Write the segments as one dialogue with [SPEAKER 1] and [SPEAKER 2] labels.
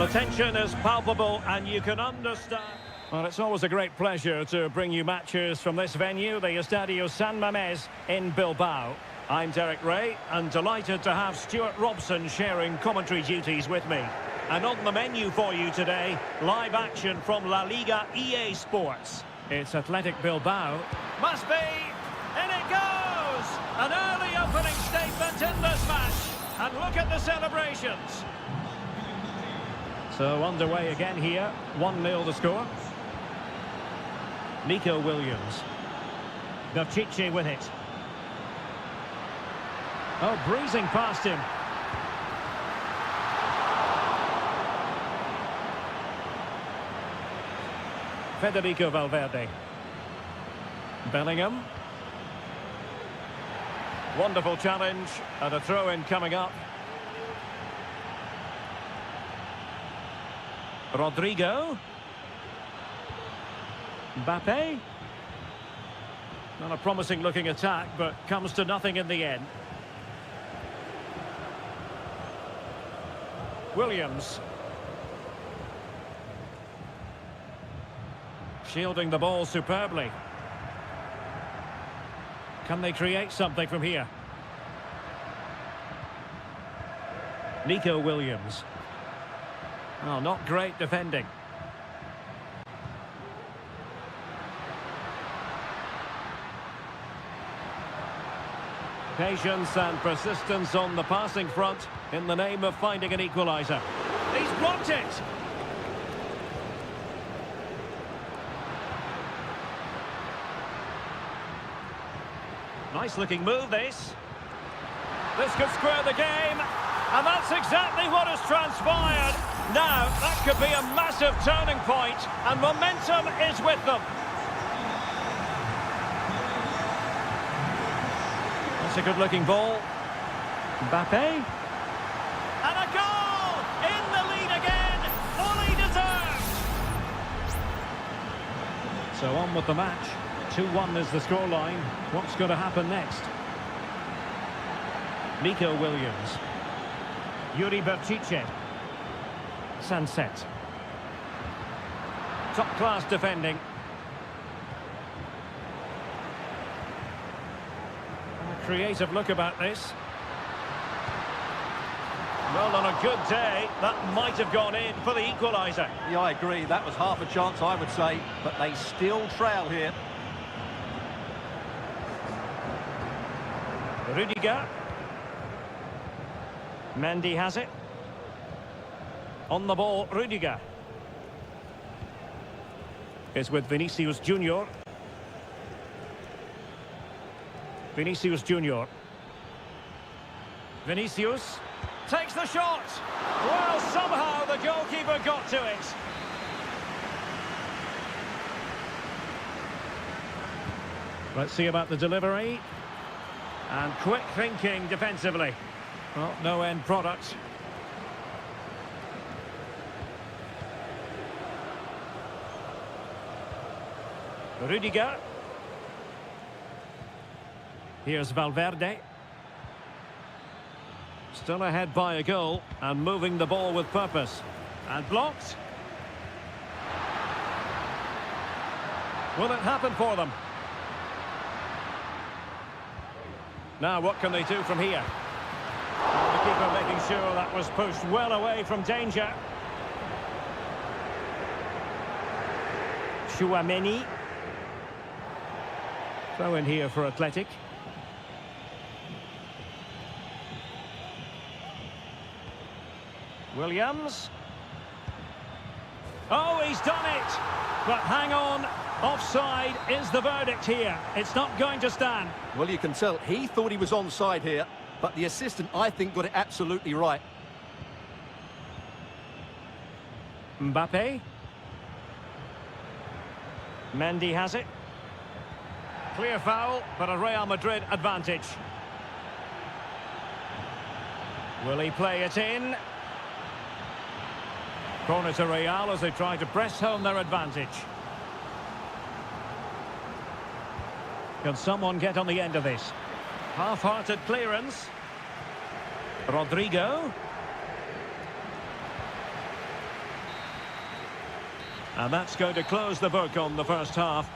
[SPEAKER 1] The tension is palpable and you can understand. Well, it's always a great pleasure to bring you matches from this venue, the Estadio San Mamés in Bilbao. I'm Derek Ray and delighted to have Stuart Robson sharing commentary duties with me. And on the menu for you today, live action from La Liga EA Sports. It's Athletic Bilbao. Must be! In it goes! An early opening statement in this match. And look at the celebrations. So underway again here. 1-0 the score. Nico Williams. Pishit with it. Oh, breezing past him. Federico Valverde. Bellingham. Wonderful challenge and a throw-in coming up. Rodrigo. Mbappe. Not a promising looking attack, but comes to nothing in the end. Williams. Shielding the ball superbly. Can they create something from here? Nico Williams. Oh, not great defending. Patience and persistence on the passing front in the name of finding an equaliser. He's blocked it! Nice looking move, this. This could square the game, and that's exactly what has transpired. Now, that could be a massive turning point, and momentum is with them. That's a good-looking ball. Mbappe. And a goal! In the lead again! Fully deserved! So on with the match. 2-1 is the scoreline. What's going to happen next? Nico Williams. Yuri Pishit. Sunset. Top-class defending. A creative look about this. Well, on a good day, that might have gone in for the equaliser.
[SPEAKER 2] Yeah, I agree. That was half a chance, I would say. But they still trail here.
[SPEAKER 1] Rudiger. Mendy has it. On the ball, Rudiger. Is with Vinicius Junior. Vinicius Junior. Vinicius takes the shot. Well, somehow the goalkeeper got to it. Let's see about the delivery. And quick thinking defensively. Well, no end product. Rudiger. Here's Valverde. Still ahead by a goal and moving the ball with purpose. And blocked. Will it happen for them? Now what can they do from here? The keeper making sure that was pushed well away from danger. Chouameni. Throw in here for Athletic. Williams. Oh, he's done it! But hang on, offside is the verdict here. It's not going to stand.
[SPEAKER 2] Well, you can tell he thought he was onside here, but the assistant, I think, got it absolutely right.
[SPEAKER 1] Mbappe. Mendy has it. Clear foul, but a Real Madrid advantage. Will he play it in? Corner to Real as they try to press home their advantage. Can someone get on the end of this? Half-hearted clearance. Rodrigo. And that's going to close the book on the first half.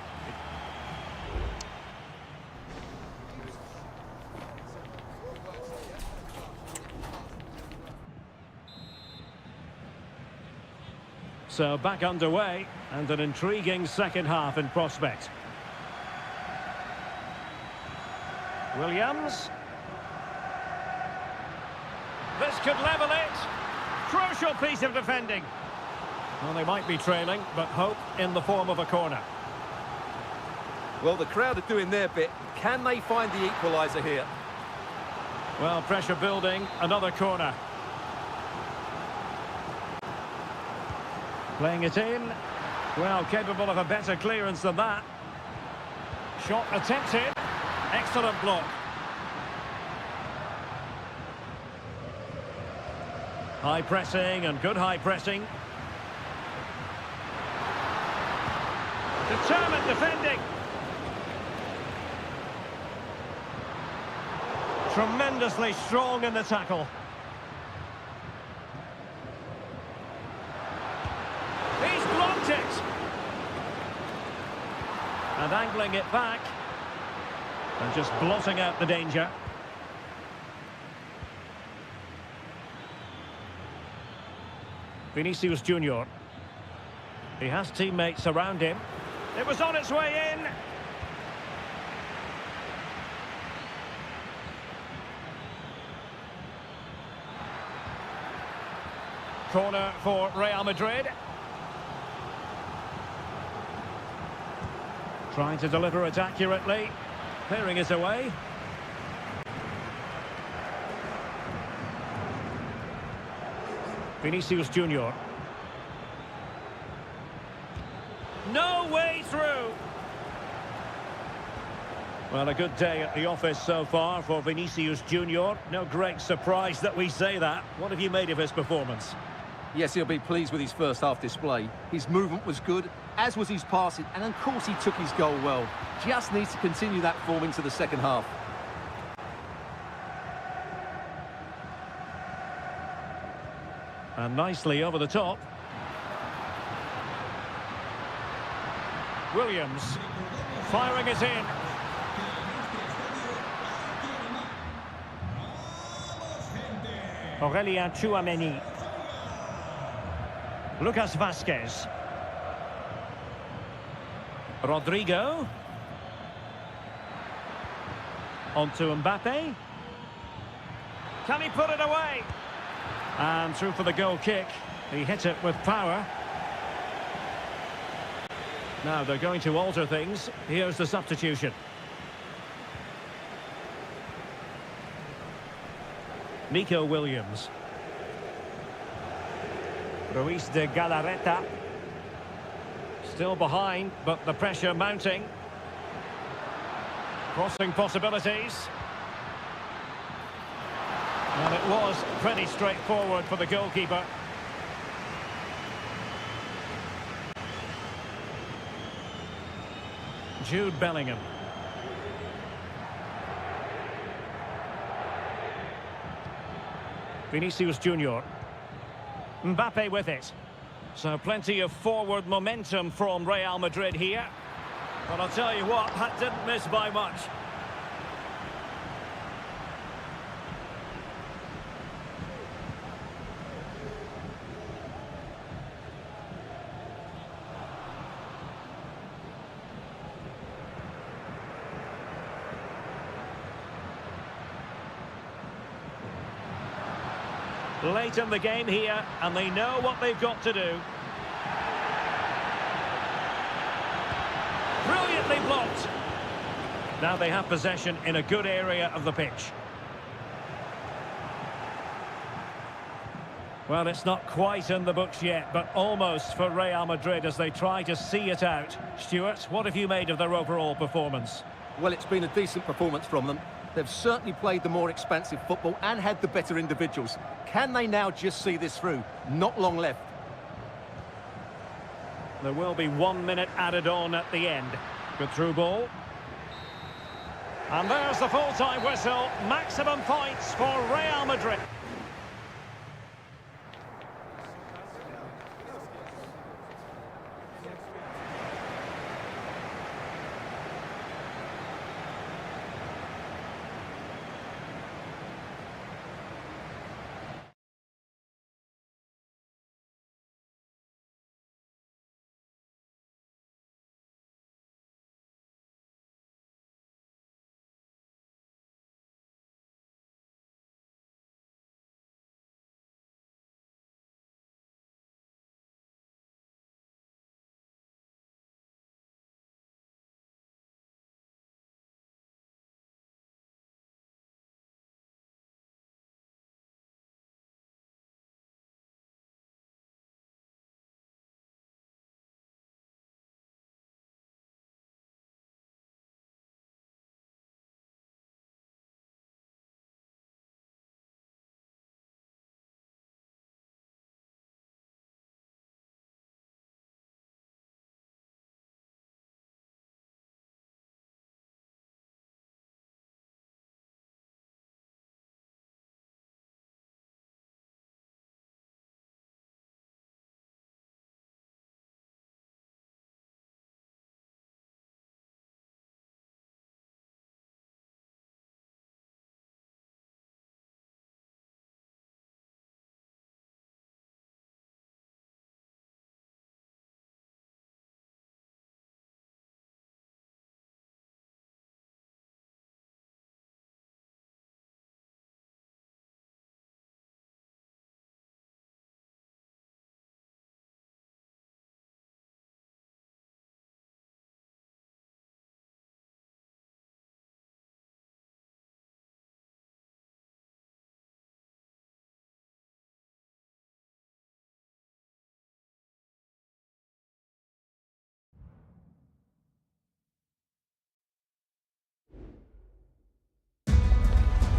[SPEAKER 1] So back underway, and an intriguing second half in prospect. Williams. This could level it. Crucial piece of defending. Well, they might be trailing, but hope in the form of a corner.
[SPEAKER 2] Well, the crowd are doing their bit. Can they find the equaliser here?
[SPEAKER 1] Well, pressure building, another corner. Playing it in. Well, capable of a better clearance than that. Shot attempted. Excellent block. High pressing and good high pressing. Determined defending. Tremendously strong in the tackle. He's blocked it. And angling it back. And just blotting out the danger. Vinicius Junior. He has teammates around him. It was on its way in. Corner for Real Madrid. Trying to deliver it accurately. Clearing it away. Vinicius Junior. No way through. Well, a good day at the office so far for Vinicius Junior. No great surprise that we say that. What have you made of his performance?
[SPEAKER 2] Yes, he'll be pleased with his first half display. His movement was good, as was his passing, and of course he took his goal well. Just needs to continue that form into the second half.
[SPEAKER 1] And nicely over the top. Williams firing it in. Aurelien Tchouameni. Lucas Vazquez. Rodrigo. On to Mbappe. Can he put it away? And through for the goal kick. He hit it with power. Now they're going to alter things. Here's the substitution. Nico Williams. Ruiz de Galarreta. Still behind, but the pressure mounting. Crossing possibilities. And it was pretty straightforward for the goalkeeper. Jude Bellingham. Vinicius Junior. Mbappe with it. So plenty of forward momentum from Real Madrid here. But I'll tell you what, that didn't miss by much. Late in the game here, and they know what they've got to do. Brilliantly blocked. Now they have possession in a good area of the pitch. Well, it's not quite in the books yet, but almost for Real Madrid as they try to see it out. Stuart, what have you made of their overall performance?
[SPEAKER 2] Well, it's been a decent performance from them. They've certainly played the more expansive football and had the better individuals. Can they now just see this through? Not long left.
[SPEAKER 1] There will be 1 minute added on at the end. Good through ball. And there's the full-time whistle. Maximum points for Real Madrid.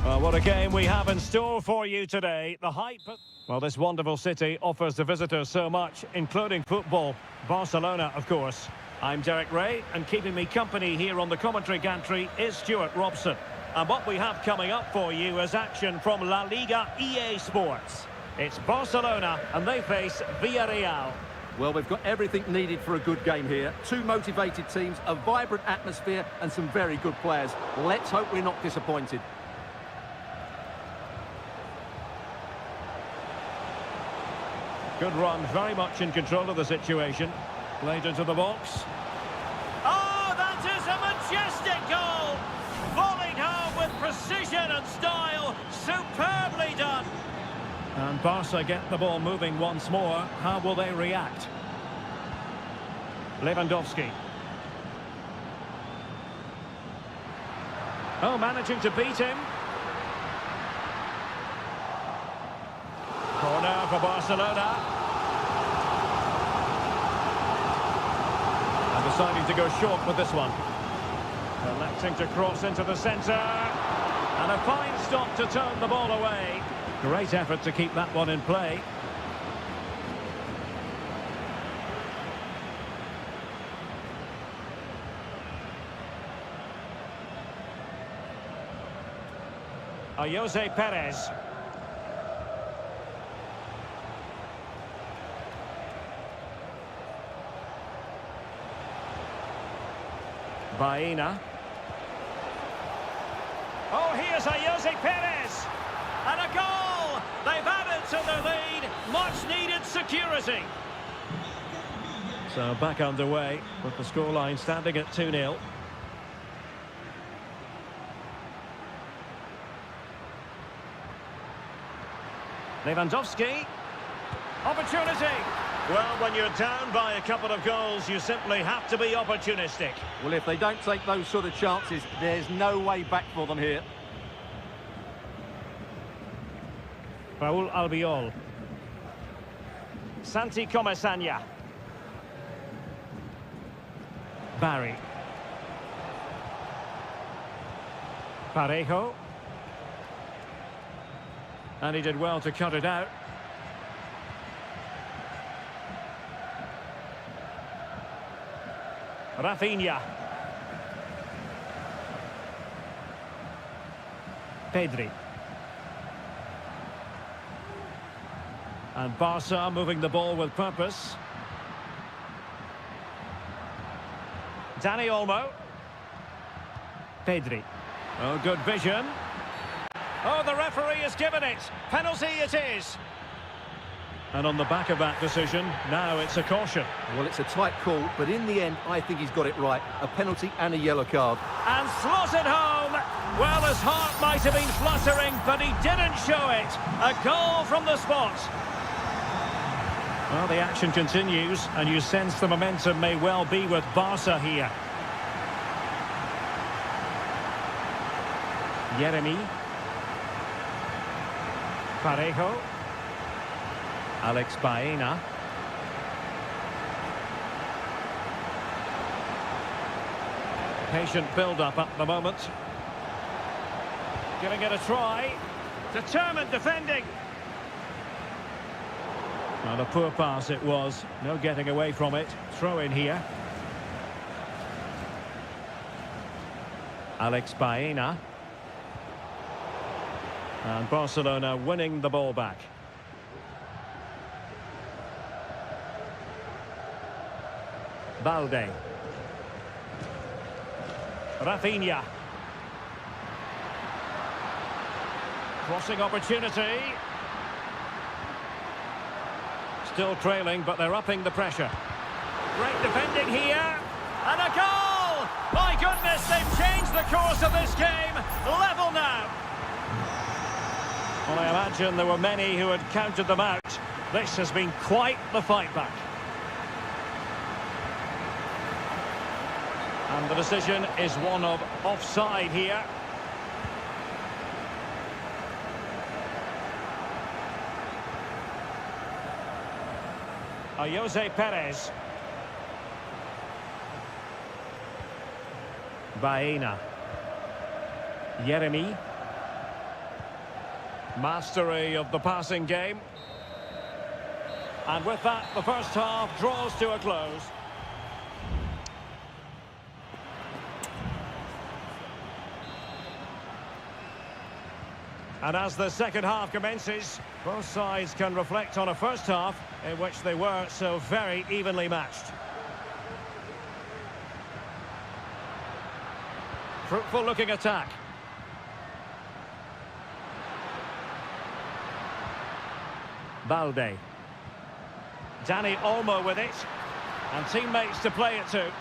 [SPEAKER 1] Well, what a game we have in store for you today. The hype... Well, this wonderful city offers the visitors so much, including football. Barcelona, of course. I'm Derek Ray, and keeping me company here on the commentary gantry is Stuart Robson. And what we have coming up for you is action from La Liga EA Sports. It's Barcelona, and they face Villarreal.
[SPEAKER 2] Well, we've got everything needed for a good game here. Two motivated teams, a vibrant atmosphere, and some very good players. Let's hope we're not disappointed.
[SPEAKER 1] Good run, very much in control of the situation. Played into the box. Oh, that is a majestic goal! Volleyed home with precision and style. Superbly done. And Barca get the ball moving once more. How will they react? Lewandowski. Oh, managing to beat him. Corner for Barcelona. And deciding to go short with this one. Electing to cross into the centre. And a fine stop to turn the ball away. Great effort to keep that one in play. Jose Perez. Baena. Oh, here's Jose Perez. And a goal! They've added to their lead. Much needed security. So back underway with the scoreline standing at 2-0. Lewandowski. Opportunity. Well, when you're down by a couple of goals, you simply have to be opportunistic.
[SPEAKER 2] Well, if they don't take those sort of chances, there's no way back for them here.
[SPEAKER 1] Raúl Albiol. Santi Comesaña. Barry. Parejo. And he did well to cut it out. Rafinha. Pedri. And Barca moving the ball with purpose. Dani Olmo. Pedri. Oh, good vision. Oh, the referee has given it. Penalty it is. And on the back of that decision, now it's a caution.
[SPEAKER 2] Well, it's a tight call, but in the end, I think he's got it right. A penalty and a yellow card.
[SPEAKER 1] And slotted home. Well, his heart might have been fluttering, but he didn't show it. A goal from the spot. Well, the action continues, and you sense the momentum may well be with Barca here. Yeremy. Parejo. Alex Baena. Patient build-up at the moment. Giving it a try. Determined defending. Well, a poor pass it was. No getting away from it. Throw in here. Alex Baena. And Barcelona winning the ball back. Balde. Rafinha. Crossing opportunity. Still trailing, but they're upping the pressure. Great defending here. And a goal! My goodness, they've changed the course of this game. Level now. Well, I imagine there were many who had counted them out. This has been quite the fight back. And the decision is one of offside here. Jose Perez. Baena. Yeremy. Mastery of the passing game. And with that, the first half draws to a close. And as the second half commences, both sides can reflect on a first half in which they were so very evenly matched. Fruitful looking attack. Balde. Dani Olmo with it. And teammates to play it to.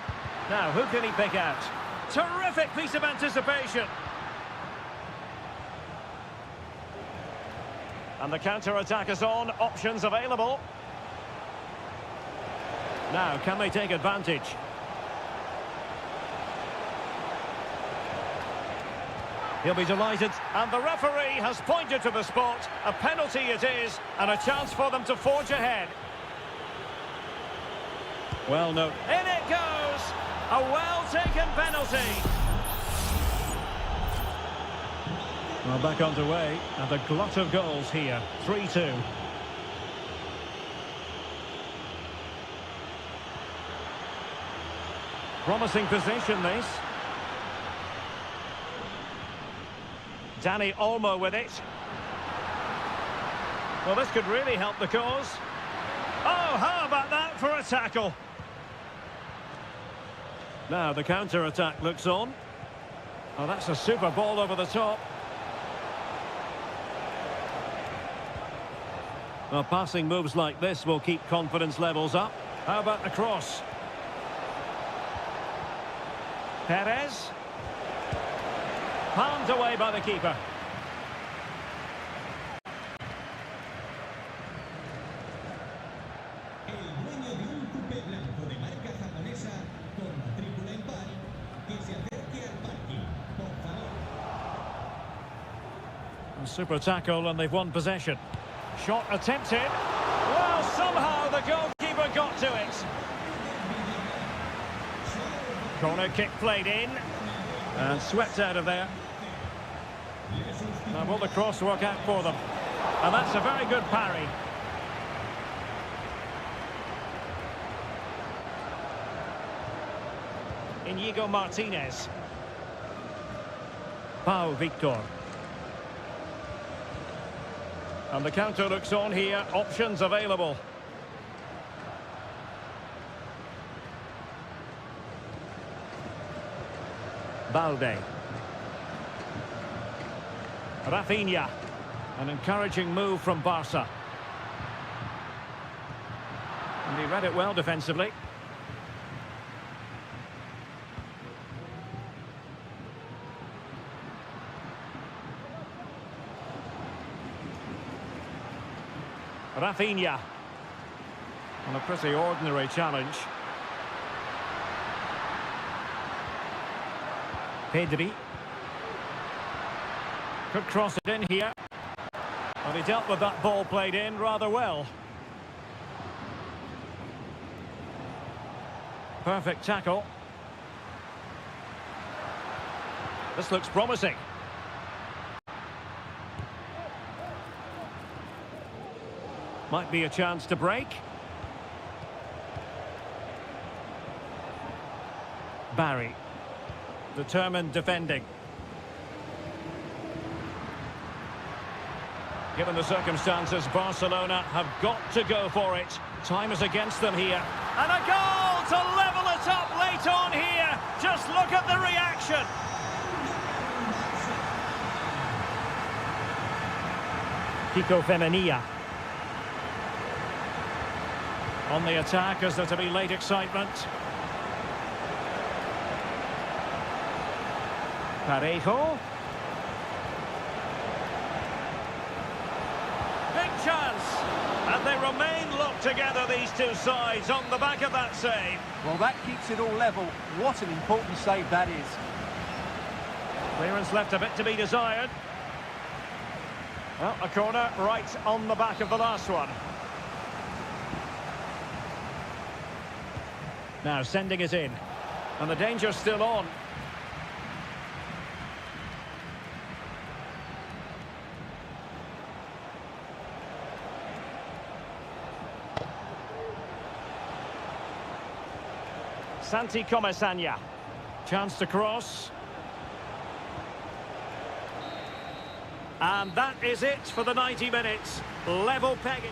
[SPEAKER 1] Now, who can he pick out? Terrific piece of anticipation. And the counter-attack is on. Options available. Now, can they take advantage? He'll be delighted. And the referee has pointed to the spot. A penalty it is, and a chance for them to forge ahead. Well, no. In it goes! A well-taken penalty. Well, back underway, and a glut of goals here. 3-2. Promising position, this. Dani Olmo with it. Well, this could really help the cause. Oh, how about that for a tackle? Now, the counter-attack looks on. Oh, that's a super ball over the top. Well, passing moves like this will keep confidence levels up. How about the cross? Perez. Palmed away by the keeper. A super tackle, and they've won possession. Shot attempted. Well, somehow the goalkeeper got to it. Corner kick played in. And swept out of there. Now will the cross work out for them? And that's a very good parry. Inigo Martinez. Pau Victor. And the counter looks on here. Options available. Balde. Rafinha. An encouraging move from Barca. And he read it well defensively. Rafinha. On a pretty ordinary challenge. Pedri. Could cross it in here. Well, he dealt with that ball played in rather well. Perfect tackle. This looks promising. Might be a chance to break. Barry. Determined defending. Given the circumstances, Barcelona have got to go for it. Time is against them here. And a goal to level it up late on here. Just look at the reaction. Kiko Femenia. On the attack, is there to be late excitement? Parejo. Big chance. And they remain locked together, these two sides, on the back of that save.
[SPEAKER 2] Well, that keeps it all level. What an important save that is.
[SPEAKER 1] Clearance left a bit to be desired. Well, a corner right on the back of the last one. Now sending it in. And the danger's still on. Santi Comesaña. Chance to cross. And that is it for the 90 minutes. Level pegging.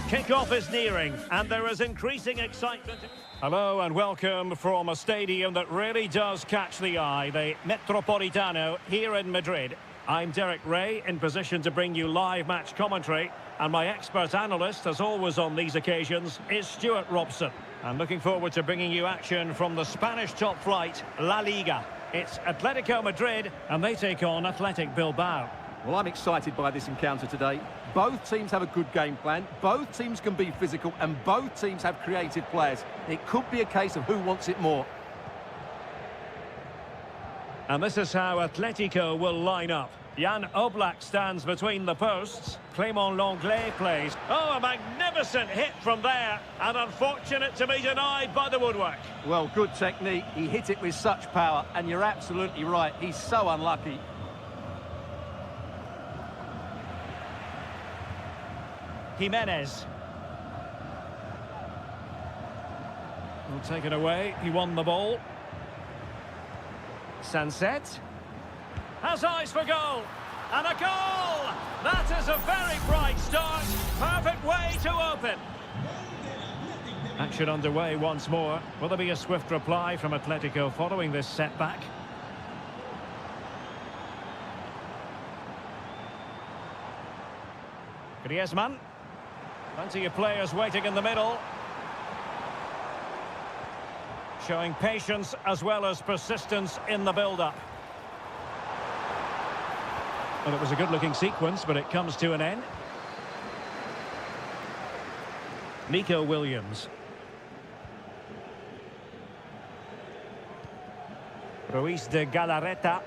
[SPEAKER 1] Kick-off is nearing, and there is increasing excitement. Hello and welcome from a stadium that really does catch the eye, the Metropolitano here in Madrid. I'm Derek Ray, in position to bring you live match commentary, and my expert analyst, as always on these occasions, is Stuart Robson. I'm looking forward to bringing you action from the Spanish top flight, La Liga. It's Atletico Madrid, and they take on Athletic Bilbao.
[SPEAKER 2] Well, I'm excited by this encounter today. Both teams have a good game plan, both teams can be physical, and both teams have creative players. It could be a case of who wants it more.
[SPEAKER 1] And this is how Atletico will line up. Jan Oblak stands between the posts. Clément Lenglet plays. Oh, a magnificent hit from there, and unfortunate to be denied by the woodwork.
[SPEAKER 2] Well, good technique. He hit it with such power, and you're absolutely right. He's so unlucky.
[SPEAKER 1] Jimenez. Will take it away. He won the ball. Sunset. Has eyes for goal. And a goal! That is a very bright start. Perfect way to open. Action underway once more. Will there be a swift reply from Atletico following this setback? Griezmann. Plenty of players waiting in the middle. Showing patience as well as persistence in the build-up. Well, it was a good-looking sequence, but it comes to an end. Nico Williams. Ruiz de Galarreta.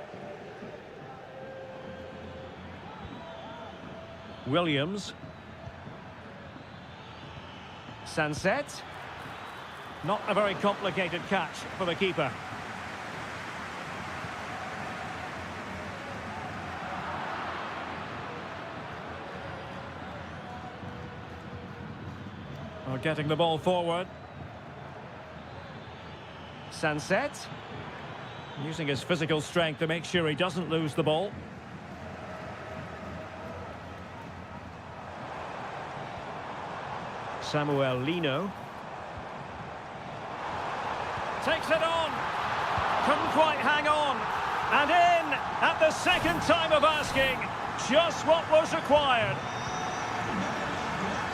[SPEAKER 1] Williams. Sunset. Not a very complicated catch for the keeper. Well, getting the ball forward. Sunset. Using his physical strength to make sure he doesn't lose the ball. Samuel Lino. Takes it on. Couldn't quite hang on. And in at the second time of asking. Just what was required.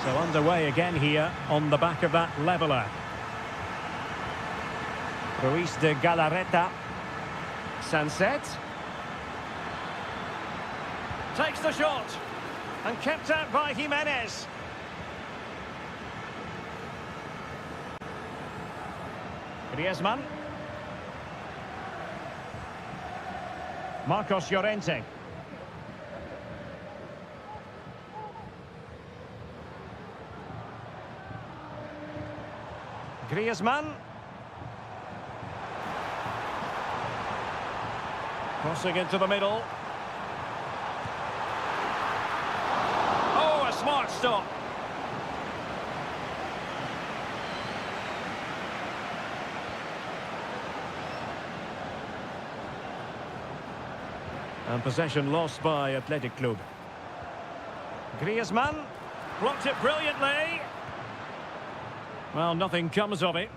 [SPEAKER 1] So underway again here on the back of that leveller. Ruiz de Galarreta. Sunset. Takes the shot. And kept out by Jimenez. Griezmann. Marcos Llorente. Griezmann. Crossing into the middle. Oh, a smart stop. And possession lost by Athletic Club. Griezmann blocked it brilliantly. Well, nothing comes of it.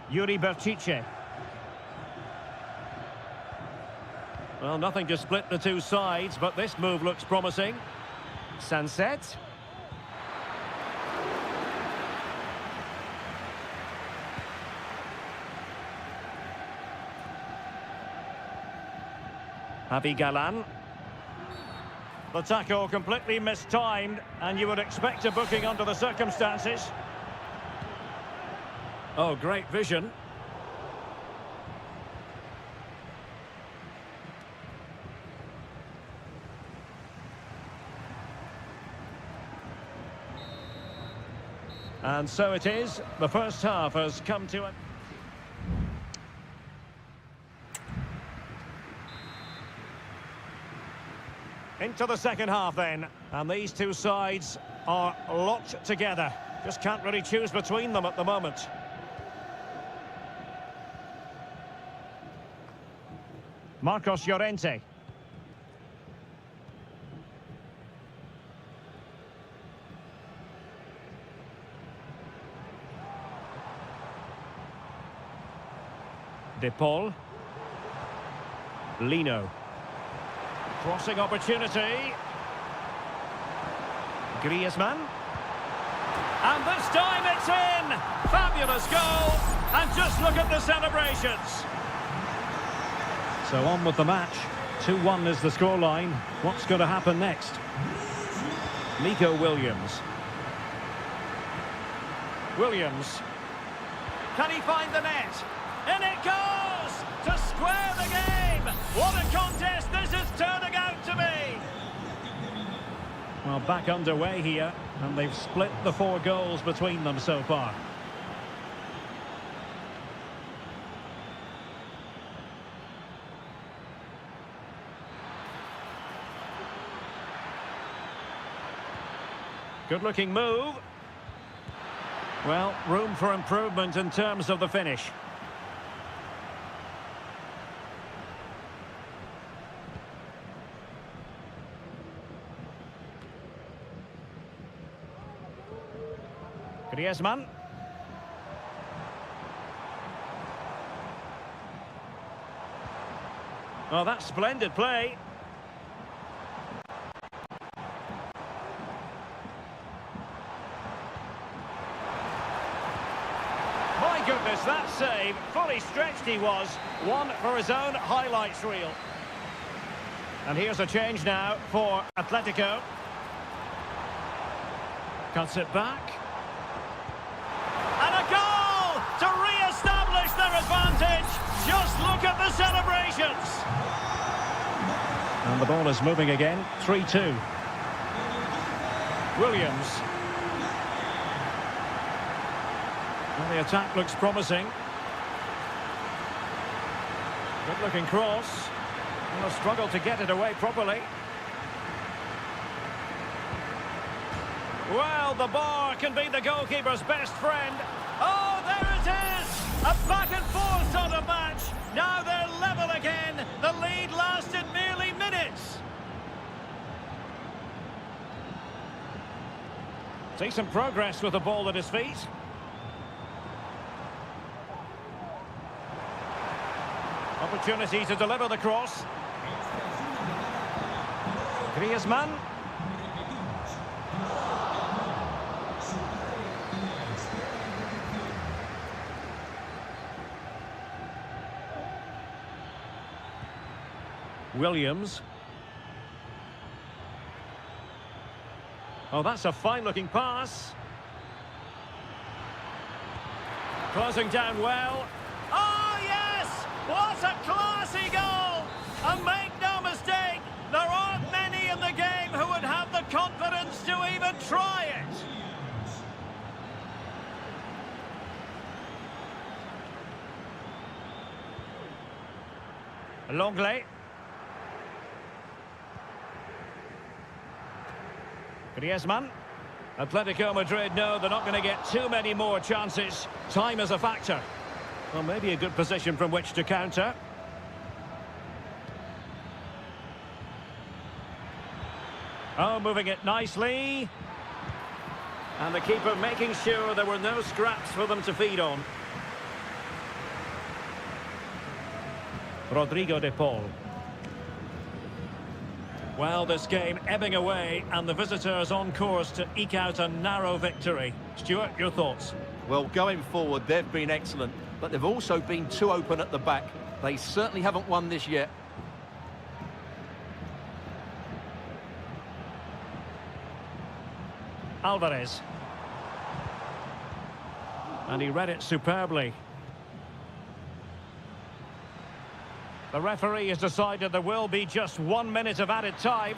[SPEAKER 1] Yuri Berchiche. Well, nothing to split the two sides, but this move looks promising. Sunset. Javi Galan. The tackle completely mistimed, and you would expect a booking under the circumstances. Oh, great vision. And so it is. The first half has come to an... Into the second half then, and these two sides are locked together. Just can't really choose between them at the moment. Marcos Llorente. De Paul. Lino. Crossing opportunity. Griezmann. And this time it's in! Fabulous goal! And just look at the celebrations. So on with the match. 2-1 is the scoreline. What's going to happen next? Nico Williams. Williams. Can he find the net? In it goes! To square the game! What a contest this is turning out to be! Well, back underway here, and they've split the 4 goals between them so far. Good-looking move. Well, room for improvement in terms of the finish. Griezmann. Oh, that's splendid play. My goodness, that save. Fully stretched he was. One for his own highlights reel. And here's a change now for Atletico. Cuts it back. And a goal to re-establish their advantage. Just look at the celebrations. And the ball is moving again. 3-2. Williams. Well, the attack looks promising. Good-looking cross. And a struggle to get it away properly. Well, the bar can be the goalkeeper's best friend. Oh, there it is! A back-and-forth sort of match. Now they're level again. The lead lasted merely minutes. Decent progress with the ball at his feet. Opportunity to deliver the cross. Griezmann. Williams. Oh, that's a fine-looking pass. Closing down well. Oh, yes! What a classy goal! And make no mistake, there aren't many in the game who would have the confidence to even try it. Longley. Griezmann. Atletico Madrid know they're not going to get too many more chances. Time is a factor. Well, maybe a good position from which to counter. Oh, moving it nicely. And the keeper making sure there were no scraps for them to feed on. Rodrigo de Paul. Well, this game ebbing away, and the visitors on course to eke out a narrow victory. Stuart, your thoughts?
[SPEAKER 2] Well, going forward, they've been excellent, but they've also been too open at the back. They certainly haven't won this yet.
[SPEAKER 1] Alvarez. And he read it superbly. The referee has decided there will be just 1 minute of added time.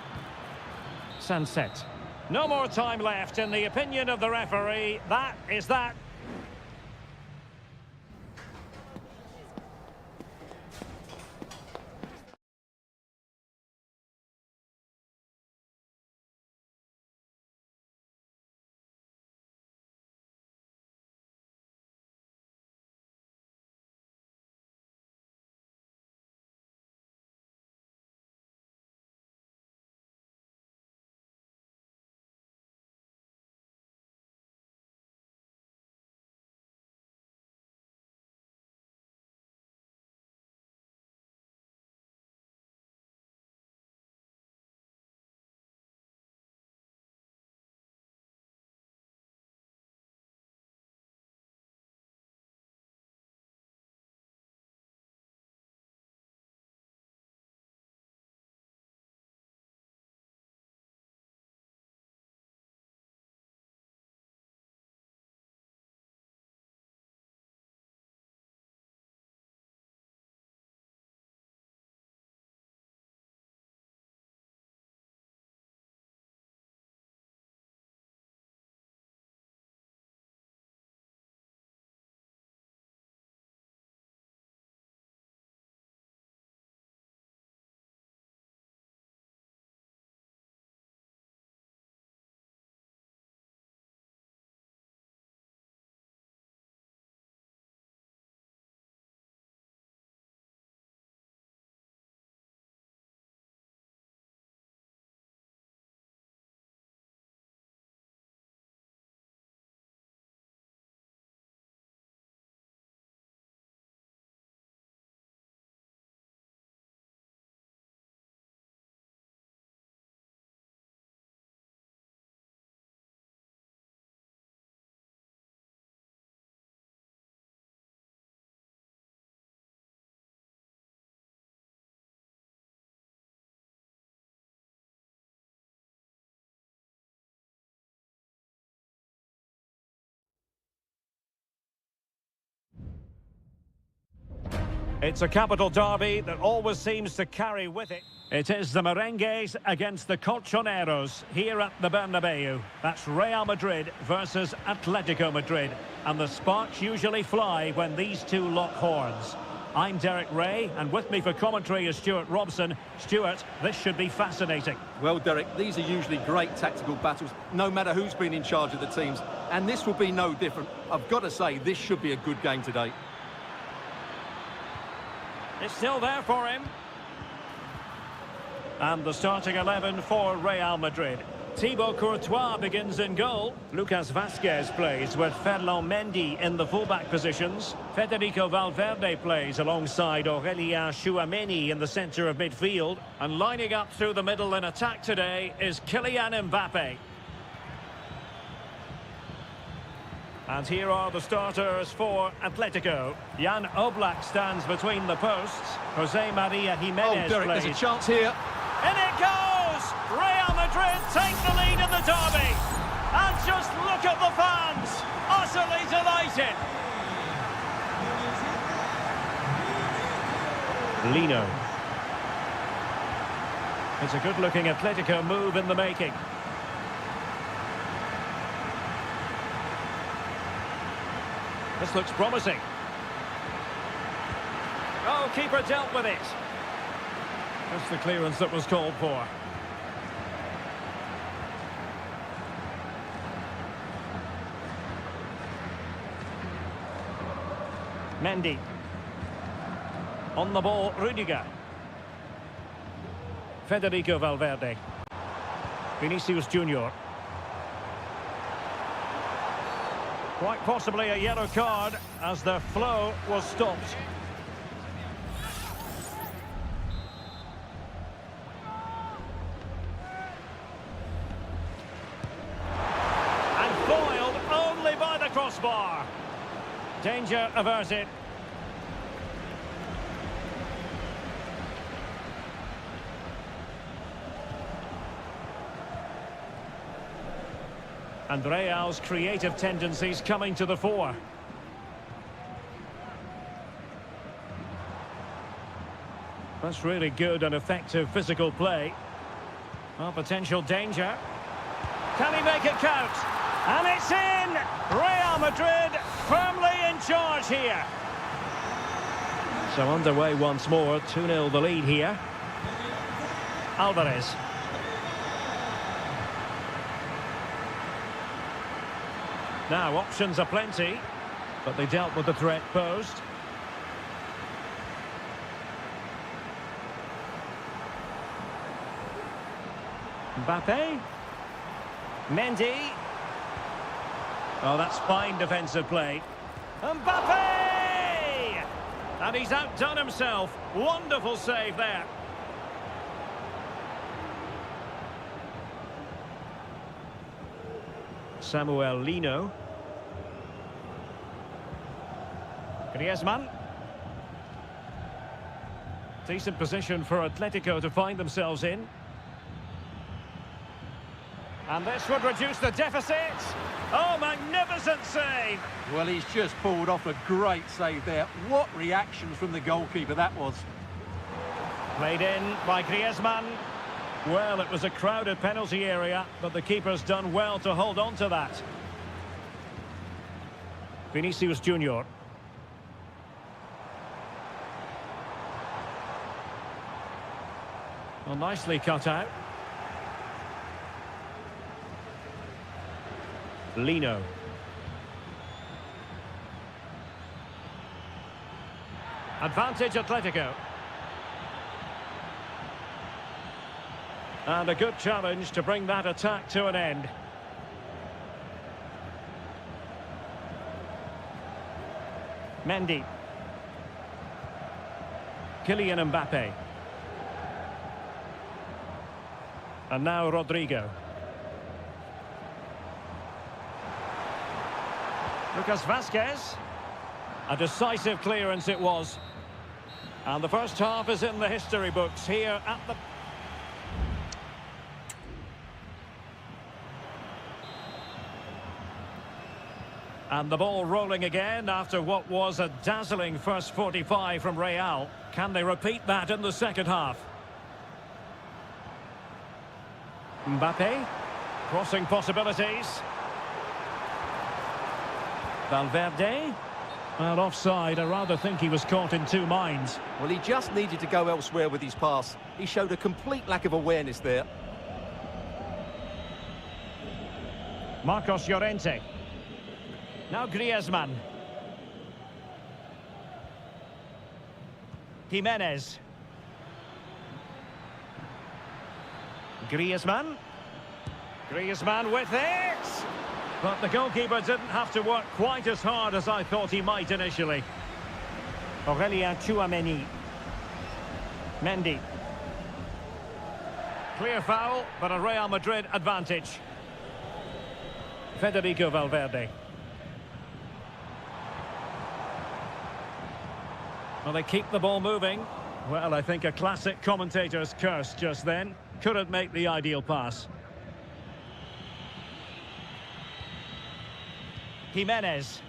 [SPEAKER 1] Sunset. No more time left, in the opinion of the referee. That is that. It's a capital derby that always seems to carry with it. It is the Merengues against the Colchoneros here at the Bernabeu. That's Real Madrid versus Atletico Madrid. And the sparks usually fly when these two lock horns. I'm Derek Ray, and with me for commentary is Stuart Robson. Stuart, this should be fascinating.
[SPEAKER 2] Well, Derek, these are usually great tactical battles, no matter who's been in charge of the teams. And this will be no different. I've got to say, this should be a good game today.
[SPEAKER 1] It's still there for him. And the starting 11 for Real Madrid. Thibaut Courtois begins in goal. Lucas Vazquez plays with Ferland Mendy in the fullback positions. Federico Valverde plays alongside Aurélien Tchouameni in the centre of midfield. And lining up through the middle in attack today is Kylian Mbappe. And here are the starters for Atletico. Jan Oblak stands between the posts. Jose Maria Jimenez
[SPEAKER 2] Derek,
[SPEAKER 1] plays.
[SPEAKER 2] there's a chance here.
[SPEAKER 1] In it goes! Real Madrid take the lead in the derby. And just look at the fans, utterly delighted. Lino. It's a good-looking Atletico move in the making. This looks promising. Oh, keeper dealt with it. That's the clearance that was called for. Mendy. On the ball, Rudiger. Federico Valverde. Vinicius Junior. Quite possibly a yellow card as the flow was stopped. And foiled only by the crossbar. Danger averted. And Real's creative tendencies coming to the fore. That's really good and effective physical play. Well, potential danger. Can he make it count? And it's in! Real Madrid firmly in charge here. So underway once more, 2-0 the lead here. Alvarez. Now, options are plenty, but they dealt with the threat posed. Mbappe. Mendy. Oh, that's fine defensive play. Mbappe! And he's outdone himself. Wonderful save there. Samuel Lino. Griezmann. Decent position for Atletico to find themselves in. And this would reduce the deficit. Oh, magnificent save!
[SPEAKER 2] Well, he's just pulled off a great save there. What reaction from the goalkeeper that was.
[SPEAKER 1] Played in by Griezmann. Well, it was a crowded penalty area, but the keeper's done well to hold on to that. Vinicius Junior. Well, nicely cut out. Lino. Advantage Atletico. And a good challenge to bring that attack to an end. Mendy. Kylian Mbappe. And now Rodrigo. Lucas Vazquez. A decisive clearance it was. And the first half is in the history books here at the... And the ball rolling again after what was a dazzling first 45 from Real. Can they repeat that in the second half? Mbappe. Crossing possibilities. Valverde. Well, offside. I rather think he was caught in two minds.
[SPEAKER 2] Well, he just needed to go elsewhere with his pass. He showed a complete lack of awareness there.
[SPEAKER 1] Marcos Llorente. Now Griezmann. Jimenez. Griezmann. Griezmann with it! But the goalkeeper didn't have to work quite as hard as I thought he might initially. Aurelien Tchouameni. Mendy. Clear foul, but a Real Madrid advantage. Federico Valverde. Well, they keep the ball moving. Well, I think a classic commentator's curse just then. Couldn't make the ideal pass. Jimenez.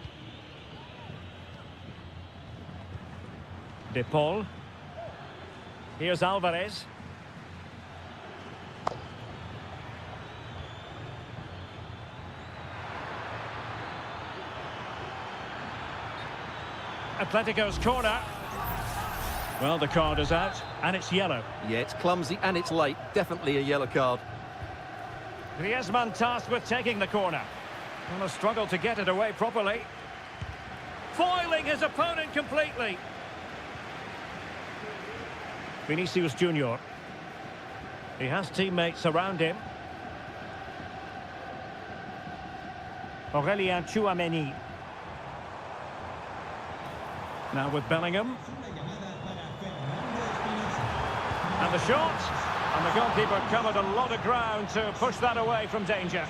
[SPEAKER 1] De Paul. Here's Alvarez. Atletico's corner. Well, the card is out, and it's yellow.
[SPEAKER 2] Yeah, it's clumsy and it's late. Definitely a yellow card.
[SPEAKER 1] Griezmann tasked with taking the corner. Well, a struggle to get it away properly. Foiling his opponent completely. Vinicius Junior. He has teammates around him. Aurelien Tchouameni. Now with Bellingham. And the shot. And the goalkeeper covered a lot of ground to push that away from danger.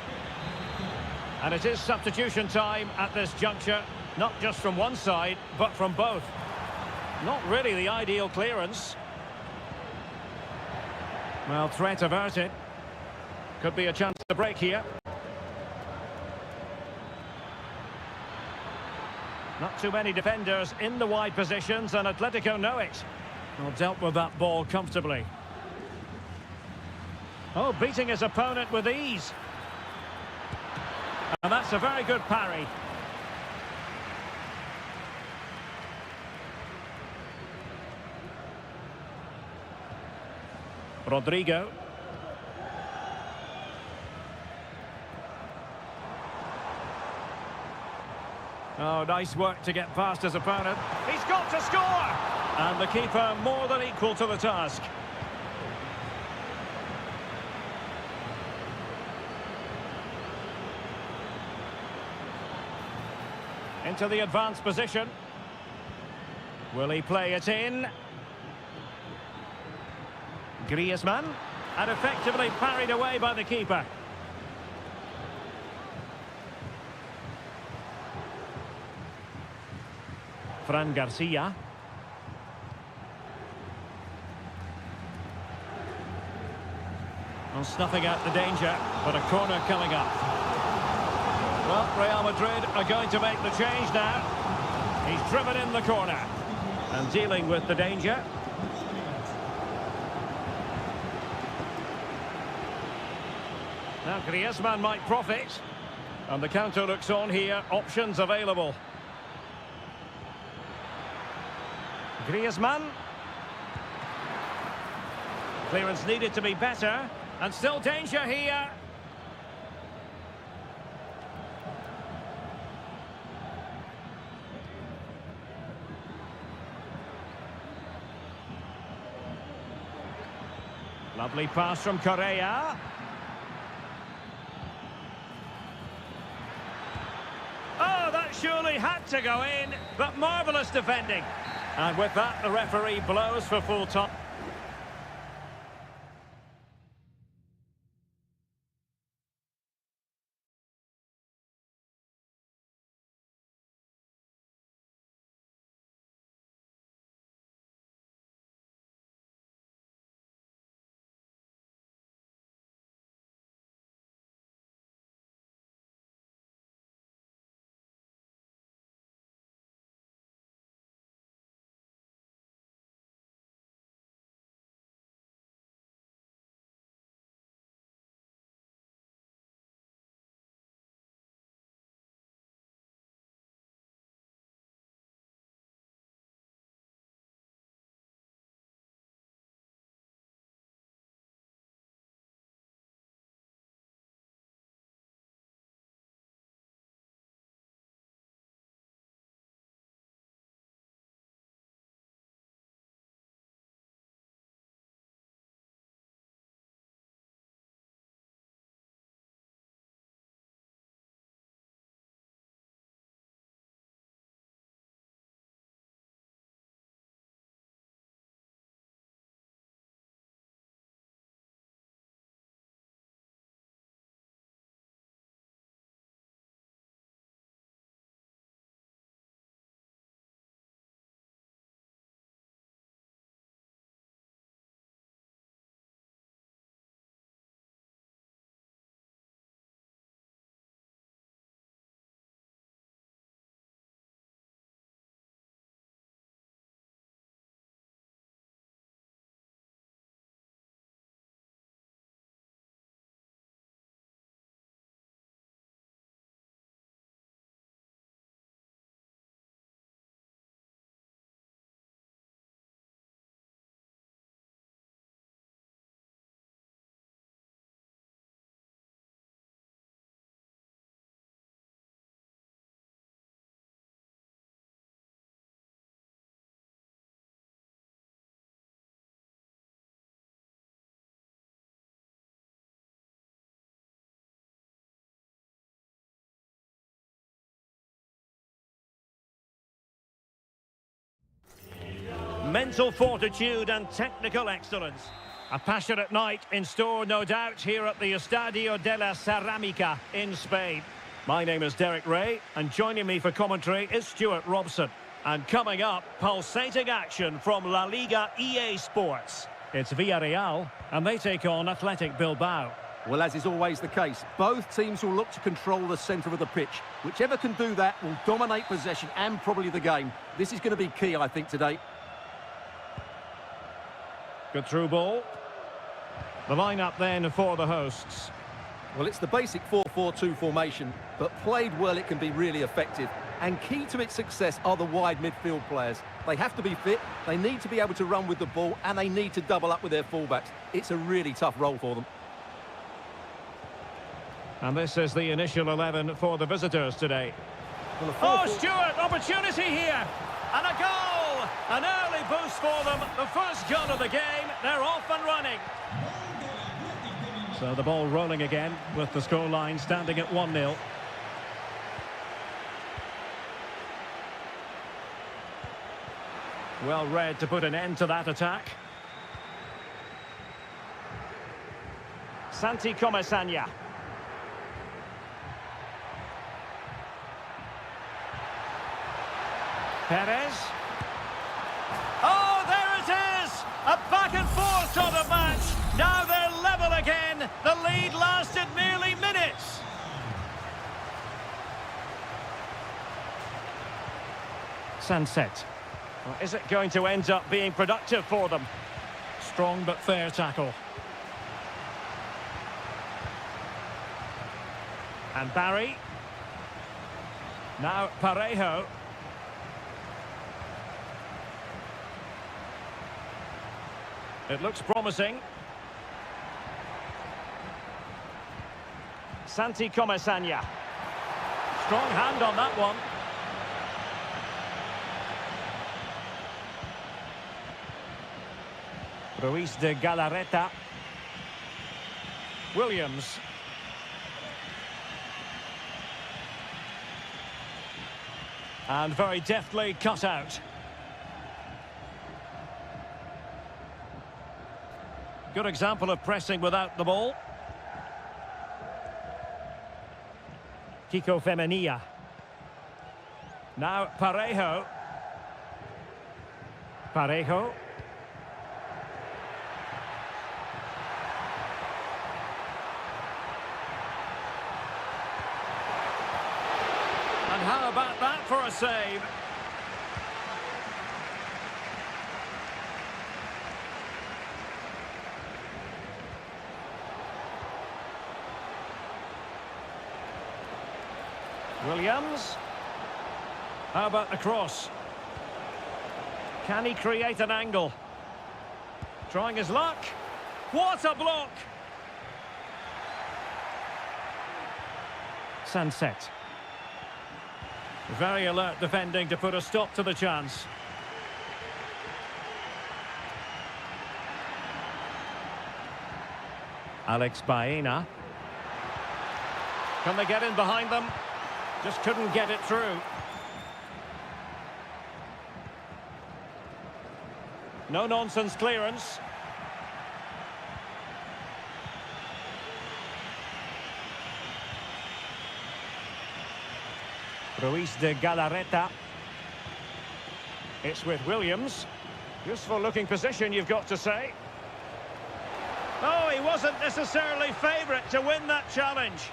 [SPEAKER 1] And it is substitution time at this juncture. Not just from one side, but from both. Not really the ideal clearance. Well, threat averted. Could be a chance to break here. Not too many defenders in the wide positions, and Atletico know it. Well, dealt with that ball comfortably. Oh, beating his opponent with ease. And that's a very good parry. Rodrigo. Oh, nice work to get past his opponent. He's got to score! And the keeper more than equal to the task. Into the advanced position. Will he play it in? Griezmann, and effectively parried away by the keeper. Fran Garcia. Well, snuffing out the danger, but a corner coming up. Well, Real Madrid are going to make the change now. He's driven in the corner and dealing with the danger. Now Griezmann might profit. And the counter looks on here. Options available. Griezmann. Clearance needed to be better. And still danger here. Lovely pass from Correa. Oh, that surely had to go in, but marvellous defending. And with that, the referee blows for full time. mental fortitude and technical excellence. A passionate night in store, no doubt, here at the Estadio de la Cerámica in Spain. My name is Derek Ray, and joining me for commentary is Stuart Robson. And coming up, pulsating action from La Liga EA Sports. It's Villarreal, and they take on Athletic Bilbao.
[SPEAKER 2] Well, as is always the case, both teams will look to control the centre of the pitch. Whichever can do that will dominate possession and probably the game. This is going to be key, I think, today.
[SPEAKER 1] Good through ball. The line-up then for the hosts.
[SPEAKER 2] Well, it's the basic 4-4-2 formation, but played well it can be really effective. And key to its success are the wide midfield players. They have to be fit, they need to be able to run with the ball, and they need to double up with their fullbacks. It's a really tough role for them.
[SPEAKER 1] And this is the initial 11 for the visitors today. Oh, Stuart, opportunity here. And a goal! An early boost for them. The first goal of the game. They're off and running. So the ball rolling again with the scoreline standing at 1-0. Well read to put an end to that attack. Santi Comesaña. Perez. Oh, there it is! A back and forth sort of match. Now they're level again. The lead lasted merely minutes. Sunset. Well, is it going to end up being productive for them? Strong but fair tackle. And Barry. Now Parejo. It looks promising. Santi Comesaña. Strong hand on that one. Ruiz de Galarreta. Williams. And very deftly cut out. Good example of pressing without the ball. Kiko Femenia. Now Parejo. Parejo. And how about that for a save? Williams. How about the cross? Can he create an angle? Trying his luck. What a block! Sunset. Very alert defending to put a stop to the chance. Alex Baena. Can they get in behind them? Just couldn't get it through. No-nonsense clearance. Ruiz de Galarreta. It's with Williams. Useful looking position, you've got to say. Oh, he wasn't necessarily favourite to win that challenge.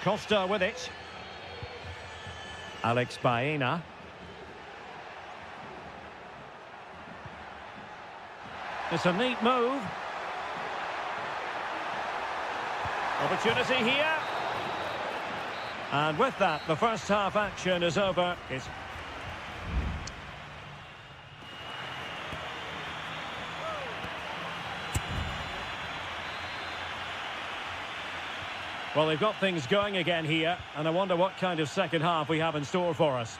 [SPEAKER 1] Costa with it. Alex Baena. It's a neat move. Opportunity here. And with that, the first half action is over. It's well, they've got things going again here, and I wonder what kind of second half we have in store for us.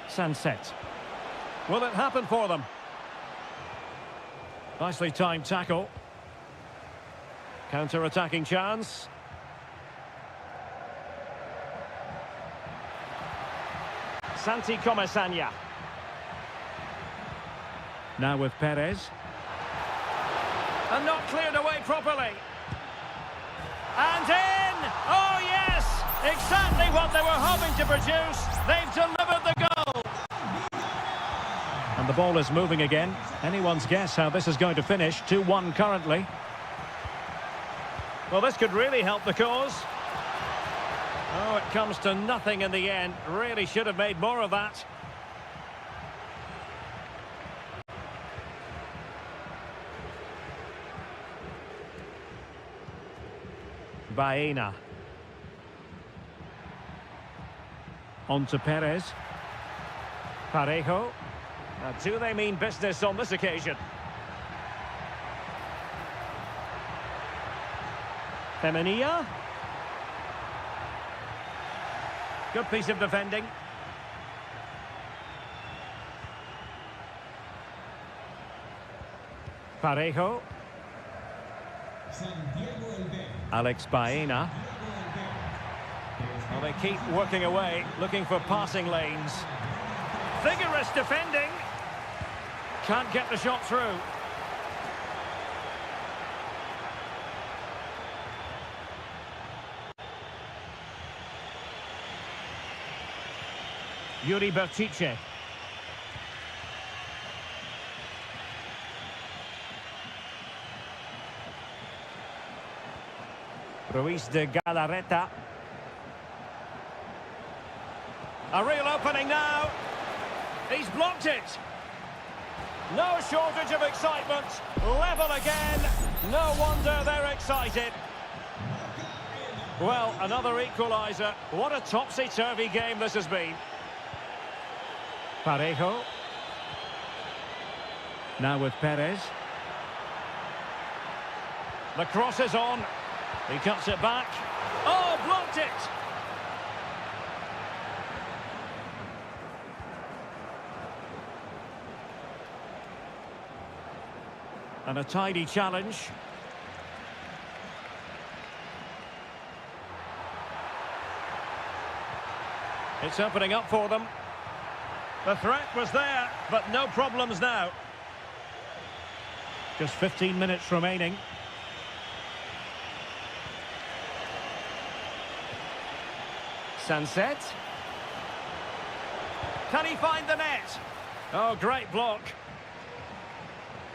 [SPEAKER 1] Sunset. Will it happen for them? Nicely timed tackle. Counter-attacking chance. Santi Comesaña. Now with Perez. And not cleared away properly. And in! Oh yes! Exactly what they were hoping to produce. They've delivered the goal. And the ball is moving again. Anyone's guess how this is going to finish. 2-1 currently. Well, this could really help the cause. Oh, it comes to nothing in the end. Really should have made more of that. Baena. On to Perez. Parejo. Now, do they mean business on this occasion? Femenia. Good piece of defending. Parejo. Alex Baena. Well, they keep working away, looking for passing lanes. Vigorous defending. Can't get the shot through. Yuri Bertice. Ruiz de Galarreta. A real opening now. He's blocked it. No shortage of excitement. Level again. No wonder they're excited. Well, another equaliser. What a topsy-turvy game this has been. Parejo. Now with Perez. The cross is on. He cuts it back. Oh, blocked it! And a tidy challenge. It's opening up for them. The threat was there, but no problems now. Just 15 minutes remaining. Sunset. Can he find the net? Oh, great block.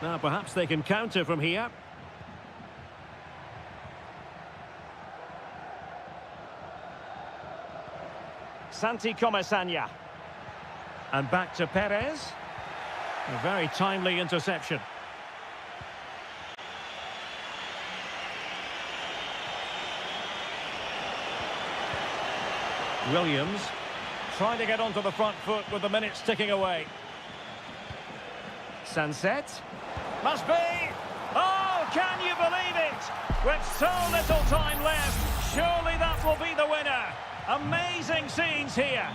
[SPEAKER 1] Now, perhaps they can counter from here. Santi Comesaña. And back to Perez. A very timely interception. Williams trying to get onto the front foot with the minutes ticking away. Sunset. Must be! Oh, can you believe it? With so little time left, surely that will be the winner. Amazing scenes here.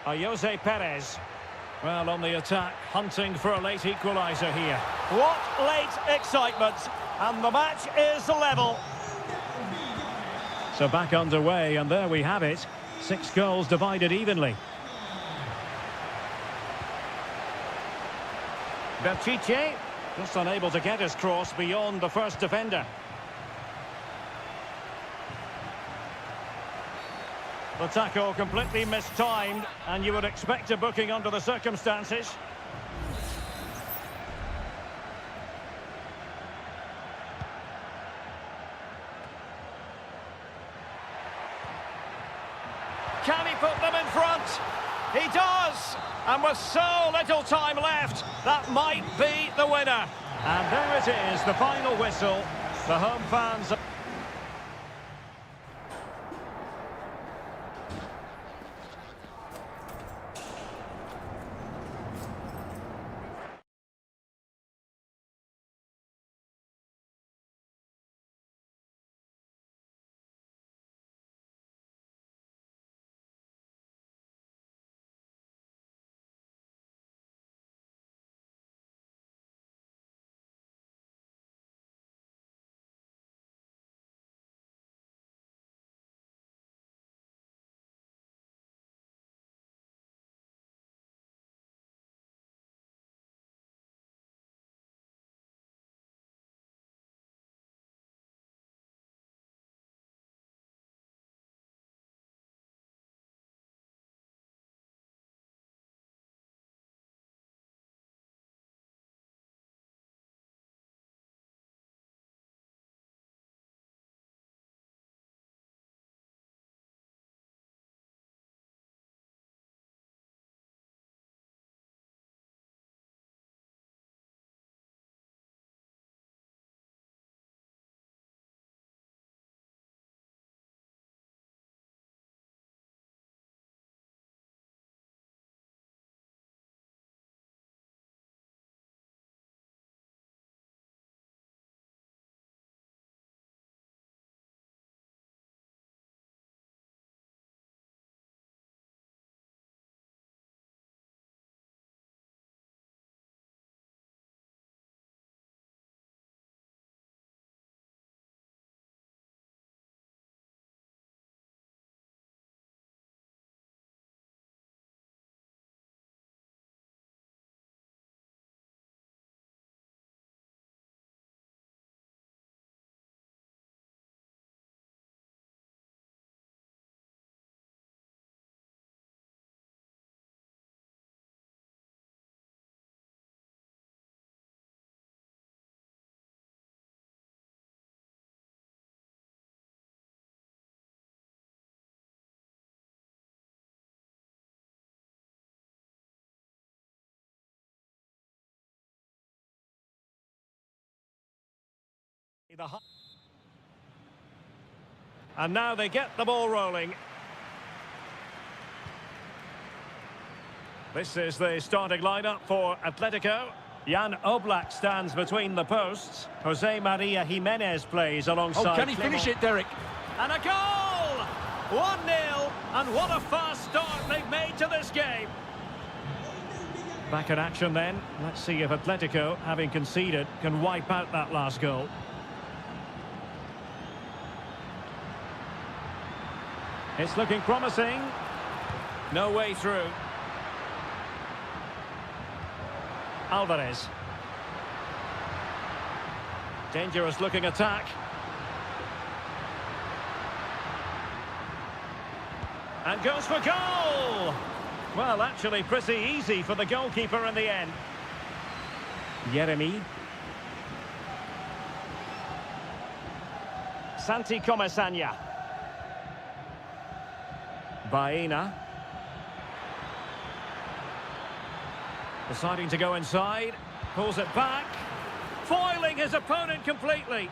[SPEAKER 1] Jose Perez. Well, on the attack, hunting for a late equaliser here. What late excitement! And the match is level. So back underway, and there we have it. 6 goals divided evenly. Bertice, just unable to get his cross beyond the first defender. The tackle completely mistimed, and you would expect a booking under the circumstances. Can he put them in front? He does! And with so little time left, that might be the winner. And there it is, the final whistle. The home fans... And now they get the ball rolling. This is the starting lineup for Atletico. Jan Oblak stands between the posts. Jose Maria Jimenez plays alongside.
[SPEAKER 2] Oh, can he finish it, Derek?
[SPEAKER 1] And a goal! 1-0, and what a fast start they've made to this game. Back in action then. Let's see if Atletico, having conceded, can wipe out that last goal. It's looking promising. No way through. Alvarez. Dangerous looking attack. And goes for goal! Well, actually pretty easy for the goalkeeper in the end. Yeremi. Santi Comesaña. Baena. Deciding to go inside. Pulls it back. Foiling his opponent completely.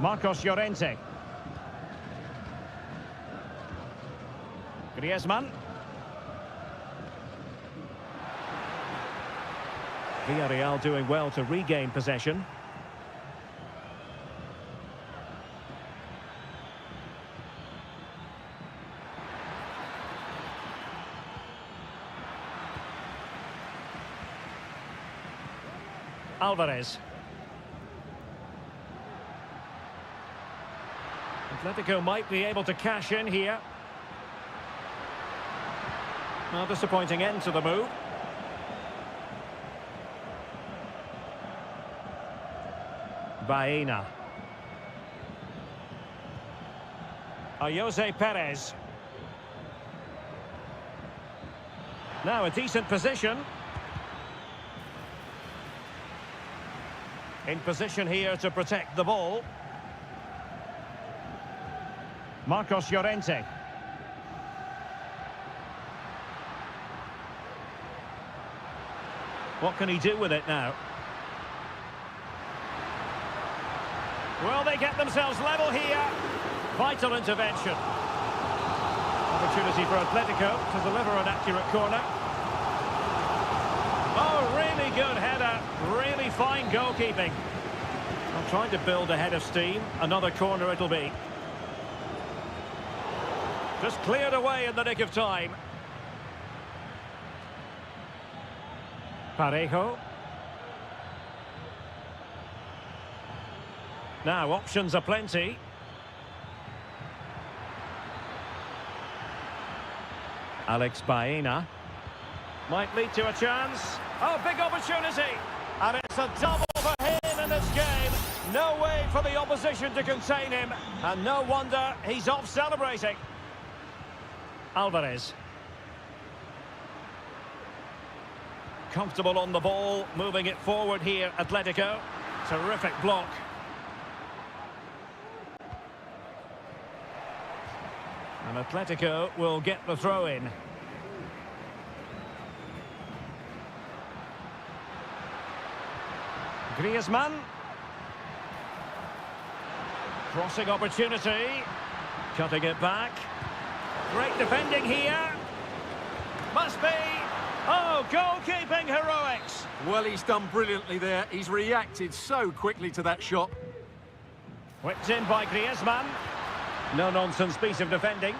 [SPEAKER 1] Marcos Llorente. Griezmann. Villarreal doing well to regain possession. Alvarez. Atletico might be able to cash in here. A disappointing end to the move. Baena. Jose Perez. Now a decent position. In position here to protect the ball. Marcos Llorente. What can he do with it now? Well, they get themselves level here. Vital intervention. Opportunity for Atletico to deliver an accurate corner. Oh, really good header. Really fine goalkeeping. I'm trying to build a head of steam. Another corner it'll be. Just cleared away in the nick of time. Parejo. Now, options are plenty. Alex Baena. Might lead to a chance. Oh, big opportunity. And it's a double for him in this game. No way for the opposition to contain him. And no wonder he's off celebrating. Alvarez. Comfortable on the ball, moving it forward here, Atletico. Terrific block. And Atletico will get the throw in. Griezmann. Crossing opportunity. Cutting it back. Great defending here. Must be. Oh, goalkeeping heroics.
[SPEAKER 2] Well, he's done brilliantly there. He's reacted so quickly to that shot.
[SPEAKER 1] Whipped in by Griezmann. No-nonsense piece of defending.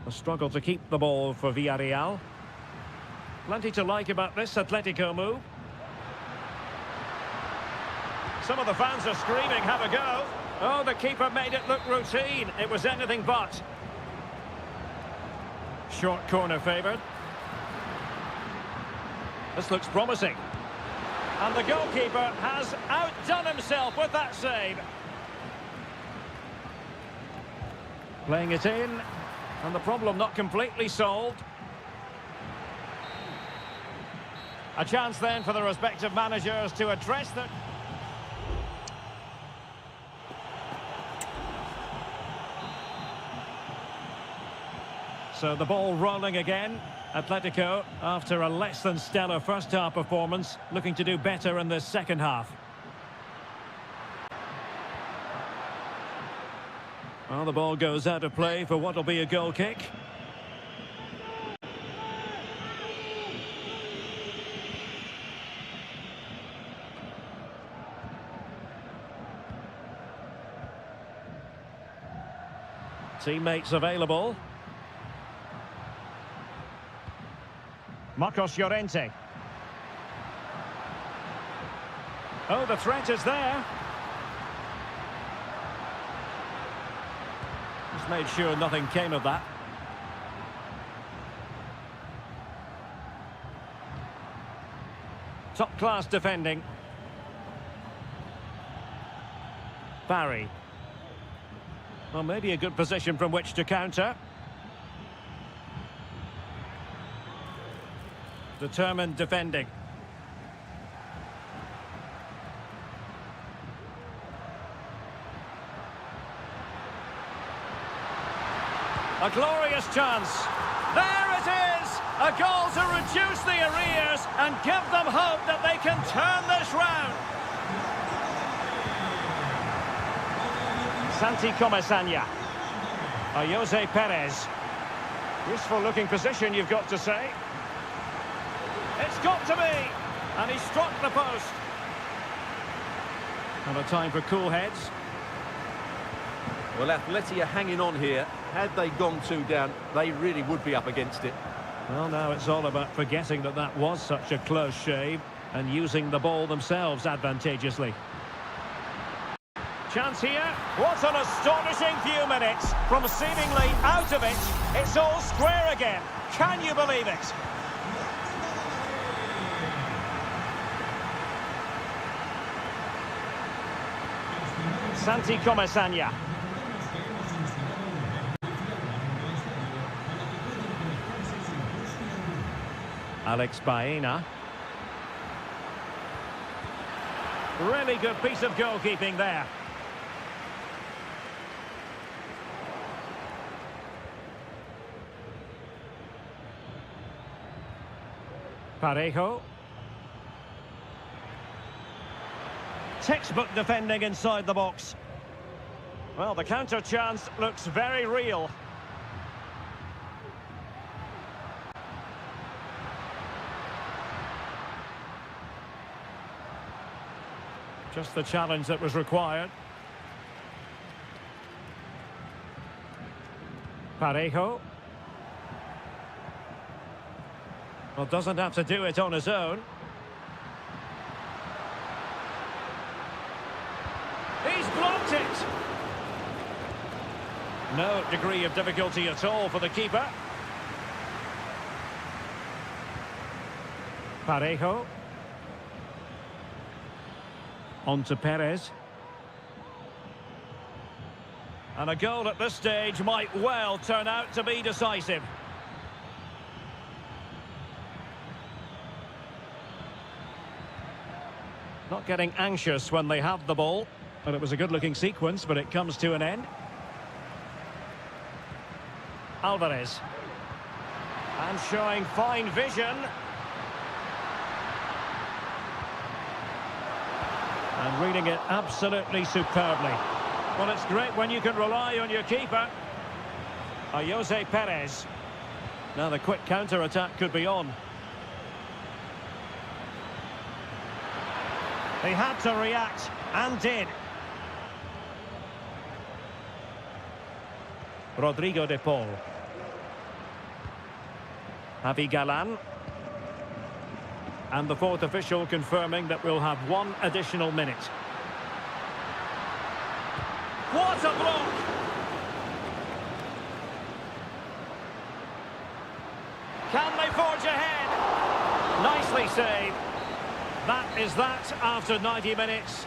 [SPEAKER 1] A struggle to keep the ball for Villarreal. Plenty to like about this Atletico move. Some of the fans are screaming, have a go. Oh, the keeper made it look routine. It was anything but. Short corner favoured. This looks promising. And the goalkeeper has outdone himself with that save. Playing it in. And the problem not completely solved. A chance then for the respective managers to address the... So the ball rolling again. Atletico, after a less than stellar first half performance, looking to do better in the second half. Well, the ball goes out of play for what will be a goal kick. Teammates available. Marcos Llorente. Oh, the threat is there. Just made sure nothing came of that. Top-class defending. Barry. Well, maybe a good position from which to counter. Determined defending. A glorious chance. There it is! A goal to reduce the arrears and give them hope that they can turn this round. Santi Comesaña. Jose Perez. Useful looking position, you've got to say. It's got to be! And he struck the post. And a time for cool heads.
[SPEAKER 2] Well, Atleti are hanging on here. Had they gone 2 down, they really would be up against it.
[SPEAKER 1] Well, now it's all about forgetting that that was such a close shave and using the ball themselves advantageously. Chance here. What an astonishing few minutes. From seemingly out of it, it's all square again. Can you believe it? Santi Comesaña. Alex Baena. Really good piece of goalkeeping there. Parejo. Textbook defending inside the box. Well, the counter chance looks very real. Just the challenge that was required. Parejo. Well, doesn't have to do it on his own. He's blocked it! No degree of difficulty at all for the keeper. Parejo. On to Perez. And a goal at this stage might well turn out to be decisive. Not getting anxious when they have the ball. But it was a good-looking sequence, but it comes to an end. Alvarez. And showing fine vision. And reading it absolutely superbly. Well, it's great when you can rely on your keeper. Jose Perez. Now the quick counter-attack could be on. He had to react, and did. Rodrigo de Paul. Javi Galan. And the fourth official confirming that we'll have 1 additional minute. What a block! Can they forge ahead? Nicely saved. That is that after 90 minutes.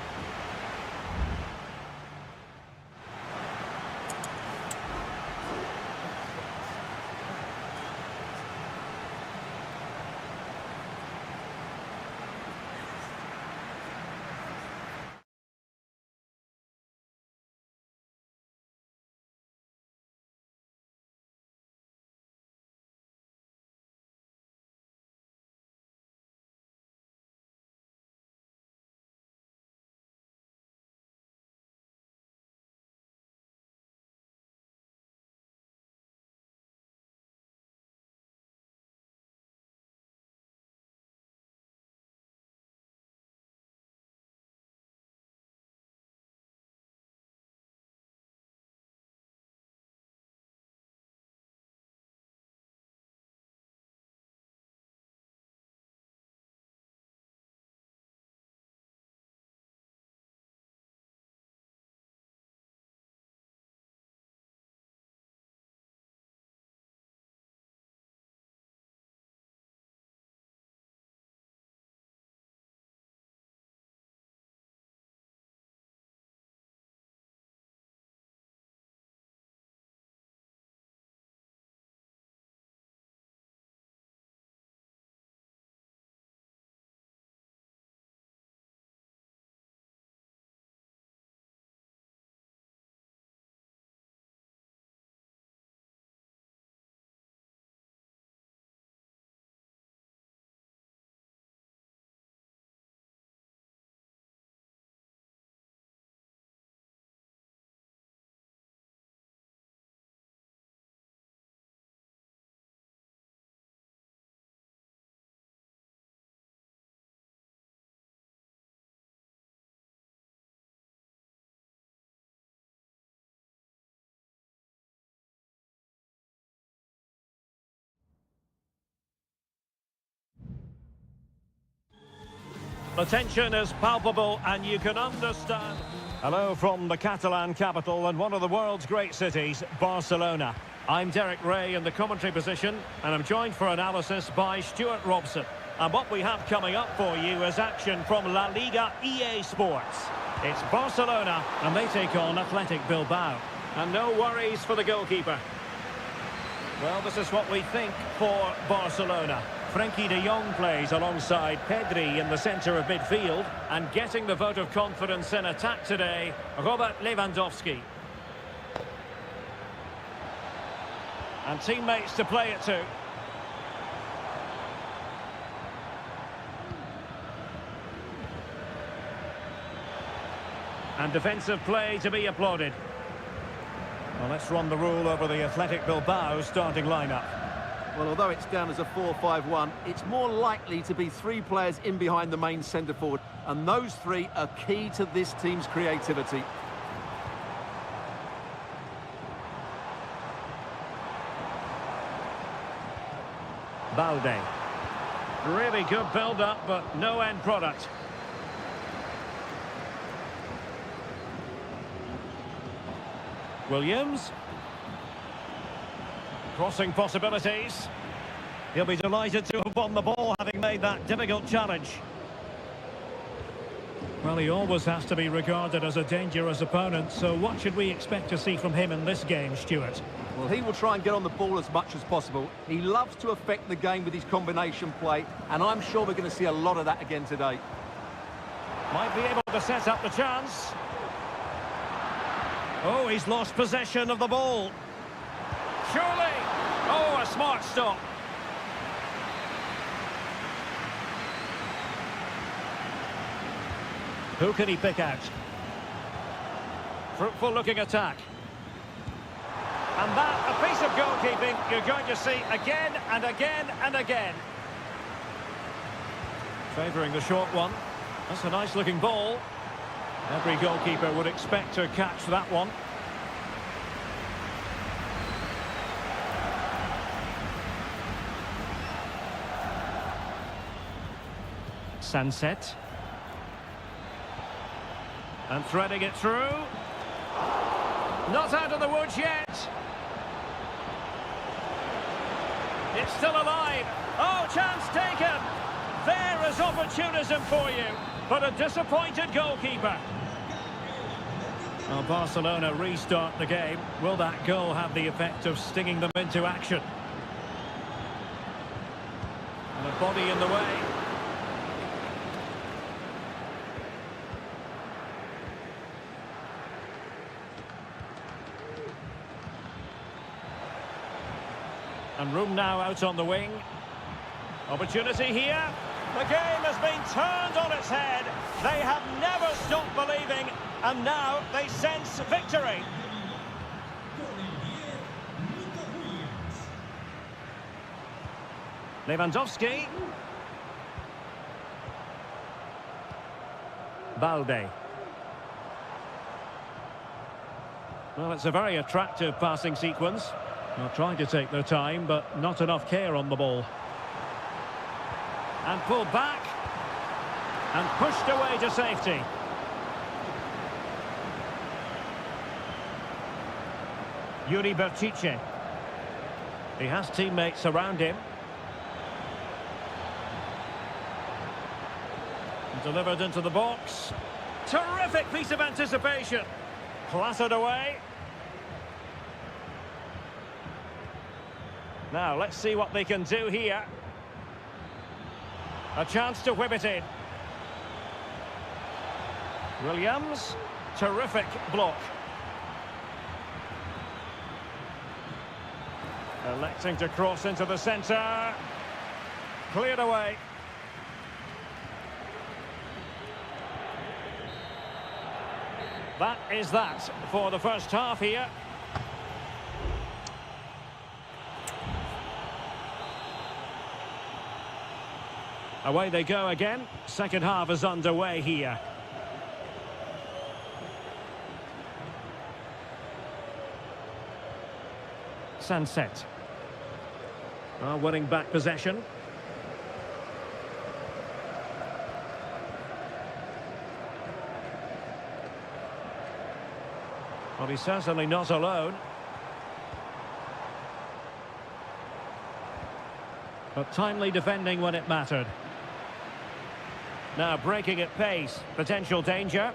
[SPEAKER 1] The tension is palpable and you can understand. Hello from the Catalan capital and one of the world's great cities, Barcelona. I'm Derek Ray in the commentary position and I'm joined for analysis by Stuart Robson. And what we have coming up for you is action from La Liga EA Sports. It's Barcelona and they take on Athletic Bilbao. And no worries for the goalkeeper. Well, this is what we think for Barcelona. Frenkie de Jong plays alongside Pedri in the centre of midfield. And getting the vote of confidence in attack today, Robert Lewandowski. And teammates to play it to. And defensive play to be applauded. Well, let's run the rule over the Athletic Bilbao starting lineup.
[SPEAKER 2] Well, although it's down as a 4-5-1, it's more likely to be three players in behind the main centre-forward. And those three are key to this team's creativity.
[SPEAKER 1] Balde. Really good build-up, but no end product. Williams. Crossing possibilities. He'll be delighted to have won the ball, having made that difficult challenge. Well, he always has to be regarded as a dangerous opponent, so what should we expect to see from him in this game, Stuart?
[SPEAKER 2] Well, he will try and get on the ball as much as possible. He loves to affect the game with his combination play, and I'm sure we're going to see a lot of that again today.
[SPEAKER 1] Might be able to set up the chance. Oh, he's lost possession of the ball. Surely! Oh, a smart stop. Who can he pick out? Fruitful looking attack. And that, a piece of goalkeeping you're going to see again and again and again. Favouring the short one. That's a nice looking ball. Every goalkeeper would expect to catch that one. Sunset. And threading it through. Not out of the woods yet. It's still alive. Oh, chance taken. There is opportunism for you. But a disappointed goalkeeper. Well, Barcelona restart the game. Will that goal have the effect of stinging them into action? And a body in the way. And room now out on the wing. Opportunity here. The game has been turned on its head. They have never stopped believing, and now they sense victory. Lewandowski. Balde. Well, it's a very attractive passing sequence. They're trying to take their time, but not enough care on the ball. And pulled back. And pushed away to safety. Yuri Berchiche. He has teammates around him. Delivered into the box. Terrific piece of anticipation. Clattered away. Now, let's see what they can do here. A chance to whip it in. Williams. Terrific block. Electing to cross into the centre. Cleared away. That is that for the first half here. Away they go again. Second half is underway here. Sunset. Winning back possession. Well, he's certainly not alone. But timely defending when it mattered. Now breaking at pace. Potential danger.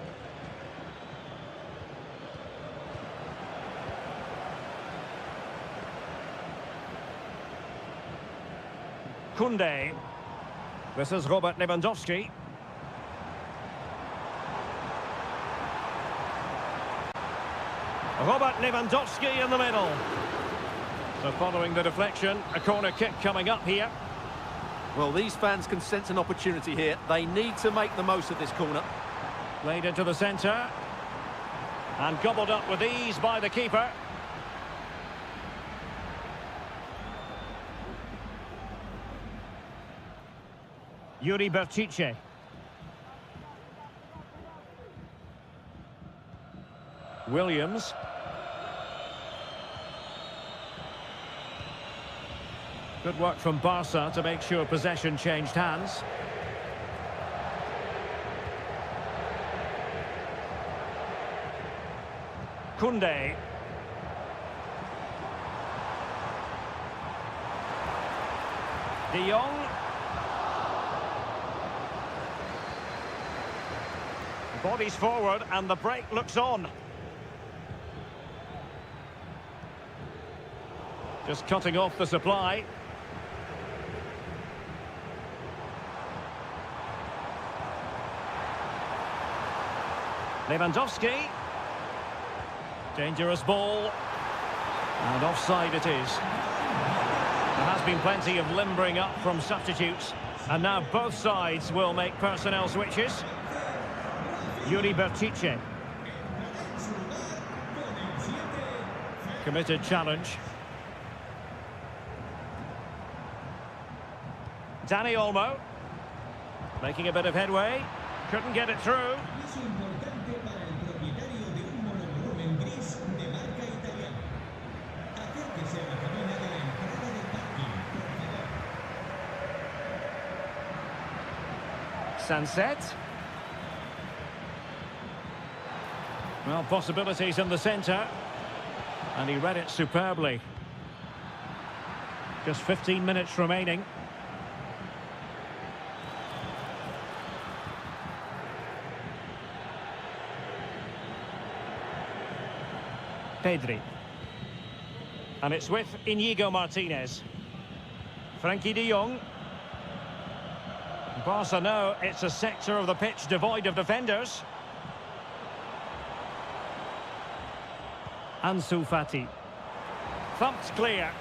[SPEAKER 1] Kunde. This is Robert Lewandowski. Robert Lewandowski in the middle. So following the deflection, a corner kick coming up here.
[SPEAKER 2] Well, these fans can sense an opportunity here. They need to make the most of this corner.
[SPEAKER 1] Played into the centre. And gobbled up with ease by the keeper. Yuri Berchiche. Williams. Good work from Barca to make sure possession changed hands. Kunde. De Jong. Bodies forward and the break looks on. Just cutting off the supply. Lewandowski. Dangerous ball. And offside it is. There has been plenty of limbering up from substitutes. And now both sides will make personnel switches. Yuri Berchiche. Committed challenge. Dani Olmo. Making a bit of headway. Couldn't get it through. Sunset. Well, possibilities in the centre. And he read it superbly. Just 15 minutes remaining. Pedri. And it's with Inigo Martinez. Frankie de Jong. Barca know it's a sector of the pitch devoid of defenders. Ansu Fati. Thumped clear.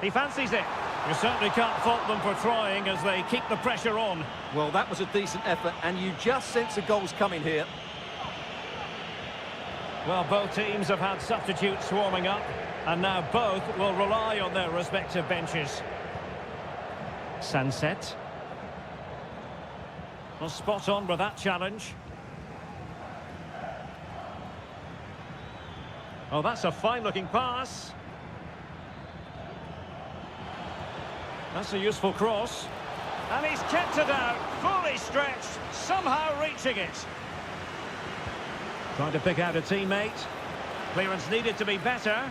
[SPEAKER 1] He fancies it. You certainly can't fault them for trying as they keep the pressure on.
[SPEAKER 2] Well, that was a decent effort, and you just sense the goals coming here.
[SPEAKER 1] Well, both teams have had substitutes warming up, and now both will rely on their respective benches. Sunset. Well, spot on with that challenge. Oh, that's a fine-looking pass. That's a useful cross. And he's kept it out, fully stretched, somehow reaching it. Trying to pick out a teammate. Clearance needed to be better.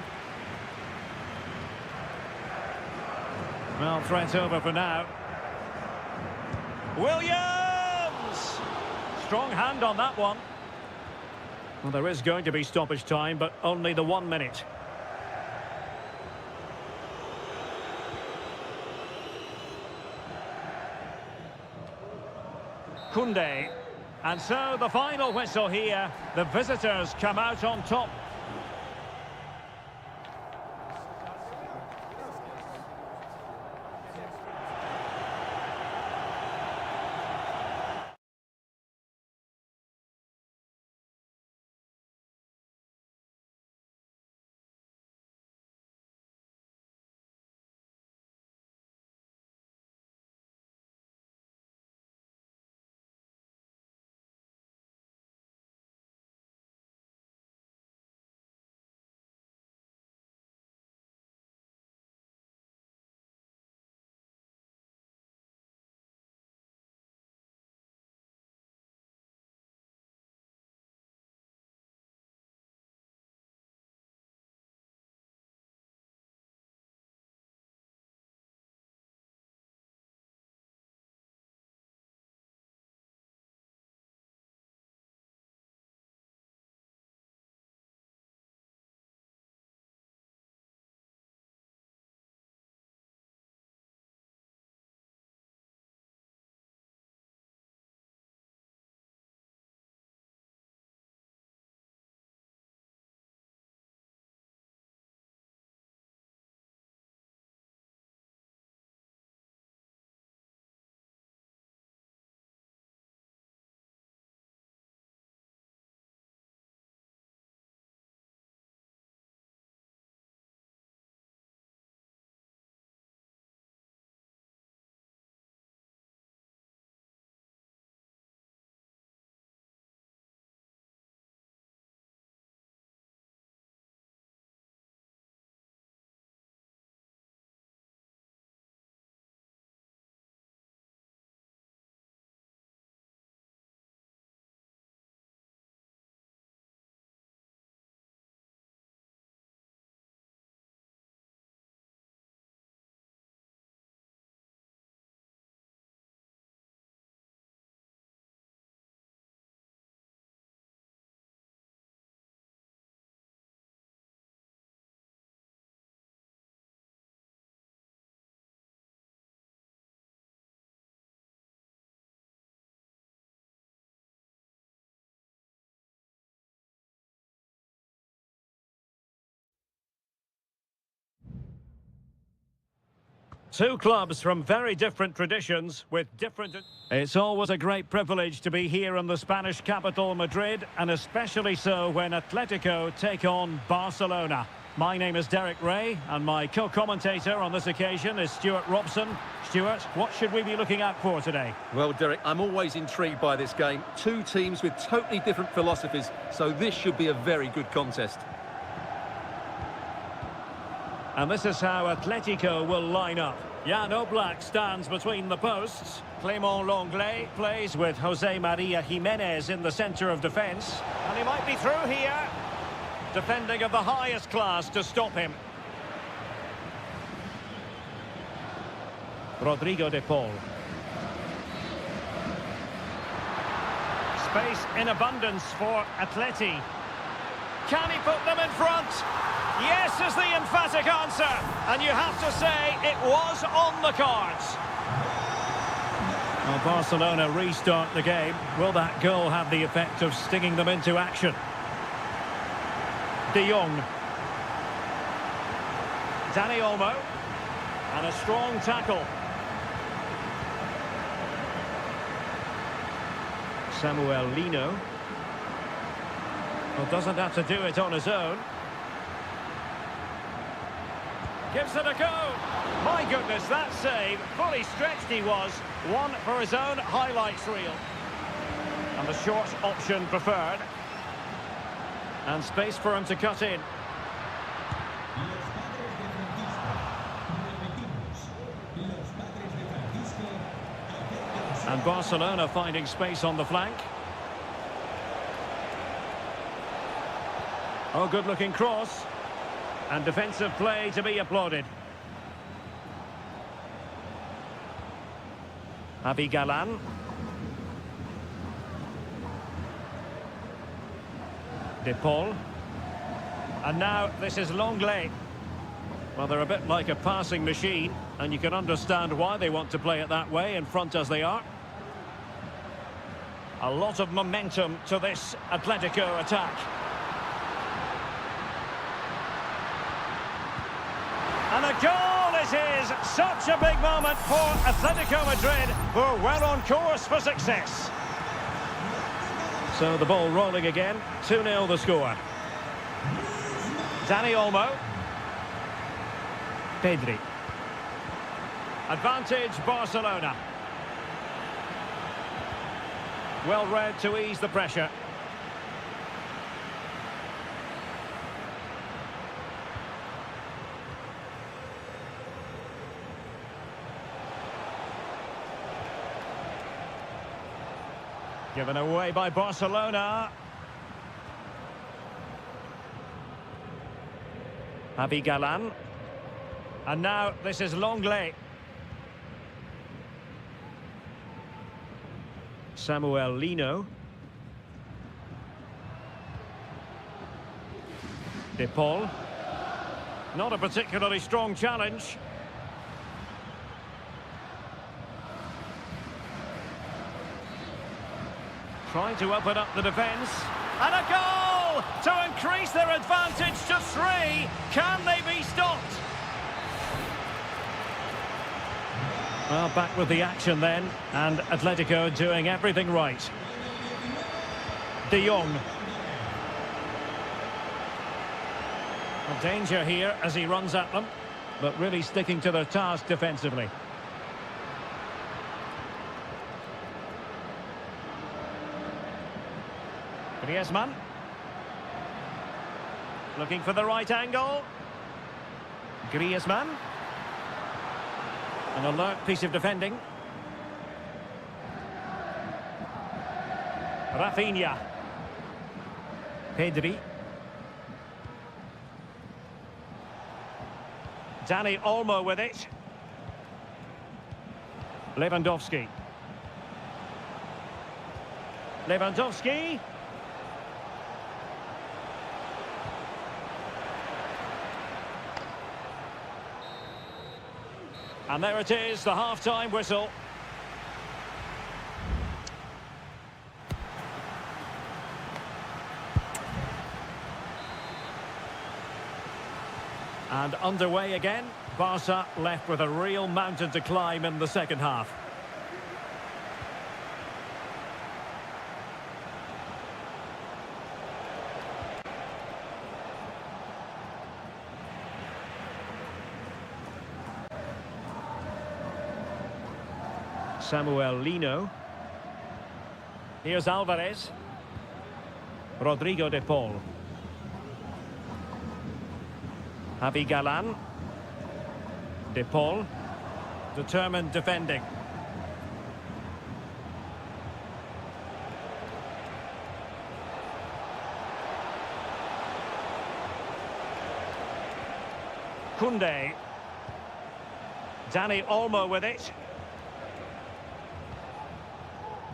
[SPEAKER 1] Well, threat over for now. Williams! Strong hand on that one. Well, there is going to be stoppage time, but only the 1 minute. Kunde. And so the final whistle here. The visitors come out on top. Two clubs from very different traditions with different... It's always a great privilege to be here in the Spanish capital, Madrid, and especially so when Atletico take on Barcelona. My name is Derek Ray, and my co-commentator on this occasion is Stuart Robson. Stuart, what should we be looking out for today?
[SPEAKER 2] Well, Derek, I'm always intrigued by this game. Two teams with totally different philosophies, so this should be a very good contest.
[SPEAKER 1] And this is how Atletico will line up. Jan Oblak stands between the posts. Clément Lenglet plays with Jose Maria Jimenez in the centre of defence. And he might be through here. Defending of the highest class to stop him. Rodrigo de Paul. Space in abundance for Atleti. Can he put them in front? Yes is the emphatic answer. And you have to say it was on the cards. Well, Barcelona restart the game. Will that goal have the effect of stinging them into action? De Jong. Dani Olmo. And a strong tackle. Samuel Lino. Well, doesn't have to do it on his own. Gives it a go. My goodness, that save. Fully stretched he was. One for his own highlights reel. And the short option preferred. And space for him to cut in. And Barcelona finding space on the flank. Oh, good-looking cross. And defensive play to be applauded. Javi Galán. De Paul. And now this is Lenglet. Well, they're a bit like a passing machine, and you can understand why they want to play it that way, in front as they are. A lot of momentum to this Atletico attack. And a goal it is! Such a big moment for Atletico Madrid, who are well on course for success. So the ball rolling again, 2-0 the score. Dani Olmo. Pedri. Advantage Barcelona. Well read to ease the pressure. Given away by Barcelona. Javi Galán. And now this is Lenglet. Samuel Lino. De Paul. Not a particularly strong challenge. Trying to open up the defence. And a goal to increase their advantage to 3. Can they be stopped? Well, back with the action then. And Atletico doing everything right. De Jong. A danger here as he runs at them. But really sticking to their task defensively. Griezmann. Looking for the right angle. Griezmann. An alert piece of defending. Rafinha. Pedri. Dani Olmo with it. Lewandowski. Lewandowski. And there it is, the half-time whistle. And underway again. Barca left with a real mountain to climb in the second half. Samuel Lino. Here's Alvarez. Rodrigo de Paul. Javi Galan. De Paul. Determined defending. Koundé. Dani Olmo with it.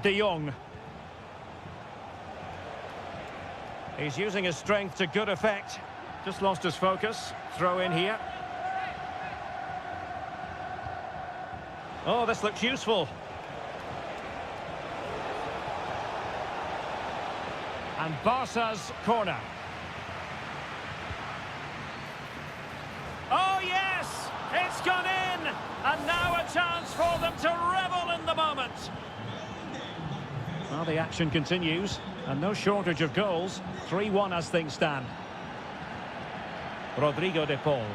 [SPEAKER 1] De Jong. He's using his strength to good effect. Just lost his focus. Throw in here. Oh, this looks useful. And Barca's corner. Oh, yes! It's gone in! And now a chance for them to revel in the moment. Well, the action continues, and no shortage of goals. 3-1 as things stand. Rodrigo de Paul.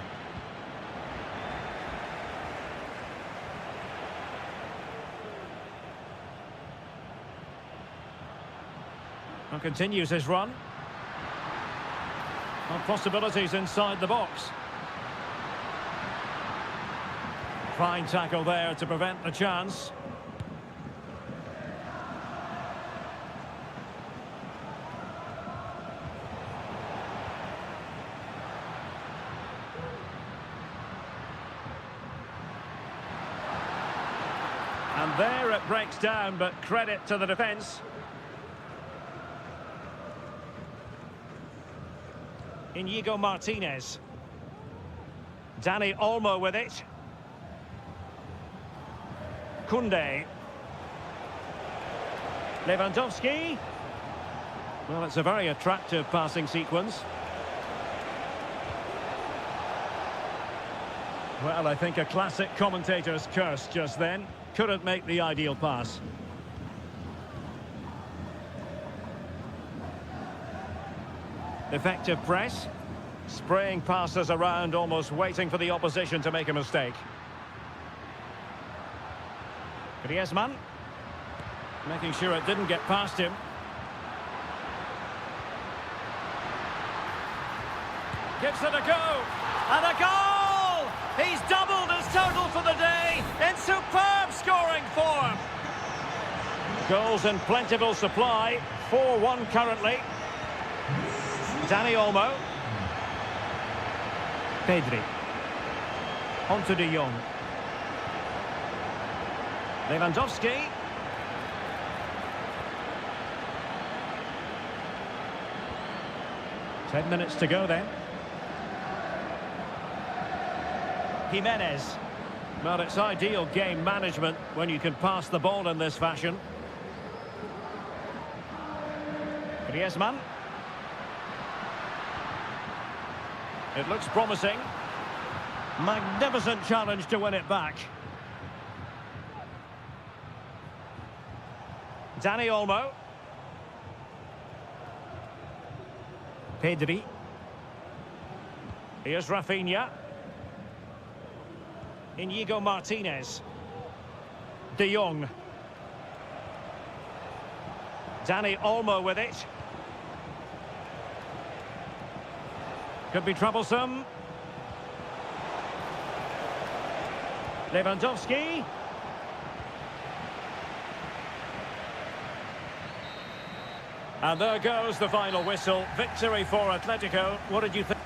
[SPEAKER 1] And continues his run. Well, possibilities inside the box. Fine tackle there to prevent the chance. And there it breaks down, but credit to the defence. Inigo Martinez. Dani Olmo with it. Koundé. Lewandowski. Well, it's a very attractive passing sequence. Well, I think a classic commentator's curse just then. Couldn't make the ideal pass. Effective press. Spraying passes around, almost waiting for the opposition to make a mistake. Griezmann. Making sure it didn't get past him. Gives it a go. And a goal! He's doubled his total for the day in superb scoring form. Goals in plentiful supply. 4-1 currently. Dani Olmo. Pedri. On to De Jong. Lewandowski. Ten minutes to go then. Jimenez. Well, it's ideal game management when you can pass the ball in this fashion. Griezmann. It looks promising. Magnificent challenge to win it back. Dani Olmo. Pedri. Here's Rafinha. Inigo Martinez. De Jong. Dani Olmo with it. Could be troublesome. Lewandowski. And there goes the final whistle. Victory for Atletico. What did you think?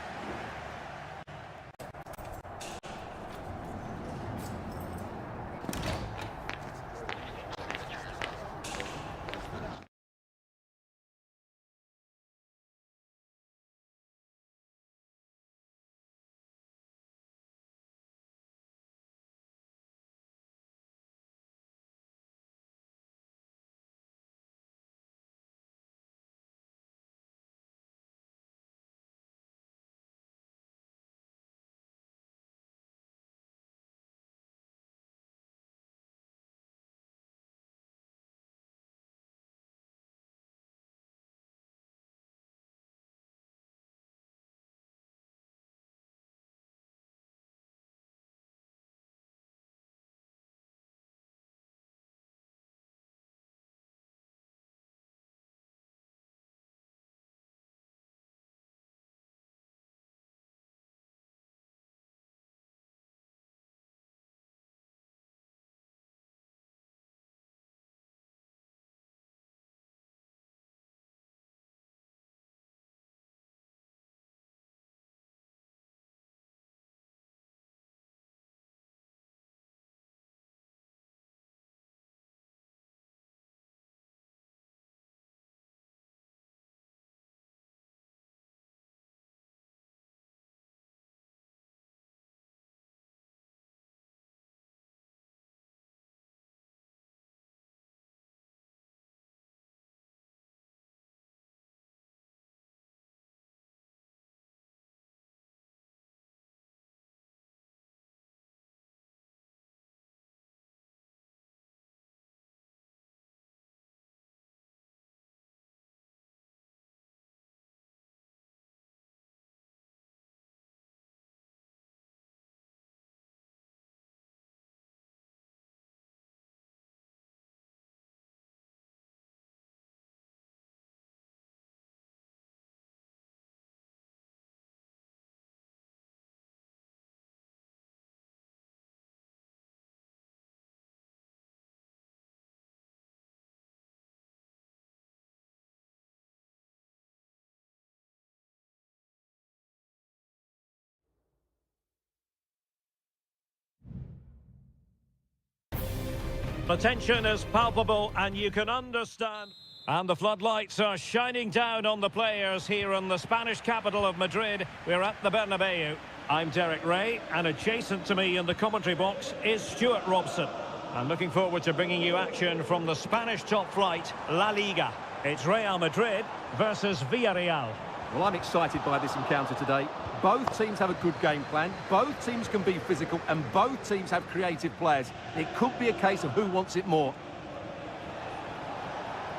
[SPEAKER 1] The tension is palpable and you can understand. And the floodlights are shining down on the players here in the Spanish capital of Madrid. We're at the Bernabeu. I'm Derek Ray, and adjacent to me in the commentary box is Stuart Robson. I'm looking forward to bringing you action from the Spanish top flight, La Liga. It's Real Madrid versus Villarreal.
[SPEAKER 2] Well, I'm excited by this encounter today. Both teams have a good game plan, both teams can be physical, and both teams have creative players. It could be a case of who wants it more.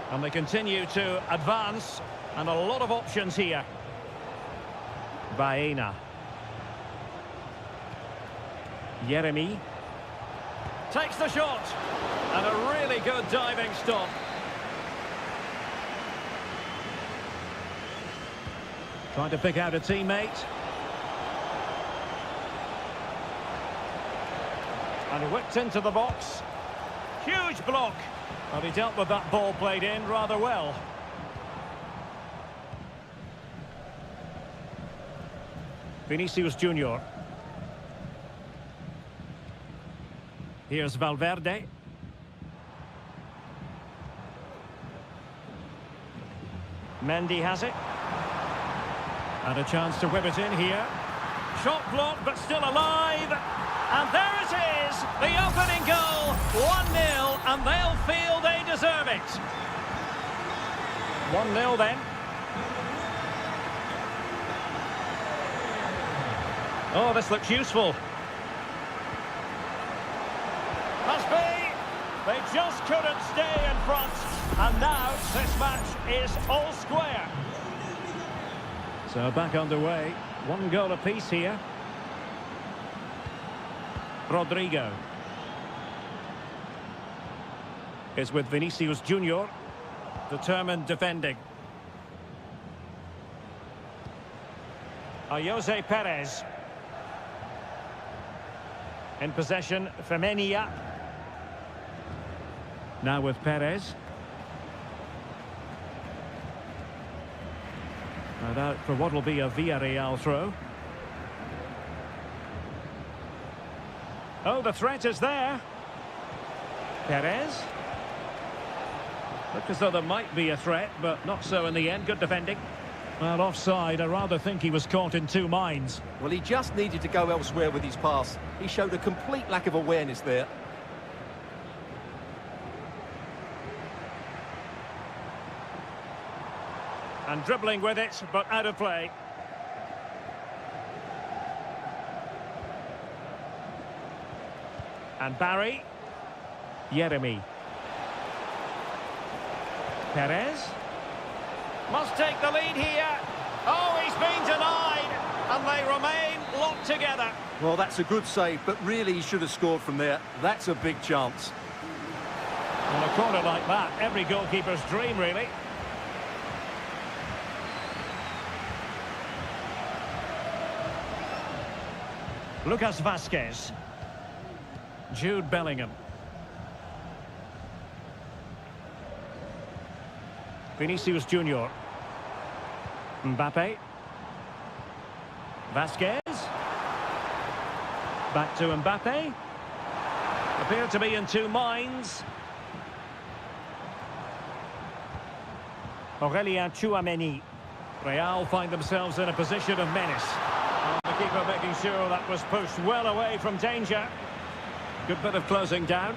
[SPEAKER 1] And they continue to advance, and a lot of options here. Baena. Jeremy. Takes the shot, and a really good diving stop. Trying to pick out a teammate. And whipped into the box. Huge block. Well, he dealt with that ball played in rather well. Vinicius Junior. Here's Valverde. Mendy has it. And a chance to whip it in here. Shot blocked, but still alive. And there it is, the opening goal. 1-0, and they'll feel they deserve it. 1-0 then. Oh, this looks useful. Must be. They just couldn't stay in front. And now this match is all square. So back underway. 1 goal apiece here. Rodrigo is with Vinicius Junior, determined defending. Jose Perez in possession. Femenia now with Perez. And out for what will be a Villarreal throw. Oh, the threat is there. Perez. Looked as though there might be a threat, but not so in the end. Good defending. Well, offside. I rather think he was caught in two minds.
[SPEAKER 2] Well, he just needed to go elsewhere with his pass. He showed a complete lack of awareness there.
[SPEAKER 1] And dribbling with it, but out of play. And Barry. Jeremy. Perez. Must take the lead here. Oh, he's been denied. And they remain locked together.
[SPEAKER 2] Well, that's a good save, but really he should have scored from there. That's a big chance.
[SPEAKER 1] On a corner like that, every goalkeeper's dream, really. Lucas Vazquez. Jude Bellingham. Vinicius Junior. Mbappe. Vazquez. Back to Mbappe. Appear to be in two minds. Aurelien Tchouameni. Real find themselves in a position of menace. The keeper making sure that was pushed well away from danger. Good bit of closing down.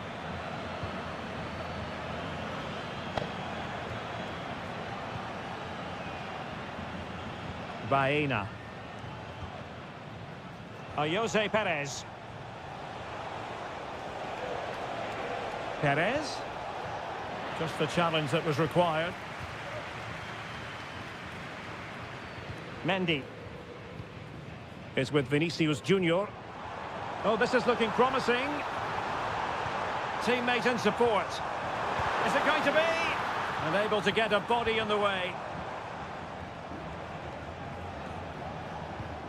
[SPEAKER 1] Baena. Jose Perez. Perez. Just the challenge that was required. Mendy is with Vinicius Junior. Oh, this is looking promising. Teammate in support. Is it going to be? Unable to get a body in the way.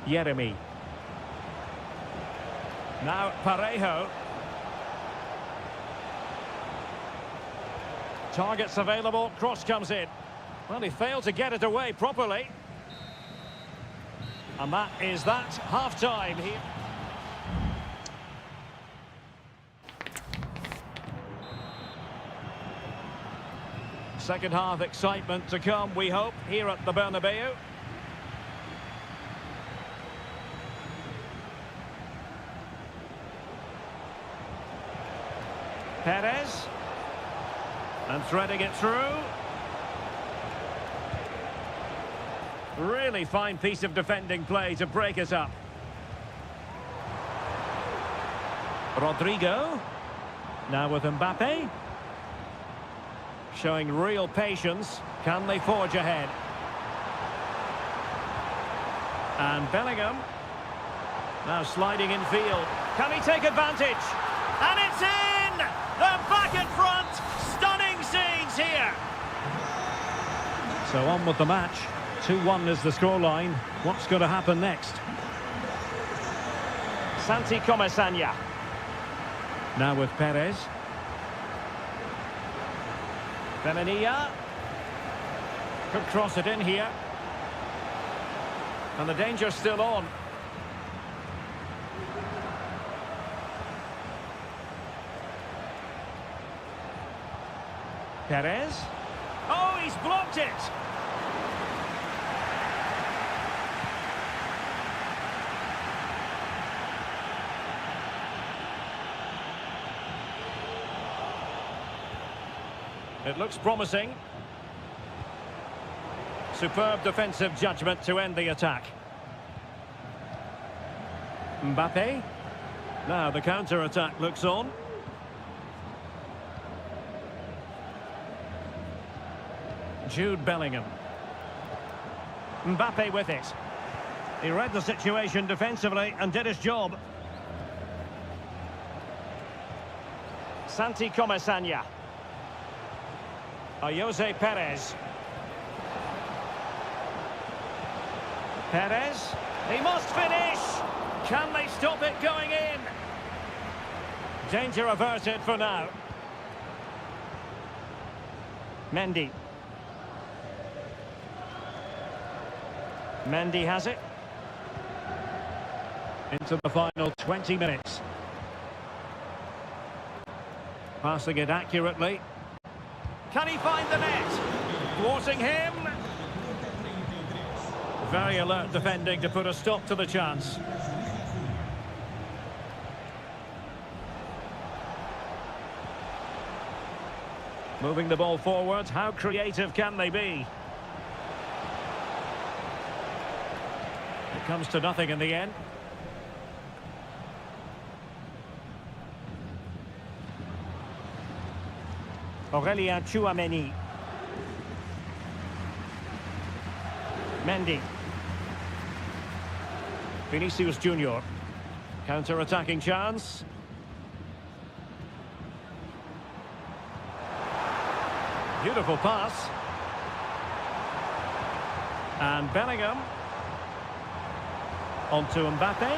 [SPEAKER 1] Jeremy. Now Parejo. Targets available, cross comes in. Well, he failed to get it away properly. And that is that, half-time here. Second half excitement to come, we hope, here at the Bernabeu. Perez. And threading it through. Really fine piece of defending play to break it up. Rodrigo. Now with Mbappe. Showing real patience. Can they forge ahead? And Bellingham. Now sliding in field. Can he take advantage? And it's in! They're back in front! Stunning scenes here! So on with the match. 2-1 is the scoreline. What's going to happen next? Santi Comesaña. Now with Perez. Femenia. Could cross it in here. And the danger's still on. Perez. Oh, he's blocked it! It looks promising. Superb defensive judgment to end the attack. Mbappe. Now the counter-attack looks on. Jude Bellingham. Mbappe with it. He read the situation defensively and did his job. Santi Comesaña. Jose Perez. Perez. He must finish. Can they stop it going in? Danger averted for now. Mendy. Mendy has it. Into the final 20 minutes. Passing it accurately. Can he find the net? Thwarting him. Very alert defending to put a stop to the chance. Moving the ball forward. How creative can they be? It comes to nothing in the end. Aurélien Tchouameni. Mendy. Vinicius Junior. Counter-attacking chance. Beautiful pass. And Bellingham. On to Mbappe.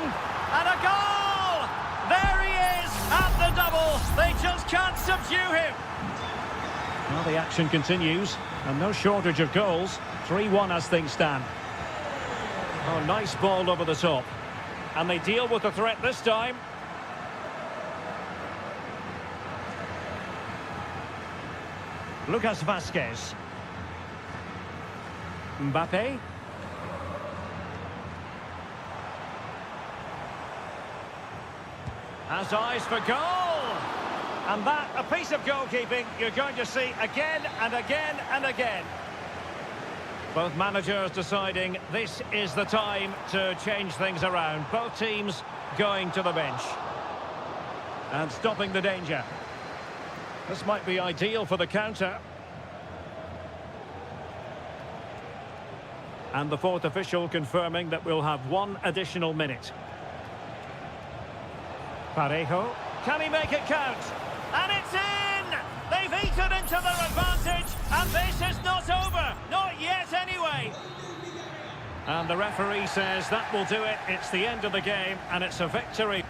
[SPEAKER 1] And a goal! There he is at the double. They just can't subdue him. Well, the action continues, and no shortage of goals. 3-1 as things stand. Oh, nice ball over the top. And they deal with the threat this time. Lucas Vázquez. Mbappe. Has eyes for goal. And that, a piece of goalkeeping you're going to see again and again and again. Both managers deciding this is the time to change things around. Both teams going to the bench. And stopping the danger. This might be ideal for the counter. And the fourth official confirming that we'll have one additional minute. Parejo. Can he make it count? And it's in! They've eaten into their advantage, and this is not over. Not yet, anyway. And the referee says that will do it. It's the end of the game, and it's a victory.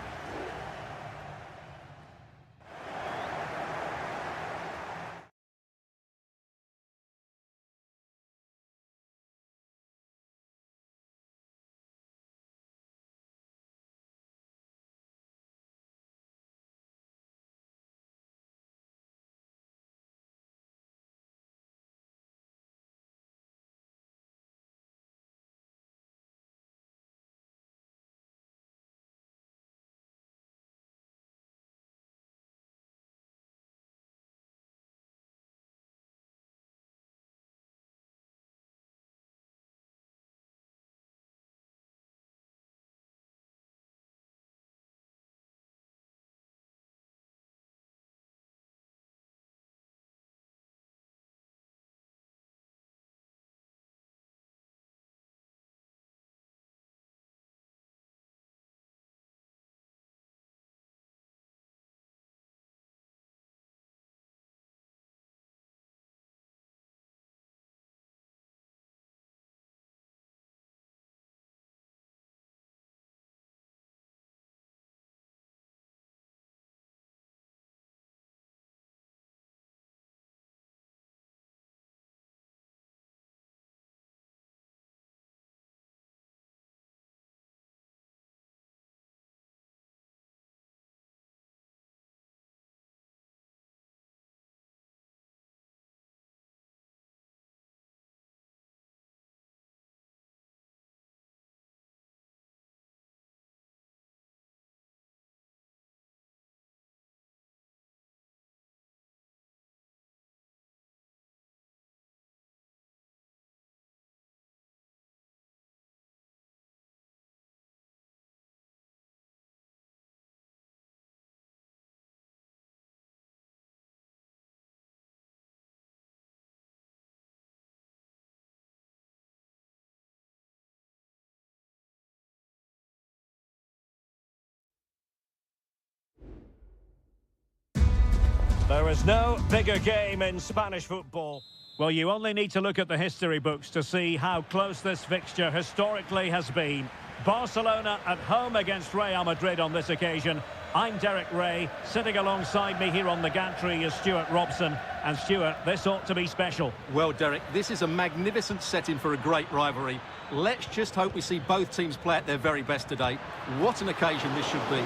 [SPEAKER 1] There is no bigger game in Spanish football. Well, you only need to look at the history books to see how close this fixture historically has been. Barcelona at home against Real Madrid on this occasion. I'm Derek Ray. Sitting alongside me here on the gantry is Stuart Robson. And Stuart, this ought to be special.
[SPEAKER 2] Well, Derek, this is a magnificent setting for a great rivalry. Let's just hope we see both teams play at their very best today. What an occasion this should be.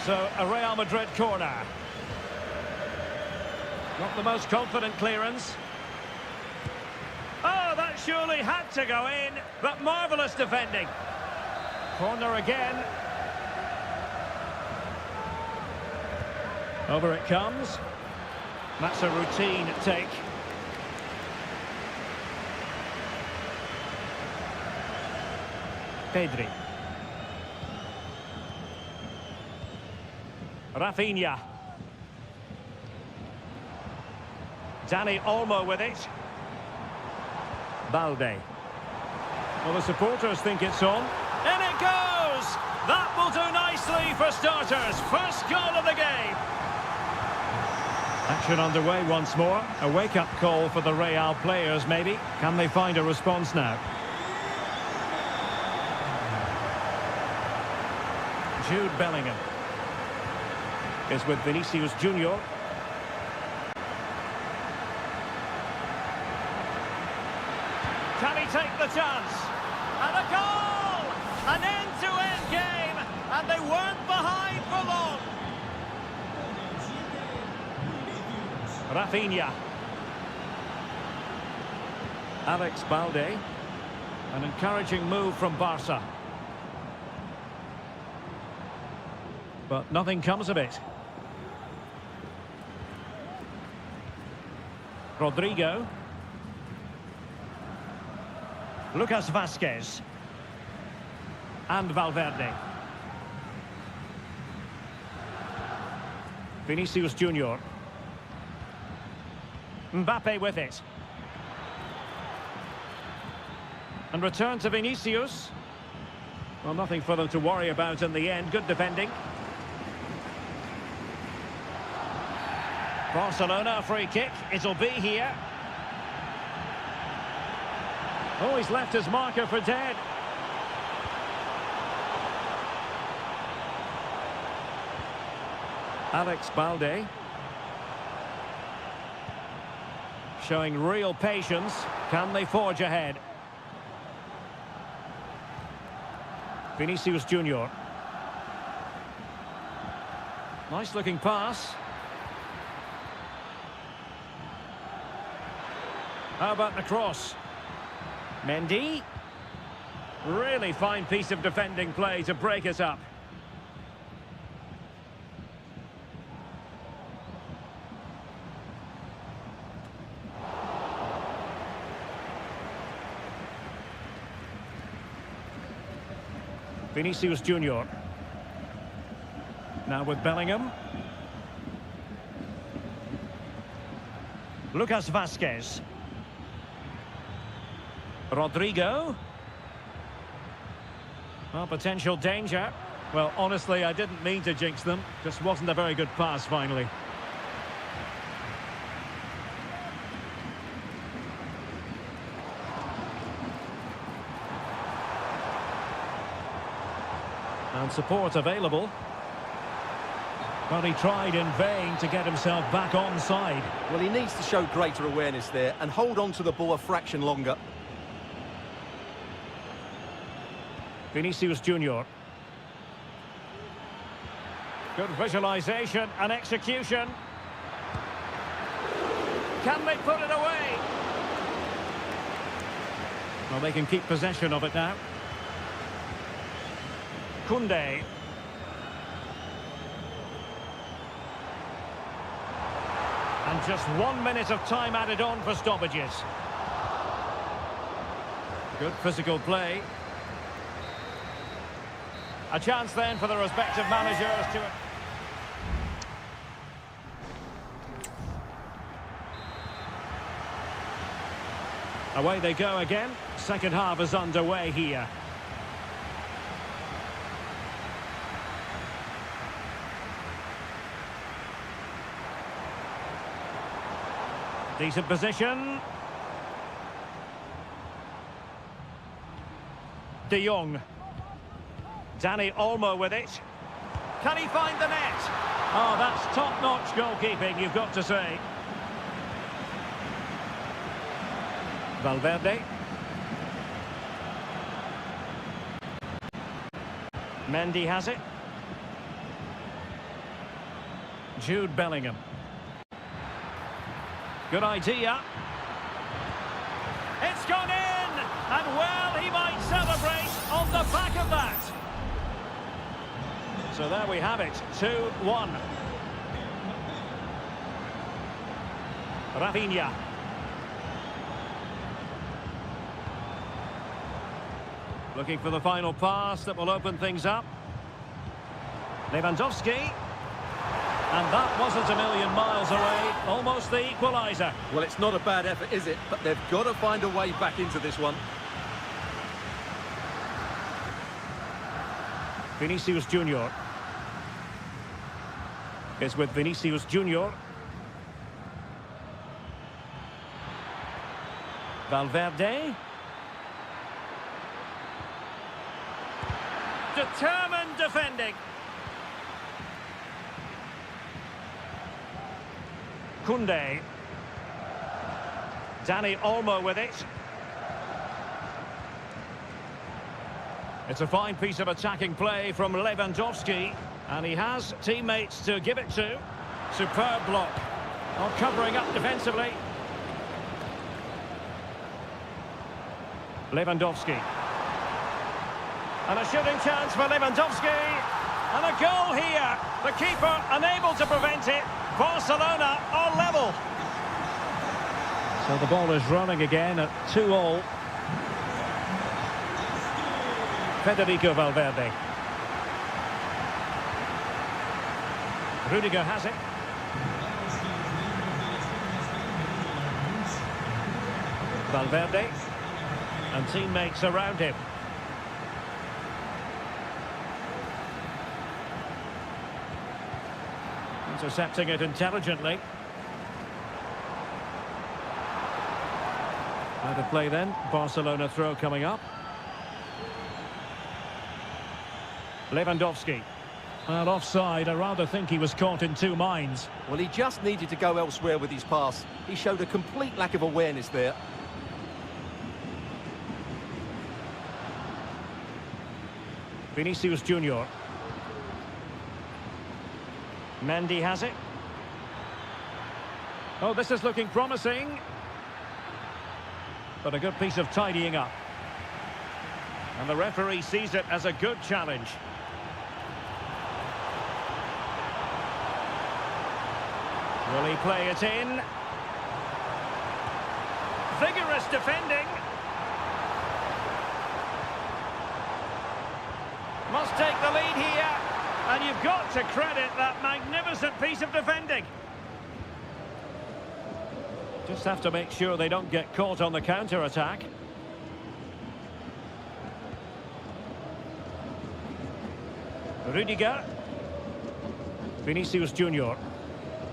[SPEAKER 1] So, a Real Madrid corner. Not the most confident clearance. Oh, that surely had to go in, but marvellous defending. Corner again. Over it comes. That's a routine take. Pedri. Rafinha. Dani Olmo with it. Balde. Well, the supporters think it's on. In it goes! That will do nicely for starters. First goal of the game. Action underway once more. A wake-up call for the Real players, maybe. Can they find a response now? Jude Bellingham is with Vinicius Junior. Can he take the chance? And a goal! An end-to-end game, and they weren't behind for long. Rafinha. Alex Balde. An encouraging move from Barca. But nothing comes of it. Rodrigo. Lucas Vázquez. And Valverde. Vinicius Junior. Mbappe with it. And return to Vinicius. Well, nothing for them to worry about in the end. Good defending. Barcelona, a free kick. It'll be here. Oh, he's left his marker for dead. Alex Balde. Showing real patience. Can they forge ahead? Vinicius Junior. Nice looking pass. How about the cross? Mendy. Really fine piece of defending play to break it up. Vinicius Junior. Now with Bellingham. Lucas Vázquez. Rodrigo. Well, potential danger. Well, honestly, I didn't mean to jinx them. Just wasn't a very good pass, finally. And support available. But he tried in vain to get himself back onside.
[SPEAKER 2] Well, he needs to show greater awareness there and hold on to the ball a fraction longer. Vinicius Junior.
[SPEAKER 1] Good visualization and execution. Can they put it away? Well, they can keep possession of it now. Koundé. And just 1 minute of time added on for stoppages. Good physical play. A chance then for the respective managers to... Away they go again. Second half is underway here. Decent position. De Jong. Dani Olmo with it. Can he find the net? Oh, that's top-notch goalkeeping, you've got to say. Valverde. Mendy has it. Jude Bellingham. Good idea. It's gone in! And well, he might celebrate on the back of that. So there we have it, 2-1. Rafinha. Looking for the final pass that will open things up. Lewandowski. And that wasn't a million miles away, almost the equaliser.
[SPEAKER 2] Well, it's not a bad effort, is it? But they've got to find a way back into this one.
[SPEAKER 1] Vinicius Junior. Is with Vinicius Junior. Valverde. Determined defending. Koundé. Dani Olmo with it. It's a fine piece of attacking play from Lewandowski, and he has teammates to give it to. Superb block. Not covering up defensively. Lewandowski. And a shooting chance for Lewandowski. And a goal here. The keeper unable to prevent it. Barcelona are level. So the ball is running again at 2-2. Federico Valverde. Rudiger has it. Valverde. And teammates around him. Intercepting it intelligently. Out of play then. Barcelona throw coming up. Lewandowski. Well, offside. I rather think he was caught in two minds.
[SPEAKER 2] Well, he just needed to go elsewhere with his pass. He showed a complete lack of awareness there.
[SPEAKER 1] Vinicius Junior. Mendy has it. Oh, this is looking promising. But a good piece of tidying up. And the referee sees it as a good challenge. Will he play it in? Vigorous defending. Must take the lead here. And you've got to credit that magnificent piece of defending. Just have to make sure they don't get caught on the counter-attack. Rudiger. Vinicius Junior.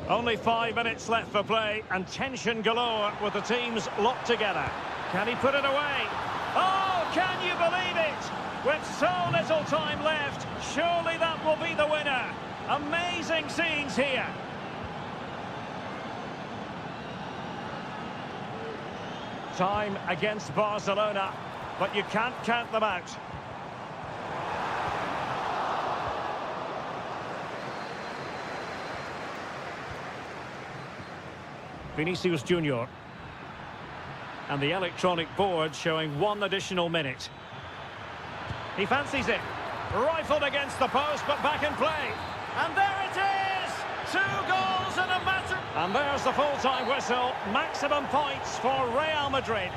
[SPEAKER 1] Only 5 minutes left for play and tension galore with the teams locked together. Can he put it away? Oh, can you believe it? With so little time left, surely that will be the winner. Amazing scenes here. Time against Barcelona, but you can't count them out. Vinicius Junior. And the electronic board showing 1 additional minute. He fancies it. Rifled against the post, but back in play. And there it is! 2 goals in a matter. And there's the full-time whistle. Maximum points for Real Madrid.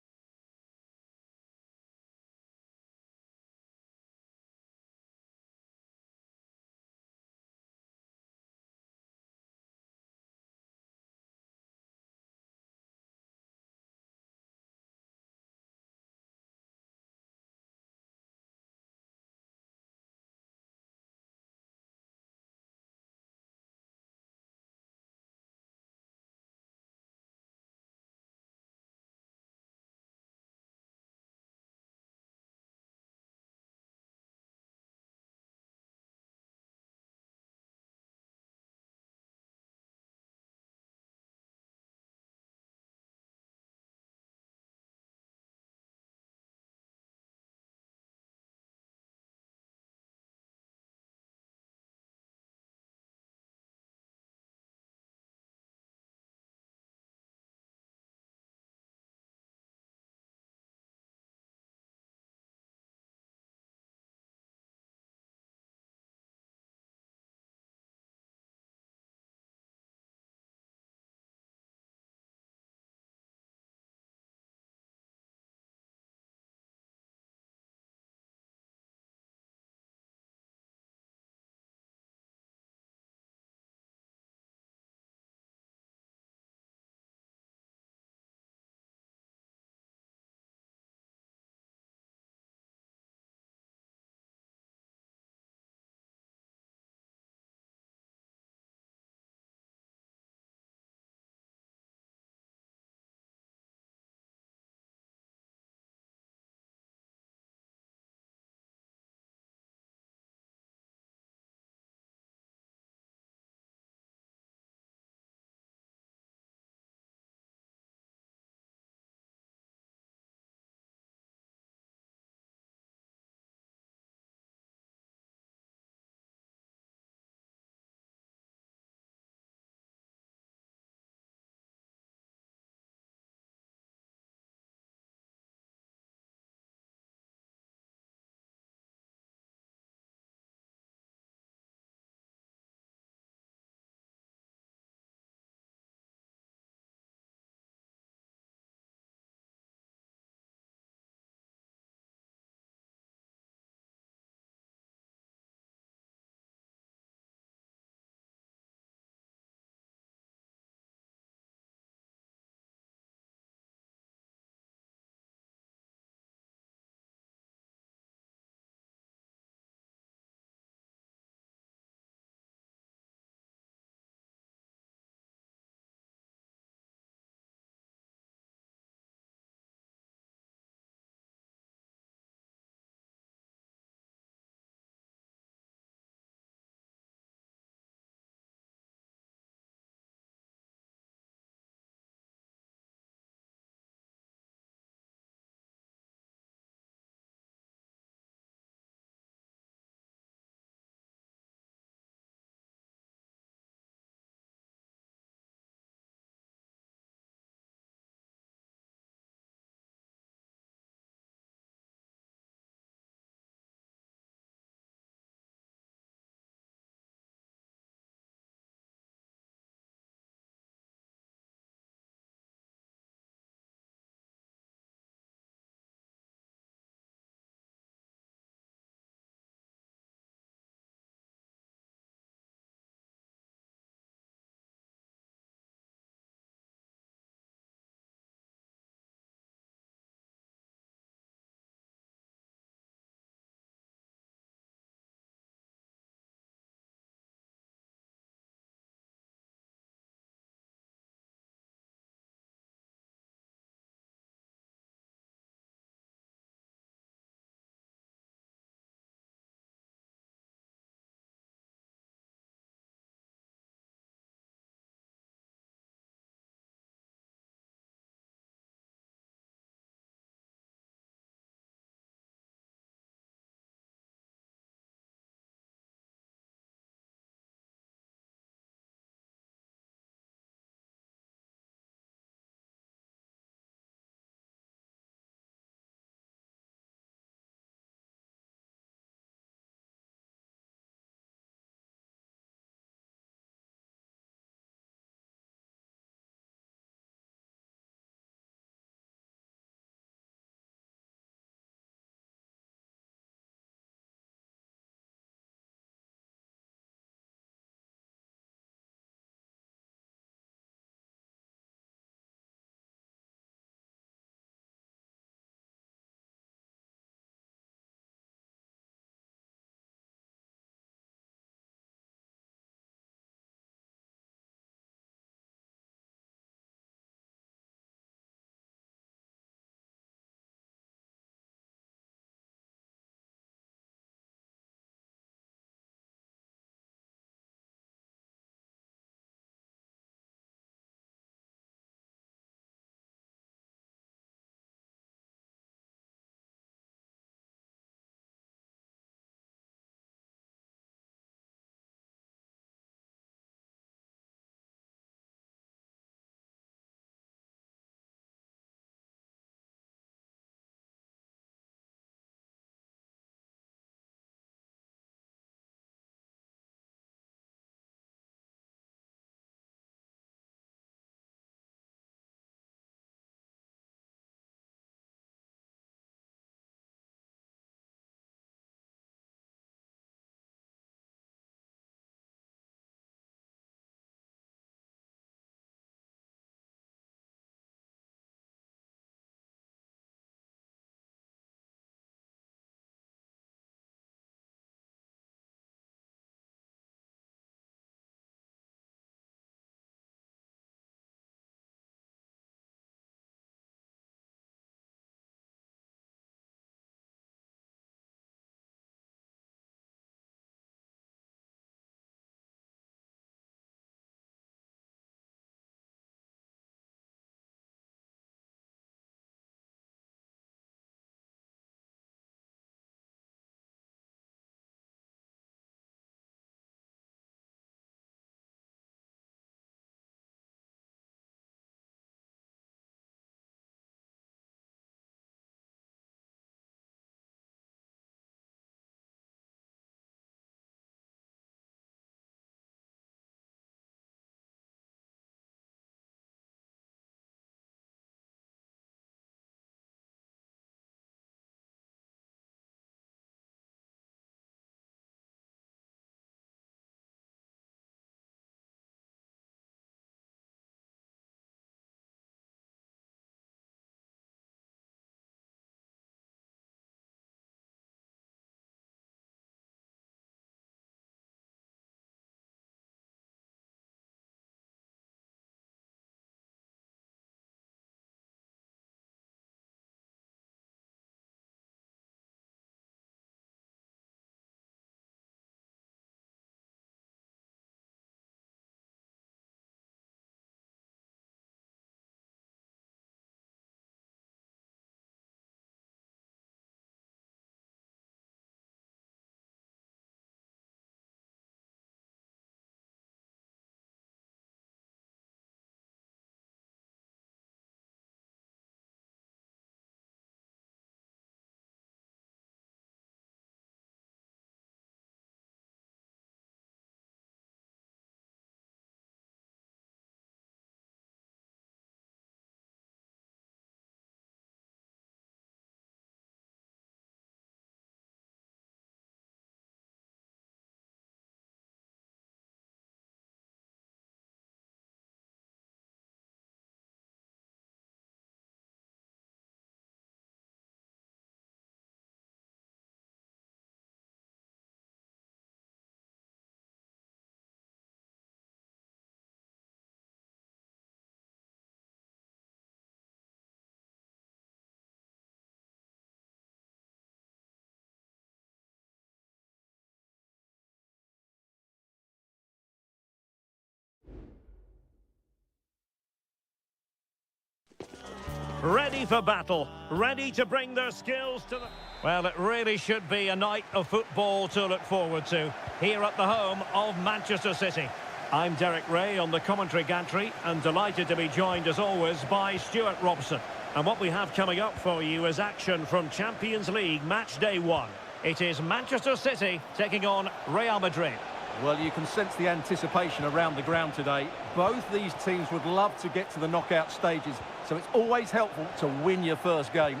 [SPEAKER 1] ready for battle, ready to bring their skills to the... Well, it really should be a night of football to look forward to, here at the home of Manchester City. I'm Derek Ray on the commentary gantry, and delighted to be joined, as always, by Stuart Robson. And what we have coming up for you is action from Champions League match day 1. It is Manchester City taking on Real Madrid.
[SPEAKER 2] Well, you can sense the anticipation around the ground today. Both these teams would love to get to the knockout stages, so it's always helpful to win your first game.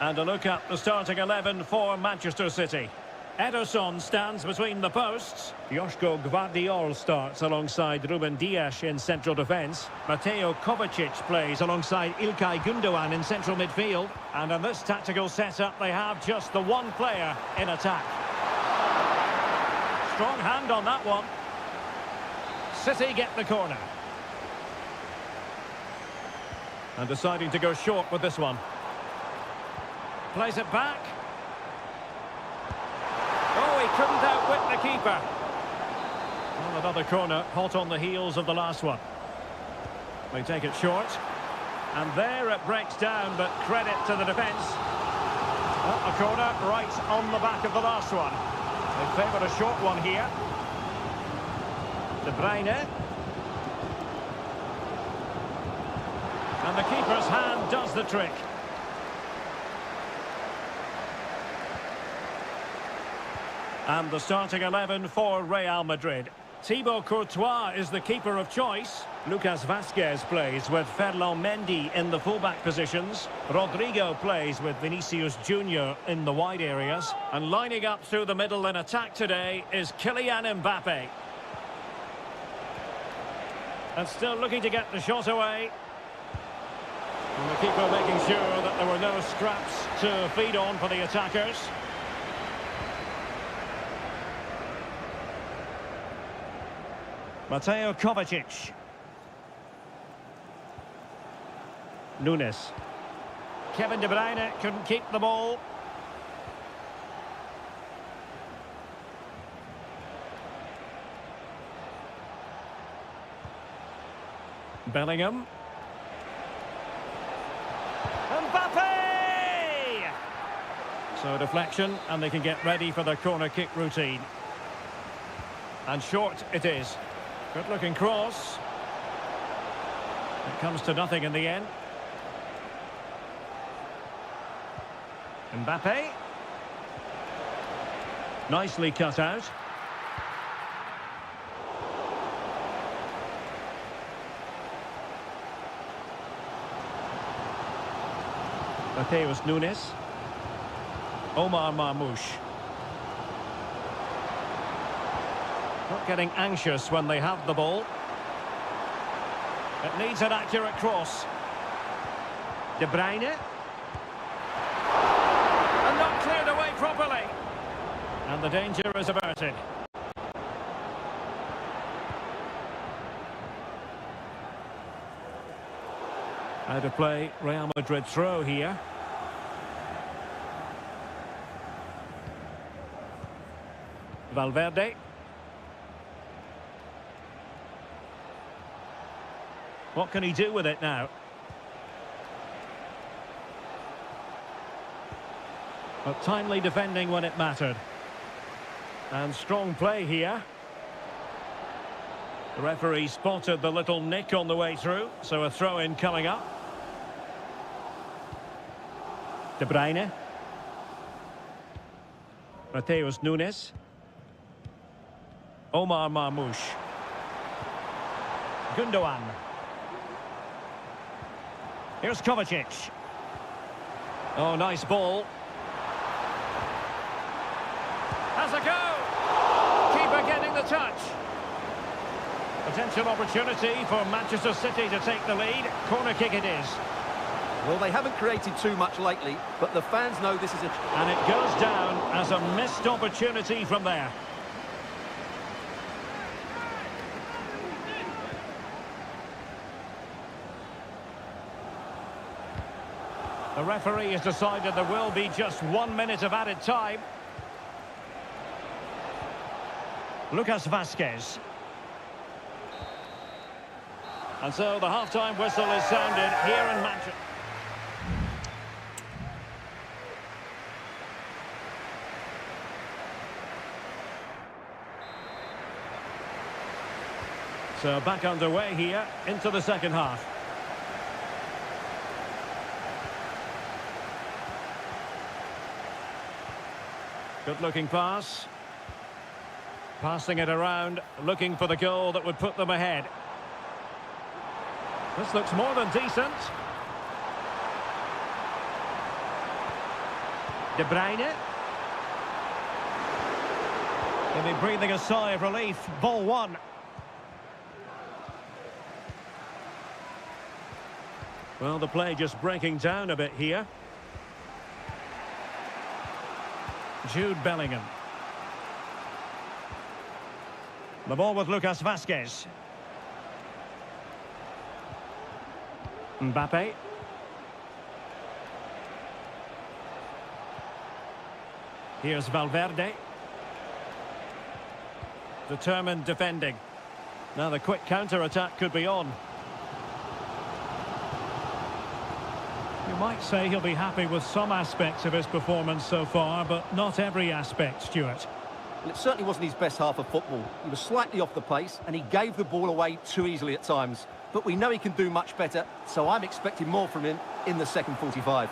[SPEAKER 1] And a look at the starting 11 for Manchester City. Ederson stands between the posts. Joško Gvardiol starts alongside Ruben Dias in central defence. Mateo Kovacic plays alongside İlkay Gündoğan in central midfield. And in this tactical setup, they have just the one player in attack. Strong hand on that one. City get the corner. And deciding to go short with this one. Plays it back. Oh, he couldn't outwit the keeper. Well, another corner, hot on the heels of the last one. They take it short. And there it breaks down, but credit to the defence. Well, a corner right on the back of the last one. They favoured a short one here. De Bruyne. And the keeper's hand does the trick. And the starting 11 for Real Madrid. Thibaut Courtois is the keeper of choice. Lucas Vazquez plays with Ferland Mendy in the fullback positions. Rodrigo plays with Vinicius Junior in the wide areas. And lining up through the middle in attack today is Kylian Mbappe. And still looking to get the shot away. And the keeper making sure that there were no scraps to feed on for the attackers. Mateo Kovacic. Nunes. Kevin De Bruyne couldn't keep the ball. Bellingham. Mbappe! So deflection, and they can get ready for their corner kick routine. And short it is. Good-looking cross. It comes to nothing in the end. Mbappe. Nicely cut out. Mateus Nunes. Omar Marmoush. Not getting anxious when they have the ball. It needs an accurate cross. De Bruyne. And not cleared away properly. And the danger is averted. Out of play, Real Madrid throw here. Valverde. What can he do with it now? But timely defending when it mattered. And strong play here. The referee spotted the little nick on the way through, so a throw-in coming up. De Bruyne. Mateus Nunes. Omar Marmoush. Gündoğan. Here's Kovacic. Oh, nice ball. Has a go. Keeper getting the touch. Potential opportunity for Manchester City to take the lead. Corner kick it is.
[SPEAKER 2] Well, they haven't created too much lately, but the fans know this is a...
[SPEAKER 1] And it goes down as a missed opportunity from there. The referee has decided there will be just 1 minute of added time. Lucas Vazquez. And so the half-time whistle is sounded here in Manchester. So back underway here into the second half. Good-looking pass. Passing it around, looking for the goal that would put them ahead. This looks more than decent. De Bruyne. They'll be breathing a sigh of relief. Ball one. Well, the play just breaking down a bit here. Jude Bellingham. The ball with Lucas Vazquez. Mbappe. Here's Valverde. Determined defending. Now the quick counter-attack could be on. You might say he'll be happy with some aspects of his performance so far, but not every aspect, Stuart.
[SPEAKER 2] Well, it certainly wasn't his best half of football. He was slightly off the pace and he gave the ball away too easily at times. But we know he can do much better, so I'm expecting more from him in the second 45.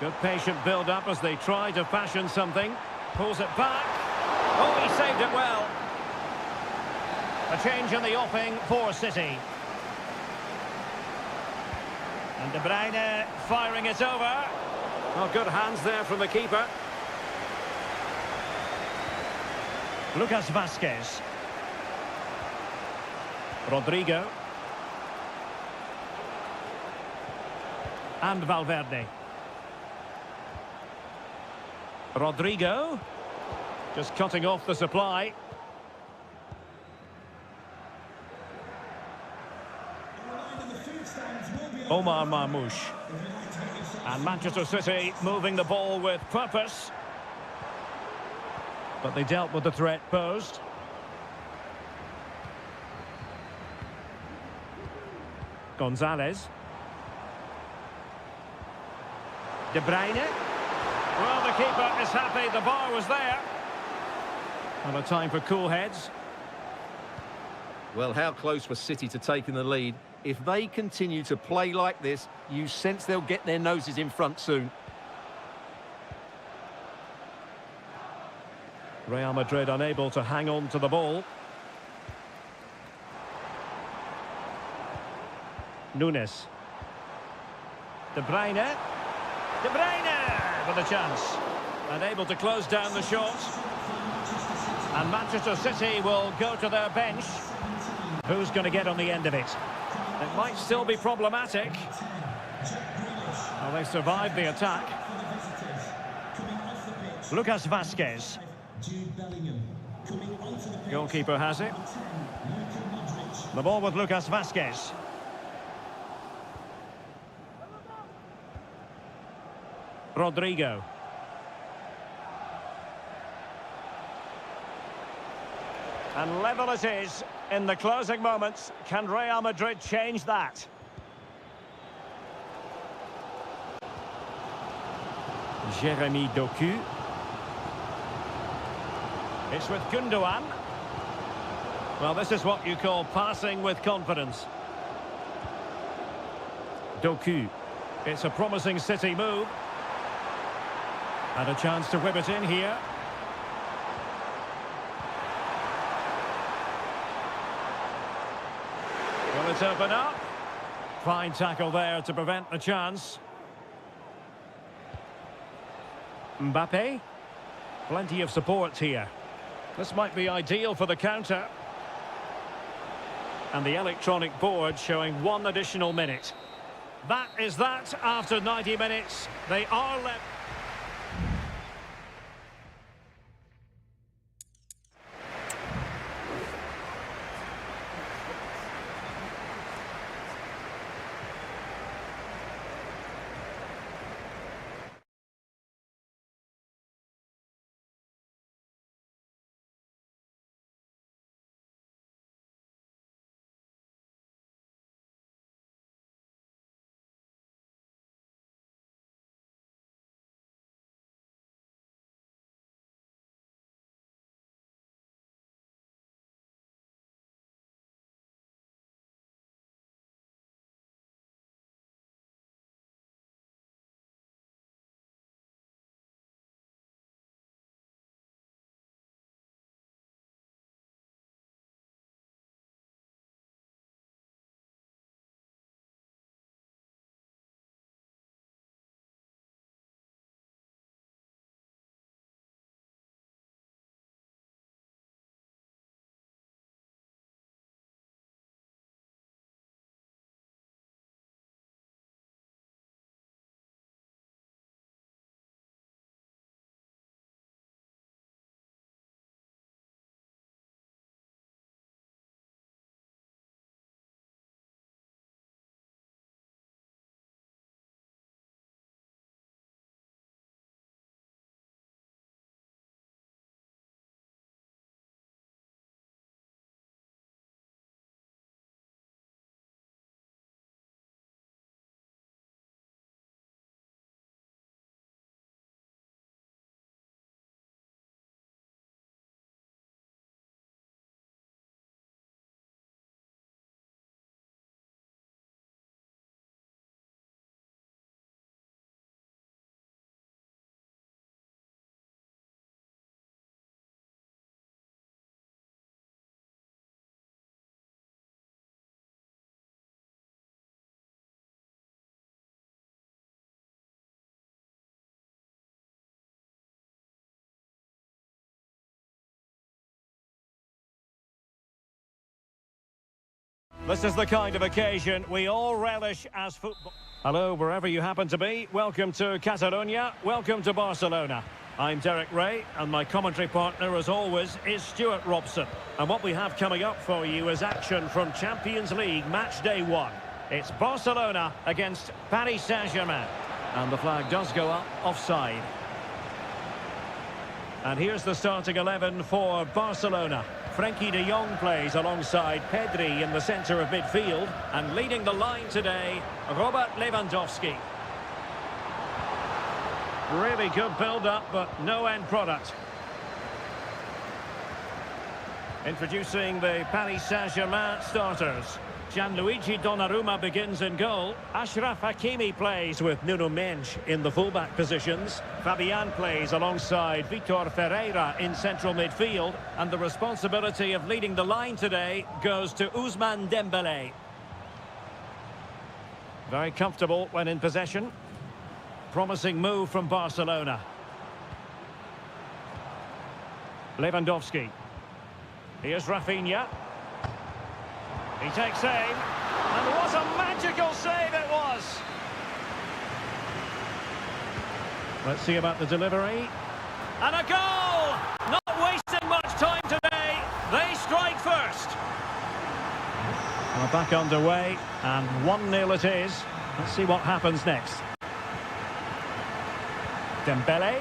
[SPEAKER 1] Good patient build-up as they try to fashion something. Pulls it back. Oh, he saved it well. A change in the offing for City. And De Bruyne firing it over. Oh, good hands there from the keeper. Lucas Vazquez. Rodrigo. And Valverde. Rodrigo. Just cutting off the supply. Omar Marmoush. And Manchester City moving the ball with purpose. But they dealt with the threat posed. Gonzalez. De Bruyne. Well, the keeper is happy the bar was there. And a time for cool heads.
[SPEAKER 2] Well, how close was City to taking the lead? If they continue to play like this, you sense they'll get their noses in front soon.
[SPEAKER 1] Real Madrid unable to hang on to the ball. Nunes. De Bruyne. De Bruyne with a chance. Unable to close down the shot. And Manchester City will go to their bench. Who's going to get on the end of it? It might still be problematic. Well, they survived the attack. Lucas Vazquez. Goalkeeper has it. The ball with Lucas Vazquez. Rodrigo. And level it is in the closing moments. Can Real Madrid change that? Jeremy Doku. It's with Gundogan. Well, this is what you call passing with confidence. Doku. It's a promising City move. And a chance to whip it in here. Will it open up? Fine tackle there to prevent the chance. Mbappe. Plenty of support here. This might be ideal for the counter. And the electronic board showing 1 additional minute. That is that after 90 minutes. They are left. This is the kind of occasion we all relish as football. Hello, wherever you happen to be. Welcome to Catalonia. Welcome to Barcelona. I'm Derek Ray, and my commentary partner, as always, is Stuart Robson. And what we have coming up for you is action from Champions League Match Day 1. It's Barcelona against Paris Saint-Germain. And the flag does go up offside. And here's the starting 11 for Barcelona. Frenkie de Jong plays alongside Pedri in the centre of midfield. And leading the line today, Robert Lewandowski. Really good build-up, but no end product. Introducing the Paris Saint-Germain starters. Gianluigi Donnarumma begins in goal. Achraf Hakimi plays with Nuno Mendes in the fullback positions. Fabian plays alongside Vitor Ferreira in central midfield. And the responsibility of leading the line today goes to Ousmane Dembélé. Very comfortable when in possession. Promising move from Barcelona. Lewandowski. Here's Rafinha. He takes aim, and what a magical save it was! Let's see about the delivery. And a goal! Not wasting much time today. They strike first. We're back underway, and 1-0 it is. Let's see what happens next. Dembele.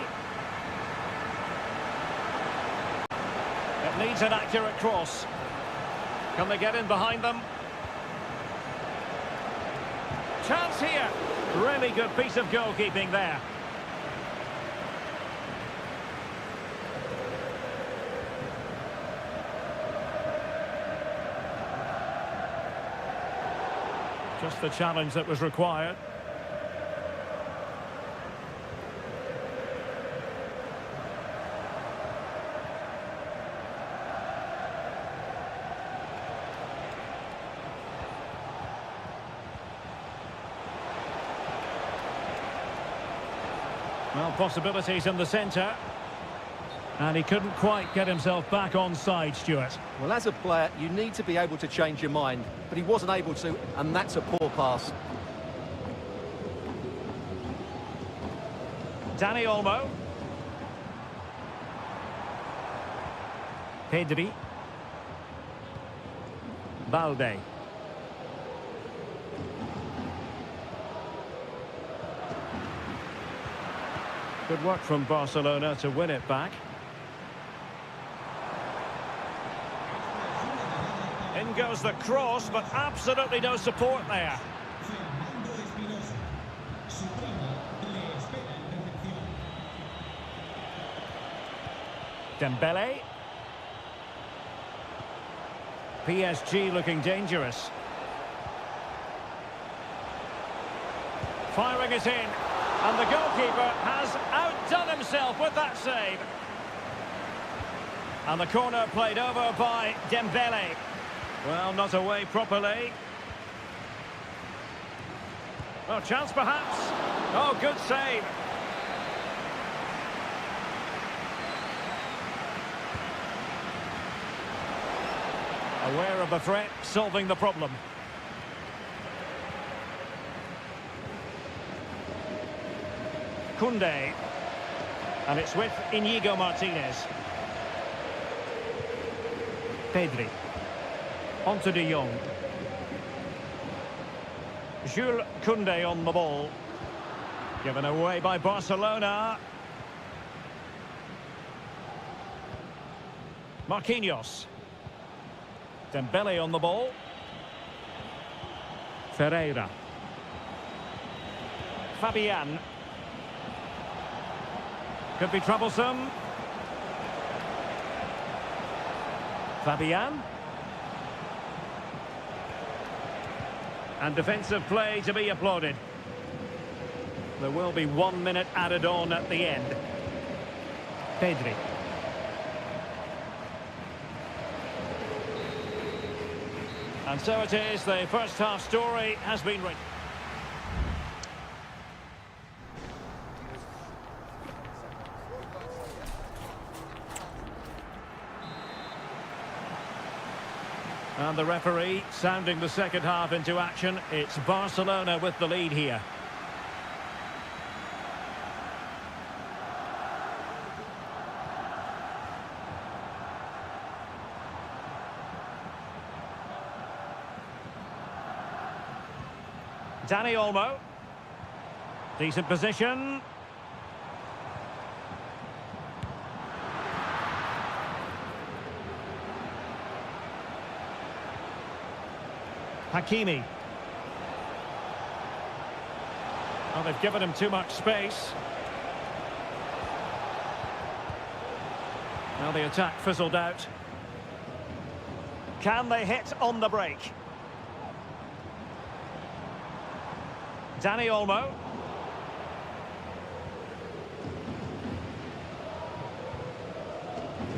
[SPEAKER 1] It needs an accurate cross. Can they get in behind them? Chance here. Really good piece of goalkeeping there. Just the challenge that was required. Well, possibilities in the centre. And he couldn't quite get himself back on side, Stuart.
[SPEAKER 2] Well, as a player, you need to be able to change your mind, but he wasn't able to, and that's a poor pass.
[SPEAKER 1] Dani Olmo. Pedri. Balde. Good work from Barcelona to win it back. In goes the cross, but absolutely no support there. Dembele. PSG looking dangerous. Firing it in. And the goalkeeper has outdone himself with that save. And the corner played over by Dembele. Well, not away properly. Oh, chance perhaps. Oh, good save. Aware of the threat, solving the problem. Koundé. And it's with Inigo Martinez. Pedri. Onto de Jong. Jules Koundé on the ball. Given away by Barcelona. Marquinhos. Dembele on the ball. Ferreira. Fabian. Could be troublesome. Fabian. And defensive play to be applauded. There will be 1 minute added on at the end. Pedri. And so it is, the first half story has been written. And the referee sounding the second half into action. It's Barcelona with the lead here. Dani Olmo. Decent position. Hakimi. Oh, they've given him too much space. Now the attack fizzled out. Can they hit on the break? Dani Olmo.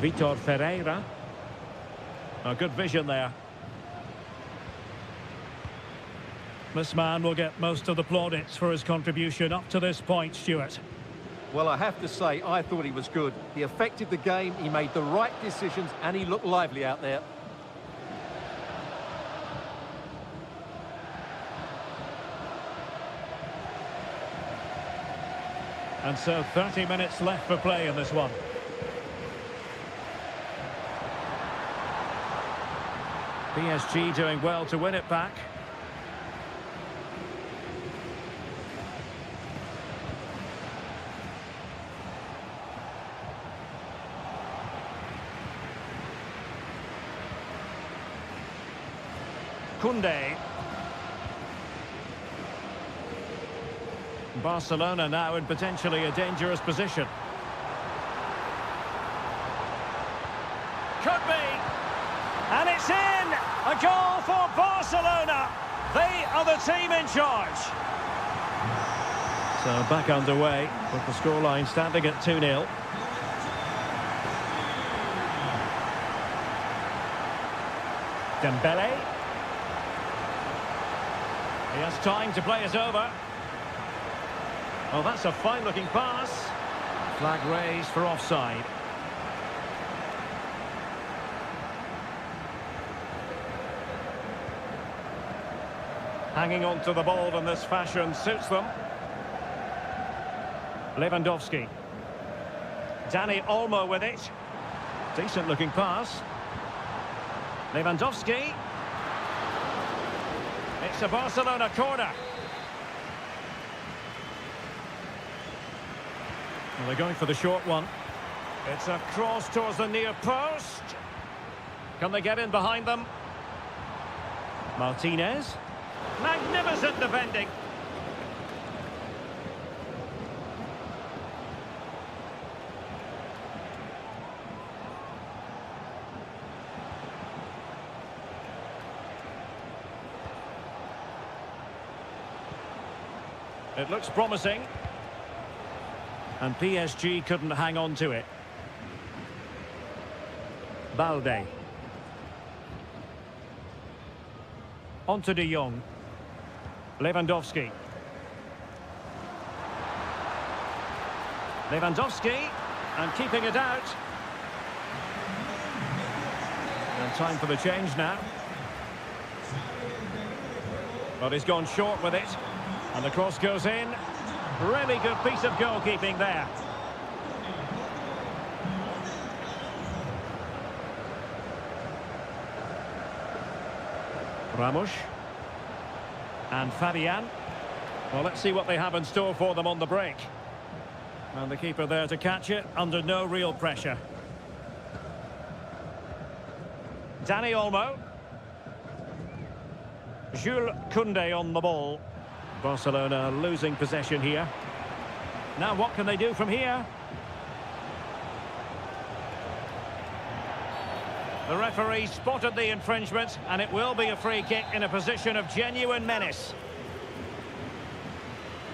[SPEAKER 1] Vitor Ferreira. Oh, good vision there. This man will get most of the plaudits for his contribution up to this point, Stuart.
[SPEAKER 2] Well, I have to say, I thought he was good. He affected the game, he made the right decisions, and he looked lively out there.
[SPEAKER 1] And so 30 minutes left for play in this one. PSG doing well to win it back. Koundé. Barcelona now in potentially a dangerous position. Could be. And it's in! A goal for Barcelona. They are the team in charge. So back underway with the scoreline standing at 2-0. Dembele. He has time to play it over. Oh, that's a fine-looking pass. Flag raised for offside. Hanging on to the ball in this fashion suits them. Lewandowski. Dani Olmo with it. Decent-looking pass. Lewandowski. It's a Barcelona corner. Well, they're going for the short one. It's a cross towards the near post. Can they get in behind them? Martinez. Magnificent defending. It looks promising. And PSG couldn't hang on to it. Balde. On to De Jong. Lewandowski. Lewandowski. And keeping it out. And time for the change now. But he's gone short with it. And the cross goes in. Really good piece of goalkeeping there. Ramos. And Fabian. Well, let's see what they have in store for them on the break. And the keeper there to catch it under no real pressure. Dani Olmo. Jules Koundé on the ball. Barcelona losing possession here. Now what can they do from here? The referee spotted the infringement, and it will be a free kick in a position of genuine menace.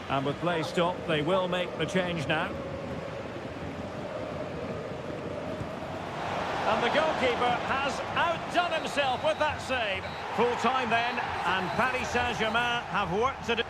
[SPEAKER 1] And with play stopped, they will make the change now. And the goalkeeper has outdone himself with that save. Full time then, and Paris Saint-Germain have work to do.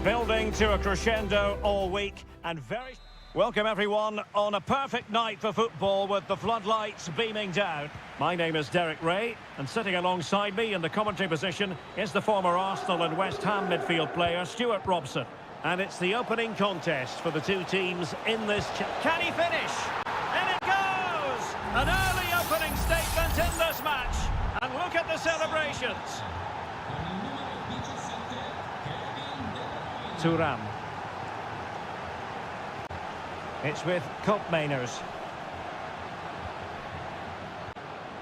[SPEAKER 1] Building to a crescendo all week and very... Welcome everyone on a perfect night for football with the floodlights beaming down. My name is Derek Ray and sitting alongside me in the commentary position is the former Arsenal and West Ham midfield player Stuart Robson. And it's the opening contest for the two teams in this... Can he finish? In it goes! An early opening statement in this match. And look at the celebrations. Thuram. It's with Koopmeiners.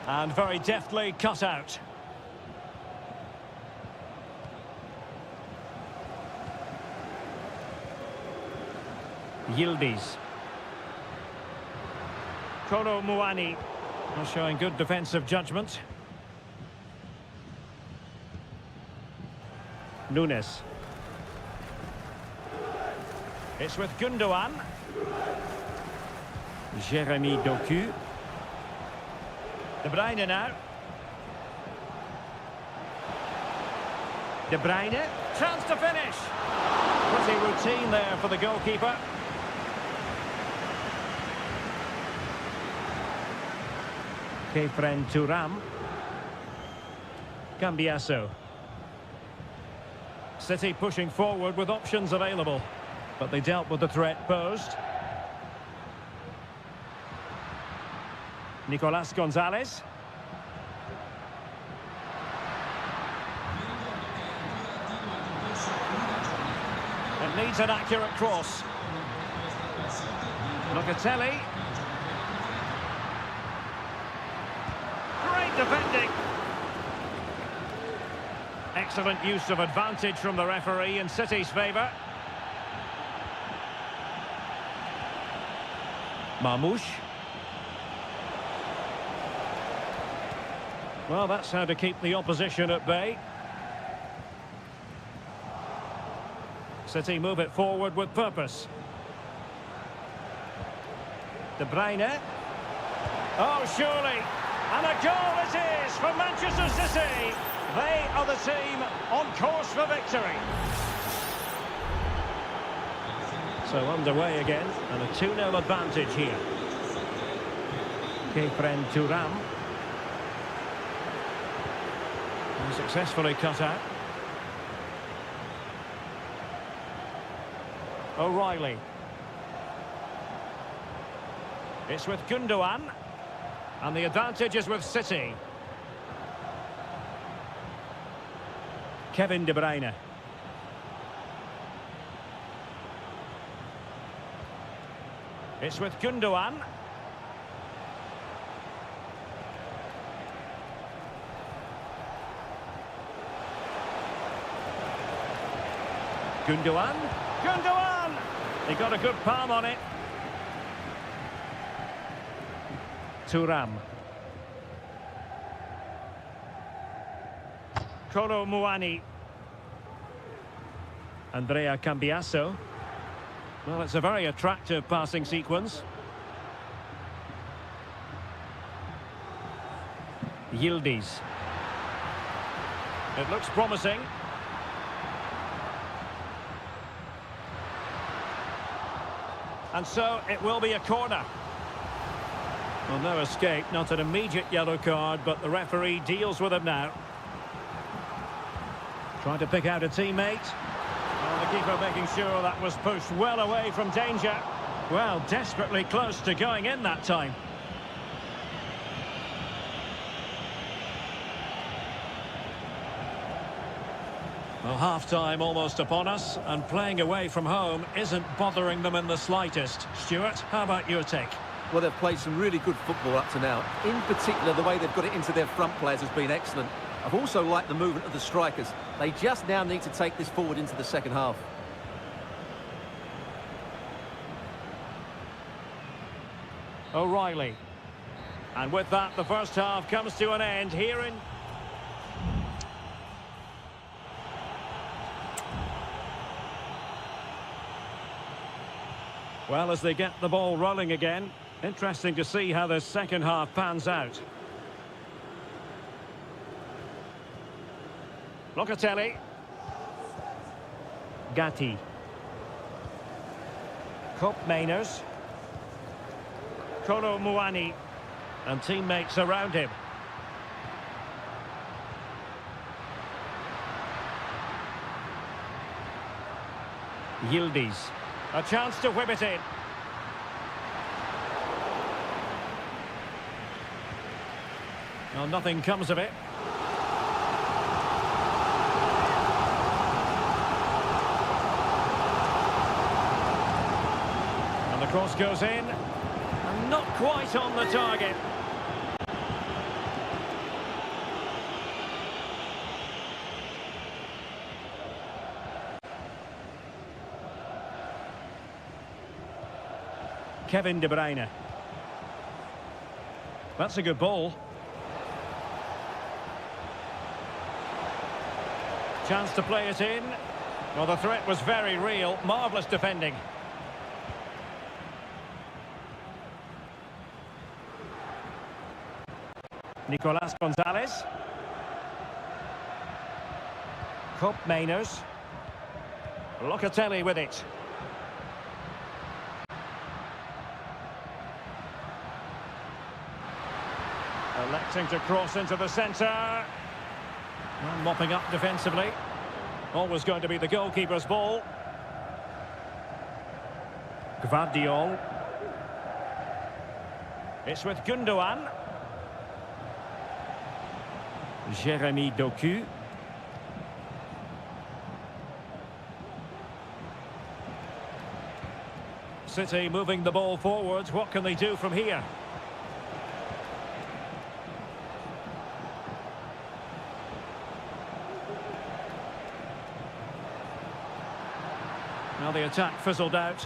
[SPEAKER 1] And very deftly cut out. Yildiz. Kolo Muani showing good defensive judgment. Nunes. It's with Gundogan. Jeremy Doku. De Bruyne now. De Bruyne. Chance to finish. Pretty routine there for the goalkeeper. Kefren Thuram. Cambiasso. City pushing forward with options available, but they dealt with the threat posed. Nicolas Gonzalez. It needs an accurate cross. Locatelli. Great defending. Excellent use of advantage from the referee in City's favour. Marmoush. Well, that's how to keep the opposition at bay. City move it forward with purpose. De Bruyne. Oh, surely. And a goal it is for Manchester City. They are the team on course for victory. So underway again, and a 2-0 advantage here. Kefren Thuram. And successfully cut out. O'Reilly. It's with Gundogan. And the advantage is with City. Kevin De Bruyne. It's with Gundogan. Gundogan. Gundogan! He got a good palm on it. Thuram. Kolo Muani. Andrea Cambiasso. Well, it's a very attractive passing sequence. Yildiz. It looks promising. And so it will be a corner. Well, no escape, not an immediate yellow card, but the referee deals with him now. Trying to pick out a teammate. Well, the keeper making sure that was pushed well away from danger. Well, desperately close to going in that time. Well, half-time almost upon us, and playing away from home isn't bothering them in the slightest. Stuart, how about your take?
[SPEAKER 2] Well, they've played some really good football up to now. In particular, the way they've got it into their front players has been excellent. I've also liked the movement of the strikers. They just now need to take this forward into the second half.
[SPEAKER 1] O'Reilly. And with that, the first half comes to an end here in... Well, as they get the ball rolling again, interesting to see how the second half pans out. Locatelli. Gatti. Mainers. Kolo Muani. And teammates around him. Yildiz. A chance to whip it in. Well, nothing comes of it. And the cross goes in. And not quite on the target. Kevin De Bruyne. That's a good ball. Chance to play it in. Well, the threat was very real. Marvellous defending. Nicolas Gonzalez. Mainers. Locatelli with it. Electing to cross into the centre. Well, mopping up defensively. Always going to be the goalkeeper's ball. Gvardiol. It's with Gundogan. Jeremy Doku. City moving the ball forwards. What can they do from here? Now the attack fizzled out.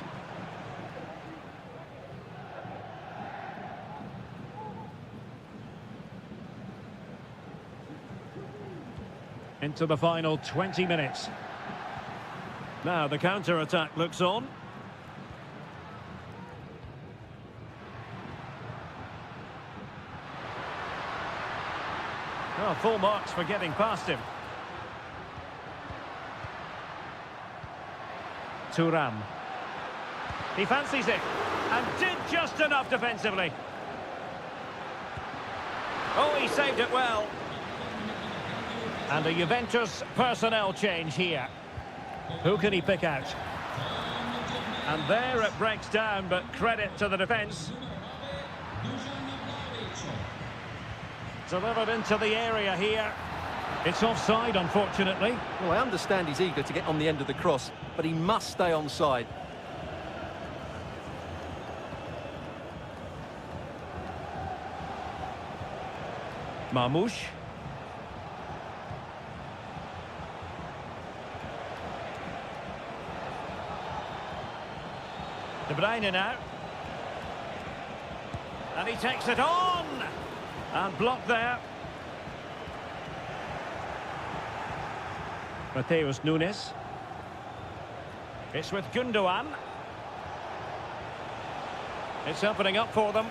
[SPEAKER 1] Into the final 20 minutes. Now the counter-attack looks on. Oh, full marks for getting past him. Thuram. He fancies it and did just enough defensively. Oh, he saved it well. And a Juventus personnel change here. Who can he pick out? And there it breaks down, but credit to the defence. Delivered into the area here. It's offside, unfortunately.
[SPEAKER 2] Well, I understand he's eager to get on the end of the cross, but he must stay onside.
[SPEAKER 1] Marmoush. De Bruyne now. And he takes it on! And blocked there. Mateus Nunes. It's with Gundogan. It's opening up for them.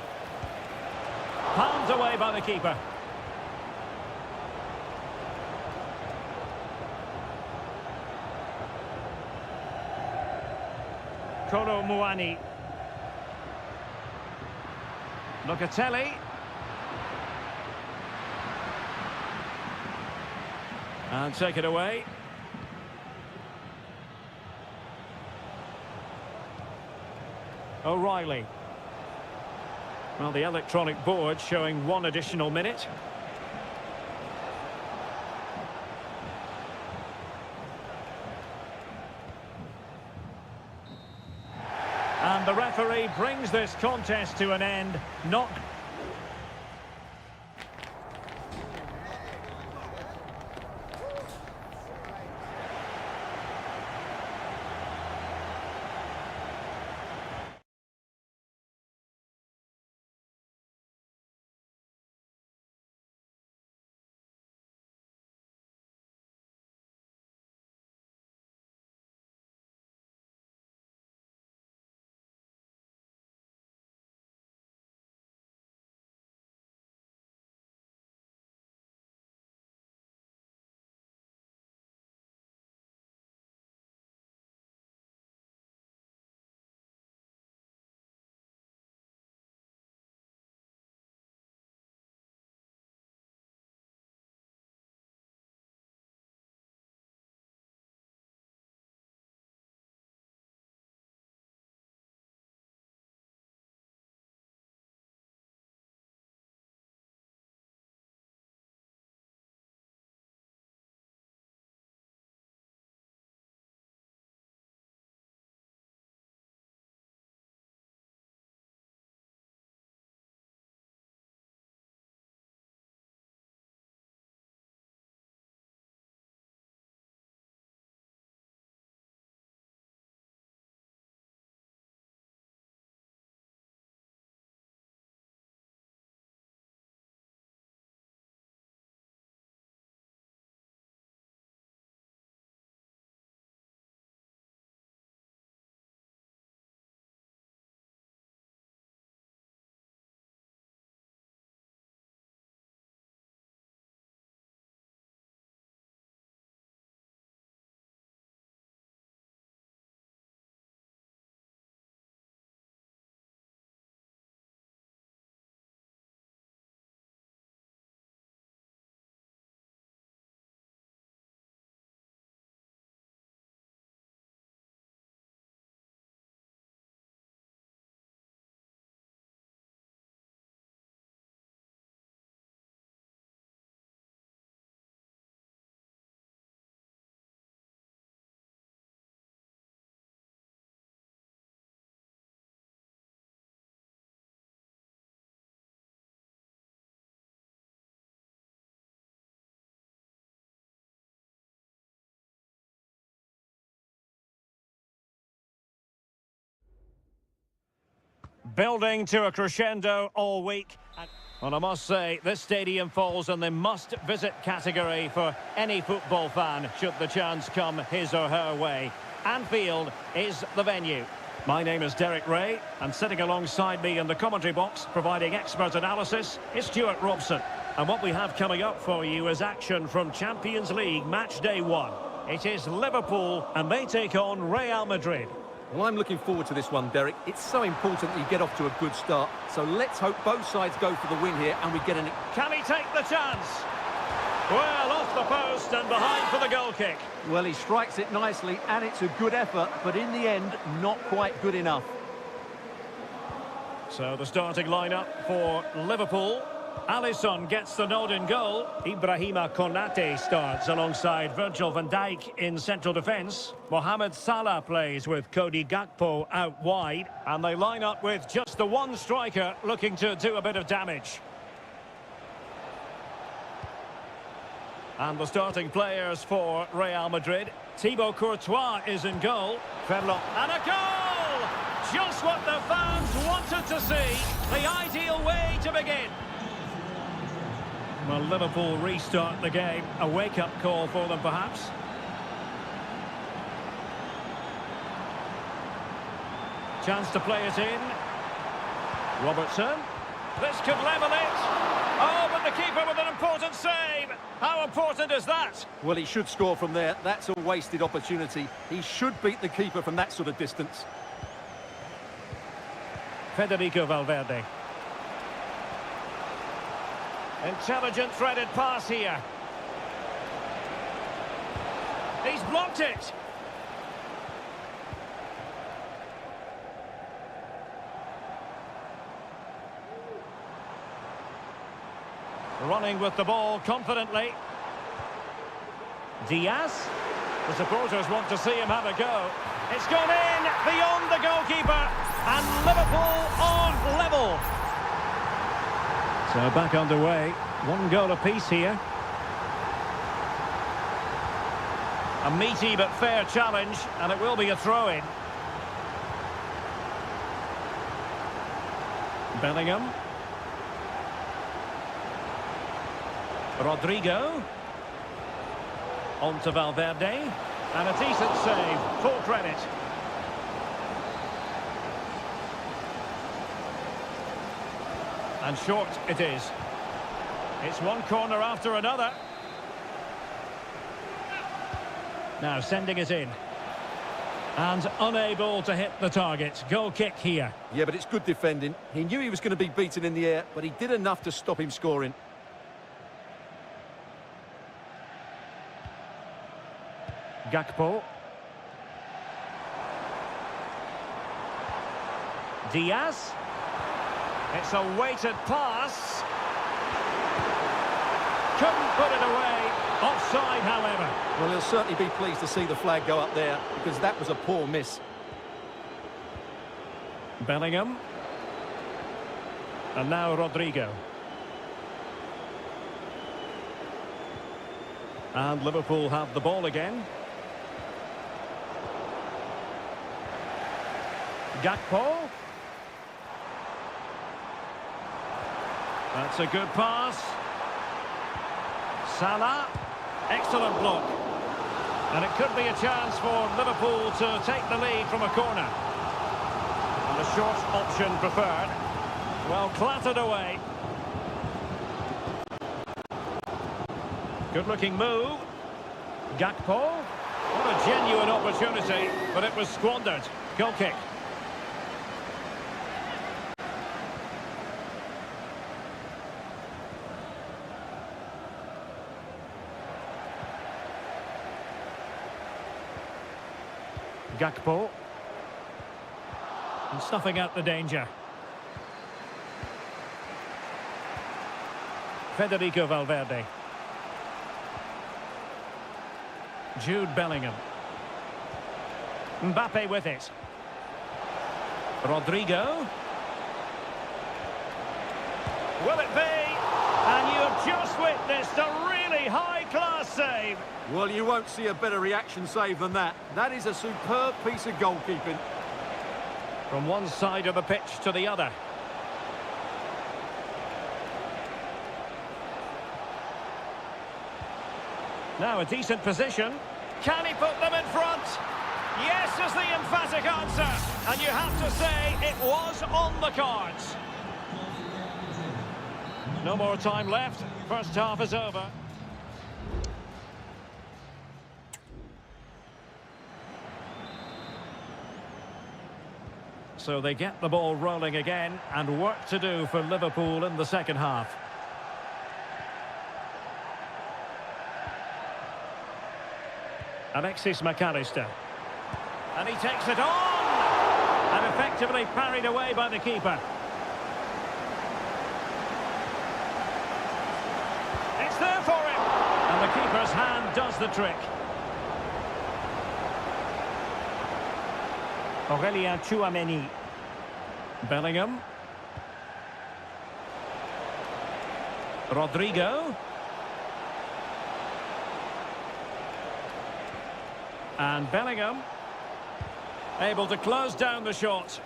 [SPEAKER 1] Palmed away by the keeper. Kolo Muani. Locatelli. And take it away. O'Reilly. Well, the electronic board showing 1 additional minute. And the referee brings this contest to an end. Not Building to a crescendo all week. Well, I must say, this stadium falls in the must-visit category for any football fan, should the chance come his or her way. Anfield is the venue. My name is Derek Ray, and sitting alongside me in the commentary box, providing expert analysis, is Stuart Robson. And what we have coming up for you is action from Champions League Match Day 1. It is Liverpool, and they take on Real Madrid.
[SPEAKER 2] Well, I'm looking forward to this one, Derek. It's so important that you get off to a good start. So let's hope both sides go for the win here and we get an...
[SPEAKER 1] Can he take the chance? Well, off the post and behind for the goal kick.
[SPEAKER 2] Well, he strikes it nicely and it's a good effort, but in the end, not quite good enough.
[SPEAKER 1] So the starting lineup for Liverpool. Alisson gets the nod in goal. Ibrahima Konate starts alongside Virgil van Dijk in central defence. Mohamed Salah plays with Cody Gakpo out wide. And they line up with just the one striker looking to do a bit of damage. And the starting players for Real Madrid. Thibaut Courtois is in goal. Ferland. And a goal! Just what the fans wanted to see. The ideal way to begin. Well, Liverpool restart the game. A wake-up call for them, perhaps. Chance to play it in. Robertson. This could level it. Oh, but the keeper with an important save. How important is that?
[SPEAKER 2] Well, he should score from there. That's a wasted opportunity. He should beat the keeper from that sort of distance.
[SPEAKER 1] Federico Valverde. Intelligent threaded pass here. He's blocked it. Running with the ball confidently. Diaz. The supporters want to see him have a go. It's gone in beyond the goalkeeper. And Liverpool on level. So back underway, one goal apiece here. A meaty but fair challenge, and it will be a throw-in. Bellingham. Rodrigo. On to Valverde. And a decent save, full credit. And short it is. It's one corner after another. Now sending it in. And unable to hit the target. Goal kick here.
[SPEAKER 2] Yeah, but it's good defending. He knew he was going to be beaten in the air, but he did enough to stop him scoring.
[SPEAKER 1] Gakpo. Diaz. It's a weighted pass. Couldn't put it away. Offside, however.
[SPEAKER 2] Well, he'll certainly be pleased to see the flag go up there, because that was a poor miss.
[SPEAKER 1] Bellingham. And now Rodrigo. And Liverpool have the ball again. Gakpo. That's a good pass. Salah. Excellent block. And it could be a chance for Liverpool to take the lead from a corner. And the short option preferred. Well, clattered away. Good-looking move. Gakpo. What a genuine opportunity, but it was squandered. Goal kick. Gakpo. And snuffing out the danger. Federico Valverde. Jude Bellingham. Mbappe with it. Rodrigo. Will it be? And you have just witnessed a really high-class save.
[SPEAKER 2] Well, you won't see a better reaction save than that. That is a superb piece of goalkeeping.
[SPEAKER 1] From one side of the pitch to the other. Now a decent position. Can he put them in front? Yes is the emphatic answer. And you have to say it was on the cards. No more time left. First half is over. So they get the ball rolling again, and work to do for Liverpool in the second half. Alexis McAllister. And he takes it on! And effectively parried away by the keeper. It's there for him! And the keeper's hand does the trick. Aurélien Tchouameni. Bellingham. Rodrigo. And Bellingham. Able to close down the shot.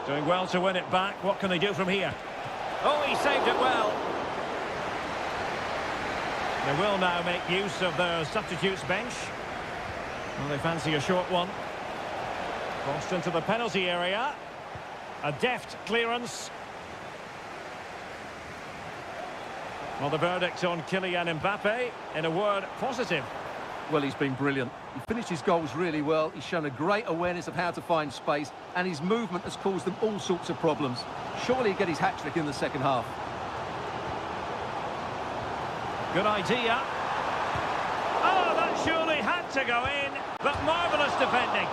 [SPEAKER 1] Doing well to win it back. What can they do from here? Oh, he saved it well. They will now make use of their substitutes bench. Well, they fancy a short one. Crossed into the penalty area. A deft clearance. Well, the verdict on Kylian Mbappe, in a word, positive.
[SPEAKER 2] Well, he's been brilliant. He finished his goals really well. He's shown a great awareness of how to find space, and his movement has caused them all sorts of problems. Surely he'll get his hat-trick in the second half.
[SPEAKER 1] Good idea. Oh, that surely had to go in, but marvellous defending.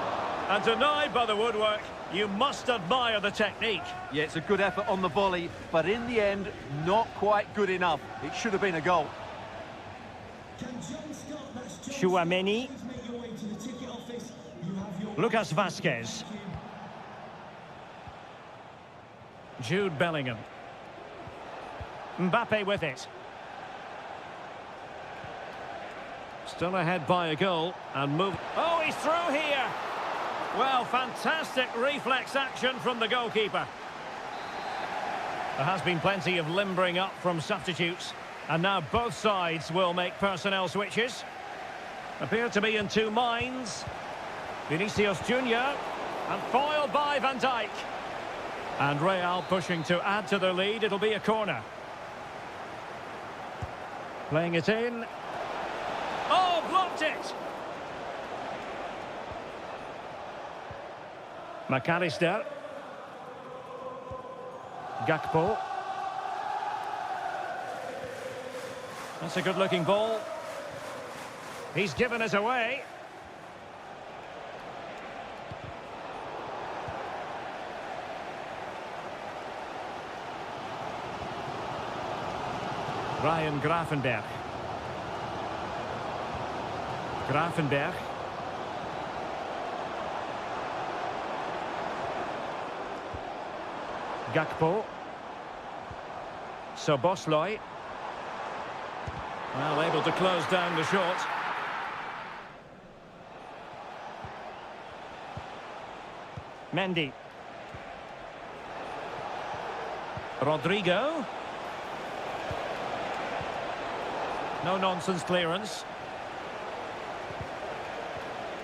[SPEAKER 1] And denied by the woodwork. You must admire the technique.
[SPEAKER 2] Yeah, it's a good effort on the volley, but in the end, not quite good enough. It should have been a goal.
[SPEAKER 1] Tchouameni. Lucas Vazquez. Jude Bellingham. Mbappe with it. Still ahead by a goal and move. Oh, he's through here. Well, fantastic reflex action from the goalkeeper. There has been plenty of limbering up from substitutes, and now both sides will make personnel switches. Appear to be in two minds. Vinicius Junior, and foiled by Van Dijk. And Real pushing to add to their lead. It'll be a corner. Playing it in. Oh, blocked it! McAllister. Gakpo. That's a good-looking ball. He's given us away. Ryan Gravenberch. Gravenberch. Gakpo. Szoboszlai. Well, able to close down the shot. Mendy. Rodrigo. No-nonsense clearance.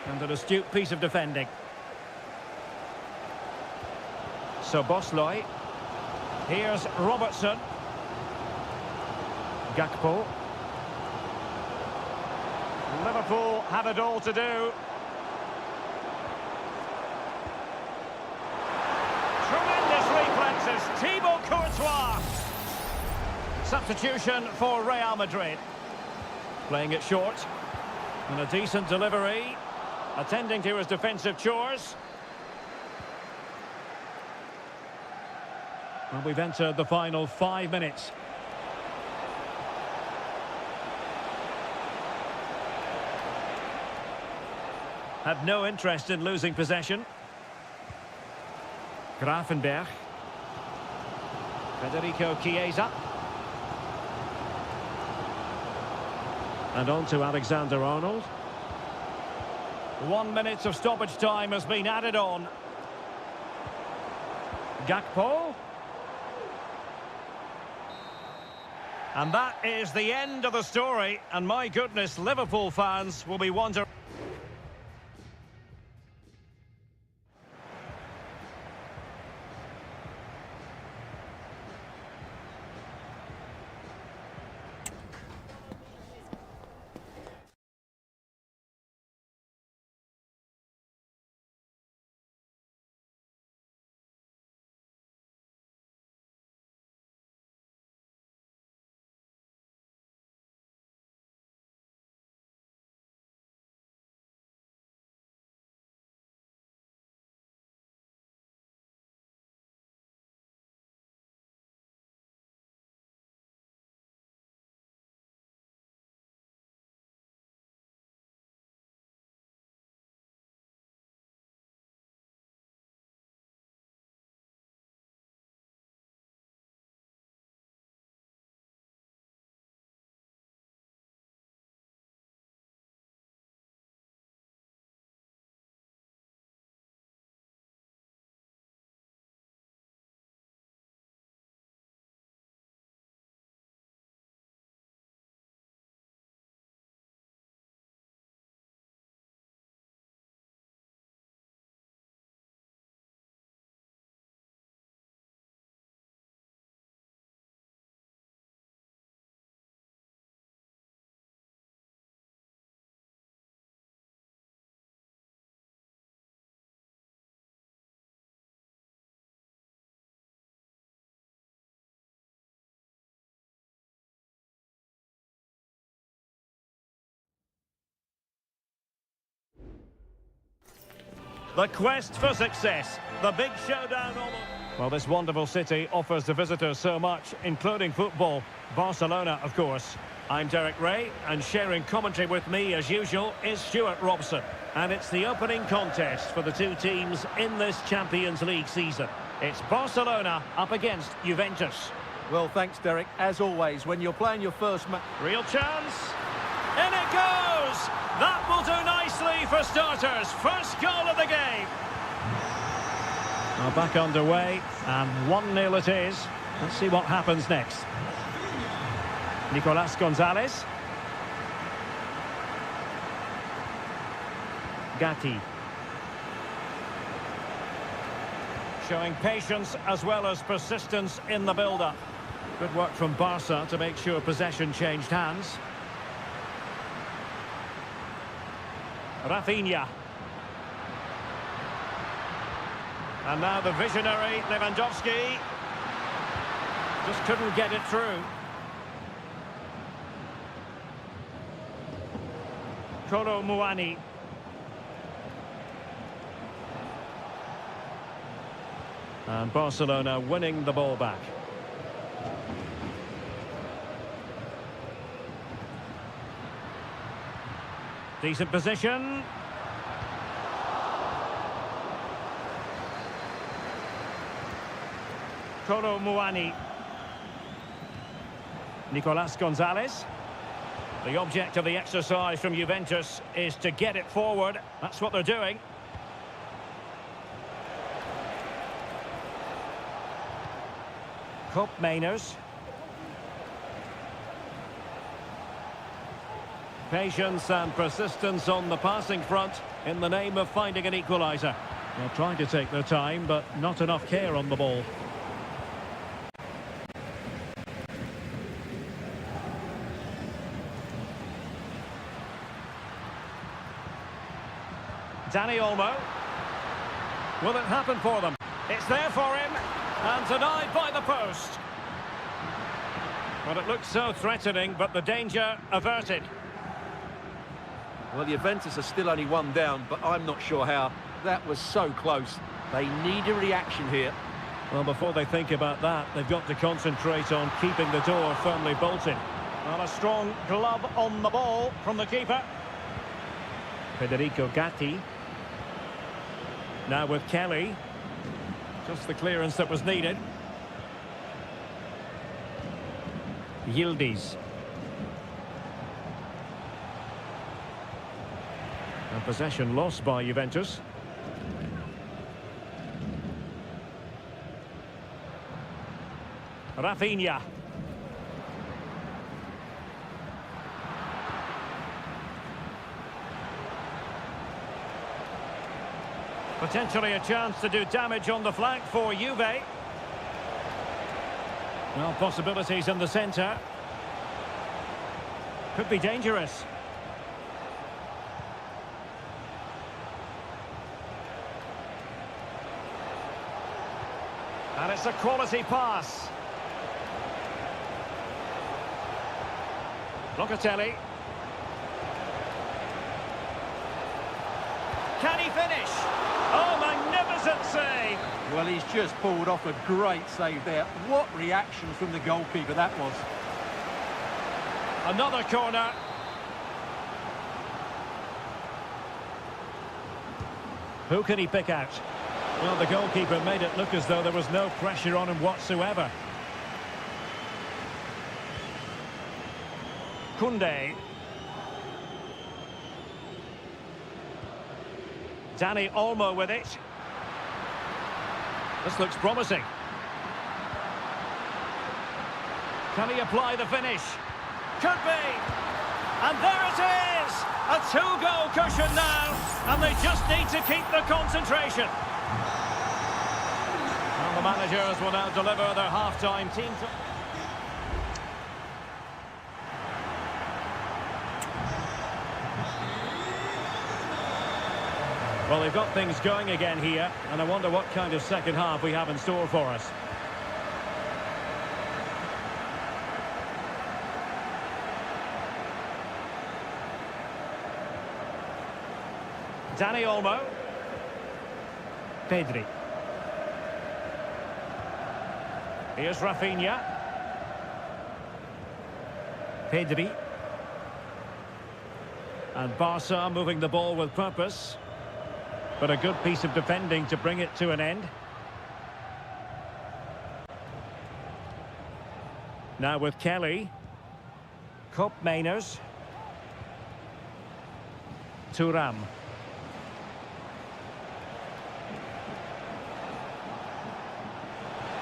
[SPEAKER 1] And an astute piece of defending. Szoboszlai. Here's Robertson. Gakpo. Liverpool have it all to do. Tremendous reflexes. Thibaut Courtois. Substitution for Real Madrid. Playing it short. And a decent delivery. Attending to his defensive chores. Well, we've entered the final 5 minutes. Had no interest in losing possession. Gravenberch. Federico Chiesa. And on to Alexander-Arnold. 1 minute of stoppage time has been added on. Gakpo. And that is the end of the story. And my goodness, Liverpool fans will be wondering. The quest for success, the big showdown almost. Well, this wonderful city offers the visitors so much, including football. Barcelona, of course. I'm Derek Ray, and sharing commentary with me, as usual, is Stuart Robson. And it's the opening contest for the two teams in this Champions League season. It's Barcelona up against Juventus.
[SPEAKER 2] Well, thanks, Derek. As always, when you're playing your first match...
[SPEAKER 1] Real chance. In it goes! That will do nicely for starters. First goal of the game. Now back underway, and 1-0 it is. Let's see what happens next. Nicolas Gonzalez. Gatti. Showing patience as well as persistence in the build-up. Good work from Barca to make sure possession changed hands. Rafinha. And now the visionary Lewandowski. Just couldn't get it through. Kolo Muani. And Barcelona winning the ball back. Decent position. Kolo Muani. Nicolas Gonzalez. The object of the exercise from Juventus is to get it forward. That's what they're doing. Cup Mainers. Patience and persistence on the passing front in the name of finding an equaliser. They're trying to take their time, but not enough care on the ball. Dani Olmo. Will it happen for them? It's there for him, and denied by the post. Well, it looks so threatening, but the danger averted.
[SPEAKER 2] Well, Juventus are still only one down, but I'm not sure how. That was so close. They need a reaction here.
[SPEAKER 1] Well, before they think about that, they've got to concentrate on keeping the door firmly bolted. Well, a strong glove on the ball from the keeper. Federico Gatti. Now with Kelly. Just the clearance that was needed. Yildiz. And possession lost by Juventus. Rafinha. Potentially a chance to do damage on the flank for Juve. Well, possibilities in the centre. Could be dangerous. And it's a quality pass. Locatelli. Can he finish? Oh, magnificent save!
[SPEAKER 2] Well, he's just pulled off a great save there. What reaction from the goalkeeper that was.
[SPEAKER 1] Another corner. Who can he pick out? Well, the goalkeeper made it look as though there was no pressure on him whatsoever. Koundé. Dani Olmo with it. This looks promising. Can he apply the finish? Could be. And there it is! A two-goal cushion now. And they just need to keep the concentration. And the managers will now deliver their half-time team. Well, they've got things going again here, and I wonder what kind of second half we have in store for us. Dani Olmo. Pedri. Here's Rafinha. Pedri. And Barca moving the ball with purpose. But a good piece of defending to bring it to an end. Now with Kelly. Kopp Mainers. Thuram.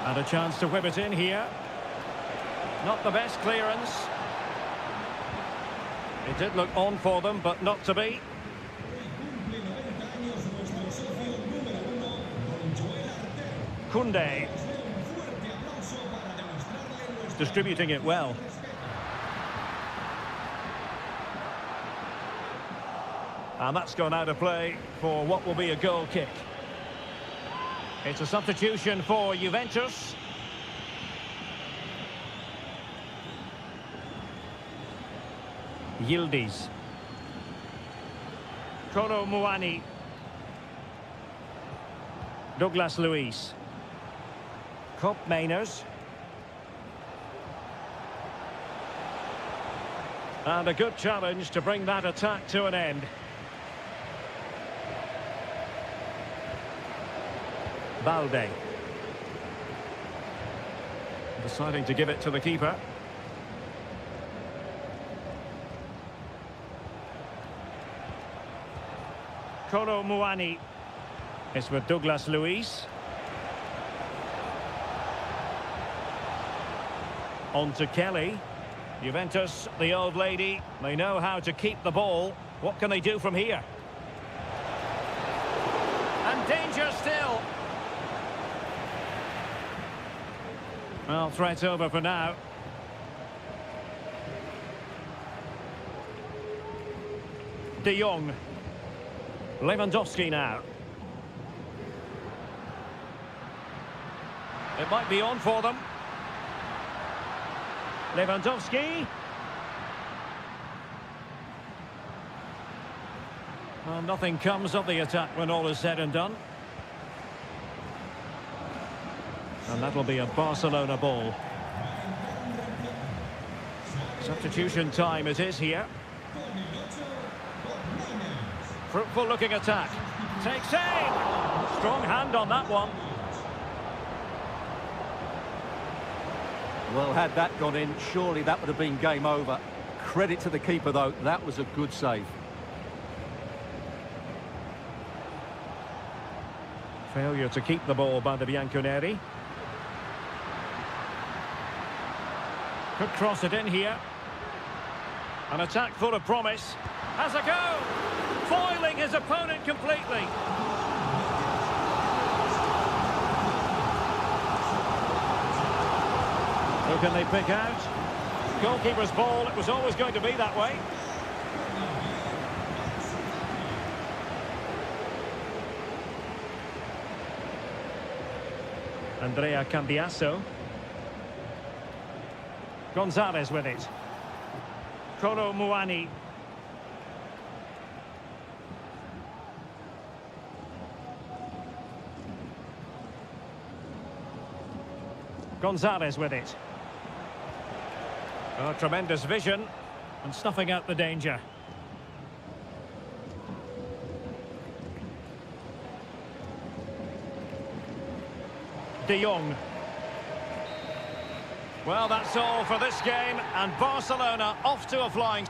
[SPEAKER 1] And a chance to whip it in here. Not the best clearance. It did look on for them, but not to be. Koundé. Distributing it well. And that's gone out of play for what will be a goal kick. It's a substitution for Juventus. Yildiz. Kolo Muani. Douglas Luiz. Kopp Mainers. And a good challenge to bring that attack to an end. Balde. Deciding to give it to the keeper. Kolo Muani. It's with Douglas Luiz. On to Kelly. Juventus, the old lady, they know how to keep the ball. What can they do from here? And danger still. Well, threat's over for now. De Jong. Lewandowski now. It might be on for them. Lewandowski. Well, nothing comes of the attack when all is said and done. And that'll be a Barcelona ball. Substitution time it is here. Fruitful looking attack. Takes aim. Strong hand on that one.
[SPEAKER 2] Well, had that gone in, surely that would have been game over. Credit to the keeper, though. That was a good save.
[SPEAKER 1] Failure to keep the ball by the Bianconeri. Could cross it in here. An attack full of promise. Has a go! Foiling his opponent completely. Who can they pick out? Goalkeeper's ball, it was always going to be that way. Andrea Cambiasso. Gonzalez with it. Kolo Muani. Gonzalez with it. Oh, tremendous vision and snuffing out the danger. De Jong. Well, that's all for this game, and Barcelona off to a flying...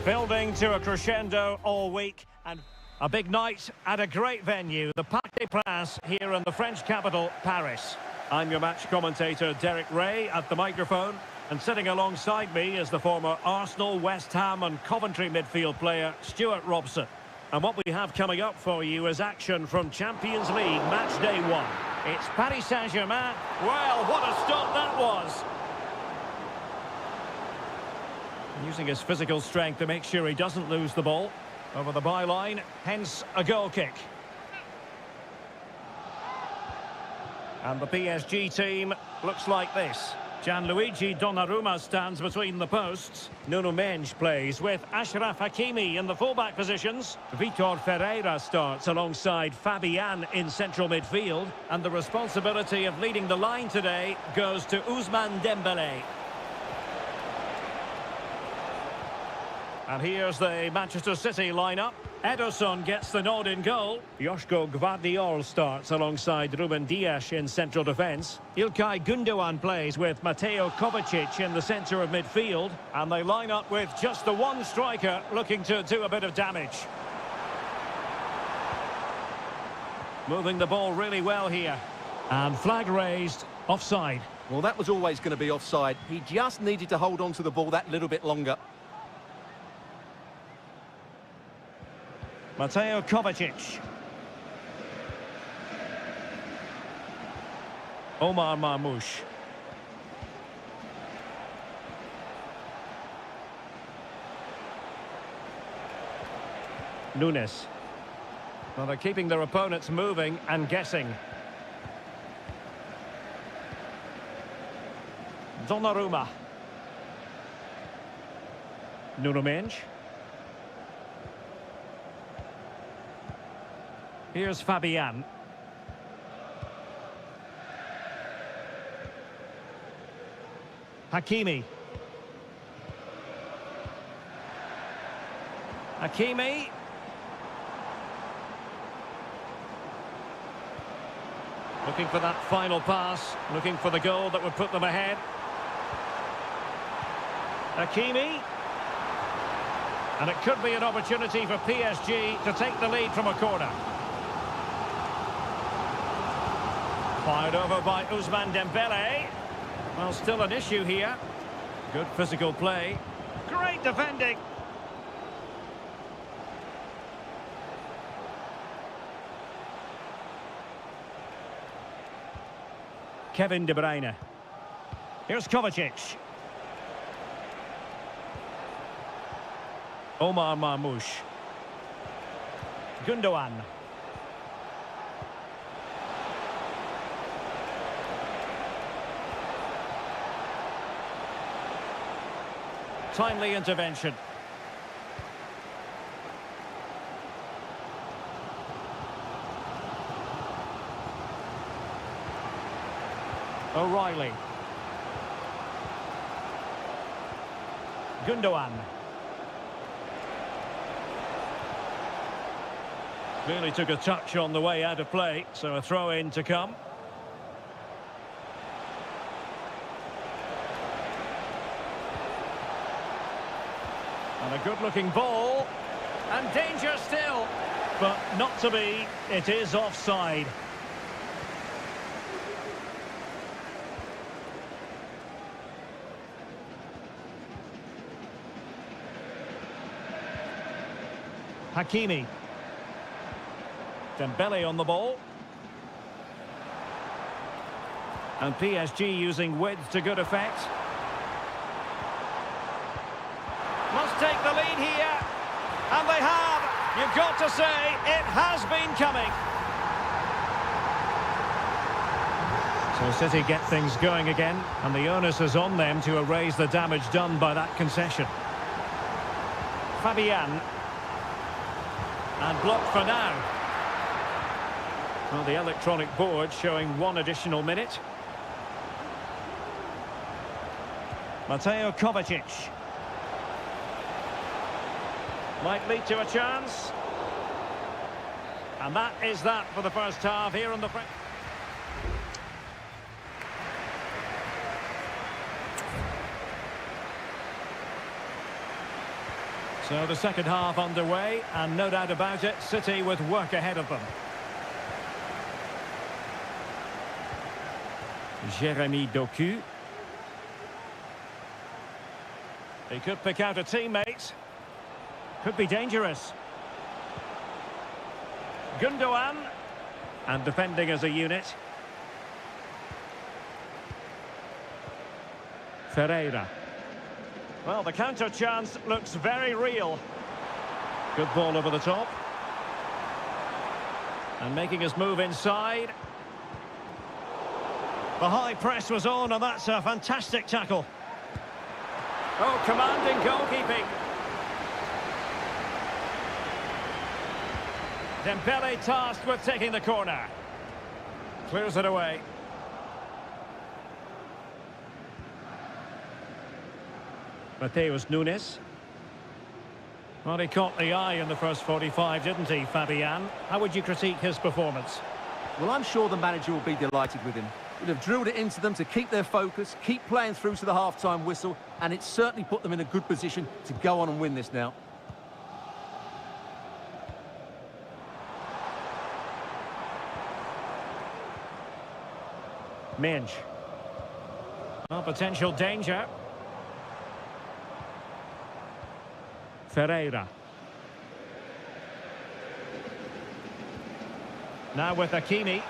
[SPEAKER 1] Building to a crescendo all week, and a big night at a great venue, the Parc des Princes here in the French capital, Paris. I'm your match commentator, Derek Ray, at the microphone, and sitting alongside me is the former Arsenal, West Ham and Coventry midfield player, Stuart Robson. And what we have coming up for you is action from Champions League match day 1. It's Paris Saint-Germain. Well, what a stop that was! Using his physical strength to make sure he doesn't lose the ball. Over the byline, hence a goal kick. And the PSG team looks like this. Gianluigi Donnarumma stands between the posts. Nuno Mendes plays with Achraf Hakimi in the fullback positions. Vitor Ferreira starts alongside Fabian in central midfield. And the responsibility of leading the line today goes to Ousmane Dembélé. And here's the Manchester City lineup. Ederson gets the nod in goal. Joško Gvardiol starts alongside Ruben Dias in central defence. İlkay Gündoğan plays with Mateo Kovacic in the centre of midfield. And they line up with just the one striker looking to do a bit of damage. Moving the ball really well here. And flag raised, offside.
[SPEAKER 2] Well, that was always going to be offside. He just needed to hold on to the ball that little bit longer.
[SPEAKER 1] Mateo Kovacic. Omar Marmoush. Nunes. Well, they're keeping their opponents moving and guessing. Donnarumma. Nuno Mendes. Here's Fabian. Hakimi. Hakimi. Looking for that final pass, looking for the goal that would put them ahead. Hakimi. And it could be an opportunity for PSG to take the lead from a corner. Fired over by Ousmane Dembele. Well, still an issue here. Good physical play. Great defending. Kevin De Bruyne. Here's Kovacic. Omar Marmoush. Gündoğan. Timely intervention. O'Reilly. Gündoğan. Really took a touch on the way out of play, so a throw-in to come. And a good-looking ball. And danger still. But not to be. It is offside. Hakimi. Dembele on the ball. And PSG using width to good effect. Must take the lead here. And they have. You've got to say, it has been coming. So City get things going again. And the onus is on them to erase the damage done by that concession. Fabian. And blocked for now. Well, the electronic board showing one additional minute. Mateo Kovacic. Might lead to a chance. And that is that for the first half here on the French. So the second half underway, and no doubt about it, City with work ahead of them. Jeremy Doku. He could pick out a teammate. Could be dangerous. Gündoğan. And defending as a unit. Ferreira. Well, the counter chance looks very real. Good ball over the top. And making his move inside. The high press was on, and that's a fantastic tackle. Oh, commanding goalkeeping. Dembele tasked with taking the corner. Clears it away. Mateus Nunes. Well, he caught the eye in the first 45, didn't he, Fabian? How would you critique his performance?
[SPEAKER 2] Well, I'm sure the manager will be delighted with him. Would have drilled it into them to keep their focus, keep playing through to the half-time whistle, and it's certainly put them in a good position to go on and win this now.
[SPEAKER 1] Minge. Well, potential danger. Ferreira. Now with Hakimi.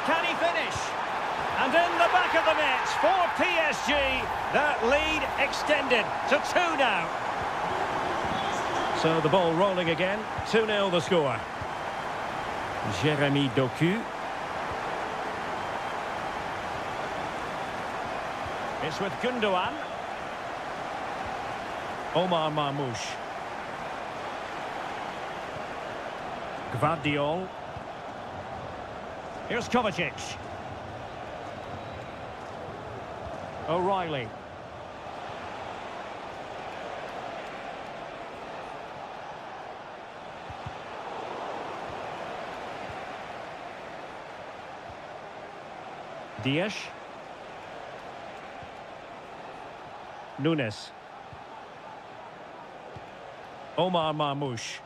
[SPEAKER 1] Can he finish? And in the back of the net for PSG. That lead extended to 2 now. So the ball rolling again. 2-0 the score. Jérémy Doku. It's with Gundogan. Omar Marmoush. Gvardiol. Here's Kovacic. O'Reilly. Dias. Nunes. Omar Marmoush.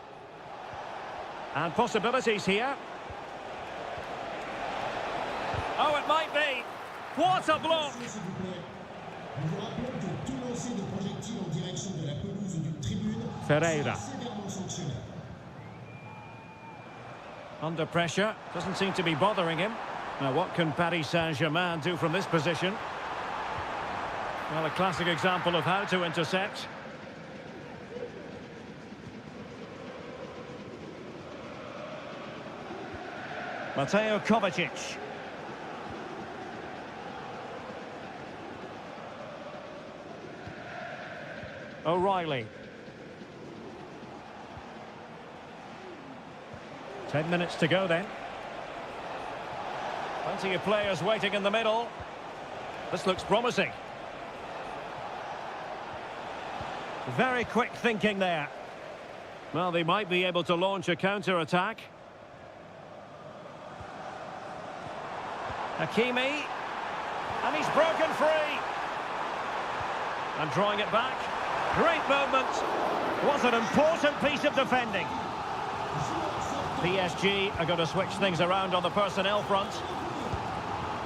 [SPEAKER 1] And possibilities here. Oh, it might be. What a block! Ferreira. Under pressure. Doesn't seem to be bothering him. Now, what can Paris Saint-Germain do from this position? Well, a classic example of how to intercept. Mateo Kovacic. O'Reilly. 10 minutes to go then. Plenty of players waiting in the middle. This looks promising. Very quick thinking there. Well, they might be able to launch a counter-attack. Hakimi. And he's broken free. And drawing it back. Great moment. What an important piece of defending. PSG are going to switch things around on the personnel front.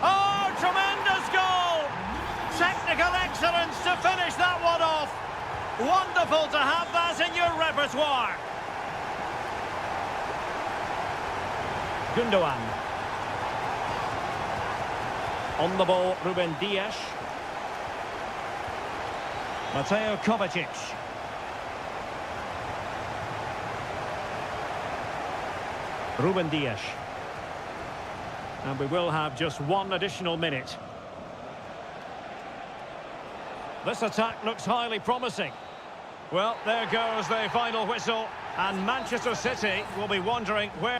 [SPEAKER 1] Oh, tremendous goal! Technical excellence to finish that one off. Wonderful to have that in your repertoire. Gundogan. On the ball, Ruben Dias. Mateo Kovacic. Ruben Dias. And we will have just one additional minute. This attack looks highly promising. Well, there goes the final whistle, and Manchester City will be wondering where...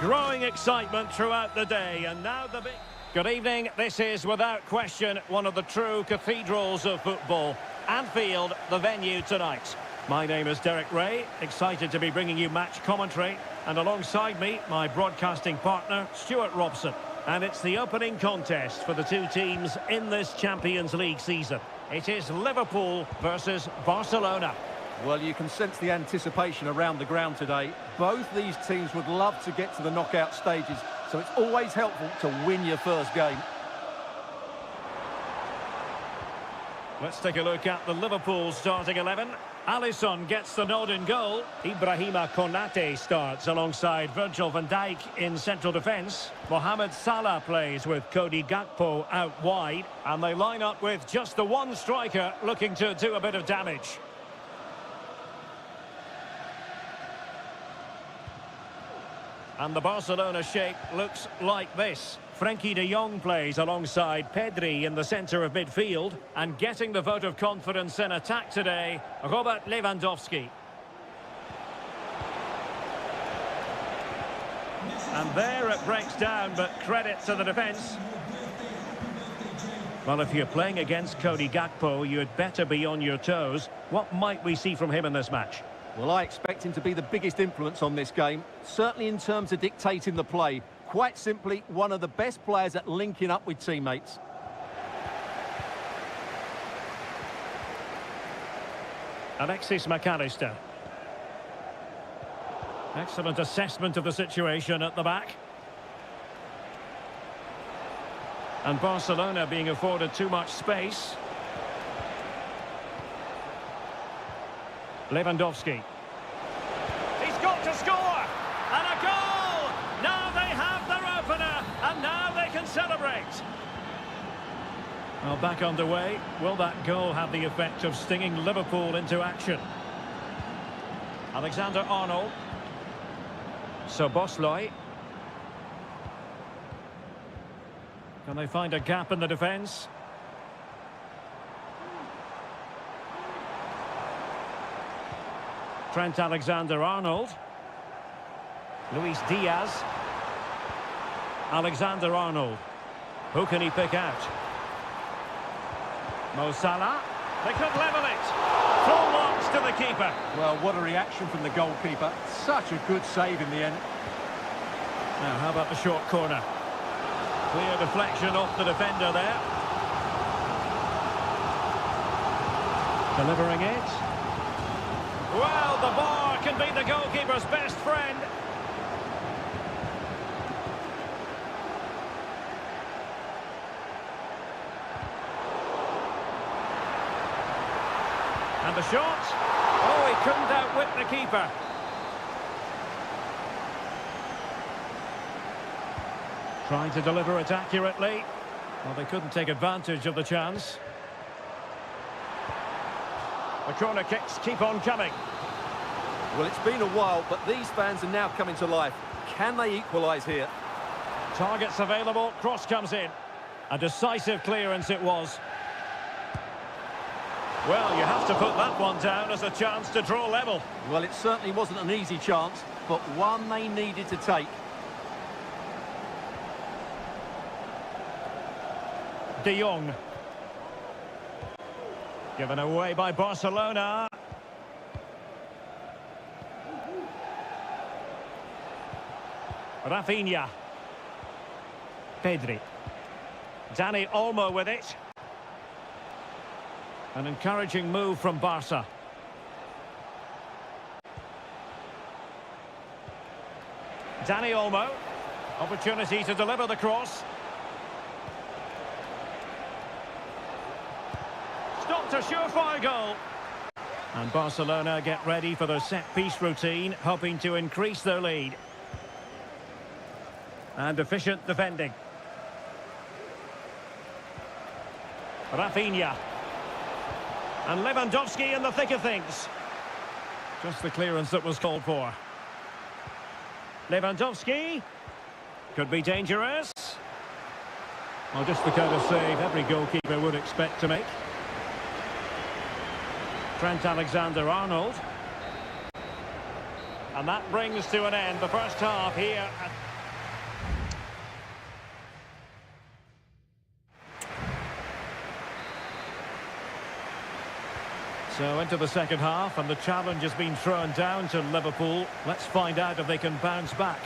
[SPEAKER 1] Growing excitement throughout the day, and now the big... Good evening. This is, without question, one of the true cathedrals of football. Anfield, the venue tonight. My name is Derek Ray, excited to be bringing you match commentary. And alongside me, my broadcasting partner, Stuart Robson. And it's the opening contest for the two teams in this Champions League season. It is Liverpool versus Barcelona.
[SPEAKER 2] Well, you can sense the anticipation around the ground today. Both these teams would love to get to the knockout stages, so it's always helpful to win your first game.
[SPEAKER 1] Let's take a look at the Liverpool starting 11. Alisson gets the nod in goal. Ibrahima Konate starts alongside Virgil van Dijk in central defence. Mohamed Salah plays with Cody Gakpo out wide. And they line up with just the one striker looking to do a bit of damage. And the Barcelona shape looks like this. Frenkie de Jong plays alongside Pedri in the centre of midfield. And getting the vote of confidence in attack today, Robert Lewandowski. And there it breaks down, but credit to the defence. Well, if you're playing against Cody Gakpo, you'd better be on your toes. What might we see from him in this match?
[SPEAKER 2] Well, I expect him to be the biggest influence on this game, certainly in terms of dictating the play. Quite simply, one of the best players at linking up with teammates.
[SPEAKER 1] Alexis McAllister. Excellent assessment of the situation at the back. And Barcelona being afforded too much space. Lewandowski. He's got to score! And a goal! Now they have their opener, and now they can celebrate. Well, back underway. Will that goal have the effect of stinging Liverpool into action? Alexander-Arnold. Szoboszlai. Can they find a gap in the defence? Trent Alexander-Arnold. Luis Diaz. Alexander-Arnold. Who can he pick out? Mo Salah. They could level it. Full marks to the keeper.
[SPEAKER 2] Well, what a reaction from the goalkeeper. Such a good save in the end.
[SPEAKER 1] Now, how about the short corner? Clear deflection off the defender there. Delivering it. Well, the bar can be the goalkeeper's best friend. And the shot. Oh, he couldn't outwit the keeper. Trying to deliver it accurately. Well, they couldn't take advantage of the chance. The corner kicks keep on coming.
[SPEAKER 2] Well, it's been a while, but these fans are now coming to life. Can they equalise here?
[SPEAKER 1] Targets available, cross comes in. A decisive clearance it was. Well, you have to put that one down as a chance to draw level.
[SPEAKER 2] Well, it certainly wasn't an easy chance, but one they needed to take. De Jong. Given away by Barcelona. Rafinha. Pedri. Dani Olmo with it. An encouraging move from Barca. Dani Olmo. Opportunity to deliver the cross. Stopped a surefire goal. And Barcelona get ready for their set-piece routine, hoping to increase their lead. And efficient defending. Rafinha. And Lewandowski in the thick of things. Just the clearance that was called for. Lewandowski. Could be dangerous. Well, just the kind of save every goalkeeper would expect to make. Trent Alexander-Arnold. And that brings to an end the first half here at
[SPEAKER 1] So into the second half, and the challenge has been thrown down to Liverpool. Let's find out if they can bounce back.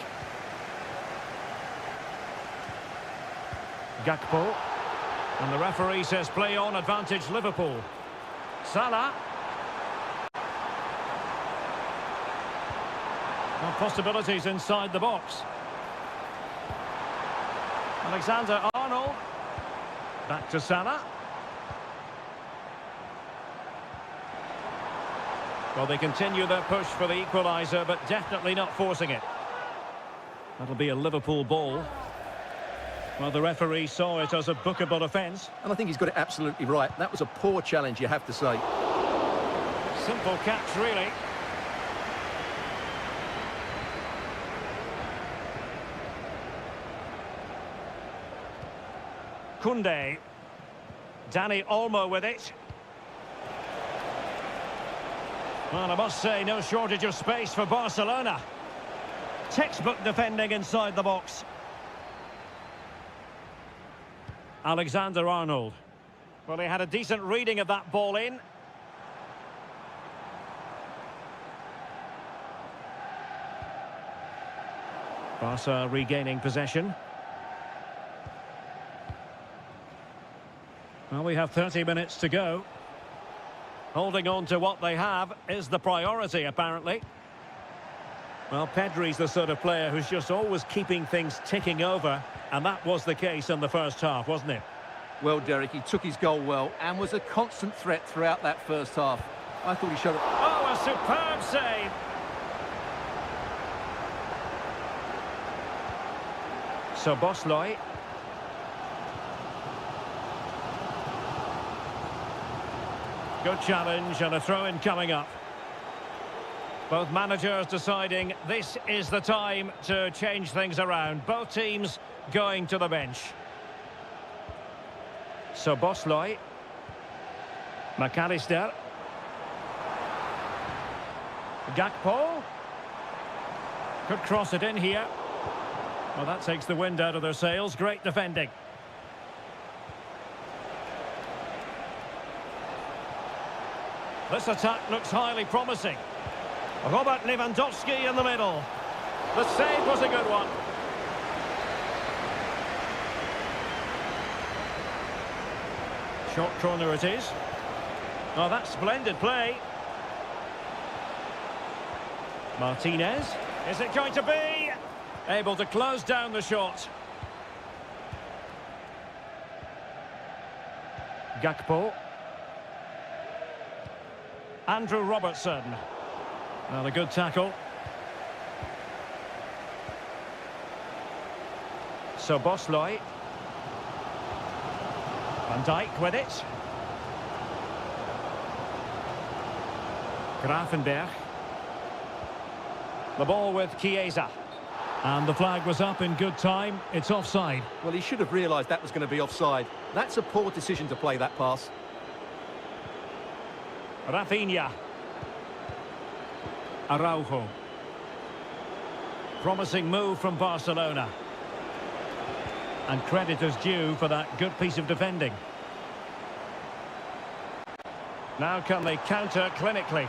[SPEAKER 1] Gakpo. And the referee says play on, advantage Liverpool. Salah. Well, possibilities inside the box. Alexander-Arnold. Back to Salah. Well, they continue their push for the equaliser, but definitely not forcing it. That'll be a Liverpool ball. Well, the referee saw it as a bookable offence.
[SPEAKER 2] And I think he's got it absolutely right. That was a poor challenge, you have to say.
[SPEAKER 1] Simple catch, really. Koundé. Dani Olmo with it. Well, I must say, no shortage of space for Barcelona. Textbook defending inside the box. Alexander-Arnold. Well, he had a decent reading of that ball in. Barca regaining possession. Well, we have 30 minutes to go. Holding on to what they have is the priority, apparently. Well, Pedri's the sort of player who's just always keeping things ticking over, and that was the case in the first half, wasn't it?
[SPEAKER 2] Well, Derek, he took his goal well and was a constant threat throughout that first half. I thought he showed it.
[SPEAKER 1] Oh, a superb save! So Bosley. Good challenge and a throw-in coming up. Both managers deciding this is the time to change things around. Both teams going to the bench. So Bosley. McAllister. Gakpo. Could cross it in here. Well, that takes the wind out of their sails. Great defending. This attack looks highly promising. Robert Lewandowski in the middle. The save was a good one. Short corner it is. Oh, that's splendid play. Martinez. Is it going to be? Able to close down the shot. Gakpo. Andrew Robertson. Well, a good tackle. So Bosley. Van Dijk with it. Gravenberg. The ball with Chiesa. And the flag was up in good time. It's offside.
[SPEAKER 2] Well, he should have realised that was going to be offside. That's a poor decision to play that pass.
[SPEAKER 1] Rafinha. Araujo. Promising move from Barcelona. And credit is due for that good piece of defending. Now can they counter clinically?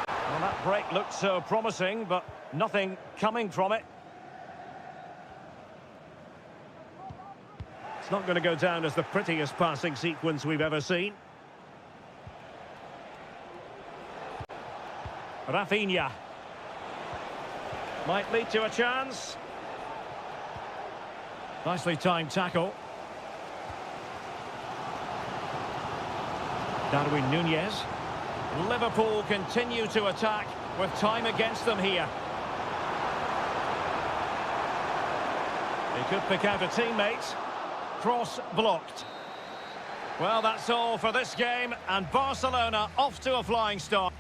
[SPEAKER 1] Well, that break looked so promising, but nothing coming from it. It's not going to go down as the prettiest passing sequence we've ever seen. Rafinha. Might lead to a chance. Nicely timed tackle. Darwin Núñez. Liverpool continue to attack with time against them here. He could pick out a teammate. Cross blocked. Well, that's all for this game, and Barcelona off to a flying start.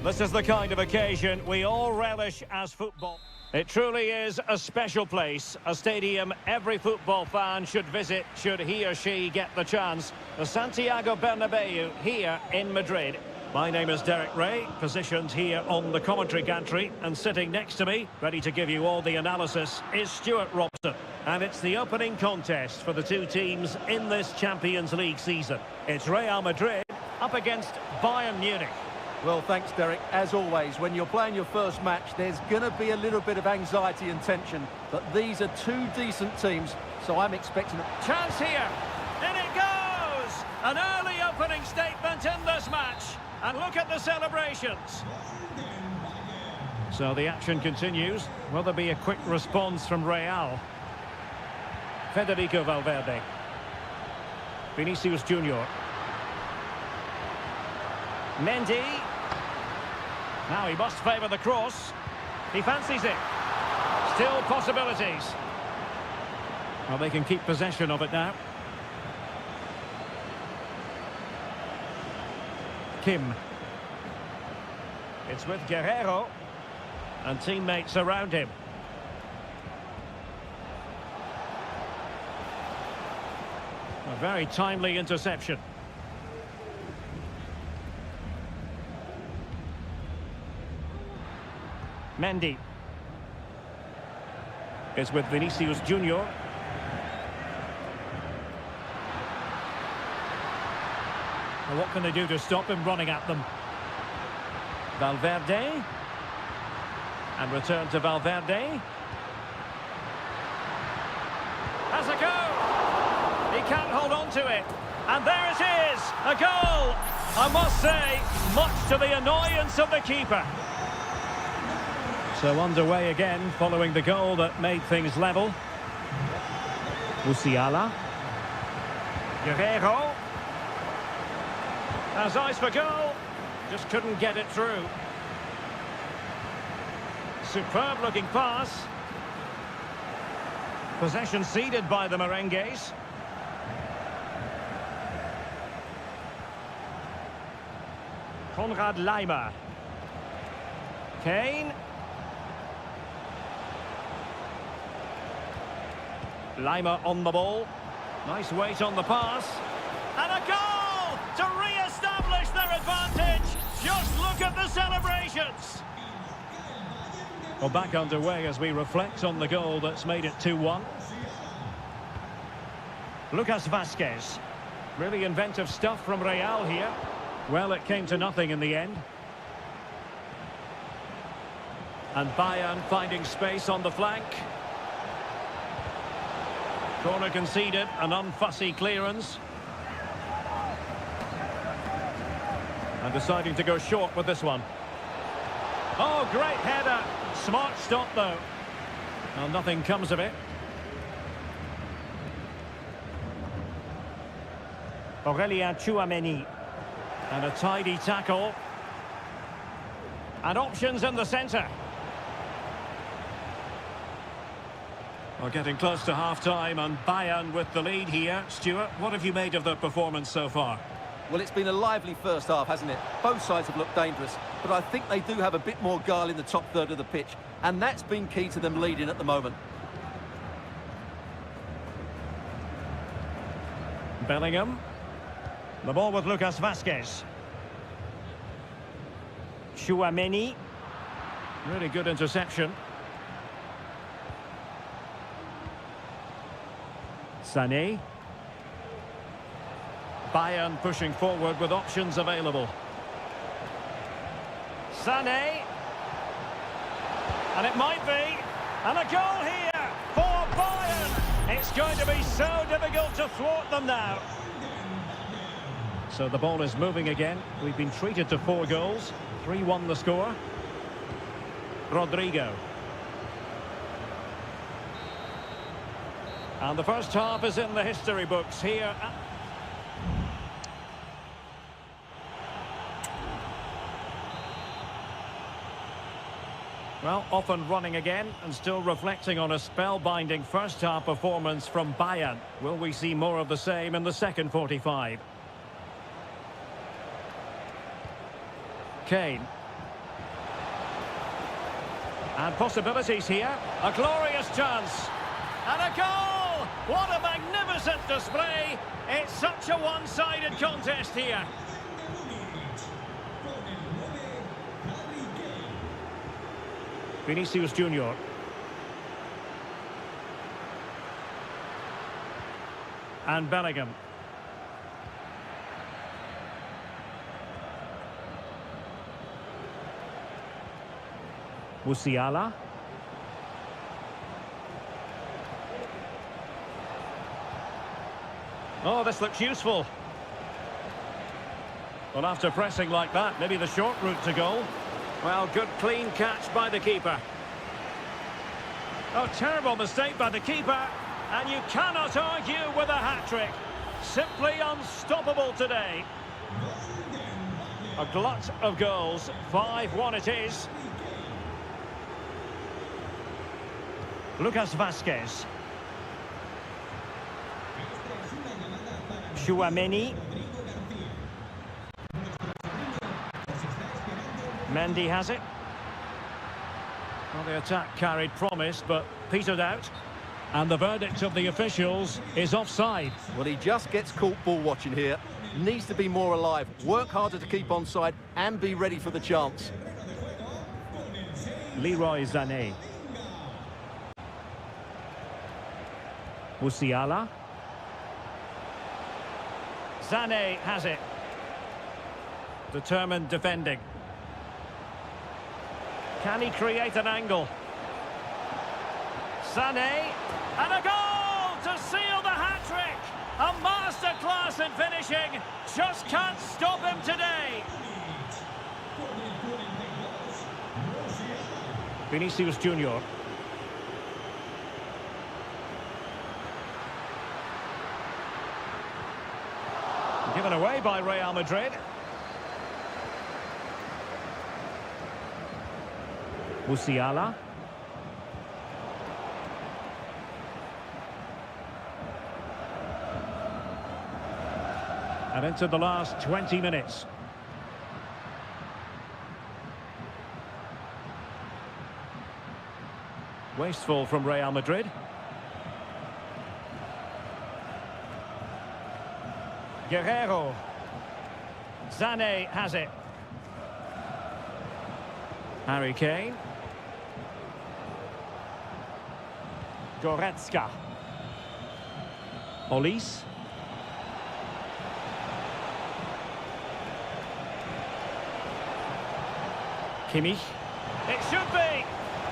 [SPEAKER 1] This is the kind of occasion we all relish as football. It truly is a special place, a stadium every football fan should visit should he or she get the chance. The Santiago Bernabeu here in Madrid. My name is Derek Ray, positioned here on the commentary gantry, and sitting next to me, ready to give you all the analysis, is Stuart Robson. And it's the opening contest for the two teams in this Champions League season. It's Real Madrid up against Bayern Munich.
[SPEAKER 2] Well, thanks, Derek. As always, when you're playing your first match, there's going to be a little bit of anxiety and tension. But these are two decent teams, so I'm expecting a
[SPEAKER 1] chance here. In it goes! An early opening statement in this match. And look at the celebrations. So the action continues. Will there be a quick response from Real? Federico Valverde. Vinicius Junior. Mendy. Now he must favour the cross. He fancies it. Still possibilities. Well, they can keep possession of it now. Kim. It's with Guerrero. And teammates around him. A very timely interception. Mendy. It's with Vinicius Junior. Well, what can they do to stop him running at them? Valverde. And return to Valverde. Has a go! He can't hold on to it. And there it is! A goal! I must say, much to the annoyance of the keeper. So underway again, following the goal that made things level. Musiala. Guerrero. Has eyes for goal. Just couldn't get it through. Superb looking pass. Possession ceded by the Merengues. Konrad Laimer. Kane. Laimer on the ball. Nice weight on the pass. And a goal to re-establish their advantage. Just look at the celebrations. Well, back underway as we reflect on the goal that's made it 2-1. Lucas Vazquez. Really inventive stuff from Real here. Well, it came to nothing in the end. And Bayern finding space on the flank. Corner conceded, an unfussy clearance. And deciding to go short with this one. Oh, great header. Smart stop, though. Well, nothing comes of it. Aurelien Tchouameni. And a tidy tackle. And options in the centre. We're getting close to half-time and Bayern with the lead here. Stuart, what have you made of the performance so far?
[SPEAKER 2] Well, it's been a lively first half, hasn't it? Both sides have looked dangerous, but I think they do have a bit more guile in the top third of the pitch, and that's been key to them leading at the moment.
[SPEAKER 1] Bellingham. The ball with Lucas Vazquez. Tchouameni. Really good interception. Sané. Bayern pushing forward with options available. Sané. And it might be. And a goal here for Bayern. It's going to be so difficult to thwart them now. So the ball is moving again. We've been treated to 4 goals. 3-1 the score. Rodrigo. And the first half is in the history books here. Well, off and running again, and still reflecting on a spellbinding first-half performance from Bayern. Will we see more of the same in the second 45? Kane. And possibilities here. A glorious chance. And a goal! What a magnificent display. It's such a one-sided contest here. Vinicius Junior. And Bellingham. Musiala. Oh, this looks useful. Well, after pressing like that, maybe the short route to goal. Well, good clean catch by the keeper. Oh, terrible mistake by the keeper. And you cannot argue with a hat-trick. Simply unstoppable today. A glut of goals. 5-1 it is. Lucas Vazquez. Chouameni. Mendy has it. Well, the attack carried promise, but petered out. And the verdict of the officials is offside.
[SPEAKER 2] Well, he just gets caught ball watching here. Needs to be more alive, work harder to keep onside, and be ready for the chance.
[SPEAKER 1] Leroy Sané. Musiala. Sané has it. Determined defending. Can he create an angle? Sané, and a goal to seal the hat-trick! A masterclass in finishing, just can't stop him today! Vinicius Junior. Given away by Real Madrid. Musiala. And into the last 20 minutes. Wasteful from Real Madrid. Guerrero. Sané has it. Harry Kane. Goretzka. Olise. Kimmich. It should be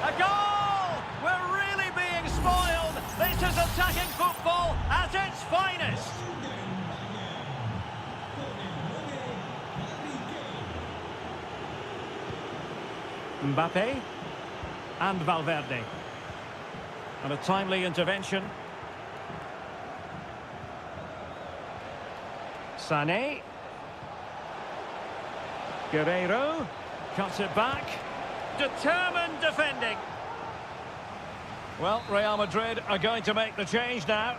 [SPEAKER 1] a goal! We're really being spoiled. This is attacking football at its finest. Mbappe and Valverde. And a timely intervention. Sané. Guerrero. Cuts it back. Determined defending. Well, Real Madrid are going to make the change now.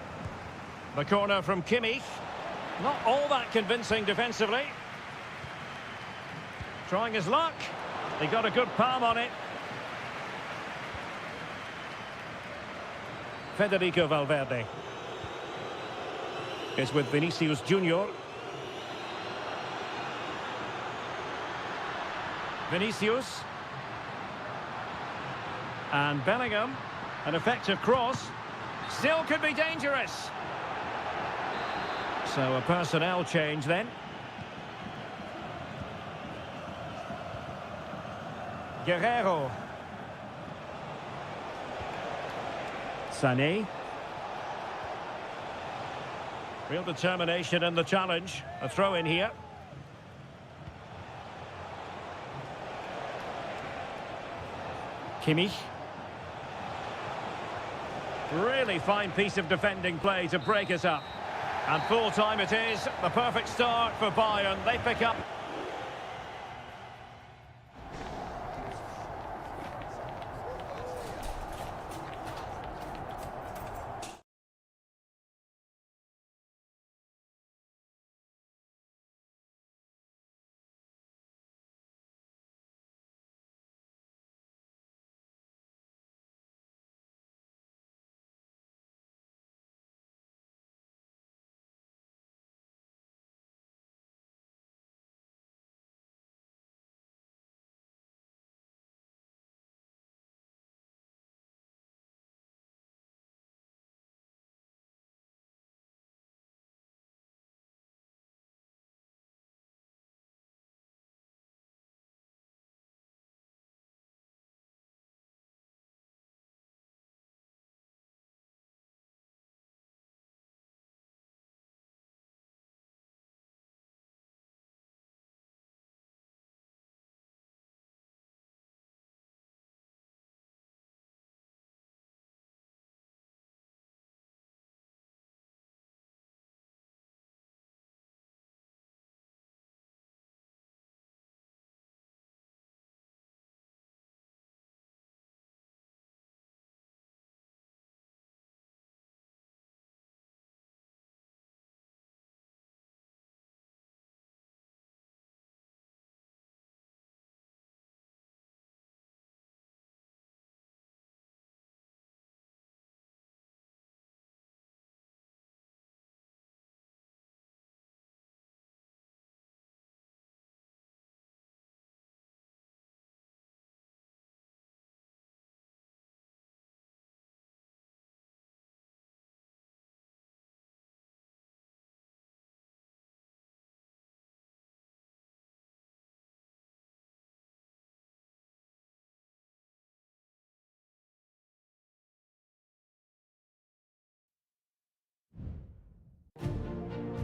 [SPEAKER 1] The corner from Kimmich. Not all that convincing defensively. Trying his luck. He got a good palm on it. Federico Valverde is with Vinicius Junior. Vinicius. And Bellingham. An effective cross. Still could be dangerous. So a personnel change then. Guerrero. Sané. Real determination in the challenge. A throw in here. Kimmich. Really fine piece of defending play to break us up. And full time it is. The perfect start for Bayern. They pick up.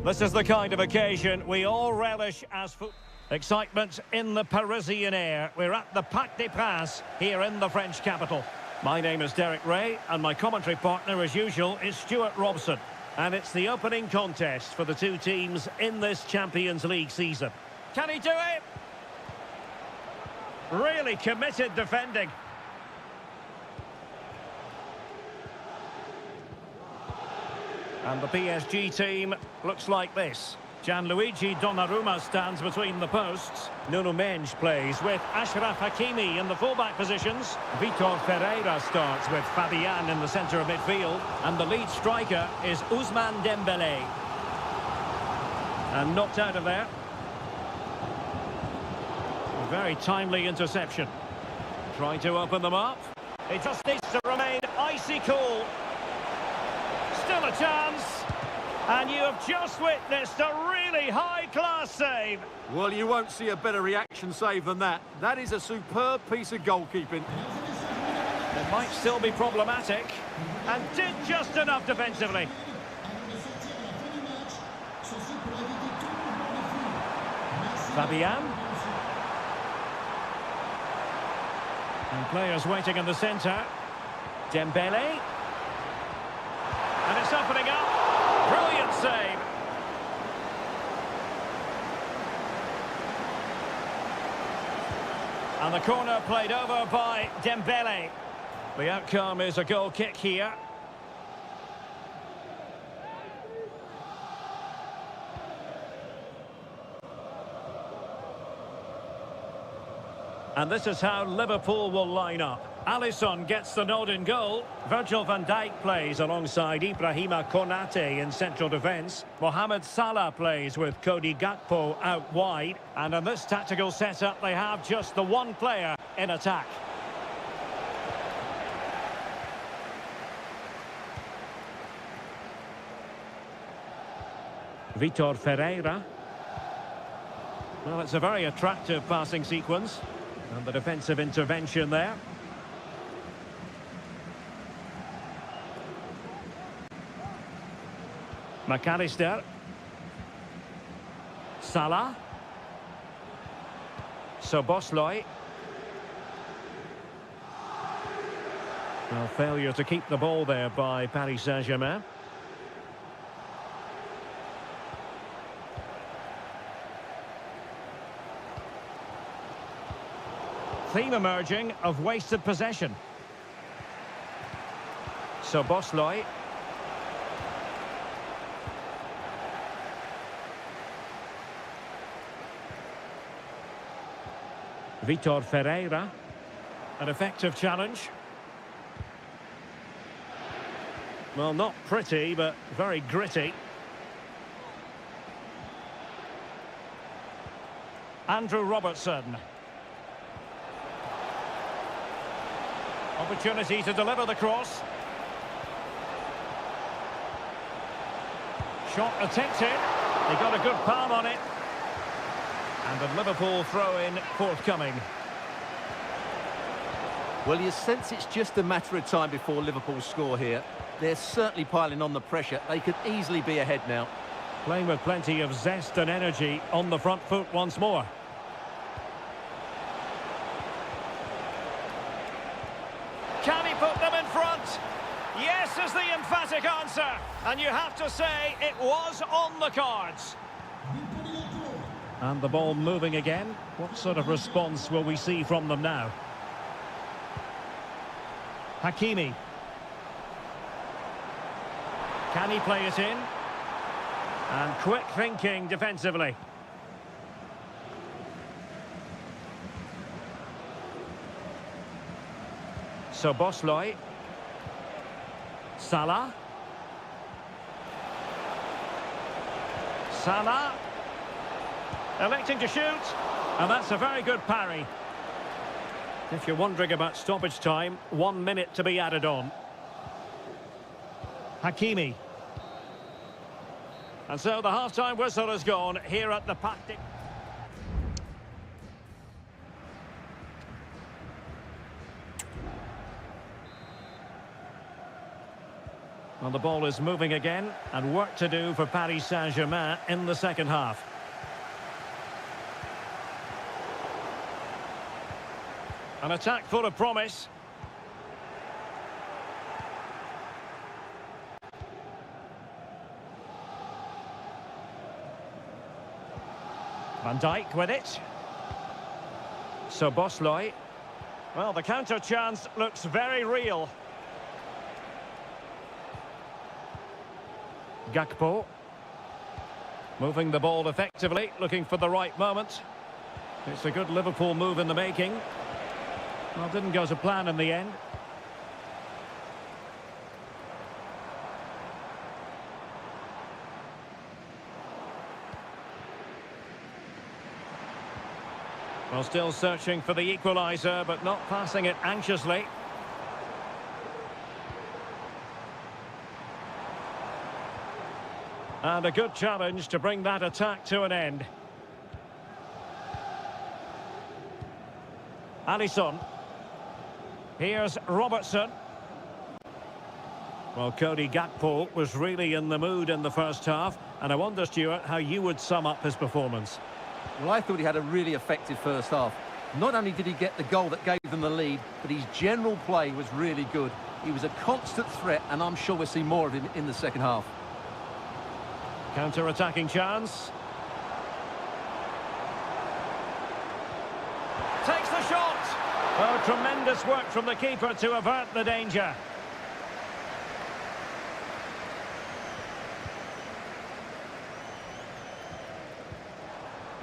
[SPEAKER 1] This is the kind of occasion we all relish as football. Excitement in the Parisian air. We're at the Parc des Princes here in the French capital. My name is Derek Ray, and my commentary partner, as usual, is Stuart Robson. And it's the opening contest for the two teams in this Champions League season. Can he do it? Really committed defending. And the PSG team looks like this. Gianluigi Donnarumma stands between the posts. Nuno Mendes plays with Achraf Hakimi in the fullback positions. Vitor Ferreira starts with Fabian in the centre of midfield. And the lead striker is Ousmane Dembélé. And knocked out of there. A very timely interception. Trying to open them up. It just needs to remain icy cool. Still a chance. And you have just witnessed a really high-class save.
[SPEAKER 2] Well, you won't see a better reaction save than that. That is a superb piece of goalkeeping.
[SPEAKER 1] It might still be problematic. And did just enough defensively. Fabian. And players waiting in the centre. Dembélé. And it's opening up. Brilliant save. And the corner played over by Dembélé. The outcome is a goal kick here. And this is how Liverpool will line up. Alisson gets the nod in goal. Virgil van Dijk plays alongside Ibrahima Konate in central defence. Mohamed Salah plays with Cody Gakpo out wide. And in this tactical setup, they have just the one player in attack. Vitor Ferreira. Well, it's a very attractive passing sequence. And the defensive intervention there. McAllister. Salah. Szoboszlai. Well, failure to keep the ball there by Paris Saint-Germain. Theme emerging of wasted possession. Szoboszlai. Vitor Ferreira. An effective challenge. Well, not pretty, but very gritty. Andrew Robertson. Opportunity to deliver the cross. Shot attempted. He got a good palm on it. And the Liverpool throw-in forthcoming.
[SPEAKER 2] Well, you sense it's just a matter of time before Liverpool score here. They're certainly piling on the pressure. They could easily be ahead now.
[SPEAKER 1] Playing with plenty of zest and energy on the front foot once more. Can he put them in front? Yes is the emphatic answer. And you have to say it was on the cards. And the ball moving again. What sort of response will we see from them now? Hakimi. Can he play it in? And quick thinking defensively. Szoboszlai. Salah. Salah. Electing to shoot. And that's a very good parry. If you're wondering about stoppage time, 1 minute to be added on. Hakimi. And so the half-time whistle has gone here at the Parc des... Well, the ball is moving again, and work to do for Paris Saint-Germain in the second half. An attack full of promise. Van Dijk with it. Szoboszlai. Well, the counter chance looks very real. Gakpo. Moving the ball effectively, looking for the right moment. It's a good Liverpool move in the making. Well, didn't go to plan in the end. Well, still searching for the equaliser, but not passing it anxiously. And a good challenge to bring that attack to an end. Alisson. Here's Robertson. Well, Cody Gakpo was really in the mood in the first half, and I wonder, Stuart, how you would sum up his performance.
[SPEAKER 2] Well, I thought he had a really effective first half. Not only did he get the goal that gave them the lead, but his general play was really good. He was a constant threat, and I'm sure we'll see more of him in the second half.
[SPEAKER 1] Counter-attacking chance. Takes the shot. Oh, tremendous work from the keeper to avert the danger.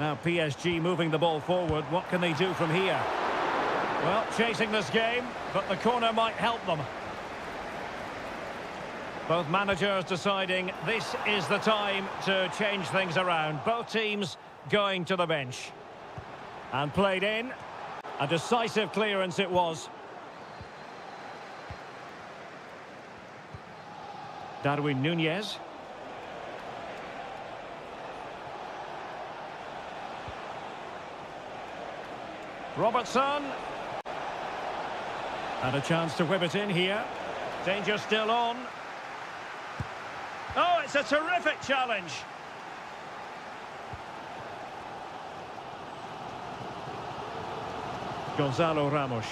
[SPEAKER 1] Now PSG moving the ball forward. What can they do from here? Well, chasing this game, but the corner might help them. Both managers deciding this is the time to change things around. Both teams going to the bench. And played in. A decisive clearance it was. Darwin Núñez. Robertson. And a chance to whip it in here. Danger still on. Oh, it's a terrific challenge. Gonzalo Ramos.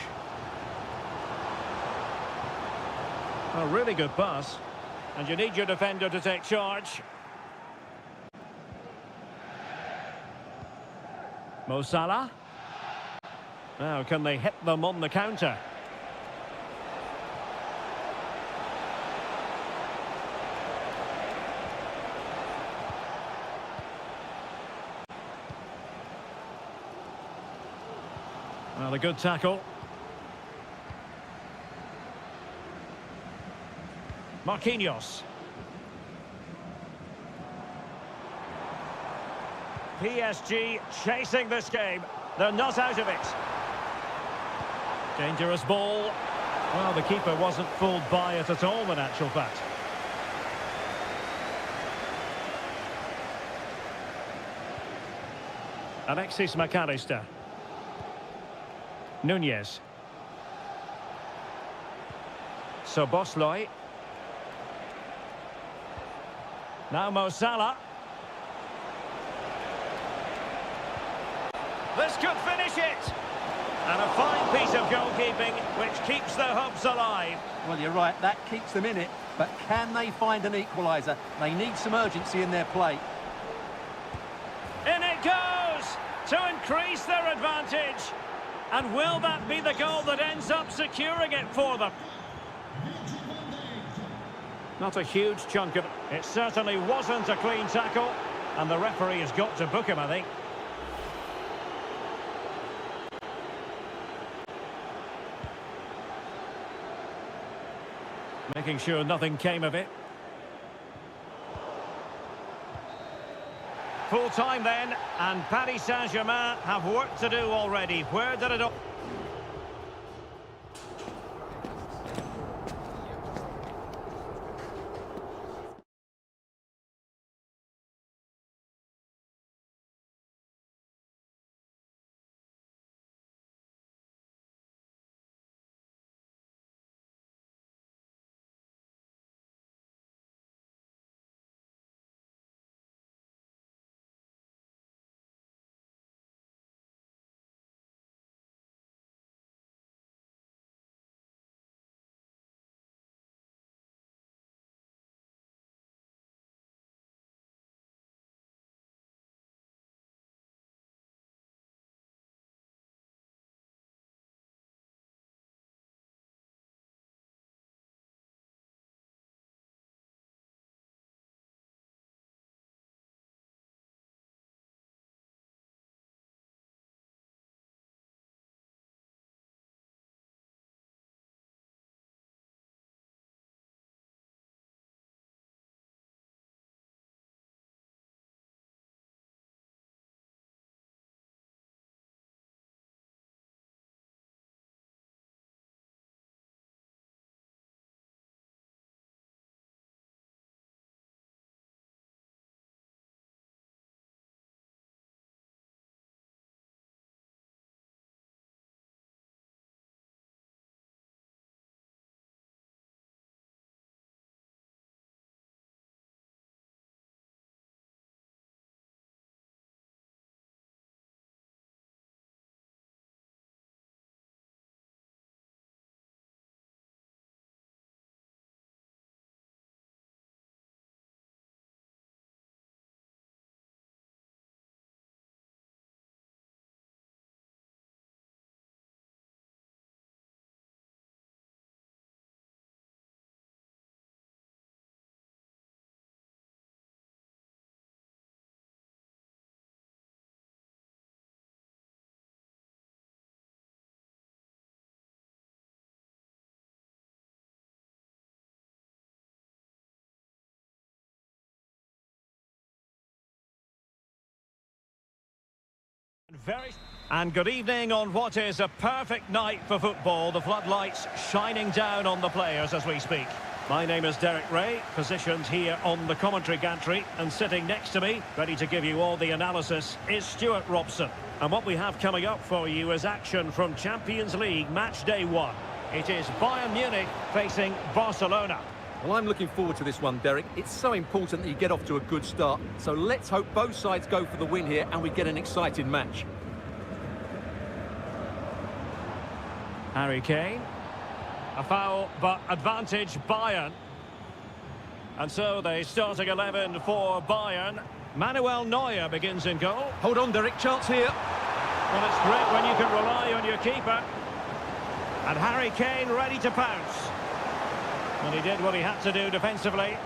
[SPEAKER 1] A really good pass. And you need your defender to take charge. Mo Salah. Now, can they hit them on the counter? Well, a good tackle. Marquinhos. PSG chasing this game. They're not out of it. Dangerous ball. Well, the keeper wasn't fooled by it at all, in actual fact. Alexis McAllister. Núñez. Szoboszlai. Now Mo Salah. This could finish it. And a fine piece of goalkeeping which keeps the hopes alive.
[SPEAKER 2] Well, you're right, that keeps them in it. But can they find an equaliser? They need some urgency in their play.
[SPEAKER 1] In it goes to increase their advantage. And will that be the goal that ends up securing it for them? Not a huge chunk of it. It certainly wasn't a clean tackle. And the referee has got to book him, I think. Making sure nothing came of it. Full time then, and Paris Saint-Germain have work to do already. Where did it all... very... And good evening on what is a perfect night for football. The floodlights shining down on the players as we speak. My name is Derek Ray, positioned here on the commentary gantry, and sitting next to me, ready to give you all the analysis, is Stuart Robson. And what we have coming up for you is action from Champions League match day 1. It is Bayern Munich facing Barcelona.
[SPEAKER 2] Well, I'm looking forward to this one, Derek. It's so important that you get off to a good start. So let's hope both sides go for the win here and we get an exciting match.
[SPEAKER 1] Harry Kane. A foul, but advantage Bayern. And so the starting 11 for Bayern. Manuel Neuer begins in goal.
[SPEAKER 2] Hold on, Derek. Chance here.
[SPEAKER 1] Well, it's great when you can rely on your keeper. And Harry Kane ready to pounce. And he did what he had to do defensively.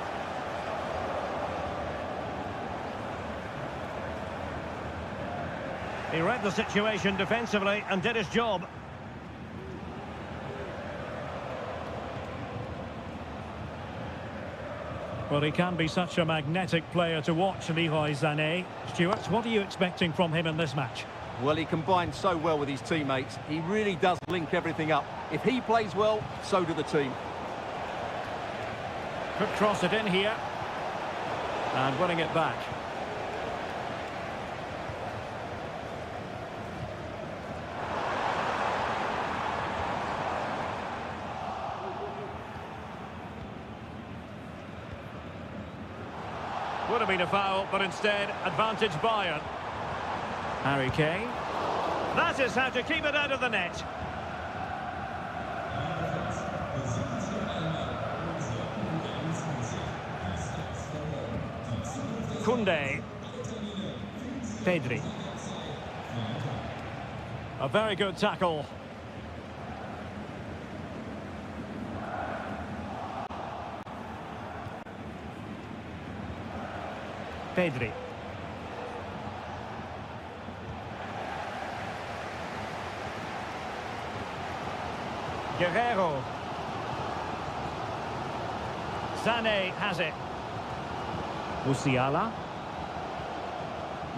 [SPEAKER 1] He read the situation defensively and did his job. Well, he can be such a magnetic player to watch, Leroy Sané. Stuart, what are you expecting from him in this match?
[SPEAKER 2] Well, he combines so well with his teammates. He really does link everything up. If he plays well, so do the team.
[SPEAKER 1] Could cross it in here. And winning it back. Would have been a foul, but instead, advantage Bayern. Harry Kane. That is how to keep it out of the net. Koundé. Pedri. A very good tackle. Pedri. Guerrero. Sané has it. Musiala.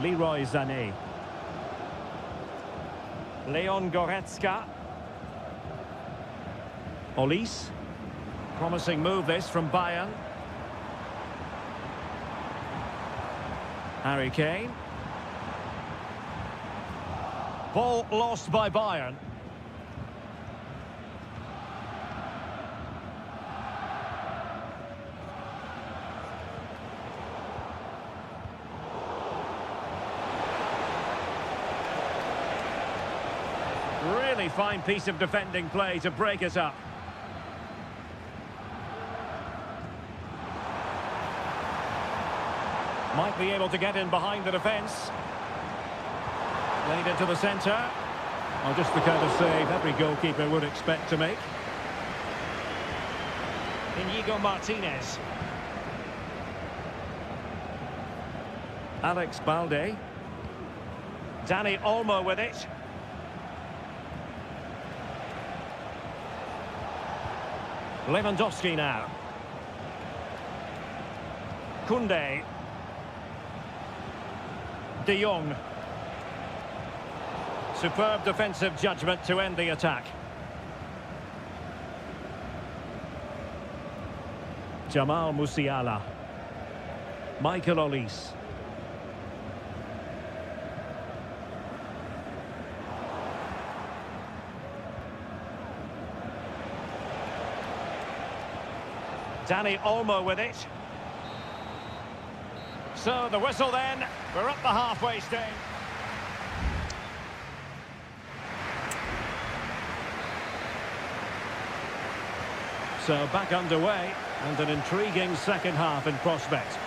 [SPEAKER 1] Leroy Sané. Leon Goretzka. Olise. Promising move this from Bayern. Harry Kane. Ball lost by Bayern. Really fine piece of defending play to break it up. Might be able to get in behind the defence. Laid into the centre. Well, just the kind of save every goalkeeper would expect to make. Inigo Martinez. Alex Balde. Dani Olmo with it. Lewandowski now. Koundé. De Jong. Superb defensive judgment to end the attack. Jamal Musiala. Michael Olise. Dani Olmo with it. So the whistle then, we're up the halfway stage. So back underway and an intriguing second half in prospect.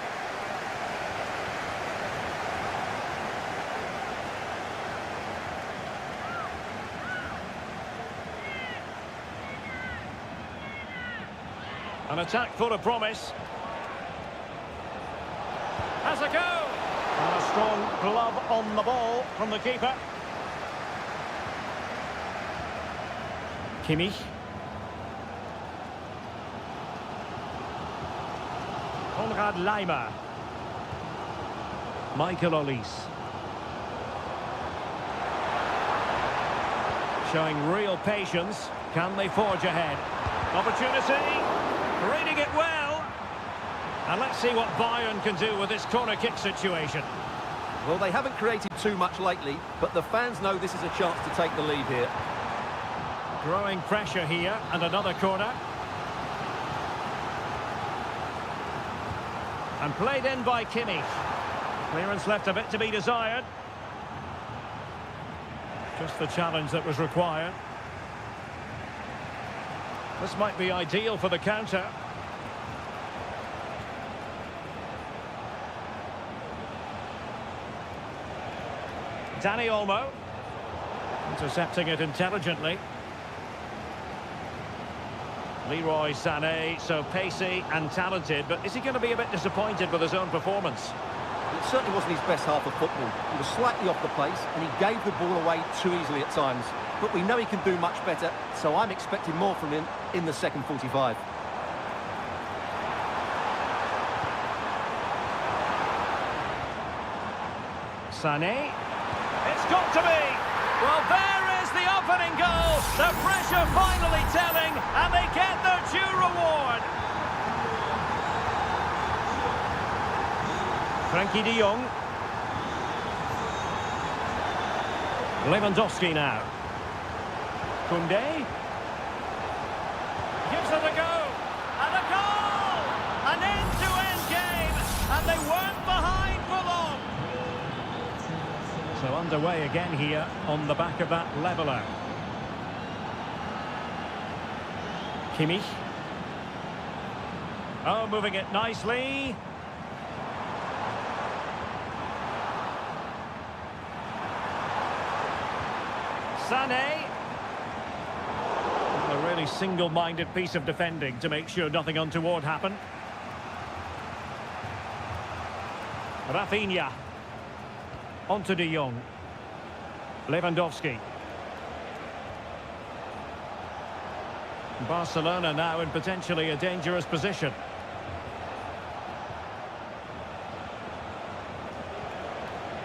[SPEAKER 1] An attack full of promise. Has a go! And a strong glove on the ball from the keeper. Kimmich. Konrad Laimer. Michael Olise. Showing real patience. Can they forge ahead? Opportunity. Reading it well. And let's see what Bayern can do with this corner kick situation.
[SPEAKER 2] Well, they haven't created too much lately, but the fans know this is a chance to take the lead here.
[SPEAKER 1] Growing pressure here, and another corner. And played in by Kimmich. Clearance left a bit to be desired. Just the challenge that was required. This might be ideal for the counter. Dani Olmo. Intercepting it intelligently. Leroy Sané, so pacey and talented, but is he going to be a bit disappointed with his own performance?
[SPEAKER 2] It certainly wasn't his best half of football. He was slightly off the pace and he gave the ball away too easily at times. But we know he can do much better, so I'm expecting more from him in the second 45.
[SPEAKER 1] Sané. It's got to be! Well, there is the opening goal! The pressure finally telling, and they get their due reward! Frankie de Jong. Lewandowski now. Koundé. Gives it a go. And a goal! An end-to-end game. And they weren't behind for long. So underway again here on the back of that leveller. Kimmich. Oh, moving it nicely. Sané. A really single-minded piece of defending to make sure nothing untoward happened. Rafinha. Onto de Jong. Lewandowski. Barcelona now in potentially a dangerous position.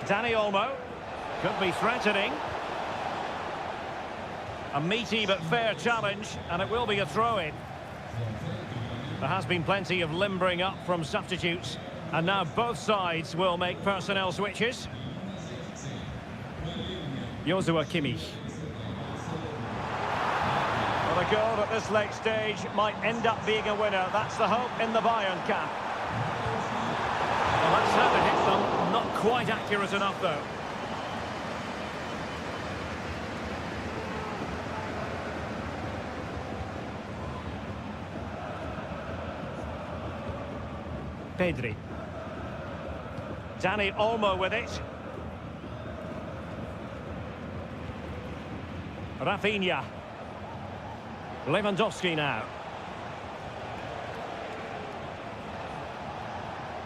[SPEAKER 1] Dani Olmo. Could be threatening. A meaty but fair challenge, and it will be a throw-in. There has been plenty of limbering up from substitutes, and now both sides will make personnel switches. Joshua Kimmich. Well, a goal at this late stage might end up being a winner. That's the hope in the Bayern camp. Well, that's how to hit them. Not quite accurate enough, though. Pedri. Dani Olmo with it. Rafinha. Lewandowski now.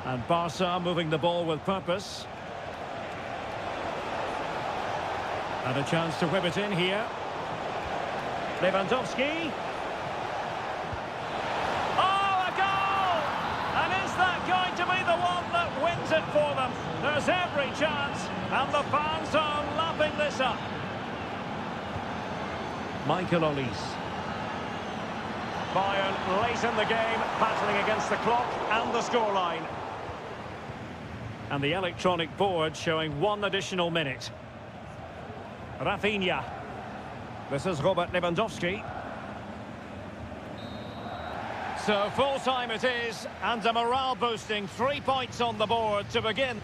[SPEAKER 1] And Barca moving the ball with purpose. And a chance to whip it in here. Lewandowski. Wins it for them. There's every chance, and the fans are lapping this up. Michael Olise. Bayern late in the game, battling against the clock and the scoreline. And the electronic board showing one additional minute. Rafinha. This is Robert Lewandowski. So full-time it is, and a morale-boosting 3 points on the board to begin.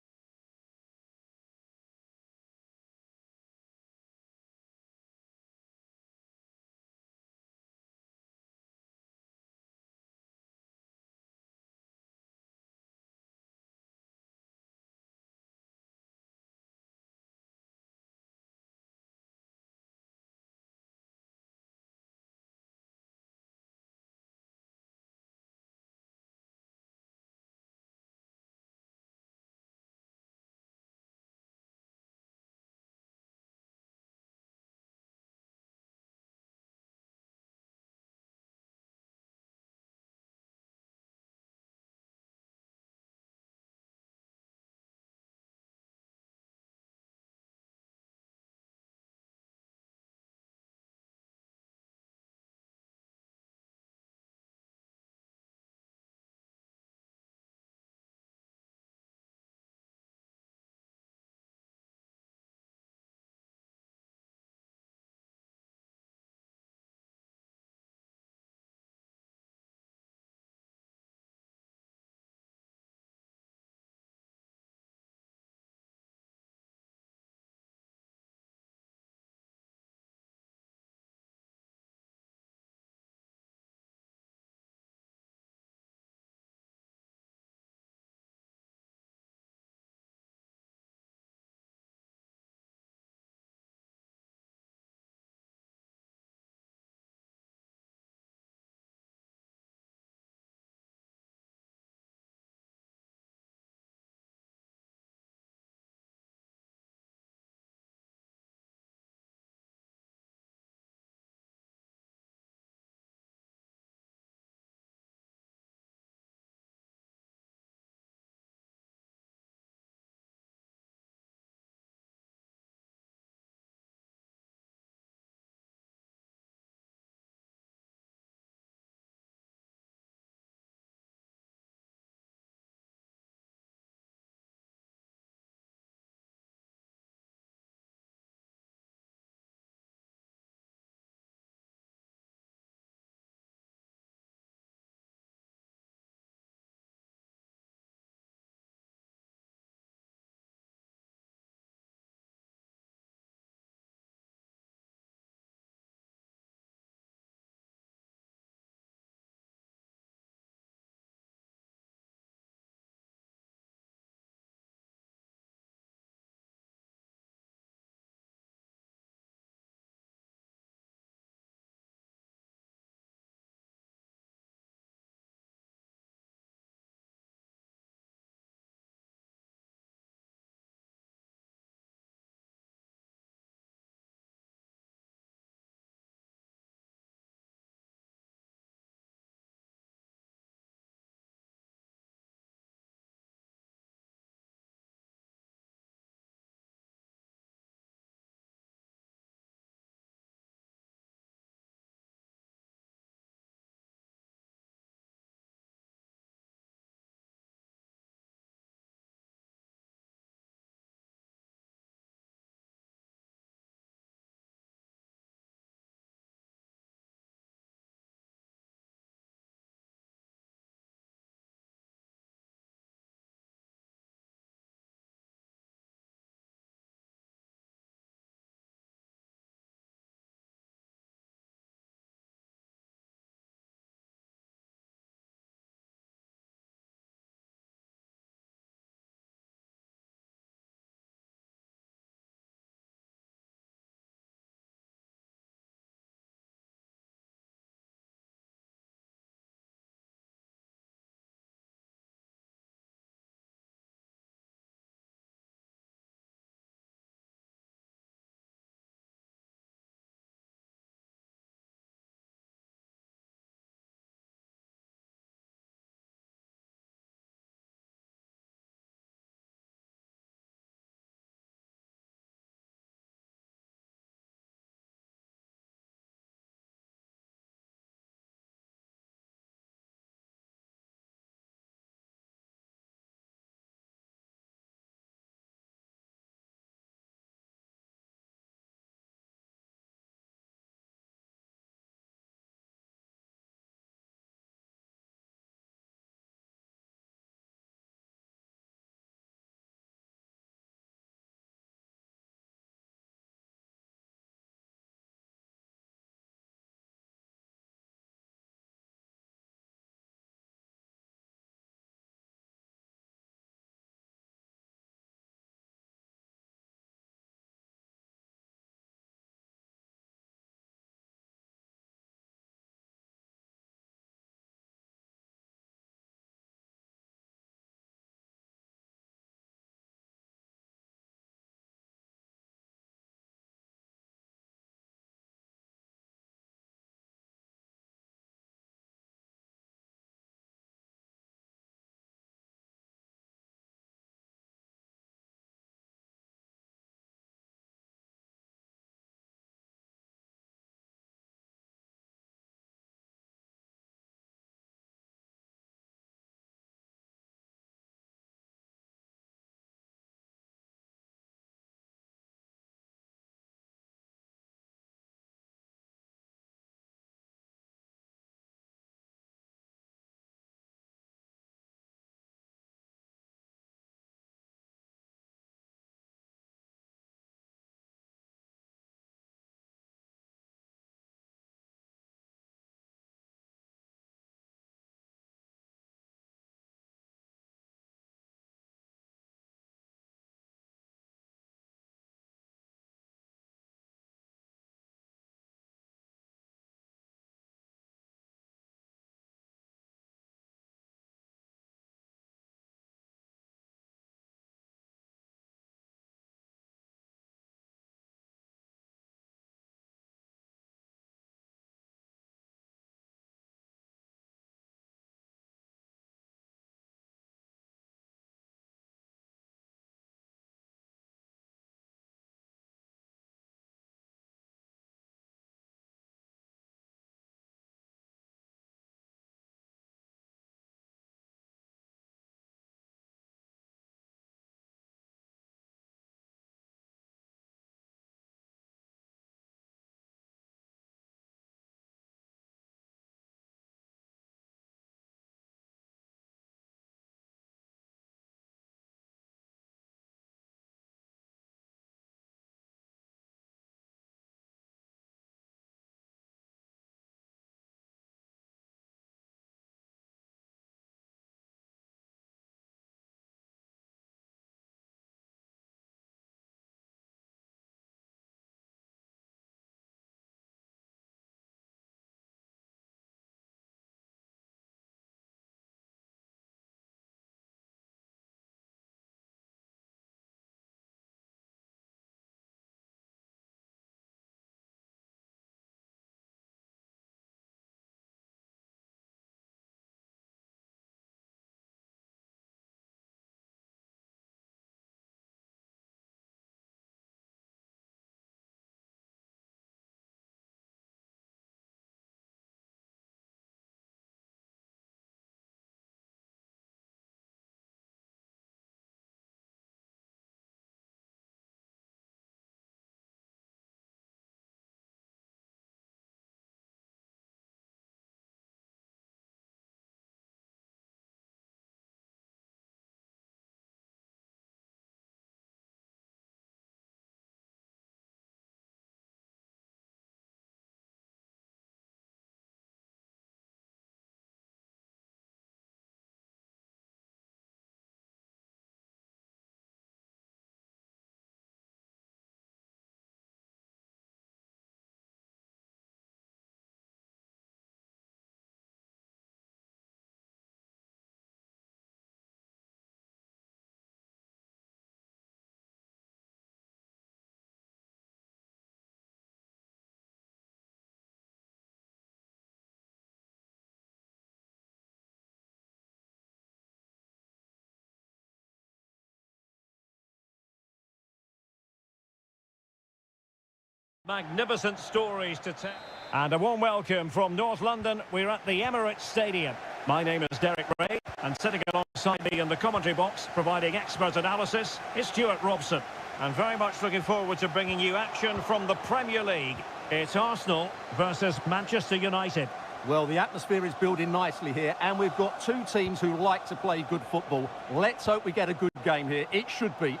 [SPEAKER 1] Magnificent stories to tell. And a warm welcome from North London. We're at the Emirates Stadium. My name is Derek Ray, and sitting alongside me in the commentary box, providing expert analysis, is Stuart Robson. And very much looking forward to bringing you action from the Premier League. It's Arsenal versus Manchester United.
[SPEAKER 2] Well, the atmosphere is building nicely here, and we've got two teams who like to play good football. Let's hope we get a good game here. It should be.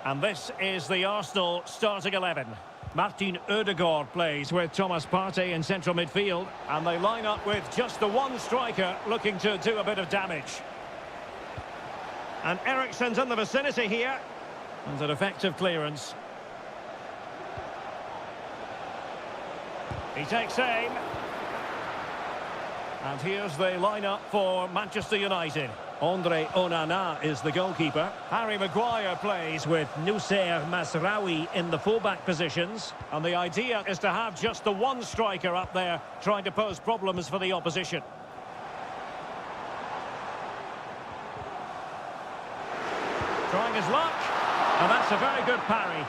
[SPEAKER 1] And this is the Arsenal starting 11. Martin Ødegaard plays with Thomas Partey in central midfield, and they line up with just the one striker looking to do a bit of damage. And Eriksen's in the vicinity here, and an effective clearance. He takes aim. And here's the lineup for Manchester United. Andre Onana is the goalkeeper. Harry Maguire plays with Noussair Mazraoui in the fullback positions. And the idea is to have just the one striker up there trying to pose problems for the opposition. Trying his luck. And that's a very good parry.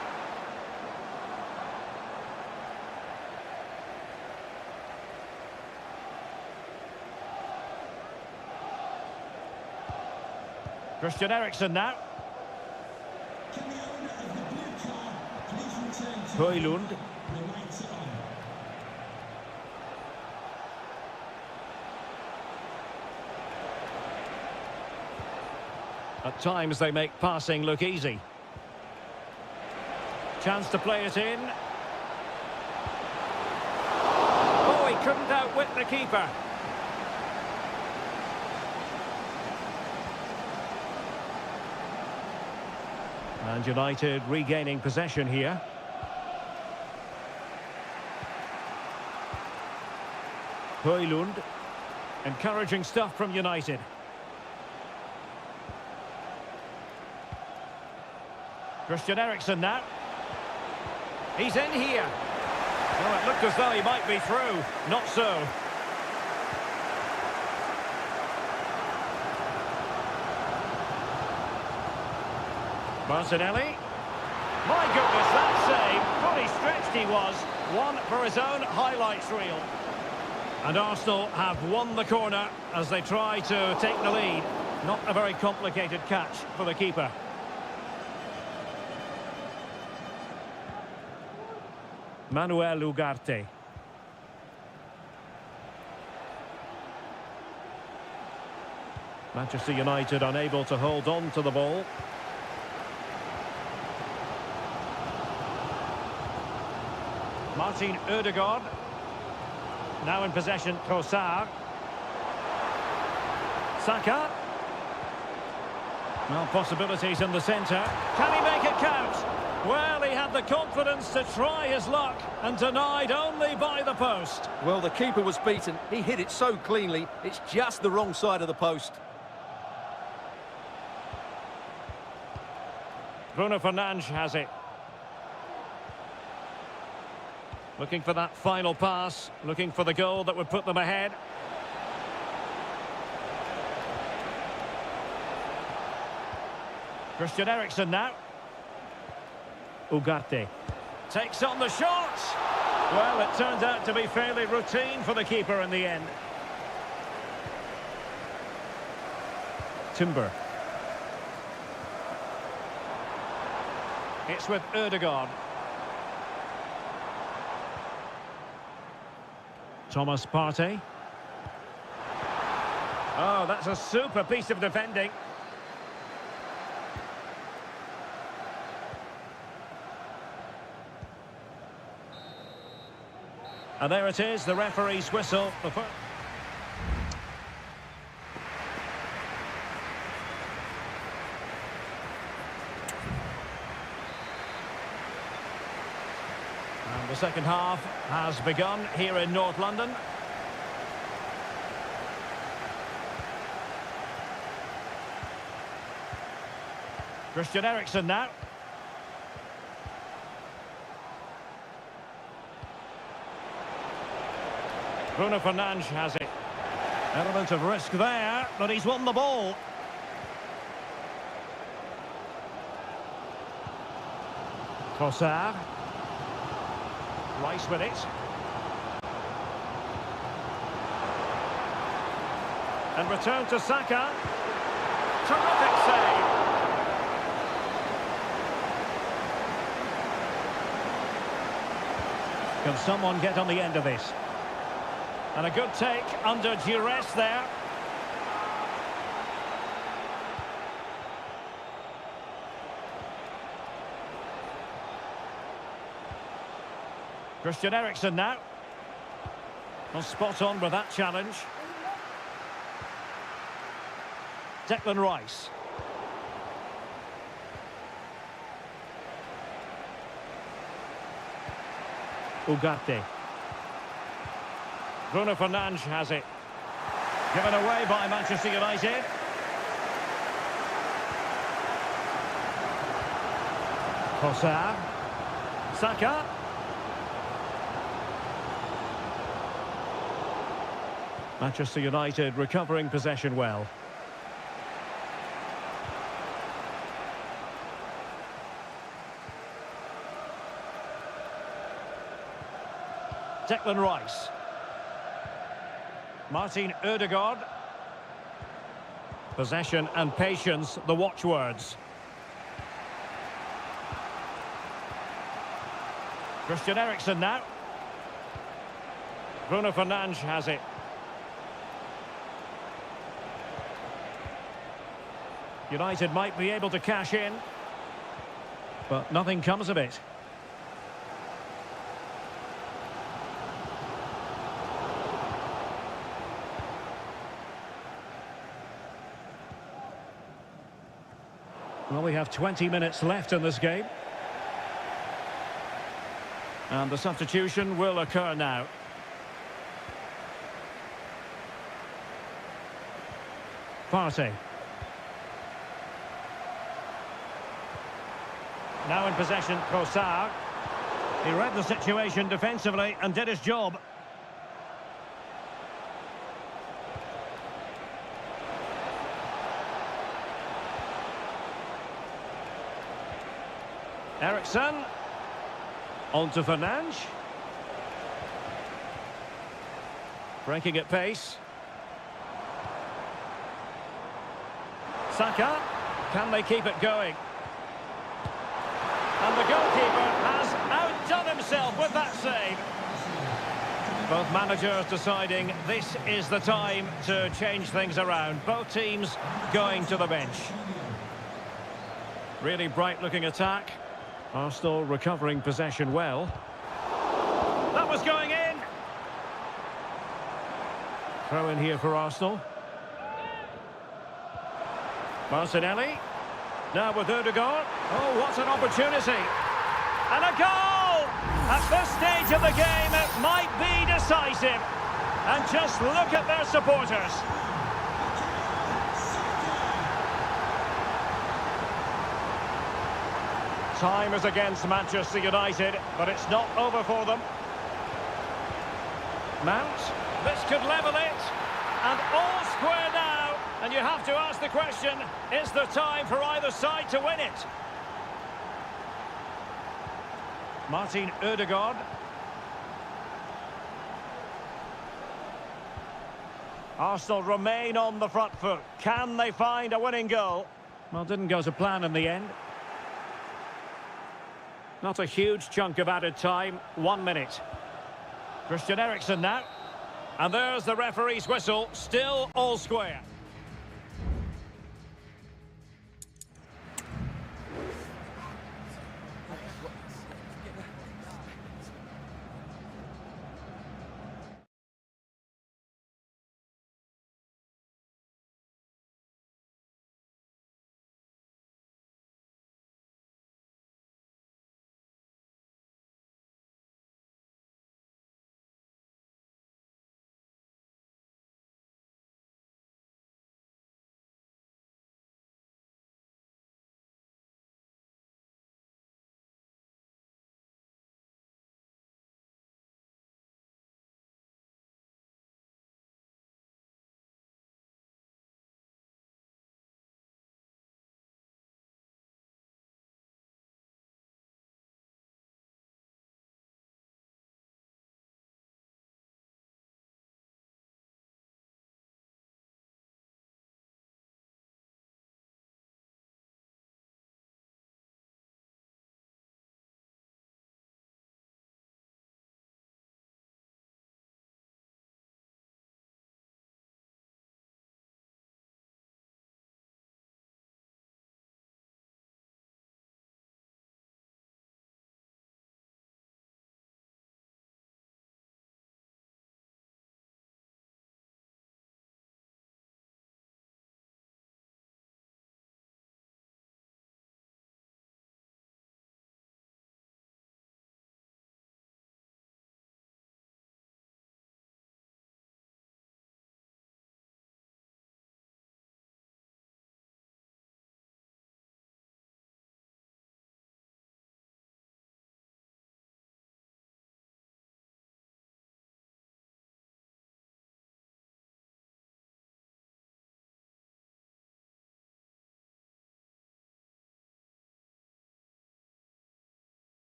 [SPEAKER 1] Christian Eriksen now. Højlund. At times they make passing look easy. Chance to play it in. Oh, he couldn't outwit the keeper. And United regaining possession here. Højlund. Encouraging stuff from United. Christian Eriksen now. He's in here. Well, it looked as though he might be through. Not so. Martinelli. My goodness, that save. Fully stretched he was. One for his own highlights reel. And Arsenal have won the corner as they try to take the lead. Not a very complicated catch for the keeper. Manuel Ugarte. Manchester United unable to hold on to the ball. Martin Ødegaard. Now in possession, Trossard. Saka. Well, possibilities in the centre. Can he make it count? Well, he had the confidence to try his luck and denied only by the post.
[SPEAKER 2] Well, the keeper was beaten. He hit it so cleanly. It's just the wrong side of the post.
[SPEAKER 1] Bruno Fernandes has it. Looking for that final pass, looking for the goal that would put them ahead. Christian Eriksen now. Ugarte takes on the shot. Well, it turned out to be fairly routine for the keeper in the end. Timber. It's with Ødegaard. Thomas Partey. Oh, that's a super piece of defending. And there it is, the referee's whistle. And the second half has begun here in North London. Christian Eriksen now. Bruno Fernandes has it. Element of risk there, but he's won the ball. Trossard. Rice with it. And return to Saka. Terrific save. Can someone get on the end of this? And a good take under duress there. Christian Eriksen now. Well, spot on with that challenge. Declan Rice. Ugarte. Bruno Fernandes has it. Given away by Manchester United. Trossard. Saka. Manchester United recovering possession well. Declan Rice. Martin Ødegaard. Possession and patience, the watchwords. Christian Eriksen now. Bruno Fernandes has it. United might be able to cash in, but nothing comes of it. Well, we have 20 minutes left in this game. And the substitution will occur now. Partey. Now in possession, Trossard. He read the situation defensively and did his job. Eriksen. On to Fernandes. Breaking at pace. Saka. Can they keep it going? And the goalkeeper has outdone himself with that save. Both managers deciding this is the time to change things around. Both teams going to the bench. Really bright-looking attack. Arsenal recovering possession well. That was going in. Throw in here for Arsenal. Martinelli. Now with Ødegaard. Oh, what an opportunity. And a goal! At this stage of the game, it might be decisive. And just look at their supporters. Time is against Manchester United, but it's not over for them. Mount. This could level it. And all square now. And you have to ask the question, is there time for either side to win it? Martin Ødegaard. Arsenal remain on the front foot. Can they find a winning goal? Well, didn't go to plan in the end. Not a huge chunk of added time, 1 minute. Christian Eriksen now. And there's the referee's whistle, still all square.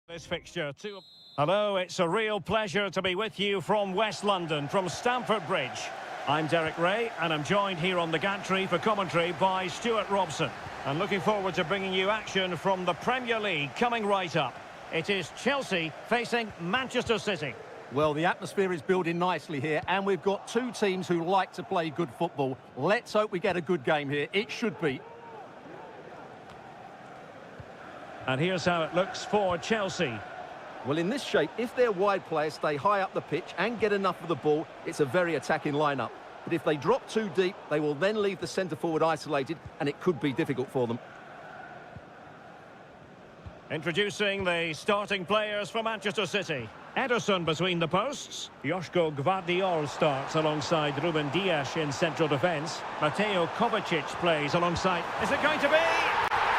[SPEAKER 1] This fixture too. Hello, it's a real pleasure to be with you from West London, from Stamford Bridge. I'm Derek Ray, and I'm joined here on the gantry for commentary by Stuart Robson. And looking forward to bringing you action from the Premier League coming right up. It is Chelsea facing Manchester City.
[SPEAKER 2] Well, the atmosphere is building nicely here, and we've got two teams who like to play good football. Let's hope we get a good game here. It should be.
[SPEAKER 1] And here's how it looks for Chelsea.
[SPEAKER 2] Well, in this shape, if their wide players stay high up the pitch and get enough of the ball, it's a very attacking lineup. But if they drop too deep, they will then leave the centre-forward isolated, and it could be difficult for them.
[SPEAKER 1] Introducing the starting players for Manchester City. Ederson between the posts. Joško Gvardiol starts alongside Ruben Dias in central defence. Mateo Kovacic plays alongside... Is it going to be?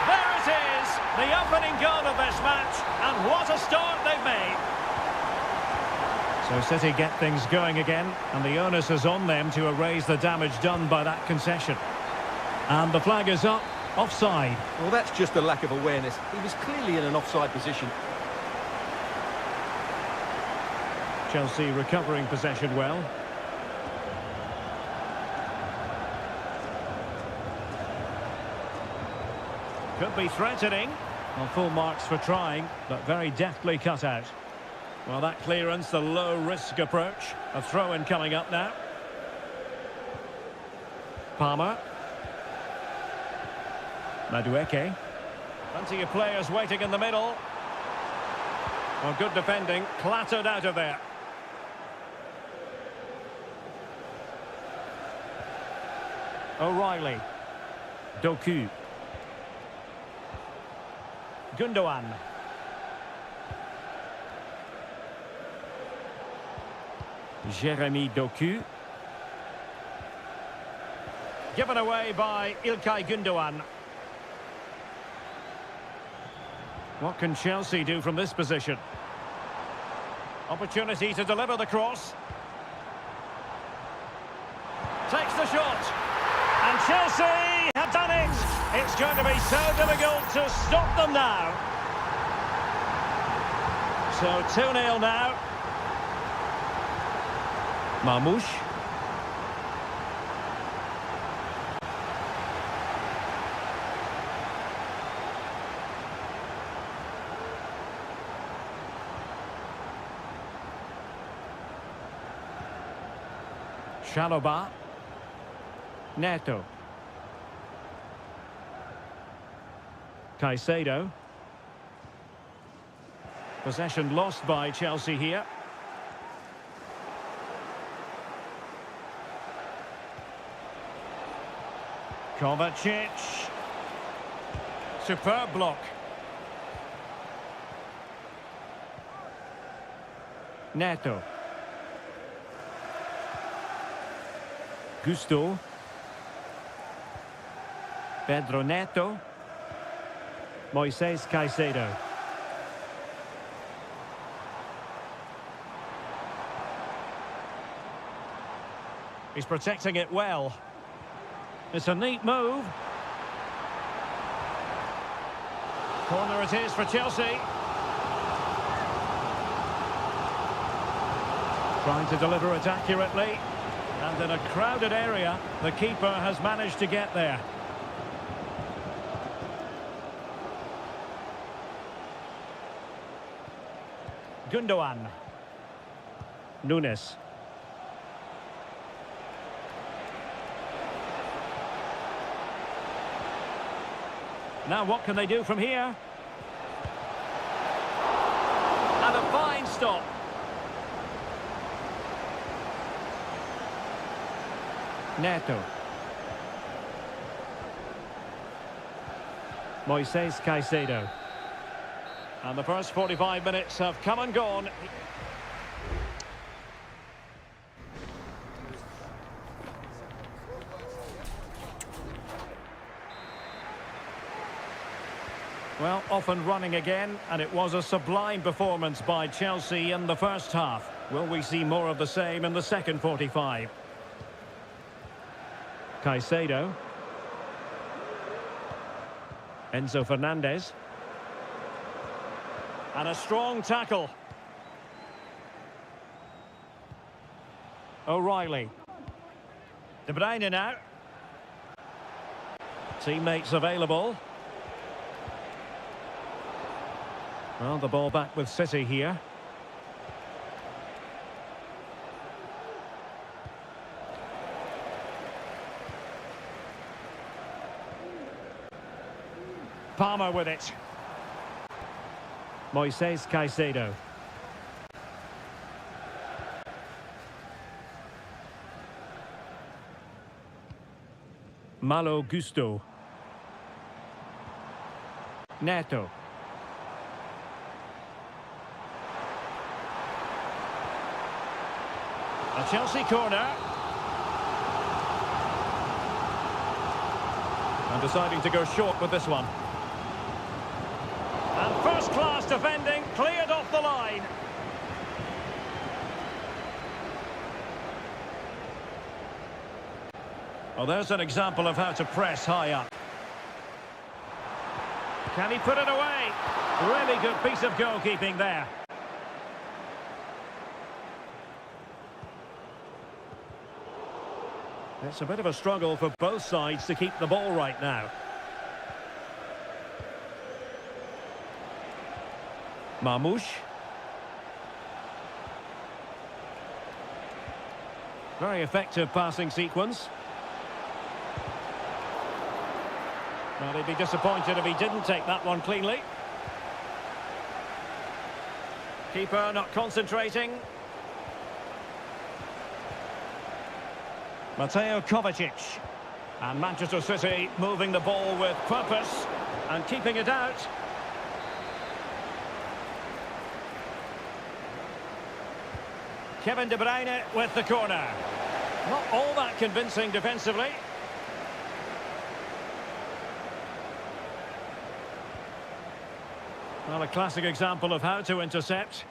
[SPEAKER 1] There it is! The opening goal of this match, and what a start they've made. So City get things going again, and the onus is on them to erase the damage done by that concession. And the flag is up. Offside.
[SPEAKER 2] Well, that's just a lack of awareness. He was clearly in an offside position.
[SPEAKER 1] Chelsea recovering possession well. Could be threatening. Well, full marks for trying, but very deftly cut out. Well, that clearance, the low-risk approach. A throw-in coming up now. Palmer. Madueke. Plenty of players waiting in the middle. Well, good defending, clattered out of there. O'Reilly. Doku. Gundogan. Jeremy Doku. Given away by İlkay Gundogan. What can Chelsea do from this position? Opportunity to deliver the cross. Takes the shot. And Chelsea have done it. It's going to be so difficult to stop them now. So 2-0 now. Marmoush. Chalobah. Neto. Caicedo. Possession lost by Chelsea here. Kovacic. Superb block. Neto. Gusto. Pedro Neto. Moises Caicedo. He's protecting it well. It's a neat move. Corner it is for Chelsea. Trying to deliver it accurately. And in a crowded area, the keeper has managed to get there. Gundogan. Nunes. Now what can they do from here? And a fine stop. Neto. Moises Caicedo. And the first 45 minutes have come and gone. Well, off and running again, and it was a sublime performance by Chelsea in the first half. Will we see more of the same in the second 45? Caicedo. Enzo Fernandez. And a strong tackle. O'Reilly. De Bruyne now. Teammates available. Well, the ball back with City here. Palmer with it. Moises Caicedo. Malo Gusto. Neto. A Chelsea corner. And deciding to go short with this one. And first-class defending, cleared off the line. Well, there's an example of how to press high up. Can he put it away? Really good piece of goalkeeping there. It's a bit of a struggle for both sides to keep the ball right now. Marmoush. Very effective passing sequence. Well, he'd be disappointed if he didn't take that one cleanly. Keeper not concentrating. Mateo Kovacic. And Manchester City moving the ball with purpose and keeping it out. Kevin De Bruyne with the corner. Not all that convincing defensively. Well, a classic example of how to intercept.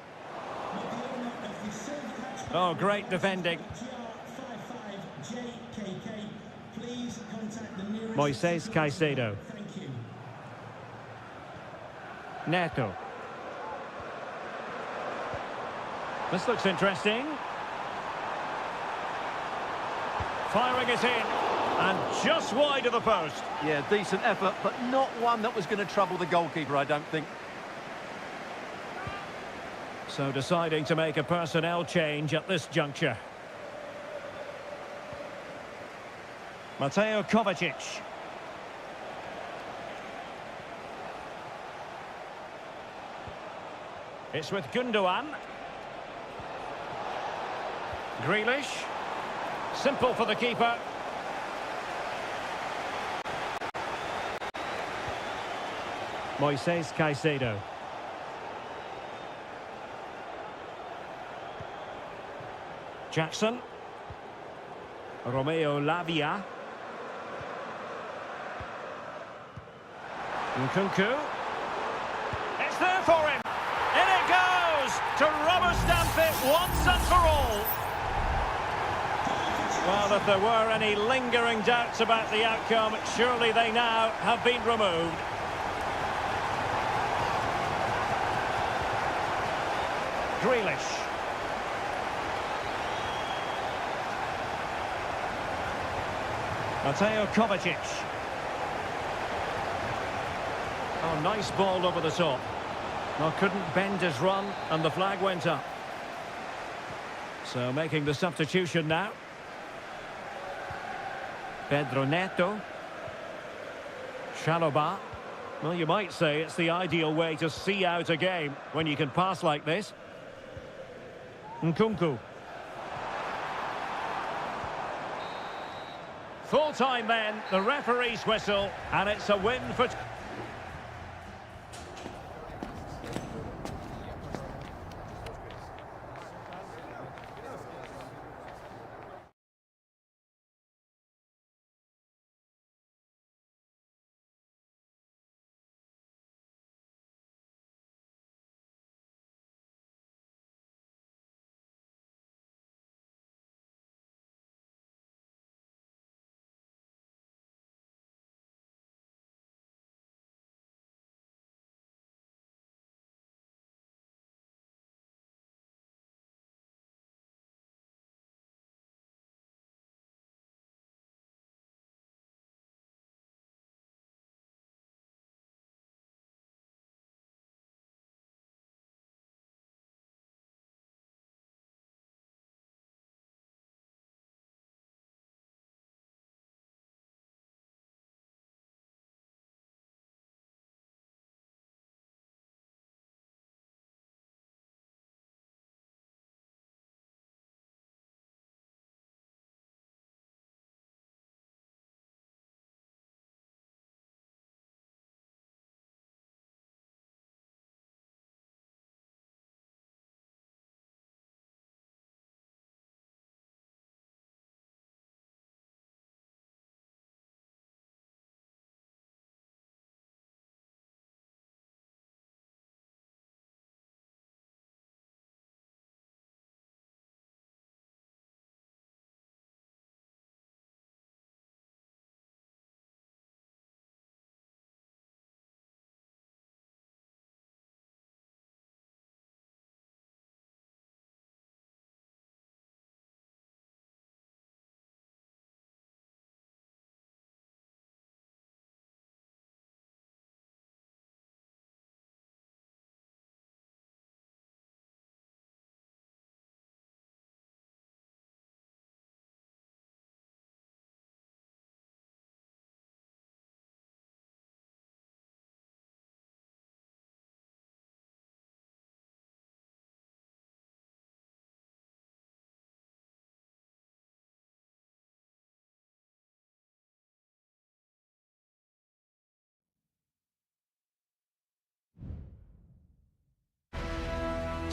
[SPEAKER 1] Oh, great defending. Moises Caicedo. Neto. This looks interesting. Firing it in. And just wide of the post.
[SPEAKER 2] Yeah, decent effort, but not one that was going to trouble the goalkeeper, I don't think.
[SPEAKER 1] So deciding to make a personnel change at this juncture. Mateo Kovacic. It's with Gundogan. Grealish. Simple for the keeper. Moises Caicedo. Jackson. Romeo Lavia. Nkunku. It's there for him. In it goes to rubber stamp it once and for all. Well, if there were any lingering doubts about the outcome, surely they now have been removed. Grealish. Mateo Kovacic. Oh, nice ball over the top. Well, couldn't bend his run, and the flag went up. So making the substitution now. Pedro Neto. Chalobah. Well, you might say it's the ideal way to see out a game when you can pass like this. Nkunku. Full time then, the referee's whistle, and it's a win for...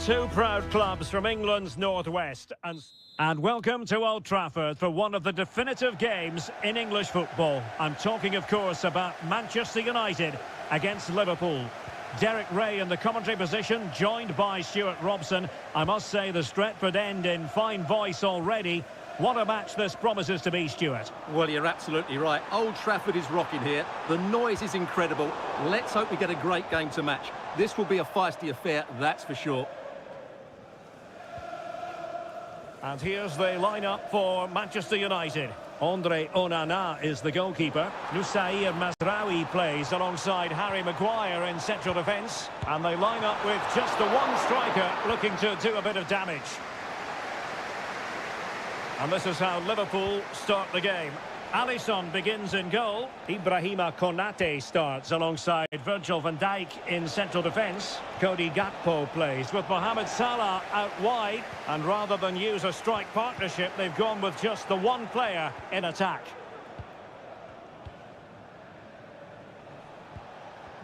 [SPEAKER 1] Two proud clubs from England's northwest. And welcome to Old Trafford for one of the definitive games in English football. I'm talking, of course, about Manchester United against Liverpool. Derek Ray in the commentary position, joined by Stuart Robson. I must say the Stretford end in fine voice already. What a match this promises to be, Stuart.
[SPEAKER 2] Well, you're absolutely right. Old Trafford is rocking here. The noise is incredible. Let's hope we get a great game to match. This will be a feisty affair, that's for sure.
[SPEAKER 1] And here's the lineup for Manchester United. Andre Onana is the goalkeeper. Nusair Mazraoui plays alongside Harry Maguire in central defence. And they line up with just the one striker looking to do a bit of damage. And this is how Liverpool start the game. Alisson begins in goal. Ibrahima Konate starts alongside Virgil van Dijk in central defence. Cody Gakpo plays with Mohamed Salah out wide. And rather than use a strike partnership, they've gone with just the one player in attack.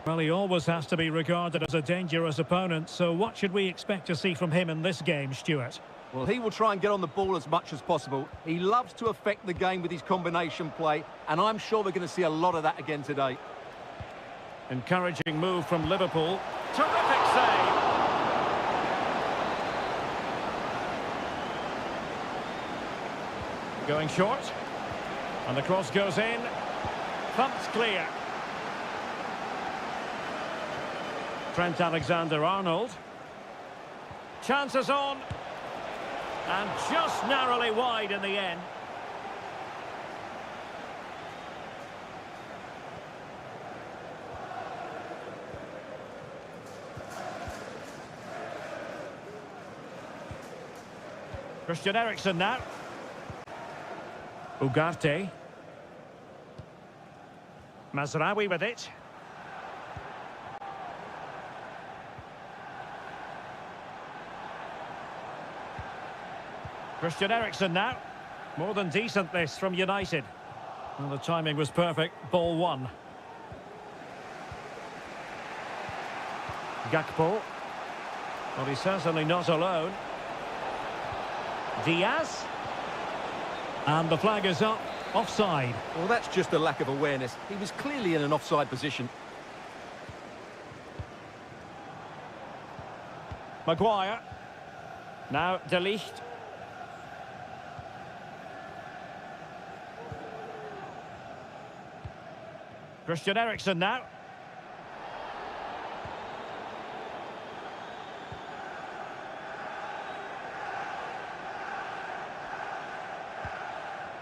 [SPEAKER 1] Well, he always has to be regarded as a dangerous opponent, so what should we expect to see from him in this game, Stuart?
[SPEAKER 2] Well, he will try and get on the ball as much as possible. He loves to affect the game with his combination play, and I'm sure we're going to see a lot of that again today.
[SPEAKER 1] Encouraging move from Liverpool. Terrific save. Going short. And the cross goes in. Thumped clear. Trent Alexander-Arnold. Chances on. And just narrowly wide in the end. Christian Eriksen now. Ugarte. Mazraoui with it. Christian Eriksen now. More than decent this from United. Well, the timing was perfect. Ball one. Gakpo. Well, he's certainly not alone. Diaz. And the flag is up. Offside.
[SPEAKER 2] Well, that's just a lack of awareness. He was clearly in an offside position.
[SPEAKER 1] Maguire. Now De Ligt. Christian Eriksen now.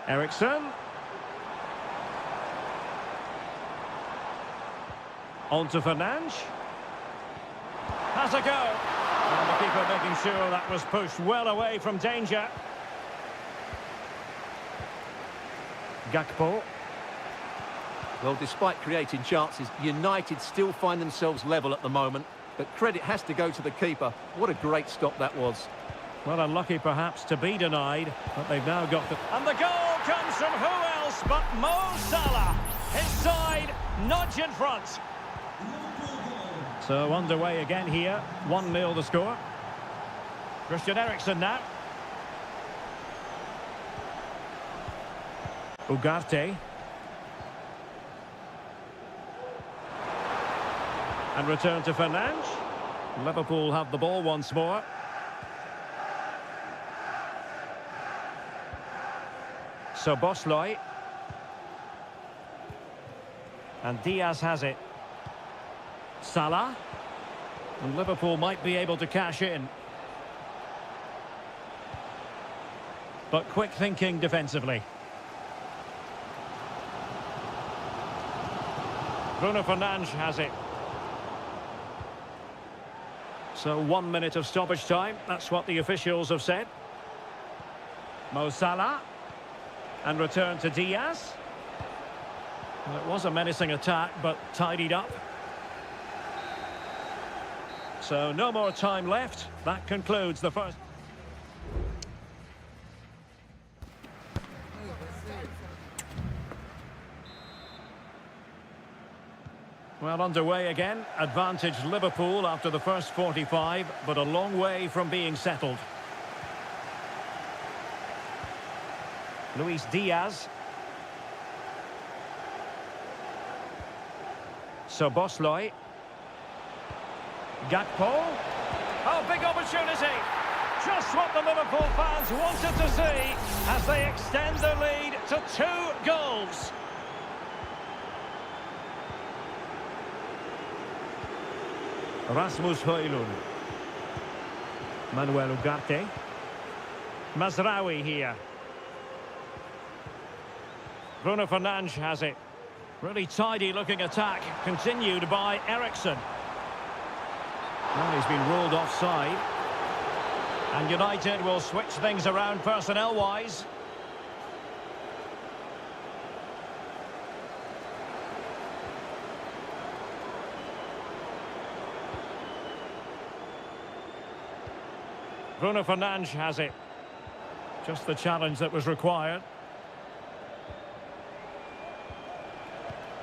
[SPEAKER 1] Eriksen. On to Fernandes. Has a go. And the keeper making sure that was pushed well away from danger. Gakpo.
[SPEAKER 2] Well, despite creating chances, United still find themselves level at the moment. But credit has to go to the keeper. What a great stop that was.
[SPEAKER 1] Well, unlucky perhaps to be denied, but they've now got the... And the goal comes from who else but Mo Salah. His side, nudge in front. So underway again here. 1-0 the score. Christian Eriksen now. Ugarte. And return to Fernandes. Liverpool have the ball once more. So Bosley. And Diaz has it. Salah. And Liverpool might be able to cash in. But quick thinking defensively. Bruno Fernandes has it. So 1 minute of stoppage time. That's what the officials have said. Mo Salah. And return to Diaz. Well, it was a menacing attack, but tidied up. So no more time left. That concludes the first. Well, underway again. Advantage Liverpool after the first 45, but a long way from being settled. Luis Diaz. Soboslai. Gakpo. Oh, big opportunity. Just what the Liverpool fans wanted to see as they extend their lead to 2 goals. Rasmus Højlund. Manuel Ugarte. Mazraoui here. Bruno Fernandes has it. Really tidy looking attack, continued by Eriksson. Well, he's been ruled offside. And United will switch things around personnel-wise. Bruno Fernandes has it. Just the challenge that was required.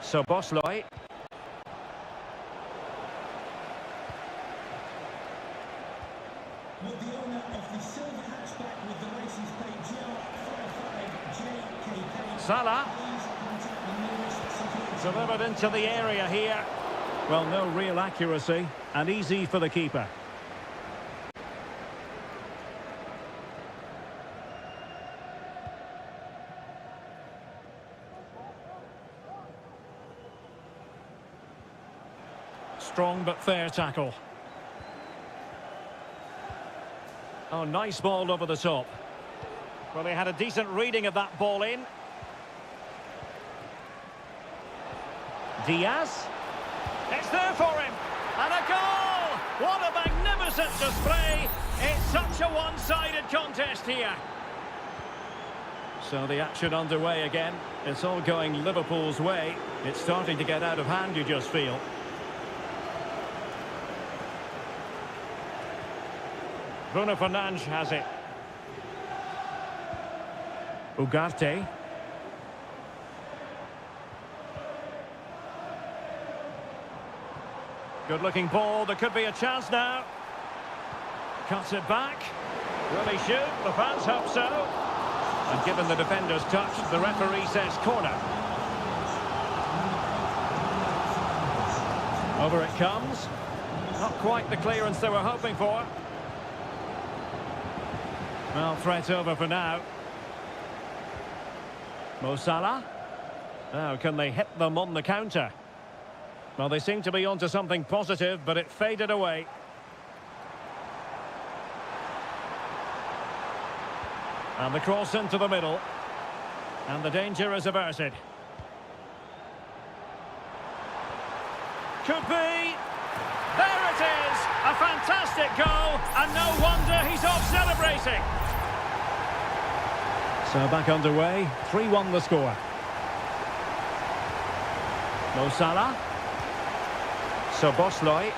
[SPEAKER 1] Soboslai.
[SPEAKER 3] With the owner of the silver hatchback with the license plate GL55JKK.
[SPEAKER 1] Salah. Delivered into the area here. Well, no real accuracy, and easy for the keeper. Strong but fair tackle. Oh, nice ball over the top. Well, they had a decent reading of that ball in. Diaz. It's there for him. And a goal! What a magnificent display. It's such a one-sided contest here. So the action underway again. It's all going Liverpool's way. It's starting to get out of hand, you just feel. Bruno Fernandes has it. Ugarte. Good-looking ball. There could be a chance now. Cuts it back. Will he shoot? The fans hope so. And given the defender's touch, the referee says corner. Over it comes. Not quite the clearance they were hoping for. Well, threat over for now. Mo Salah. Now, can they hit them on the counter? Well, they seem to be onto something positive, but it faded away. And the cross into the middle. And the danger is averted. Could be. There it is! A fantastic goal, and no wonder he's off celebrating. So back underway, 3-1 the score. Mo Salah. Soboslai.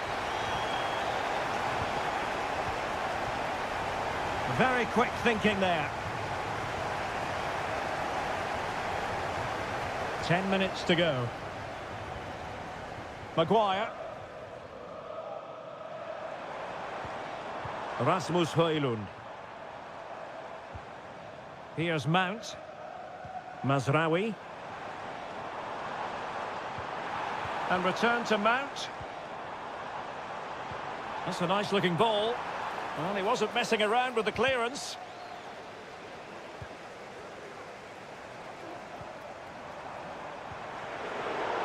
[SPEAKER 1] Very quick thinking there. 10 minutes to go. Maguire. Rasmus Højlund. Here's Mount. Mazraoui. And return to Mount. That's a nice looking ball. Well, he wasn't messing around with the clearance.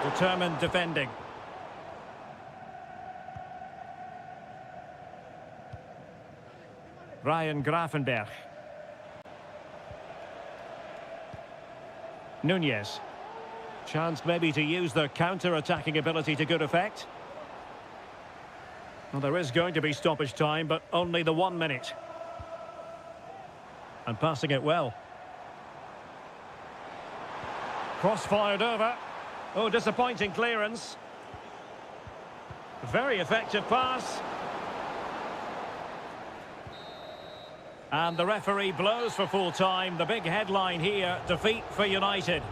[SPEAKER 1] Determined defending. Ryan Gravenberch. Nunez. Chance maybe to use their counter-attacking ability to good effect. Well, there is going to be stoppage time, but only the 1 minute. And passing it well. Cross fired over. Oh, disappointing clearance. Very effective pass. And the referee blows for full time. The big headline here, defeat for United.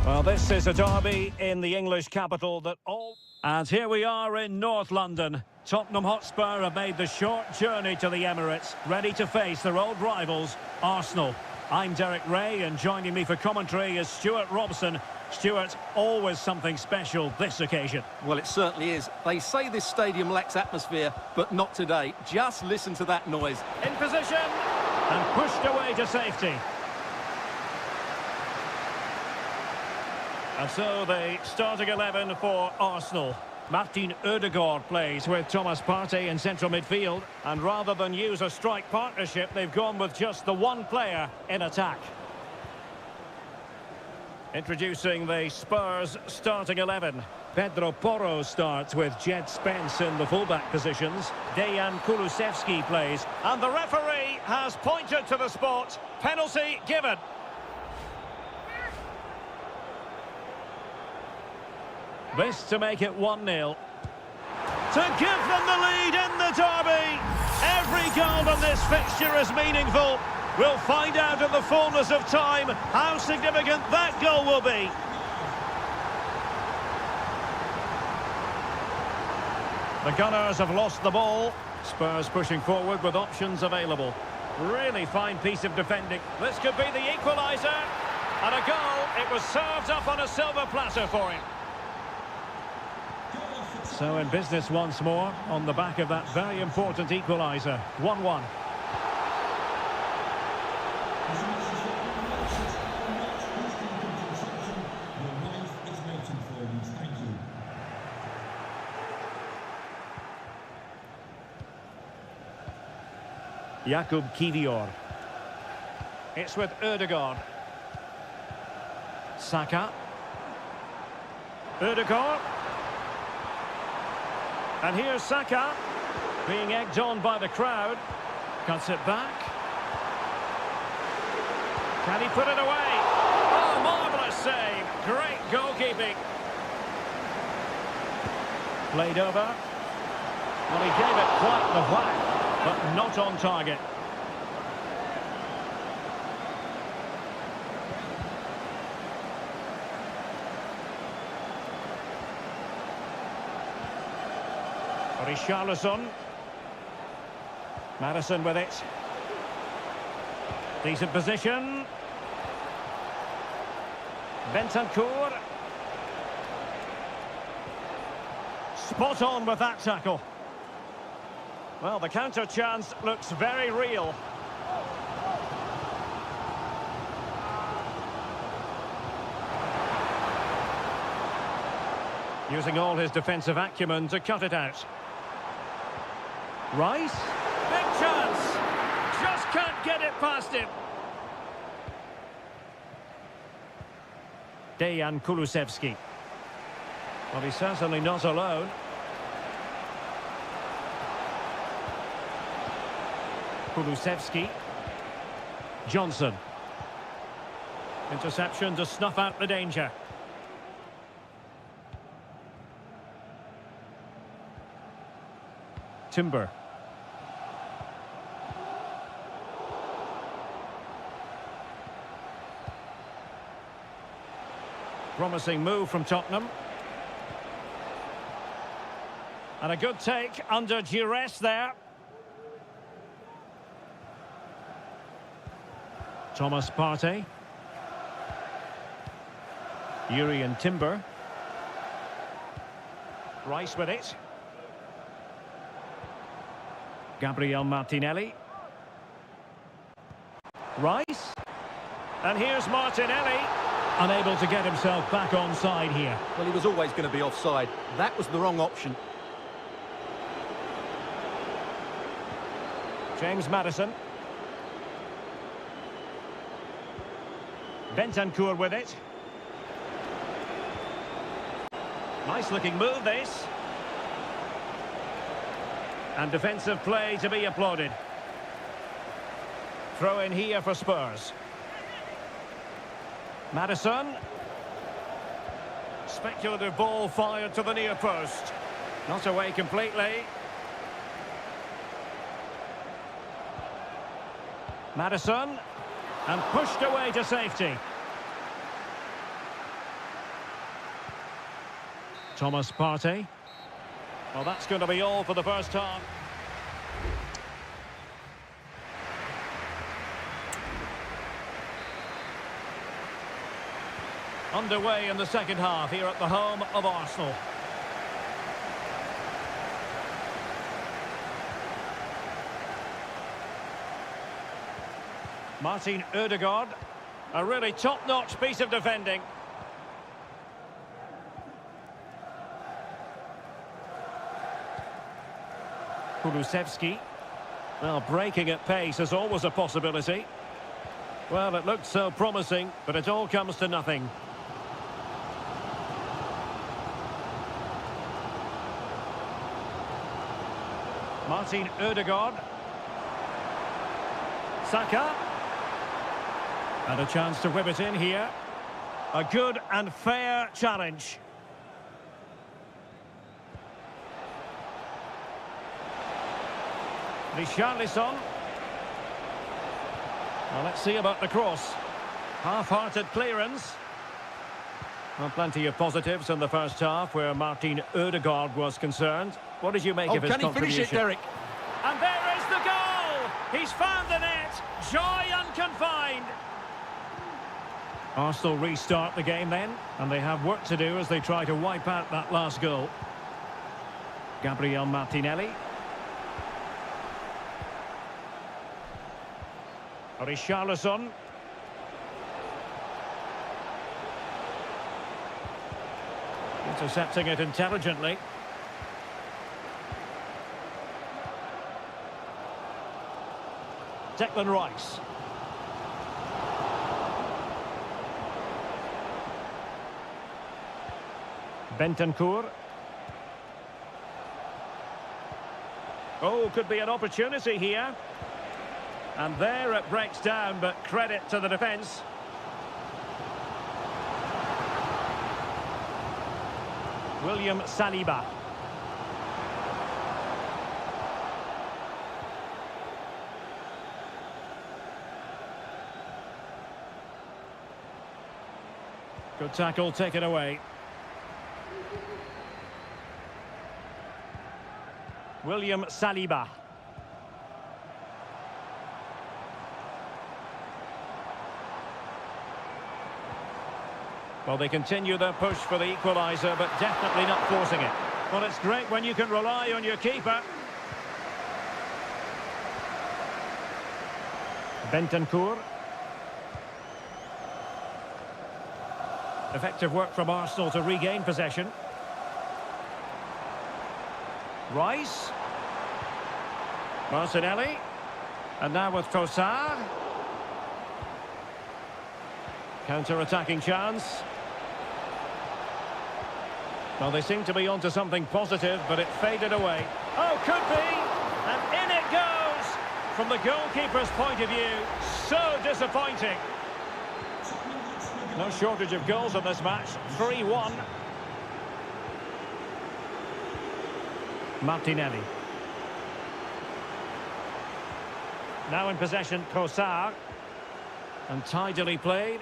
[SPEAKER 1] Well, this is a derby in the English capital that all... And here we are in North London. Tottenham Hotspur have made the short journey to the Emirates, ready to face their old rivals, Arsenal. I'm Derek Ray, and joining me for commentary is Stuart Robson. Stuart, always something special this occasion.
[SPEAKER 2] Well, it certainly is. They say this stadium lacks atmosphere, but not today. Just listen to that noise.
[SPEAKER 1] In position, and pushed away to safety. And so the starting 11 for Arsenal. Martin Ødegaard plays with Thomas Partey in central midfield. And rather than use a strike partnership, they've gone with just the one player in attack. Introducing the Spurs starting 11. Pedro Porro starts with Jed Spence in the fullback positions. Dejan Kulusevski plays. And the referee has pointed to the spot. Penalty given. This to make it 1-0. To give them the lead in the derby. Every goal in this fixture is meaningful. We'll find out in the fullness of time how significant that goal will be. The Gunners have lost the ball. Spurs pushing forward with options available. Really fine piece of defending. This could be the equaliser. And a goal. It was served up on a silver platter for him. So in business once more, on the back of that very important equaliser. 1-1. Jakub Kivior. It's with Ødegaard. Saka. Ødegaard. And here's Saka, being egged on by the crowd. Cuts it back. Can he put it away? Oh, marvellous save. Great goalkeeping. Played over. Well, he gave it quite the whack, but not on target. Richarlison. Madison with it. Decent position. Bentancur. Spot on with that tackle. Well, the counter chance looks very real. Using all his defensive acumen to cut it out. Rice, big chance, just can't get it past him. Dejan Kulusevski. Well, he's certainly not alone. Kulusevski. Johnson. Interception to snuff out the danger. Timber. Promising move from Tottenham. And a good take under duress there. Thomas Partey. Urian Timber. Rice with it. Gabriel Martinelli. Rice. And here's Martinelli. Unable to get himself back onside here.
[SPEAKER 2] Well, he was always going to be offside. That was the wrong option.
[SPEAKER 1] James Madison. Bentancur with it. Nice looking move, this. And defensive play to be applauded. Throw in here for Spurs. Madison. Speculative ball fired to the near post. Not away completely. Madison. And pushed away to safety. Thomas Partey. Well, that's going to be all for the first half. Underway in the second half here at the home of Arsenal. Martin Ødegaard. A really top-notch piece of defending. Kulusevski. Well, breaking at pace is always a possibility. Well, it looked so promising, but it all comes to nothing. Martin Ødegaard. Saka. And a chance to whip it in here. A good and fair challenge. Richarlison. Well, let's see about the cross. Half-hearted clearance. Well, plenty of positives in the first half where Martin Ødegaard was concerned. What did you make of his
[SPEAKER 2] Can he
[SPEAKER 1] contribution?
[SPEAKER 2] finish it, Derek?
[SPEAKER 1] And there is the goal! He's found the net! Joy unconfined! Arsenal restart the game then, and they have work to do as they try to wipe out that last goal. Gabriel Martinelli. Richarlison. Intercepting it intelligently. Declan Rice. Bentancur. Oh, could be an opportunity here. And there it breaks down, but credit to the defence. William Saliba. Good tackle taken away. William Saliba. Well, they continue their push for the equaliser, but definitely not forcing it. Well, it's great when you can rely on your keeper. Bentancur. Effective work from Arsenal to regain possession. Rice. Martinelli. And now with Trossard. Counter-attacking chance. Well, they seem to be onto something positive, but it faded away. Oh, could be! And in it goes! From the goalkeeper's point of view, so disappointing. No shortage of goals in this match. 3-1. Martinelli. Now in possession, Trossard. And tidily played.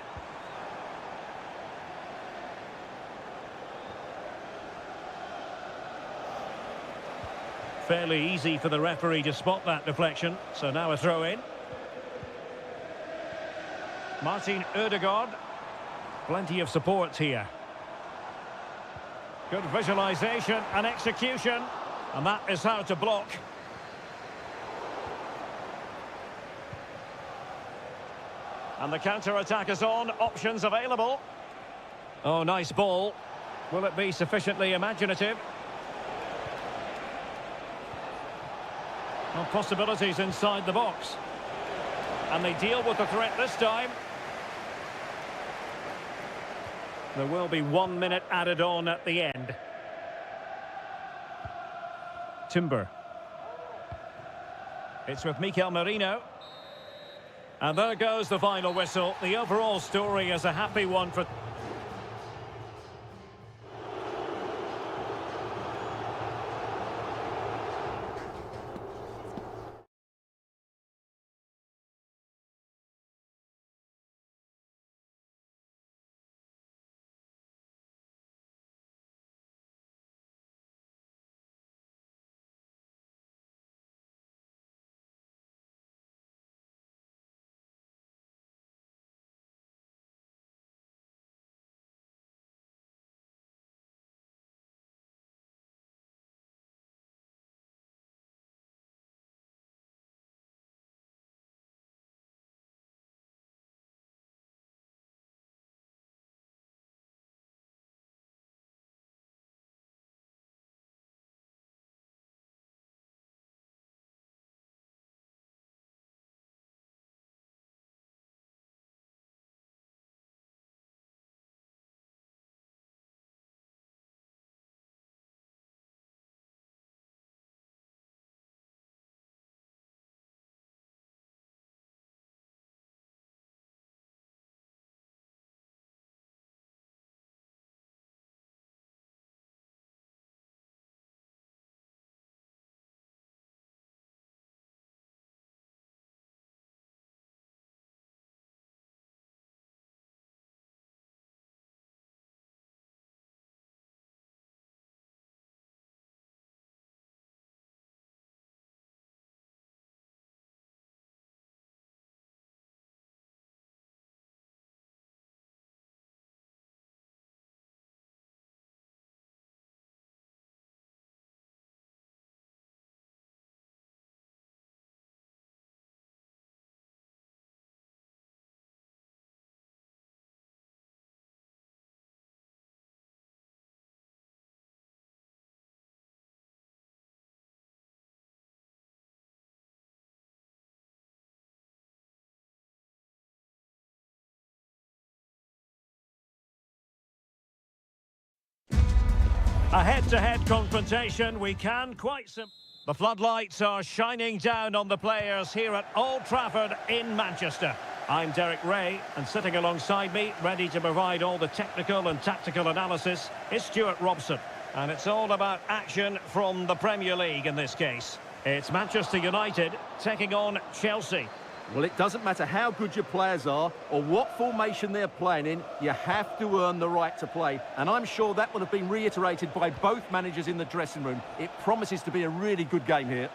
[SPEAKER 1] Fairly easy for the referee to spot that deflection. So now a throw-in. Martin Ødegaard. Plenty of support here. Good visualisation and execution. And that is how to block. And the counter-attack is on. Options available. Oh, nice ball. Will it be sufficiently imaginative? Well, possibilities inside the box. And they deal with the threat this time. There will be 1 minute added on at the end. Timber. It's with Mikel Merino. And there goes the final whistle. The overall story is a happy one for... A head-to-head confrontation, we can quite The floodlights are shining down on the players here at Old Trafford in Manchester. I'm Derek Ray, and sitting alongside me, ready to provide all the technical and tactical analysis, is Stuart Robson. And it's all about action from the Premier League in this case. It's Manchester United taking on Chelsea.
[SPEAKER 2] Well, it doesn't matter how good your players are or what formation they're playing in, you have to earn the right to play. And I'm sure that will have been reiterated by both managers in the dressing room. It promises to be a really good game here.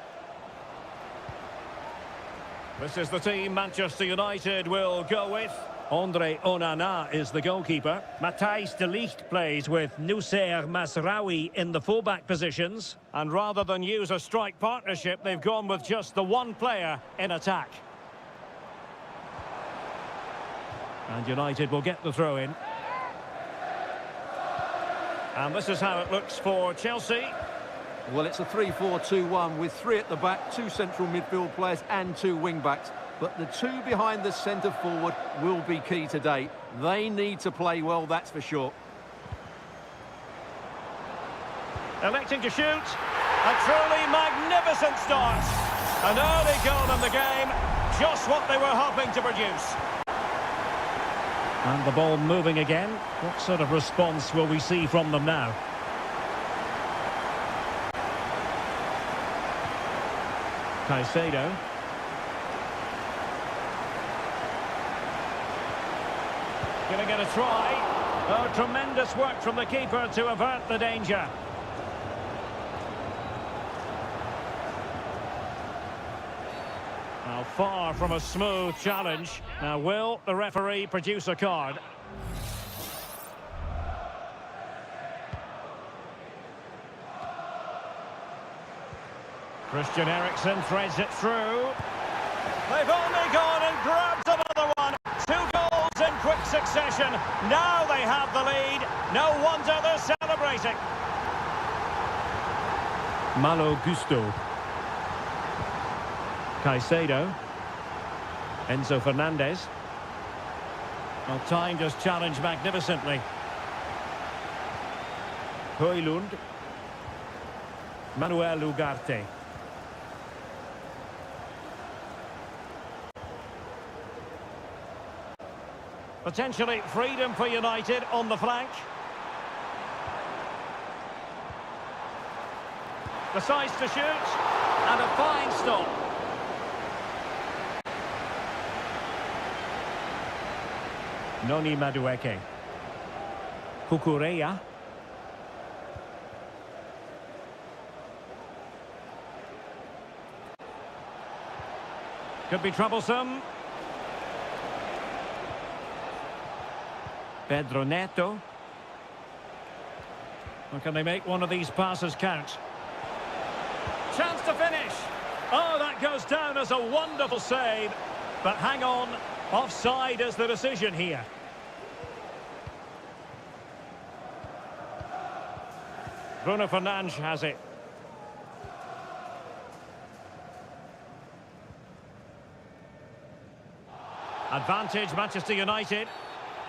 [SPEAKER 1] This is the team Manchester United will go with. Andre Onana is the goalkeeper. Matthijs de Ligt plays with Noussair Masraoui in the fullback positions. And rather than use a strike partnership, they've gone with just the one player in attack. And United will get the throw in. And this is how it looks for Chelsea.
[SPEAKER 2] Well, it's a 3-4-2-1 with three at the back, two central midfield players and two wing-backs. But the two behind the centre-forward will be key today. They need to play well, that's for sure.
[SPEAKER 1] Electing to shoot. A truly magnificent start. An early goal in the game. Just what they were hoping to produce. And the ball moving again. What sort of response will we see from them now? Caicedo. Giving it a try. Oh, tremendous work from the keeper to avert the danger. Now, far from a smooth challenge. Now, will the referee produce a card? Christian Eriksen threads it through. They've only gone and grabbed another one. Two goals in quick succession. Now they have the lead. No wonder they're celebrating. Malo Gusto. Caicedo. Enzo Fernandez. Well, timed his challenge magnificently. Højlund. Manuel Ugarte. Potentially freedom for United on the flank. Decides to shoot. And a fine stop. Noni Madueke. Kukureya. Could be troublesome. Pedro Neto. Or can they make one of these passes count? Chance to finish. Oh, that goes down as a wonderful save. But hang on, offside is the decision here. Bruno Fernandes has it. Advantage Manchester United.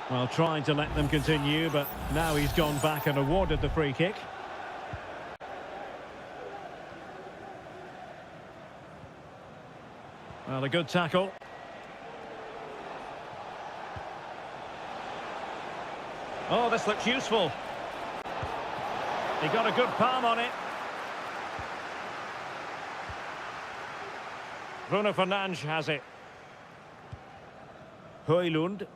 [SPEAKER 1] Well, trying to let them continue, but now he's gone back and awarded the free kick. Well, a good tackle. Oh, this looks useful. He got a good palm on it. Bruno Fernandes has it. Højlund.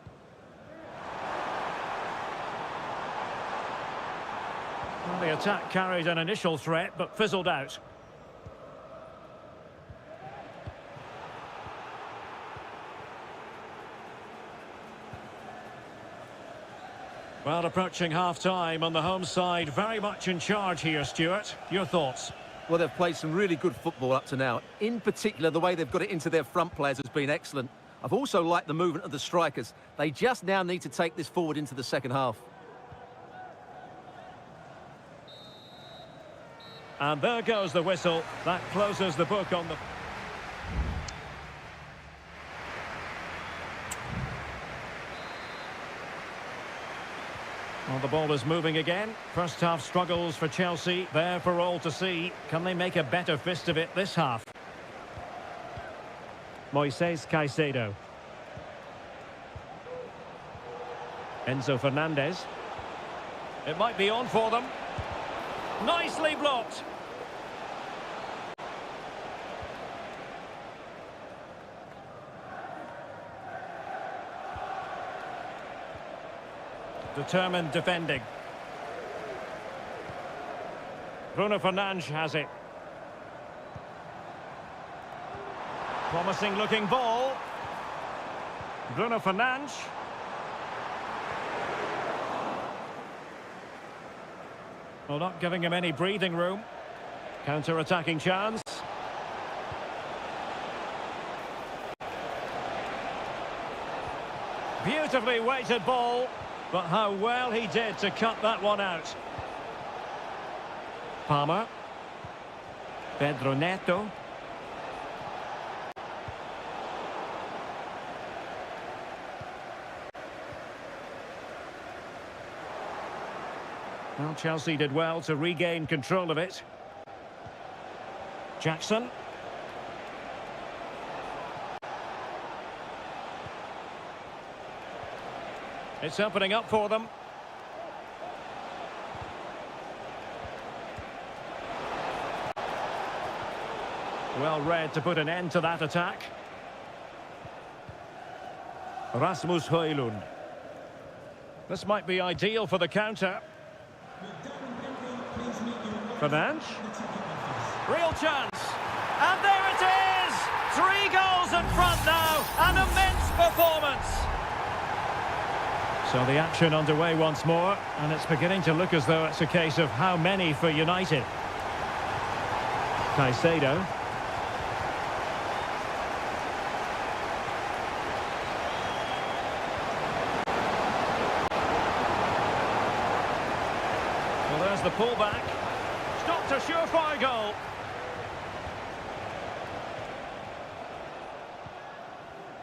[SPEAKER 1] Well, the attack carried an initial threat, but fizzled out. Well, approaching half-time on the home side, very much in charge here, Stuart. Your thoughts?
[SPEAKER 2] Well, they've played some really good football up to now. In particular, the way they've got it into their front players has been excellent. I've also liked the movement of the strikers. They just now need to take this forward into the second half.
[SPEAKER 1] And there goes the whistle. That closes the book on the... Well, the ball is moving again. First half struggles for Chelsea, there for all to see. Can they make a better fist of it this half? Moises Caicedo. Enzo Fernandez. It might be on for them. Nicely blocked. Determined defending. Bruno Fernandes has it. Promising looking ball. Bruno Fernandes. Well, not giving him any breathing room. Counter-attacking chance. Beautifully weighted ball. But how well he did to cut that one out. Palmer. Pedro Neto. Well, Chelsea did well to regain control of it. Jackson. It's opening up for them. Well read to put an end to that attack. Rasmus Højlund. This might be ideal for the counter. Fernandes. Real chance. And there it is! 3 goals in front now. An immense performance. So the action underway once more, and it's beginning to look as though it's a case of how many for United. Caicedo. Well, there's the pullback. Stopped a surefire goal.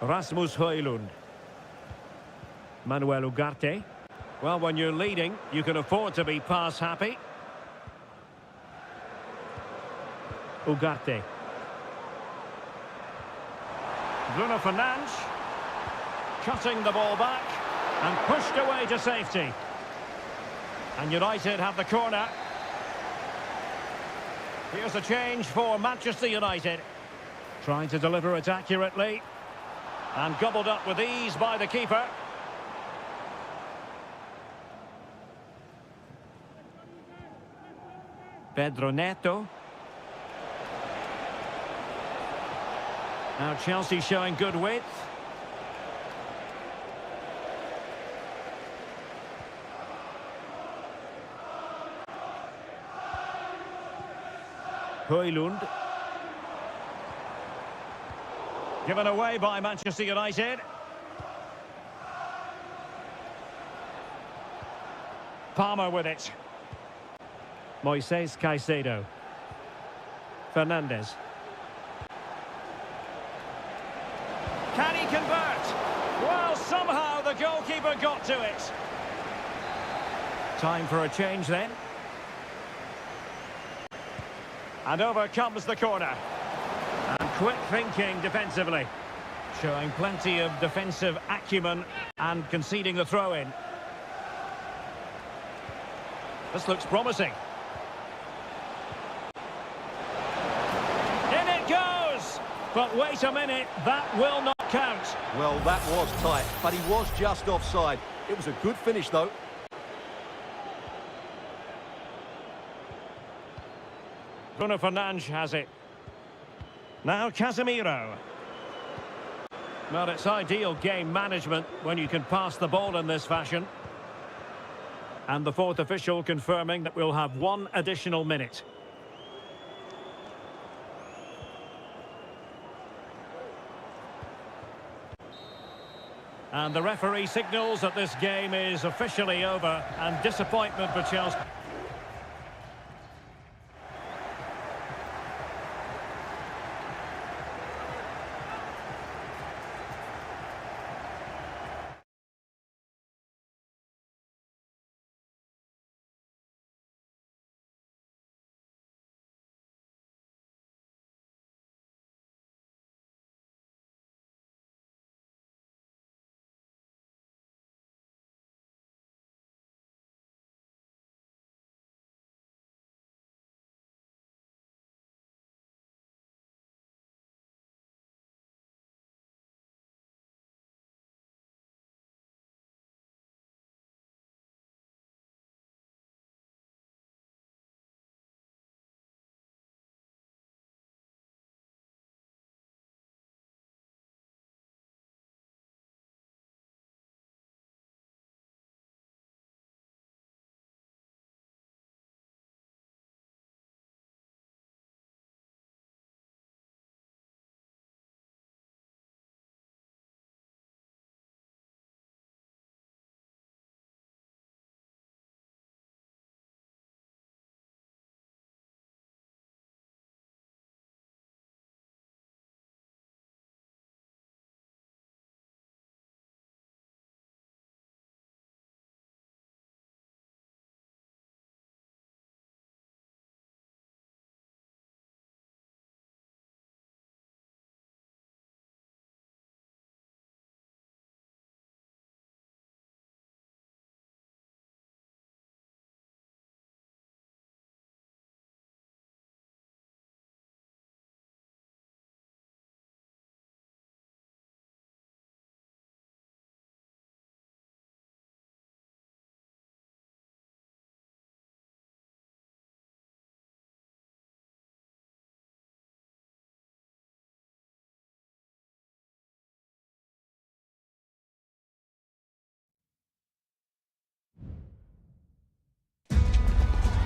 [SPEAKER 1] Rasmus Højlund. Manuel Ugarte. Well, when you're leading, you can afford to be pass happy. Ugarte. Bruno Fernandes. Cutting the ball back and pushed away to safety. And United have the corner. Here's a change for Manchester United. Trying to deliver it accurately. And gobbled up with ease by the keeper. Pedro Neto. Now Chelsea showing good width. Højlund. Given away by Manchester United. Palmer with it. Moises Caicedo. Fernandez. Can he convert? Well, somehow the goalkeeper got to it. Time for a change then. And over comes the corner. And quick thinking defensively. Showing plenty of defensive acumen and conceding the throw-in. This looks promising. In it goes! But wait a minute, that will not count.
[SPEAKER 2] Well, that was tight, but he was just offside. It was a good finish, though.
[SPEAKER 1] Bruno Fernandes has it. Now Casemiro. Well, it's ideal game management when you can pass the ball in this fashion. And the fourth official confirming that we'll have 1 additional minute. And the referee signals that this game is officially over, and disappointment for Chelsea.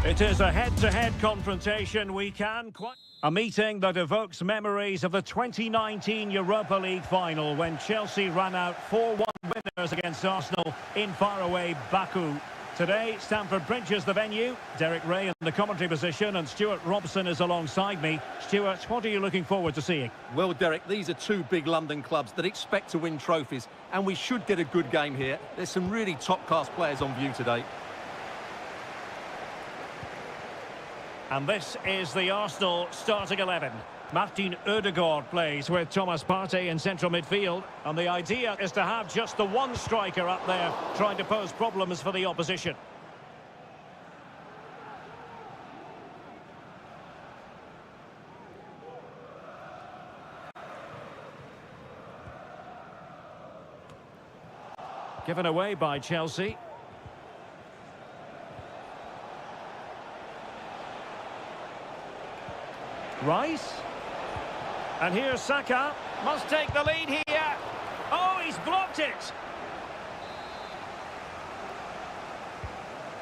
[SPEAKER 1] It is a head-to-head confrontation. We can quite... A meeting that evokes memories of the 2019 Europa League final when Chelsea ran out 4-1 winners against Arsenal in faraway Baku. Today, Stamford Bridge is the venue. Derek Ray in the commentary position and Stuart Robson is alongside me. Stuart, what are you looking forward to seeing?
[SPEAKER 2] Well, Derek, these are two big London clubs that expect to win trophies, and we should get a good game here. There's some really top-class players on view today.
[SPEAKER 1] And this is the Arsenal starting 11. Martin Ødegaard plays with Thomas Partey in central midfield. And the idea is to have just the one striker up there trying to pose problems for the opposition. Given away by Chelsea. Rice. And here's Saka. Must take the lead here. Oh, he's blocked it.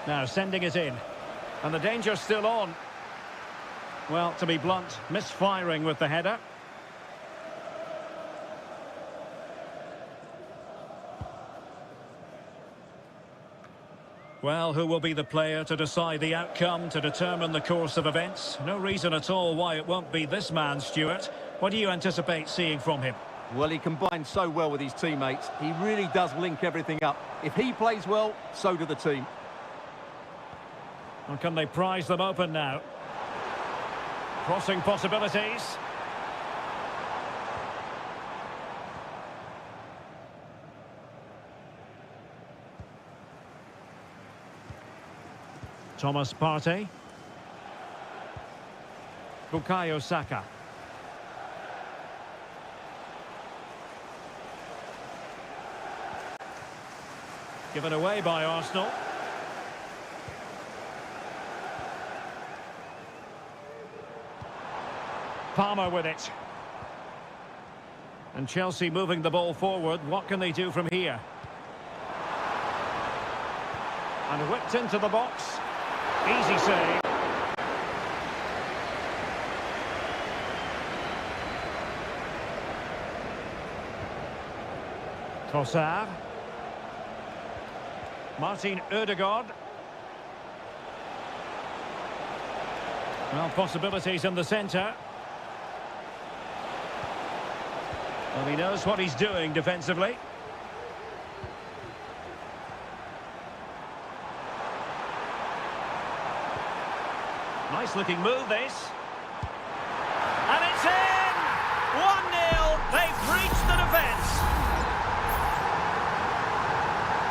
[SPEAKER 1] Now sending it in. And the danger's still on. Well, to be blunt, misfiring with the header. Well, who will be the player to decide the outcome, to determine the course of events? No reason at all why it won't be this man, Stuart. What do you anticipate seeing from him?
[SPEAKER 2] Well, he combines so well with his teammates. He really does link everything up. If he plays well, so do the team.
[SPEAKER 1] And can they prize them open now? Crossing possibilities. Thomas Partey. Bukayo Saka. Given away by Arsenal. Palmer with it. And Chelsea moving the ball forward. What can they do from here? And whipped into the box. Easy save. Trossard. Martin Ødegaard. Well, possibilities in the centre. Well, he knows what he's doing defensively. Nice looking move, this. And it's in! 1-0. They've breached the defence.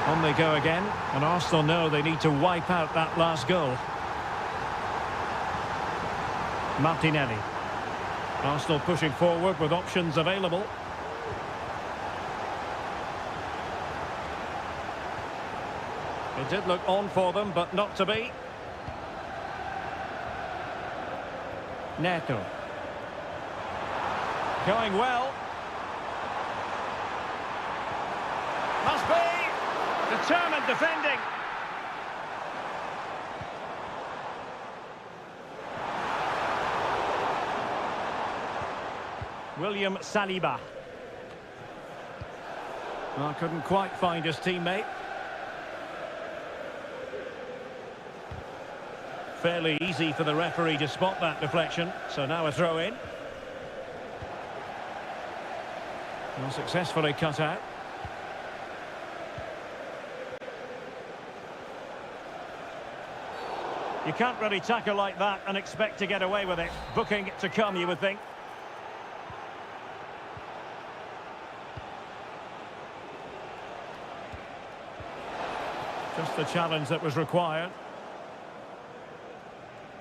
[SPEAKER 1] On they go again, and Arsenal know they need to wipe out that last goal. Martinelli. Arsenal pushing forward with options available. It did look on for them, but not to be. Neto. Going well. Must be. Determined defending. William Saliba. Well, couldn't quite find his teammate. Fairly easy for the referee to spot that deflection. So now a throw in. Well, successfully cut out. You can't really tackle like that and expect to get away with it. Booking to come, you would think. Just the challenge that was required.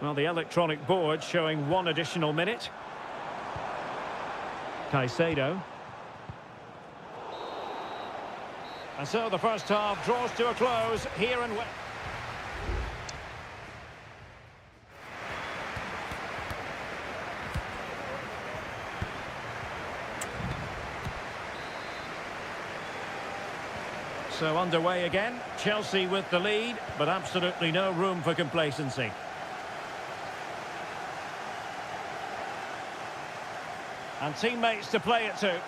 [SPEAKER 1] Well, the electronic board showing one additional minute. Caicedo. And so the first half draws to a close here and west. So underway again. Chelsea with the lead, but absolutely no room for complacency. And teammates to play it to.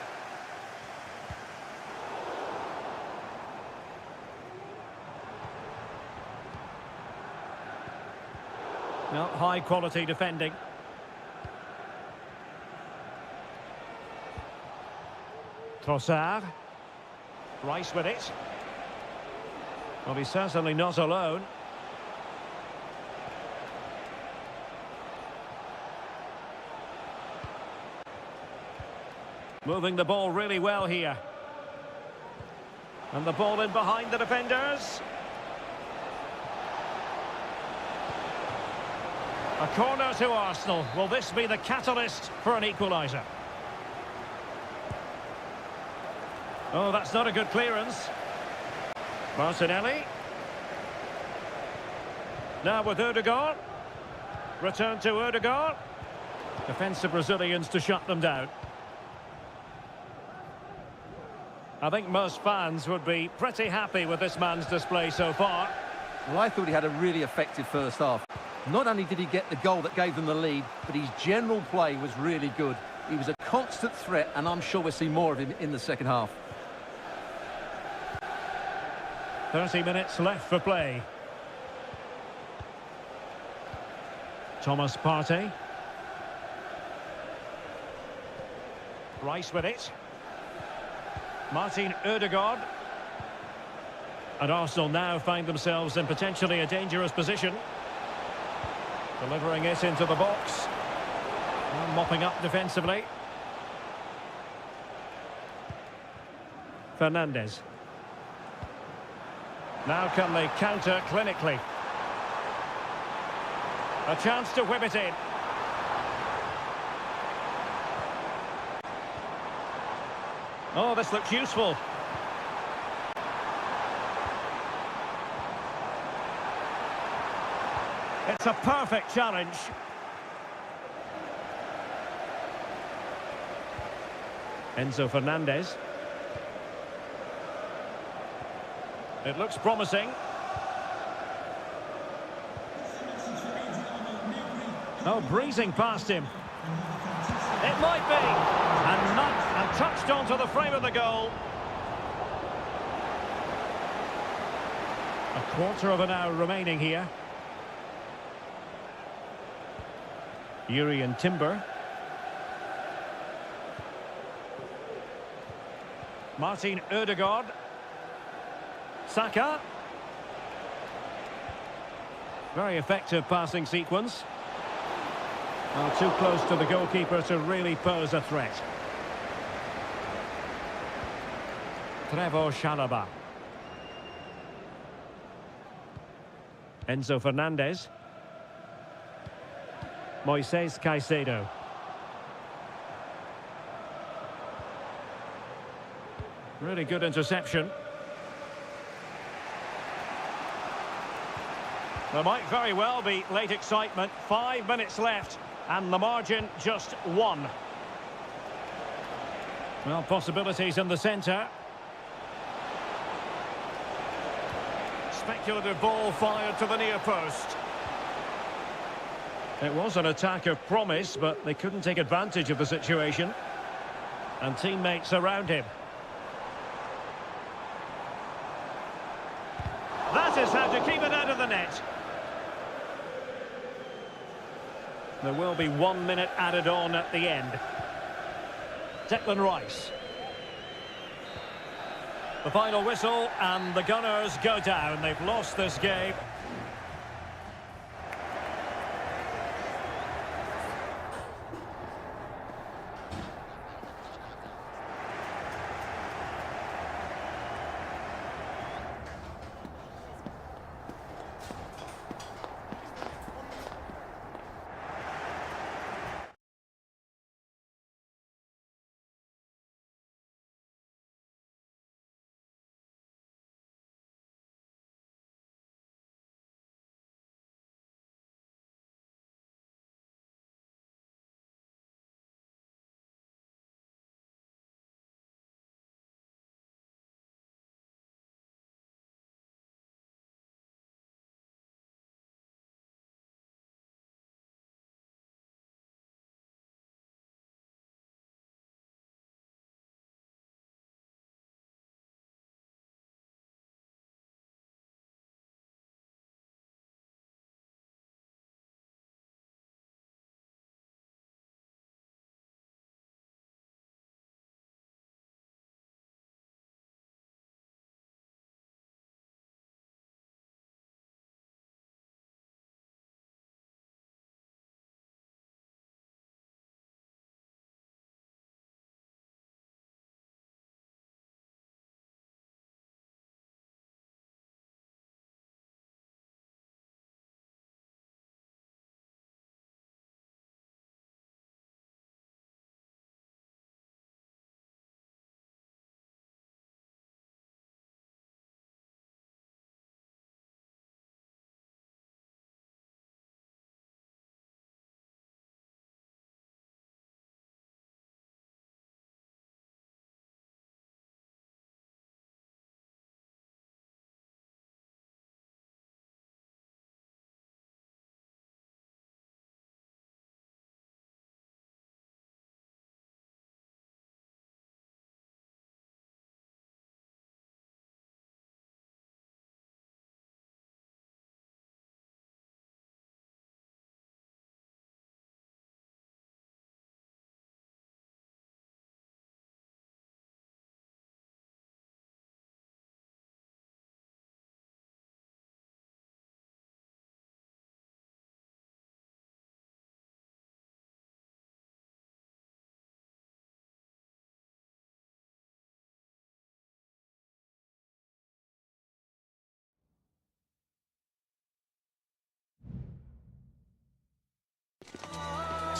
[SPEAKER 1] No, high quality defending. Trossard. Rice with it. Well, he's certainly not alone. Moving the ball really well here. And the ball in behind the defenders. A corner to Arsenal. Will this be the catalyst for an equaliser? Oh, that's not a good clearance. Martinelli. Now with Ødegaard. Return to Ødegaard. Defensive Brazilians to shut them down. I think most fans would be pretty happy with this man's display so far.
[SPEAKER 2] Well, I thought he had a really effective first half. Not only did he get the goal that gave them the lead, but his general play was really good. He was a constant threat, and I'm sure we'll see more of him in the second half.
[SPEAKER 1] 30 minutes left for play. Thomas Partey. Rice with it. Martin Ødegaard. And Arsenal now find themselves in potentially a dangerous position. Delivering it into the box. And mopping up defensively. Fernandes. Now can they counter clinically? A chance to whip it in. Oh, this looks useful. It's a perfect challenge. Enzo Fernandez. It looks promising. Oh, breezing past him. It might be. And touched onto the frame of the goal. A quarter of an hour remaining here. Yuri and Timber. Martin Ødegaard. Saka. Very effective passing sequence. Oh, too close to the goalkeeper to really pose a threat. Trevor Chalobah. Enzo Fernandez. Moises Caicedo. Really good interception. There might very well be late excitement. 5 minutes left, and the margin just 1. Well, possibilities in the centre. Speculative ball fired to the near post. It was an attack of promise, but they couldn't take advantage of the situation. And teammates around him. That is how to keep it out of the net. There will be 1 minute added on at the end. Declan Rice. The final whistle, and the Gunners go down. They've lost this game.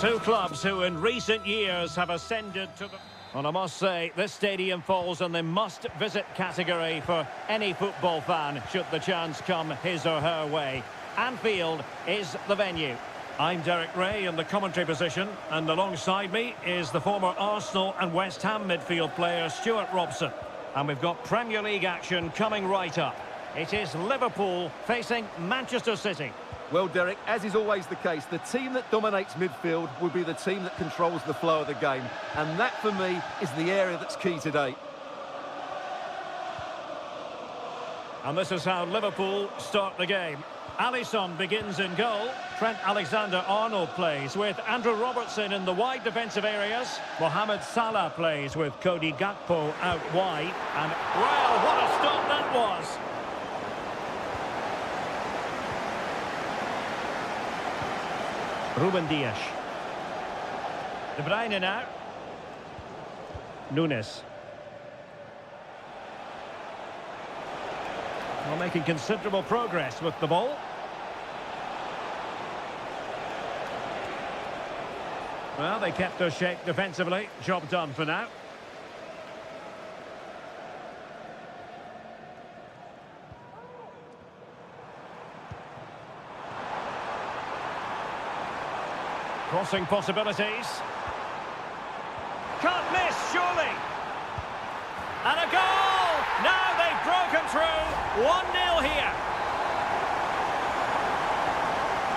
[SPEAKER 1] Two clubs who in recent years have ascended to the... And I must say, this stadium falls in the must-visit category for any football fan, should the chance come his or her way. Anfield is the venue. I'm Derek Ray in the commentary position, and alongside me is the former Arsenal and West Ham midfield player Stuart Robson. And we've got Premier League action coming right up. It is Liverpool facing Manchester City.
[SPEAKER 2] Well, Derek, as is always the case, the team that dominates midfield will be the team that controls the flow of the game. And that, for me, is the area that's key today.
[SPEAKER 1] And this is how Liverpool start the game. Alisson begins in goal. Trent Alexander-Arnold plays with Andrew Robertson in the wide defensive areas. Mohamed Salah plays with Cody Gakpo out wide. And, well, what a stop that was! Ruben Dias. De Bruyne now. Nunes. Well, making considerable progress with the ball. Well, they kept their shape defensively. Job done for now. Crossing possibilities. Can't miss, surely. And a goal! Now they've broken through. 1-0 here.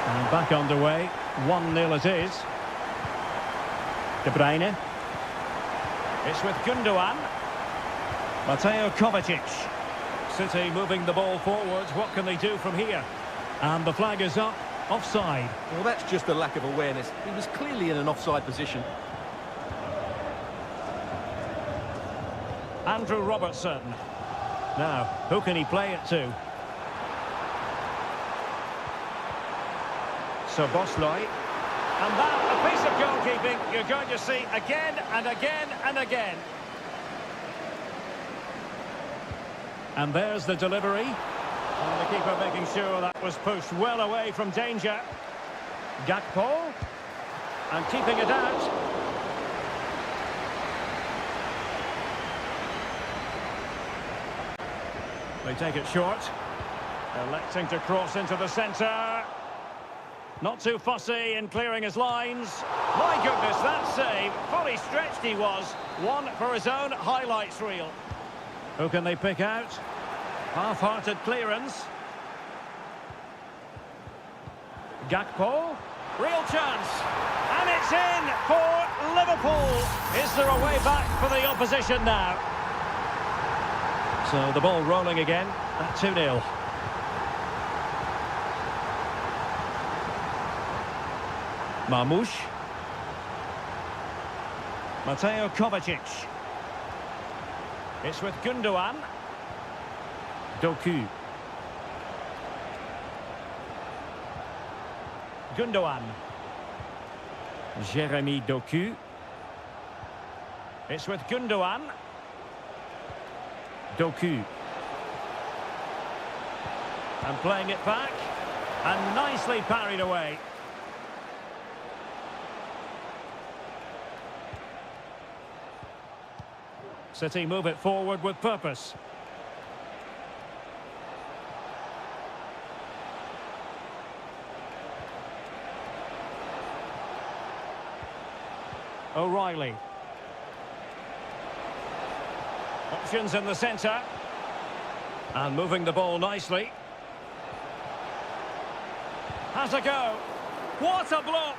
[SPEAKER 1] And back underway. 1-0 it is. De Bruyne. It's with Gundogan. Mateo Kovacic. City moving the ball forwards. What can they do from here? And the flag is up. Offside.
[SPEAKER 2] Well, that's just a lack of awareness. He was clearly in an offside position.
[SPEAKER 1] Andrew Robertson. Now, who can he play it to? So Bosley. And that, a piece of goalkeeping you're going to see again and again and again. And there's the delivery. And the keeper making sure that was pushed well away from danger. Gakpo. And keeping it out. They take it short. Electing to cross into the centre. Not too fussy in clearing his lines. My goodness, that save. Fully stretched he was. One for his own highlights reel. Who can they pick out? Half-hearted clearance. Gakpo. Real chance. And it's in for Liverpool. Is there a way back for the opposition now? So the ball rolling again at 2-0. Marmoush. Mateo Kovacic. It's with Gundogan. Doku. Gundogan. Jeremy Doku. It's with Gundogan. Doku. And playing it back. And nicely parried away. City move it forward with purpose. O'Reilly. Options in the centre. And moving the ball nicely. Has a go. What a block!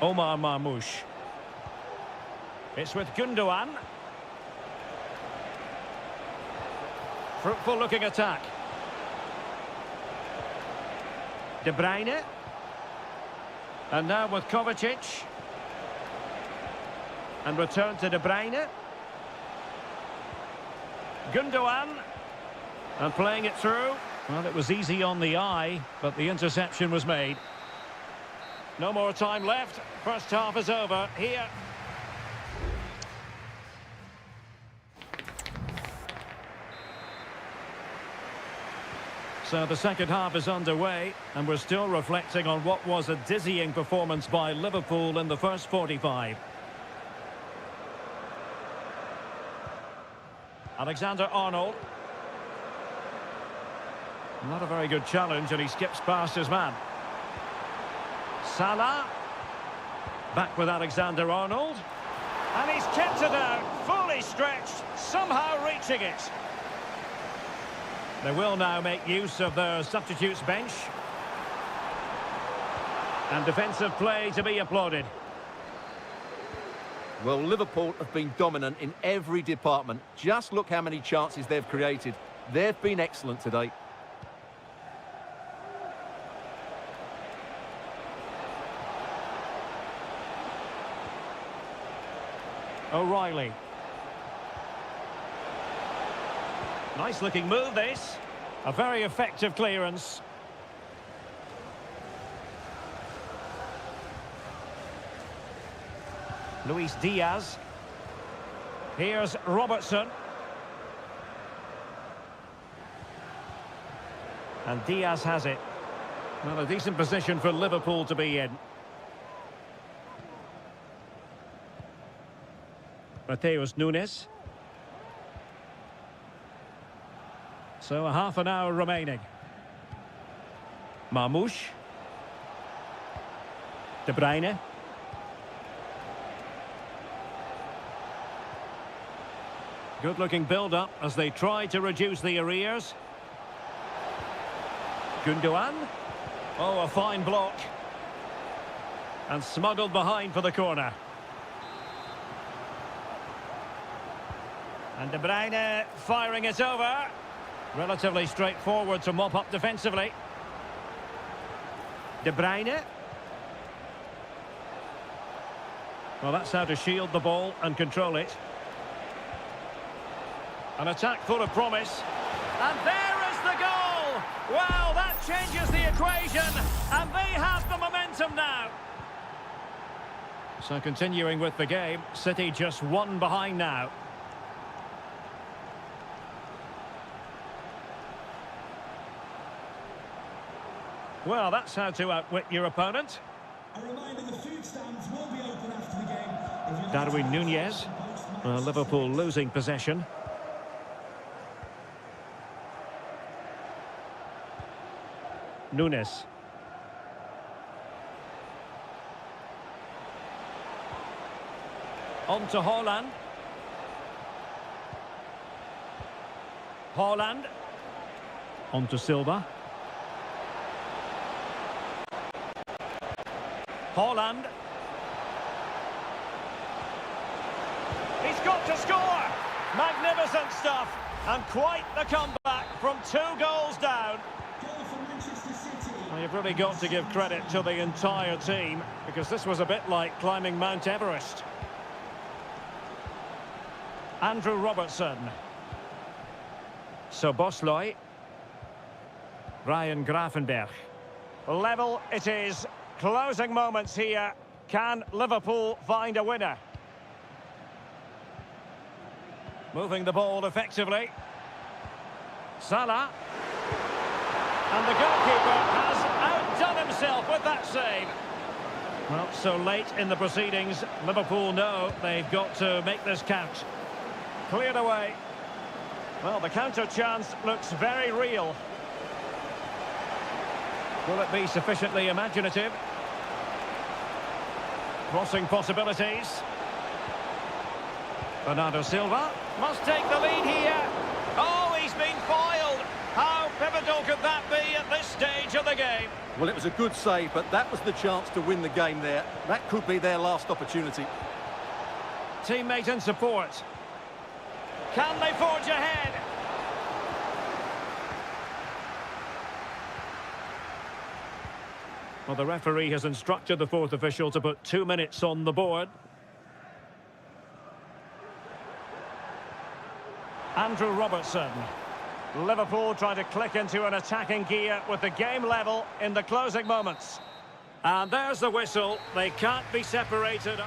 [SPEAKER 1] Omar Marmoush. It's with Gundogan. Fruitful looking attack. De Bruyne. And now with Kovacic. And return to De Bruyne. Gundogan. And playing it through. Well, it was easy on the eye, but the interception was made. No more time left. First half is over here. So the second half is underway, and we're still reflecting on what was a dizzying performance by Liverpool in the first 45. Alexander-Arnold. Not a very good challenge, and he skips past his man. Salah. Back with Alexander-Arnold. And he's kept it out, fully stretched, somehow reaching it. They will now make use of their substitutes bench. And defensive play to be applauded.
[SPEAKER 2] Well, Liverpool have been dominant in every department. Just look how many chances they've created. They've been excellent today.
[SPEAKER 1] O'Reilly. Nice looking move, this. A very effective clearance. Luis Diaz. Here's Robertson. And Diaz has it. Well, a decent position for Liverpool to be in. Mateus Nunes. So a half an hour remaining. Marmoush. De Bruyne. Good-looking build-up as they try to reduce the arrears. Gundogan. Oh, a fine block. And smuggled behind for the corner. And De Bruyne firing it over. Relatively straightforward to mop up defensively. De Bruyne. Well, that's how to shield the ball and control it. An attack full of promise. And there is the goal! Wow, that changes the equation. And they have the momentum now. So continuing with the game, City just one behind now. Well, that's how to outwit your opponent.
[SPEAKER 3] A reminder, the food stands will be open after the game.
[SPEAKER 1] Darwin Nunez. Liverpool losing possession. Nunes. On to Haaland. Haaland. On to Silva. Haaland. He's got to score! Magnificent stuff! And quite the comeback from 2 goals down.
[SPEAKER 3] Goal for Manchester City.
[SPEAKER 1] Well, you've really got to give credit to the entire team, because this was a bit like climbing Mount Everest. Andrew Robertson. Szoboszlai. Ryan Gravenberch. Level it is. Closing moments here. Can Liverpool find a winner? Moving the ball effectively. Salah. And the goalkeeper has outdone himself with that save. Well, so late in the proceedings, Liverpool know they've got to make this count. Cleared away. Well, the counter chance looks very real. Will it be sufficiently imaginative? Crossing possibilities. Bernardo Silva must take the lead here. Oh, he's been foiled. How pivotal could that be at this stage of the game?
[SPEAKER 2] Well, it was a good save, but that was the chance to win the game there. That could be their last opportunity.
[SPEAKER 1] Teammate in support. Can they forge ahead? Well, the referee has instructed the fourth official to put 2 minutes on the board. Andrew Robertson. Liverpool trying to click into an attacking gear with the game level in the closing moments. And there's the whistle. They can't be separated.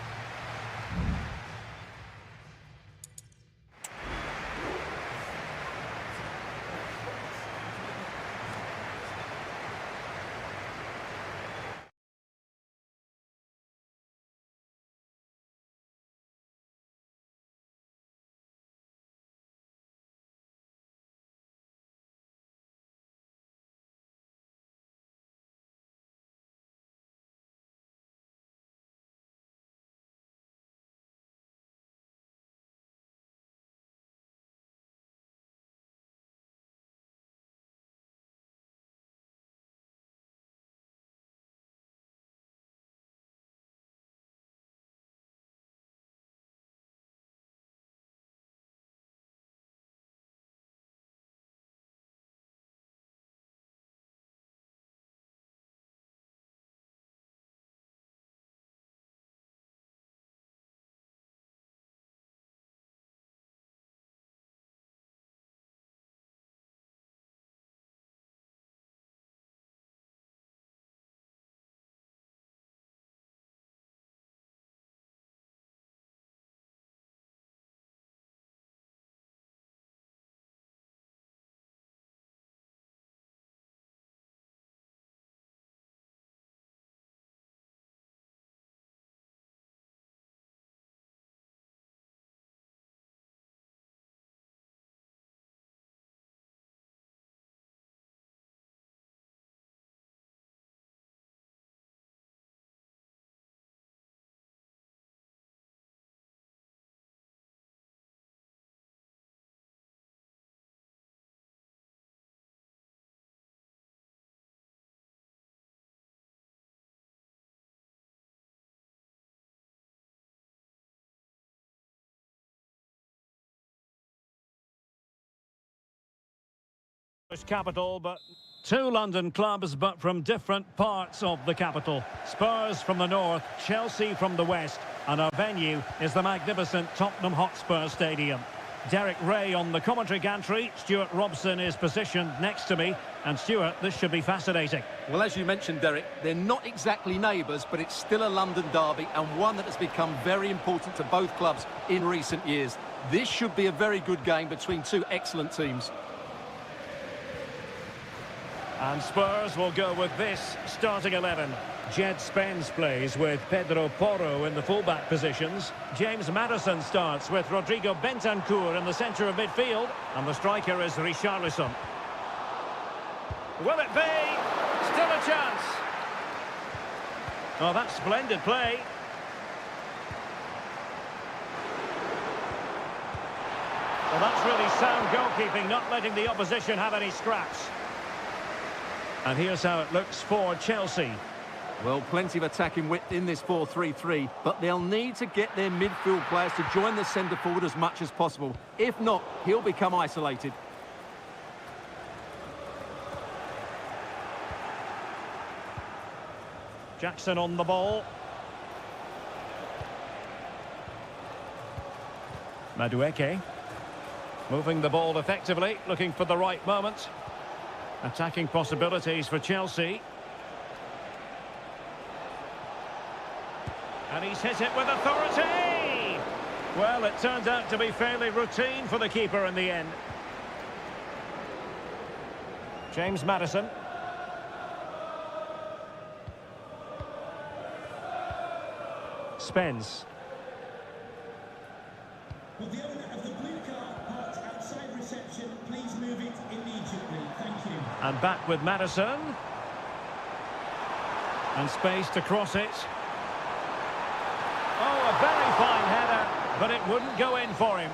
[SPEAKER 1] Capital, but two London clubs, but from different parts of the capital. Spurs from the north, Chelsea from the west, and our venue is the magnificent Tottenham Hotspur Stadium. Derek Ray on the commentary gantry. Stuart Robson is positioned next to me. And Stuart, this should be fascinating.
[SPEAKER 2] Well, as you mentioned, Derek, they're not exactly neighbours, but it's still a London derby and one that has become very important to both clubs in recent years. This should be a very good game between two excellent teams.
[SPEAKER 1] And Spurs will go with this starting 11. Jed Spence plays with Pedro Porro in the fullback positions. James Maddison starts with Rodrigo Bentancur in the centre of midfield. And the striker is Richarlison. Will it be? Still a chance. Oh, that's splendid play. Well, that's really sound goalkeeping, not letting the opposition have any scraps. And here's how it looks for Chelsea.
[SPEAKER 2] Well, plenty of attacking width in this 4-3-3, but they'll need to get their midfield players to join the centre forward as much as possible. If not, he'll become isolated.
[SPEAKER 1] Jackson on the ball. Madueke. Moving the ball effectively, looking for the right moment. Attacking possibilities for Chelsea. And he's hit it with authority! Well, it turned out to be fairly routine for the keeper in the end. James Maddison. Spence.
[SPEAKER 3] Will the owner of the blue car parked outside reception please move it immediately? Thank you.
[SPEAKER 1] And back with Maddison. And space to cross it. Oh, a very fine header, but it wouldn't go in for him.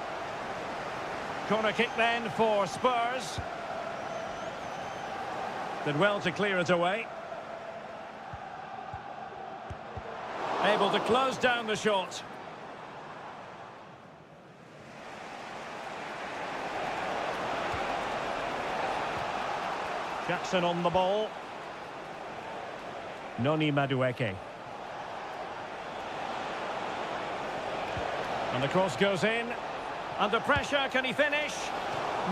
[SPEAKER 1] Corner kick then for Spurs. Did well to clear it away. Able to close down the shot. Jackson on the ball. Noni Madueke. And the cross goes in. Under pressure, can he finish?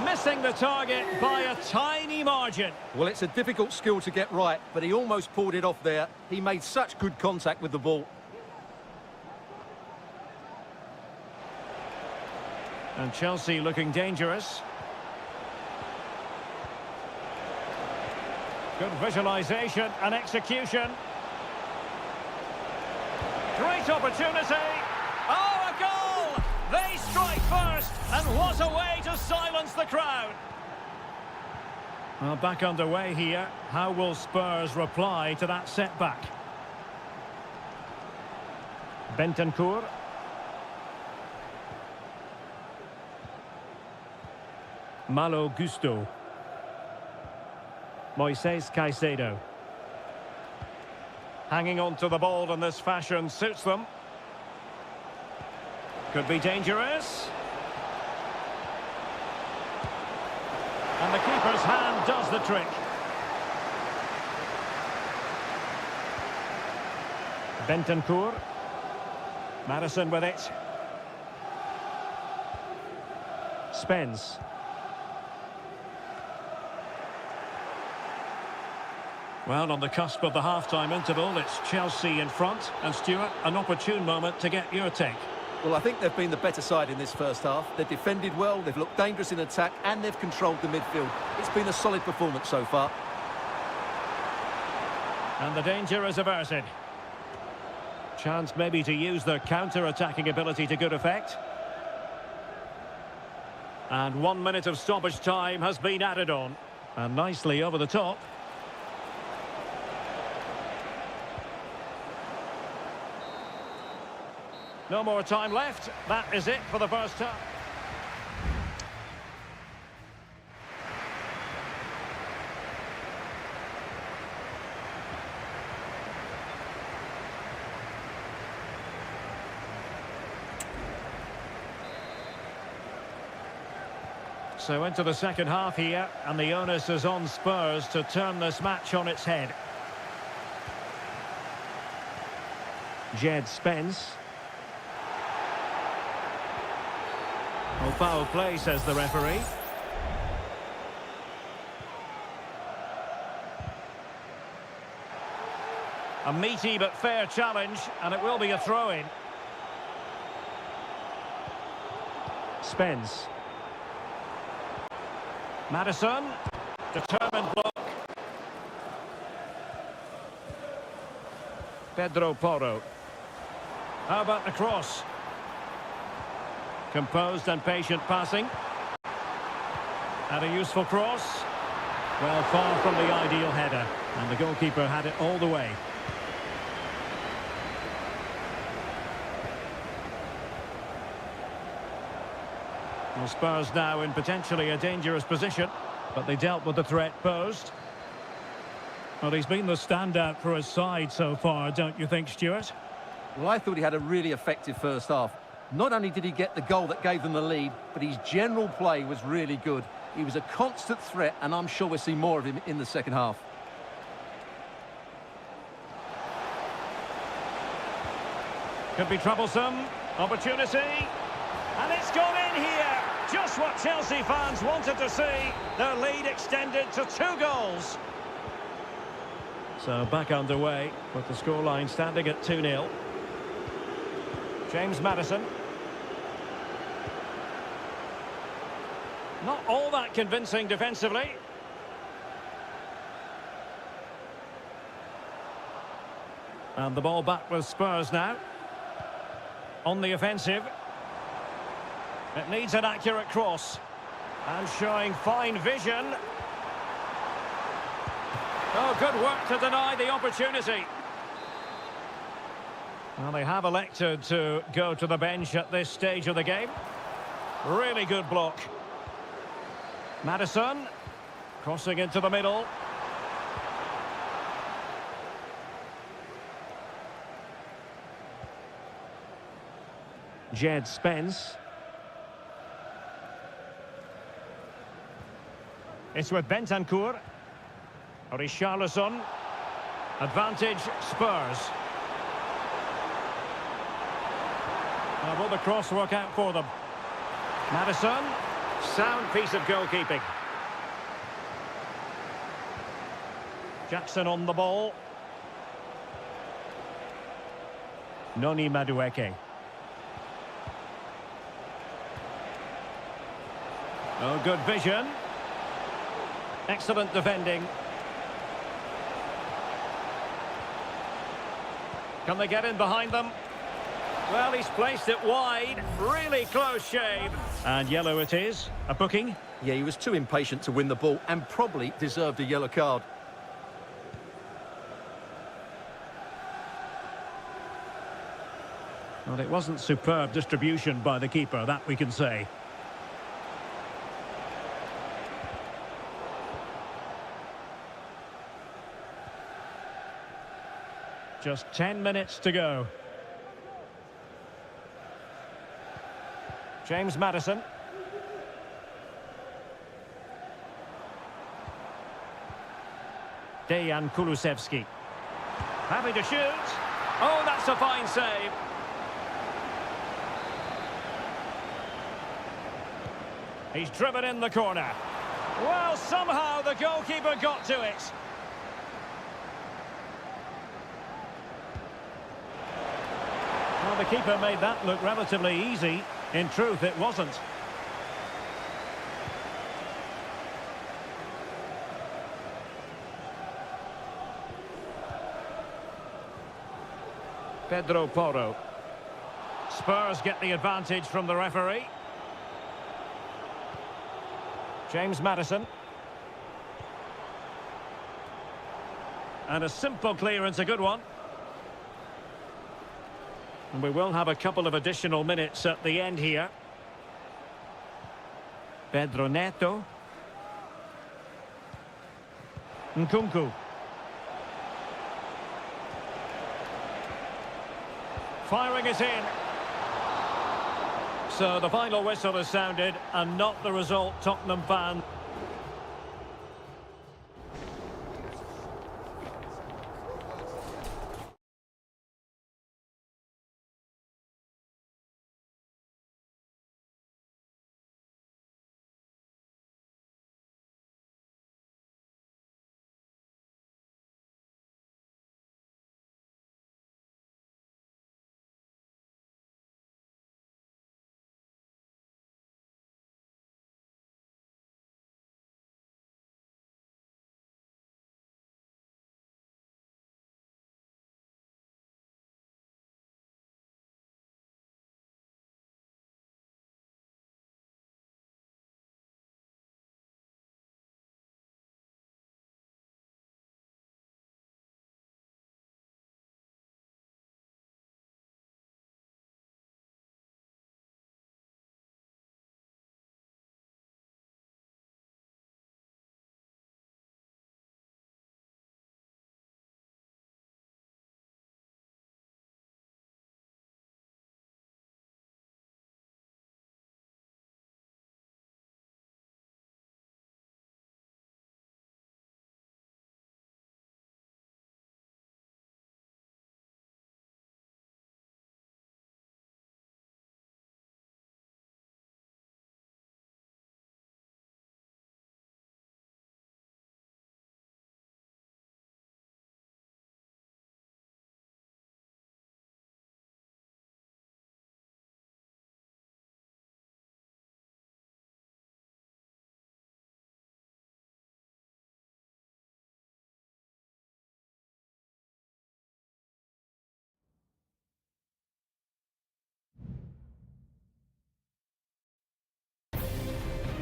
[SPEAKER 1] Missing the target by a tiny margin.
[SPEAKER 2] Well, it's a difficult skill to get right, but he almost pulled it off there. He made such good contact with the ball.
[SPEAKER 1] And Chelsea looking dangerous. Good visualisation and execution. Great opportunity. Oh, a goal! They strike first, and what a way to silence the crowd. Well, back underway here. How will Spurs reply to that setback? Bentancur. Malo Gusto. Moises Caicedo. Hanging on to the ball in this fashion suits them. Could be dangerous. And the keeper's hand does the trick. Bentancur. Maddison with it. Spence. Well, on the cusp of the half-time interval, it's Chelsea in front. And Stuart, an opportune moment to get your take.
[SPEAKER 2] Well, I think they've been the better side in this first half. They've defended well, they've looked dangerous in attack, and they've controlled the midfield. It's been a solid performance so far.
[SPEAKER 1] And the danger is averted. Chance maybe to use their counter-attacking ability to good effect. And 1 minute of stoppage time has been added on. And nicely over the top. No more time left. That is it for the first half. So into the second half here, and the onus is on Spurs to turn this match on its head. Jed Spence. Well, foul play, says the referee. A meaty but fair challenge, and it will be a throw-in. Spence. Maddison. Determined block. Pedro Porro. How about the cross? Composed and patient passing. And a useful cross. Well, far from the ideal header. And the goalkeeper had it all the way. Well, Spurs now in potentially a dangerous position, but they dealt with the threat posed. Well, he's been the standout for his side so far, don't you think, Stuart?
[SPEAKER 2] Well, I thought he had a really effective first half. Not only did he get the goal that gave them the lead, but his general play was really good. He was a constant threat, and I'm sure we'll see more of him in the second half.
[SPEAKER 1] Could be troublesome. Opportunity. And it's gone in here. Just what Chelsea fans wanted to see. Their lead extended to 2 goals. So back underway with the scoreline standing at 2-0. James Maddison. Not all that convincing defensively. And the ball back with Spurs now. On the offensive. It needs an accurate cross. And showing fine vision. Oh, good work to deny the opportunity. Well, they have elected to go to the bench at this stage of the game. Really good block. Maddison. Crossing into the middle. Jed Spence. It's with Bentancur. Richarlison. Advantage Spurs. Now, will the cross work out for them? Maddison. Sound piece of goalkeeping. Jackson on the ball. Noni Madueke. Oh, good vision. Excellent defending. Can they get in behind them? Well, he's placed it wide. Really close shave. And yellow it is. A booking.
[SPEAKER 2] Yeah, he was too impatient to win the ball and probably deserved a yellow card.
[SPEAKER 1] Well, it wasn't superb distribution by the keeper, that we can say. Just 10 minutes to go. James Maddison. Dejan Kulusevski. Happy to shoot. Oh, that's a fine save. He's driven in the corner. Well, somehow the goalkeeper got to it. Well, the keeper made that look relatively easy. In truth, it wasn't. Pedro Porro. Spurs get the advantage from the referee. James Maddison. And a simple clearance, a good one. And we will have a couple of additional minutes at the end here. Pedro Neto. Nkunku. Firing it in. So the final whistle has sounded, and not the result Tottenham fan.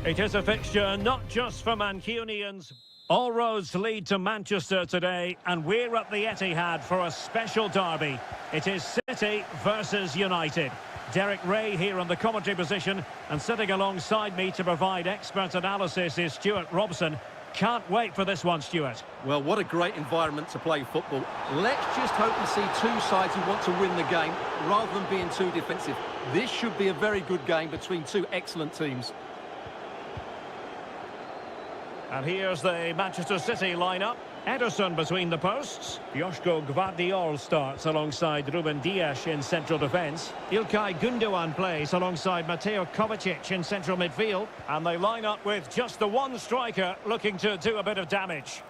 [SPEAKER 1] It is a fixture not just for Mancunians. All roads lead to Manchester today, and we're at the Etihad for a special derby. It is City versus United. Derek Ray here on the commentary position, and sitting alongside me to provide expert analysis is Stuart Robson. Can't wait for this one, Stuart.
[SPEAKER 2] Well, what a great environment to play football. Let's just hope we see two sides who want to win the game rather than being too defensive. This should be a very good game between two excellent teams.
[SPEAKER 1] And here's the Manchester City lineup. Ederson between the posts. Joško Gvardiol starts alongside Ruben Dias in central defence. Ilkay Gundogan plays alongside Mateo Kovacic in central midfield. And they line up with just the one striker looking to do a bit of damage.